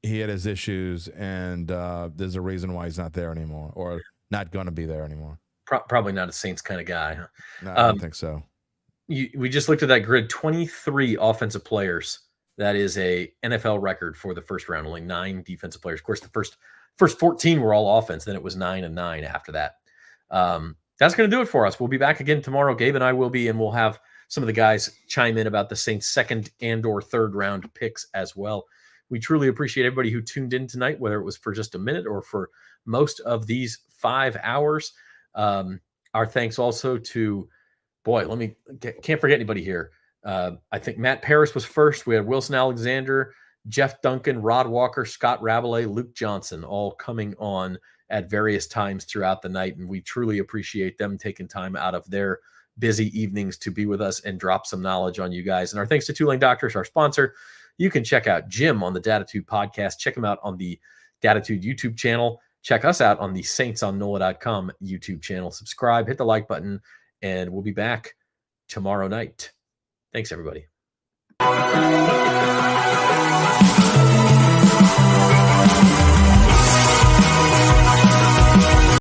He had his issues, and there's a reason why he's not there anymore, or not going to be there anymore. Probably not a Saints kind of guy. Huh? No, I don't think so. We just looked at that grid, 23 offensive players. That is a NFL record for the first round, only 9 defensive players. Of course, the first 14 were all offense. Then it was 9 and 9 after that. That's going to do it for us. We'll be back again tomorrow. Gabe and I will be, and we'll have some of the guys chime in about the Saints' second and or third round picks as well. We truly appreciate everybody who tuned in tonight, whether it was for just a minute or for most of these 5 hours. Our thanks also to, can't forget anybody here. I think Matt Paris was first. We had Wilson Alexander, Jeff Duncan, Rod Walker, Scott Rabalais, Luke Johnson, all coming on at various times throughout the night. And we truly appreciate them taking time out of their busy evenings to be with us and drop some knowledge on you guys. And our thanks to Tulane Doctors, our sponsor. You can check out Jim on the Datitude podcast. Check him out on the Datitude YouTube channel. Check us out on the saintsonnola.com YouTube channel. Subscribe, hit the like button, and we'll be back tomorrow night. Thanks, everybody.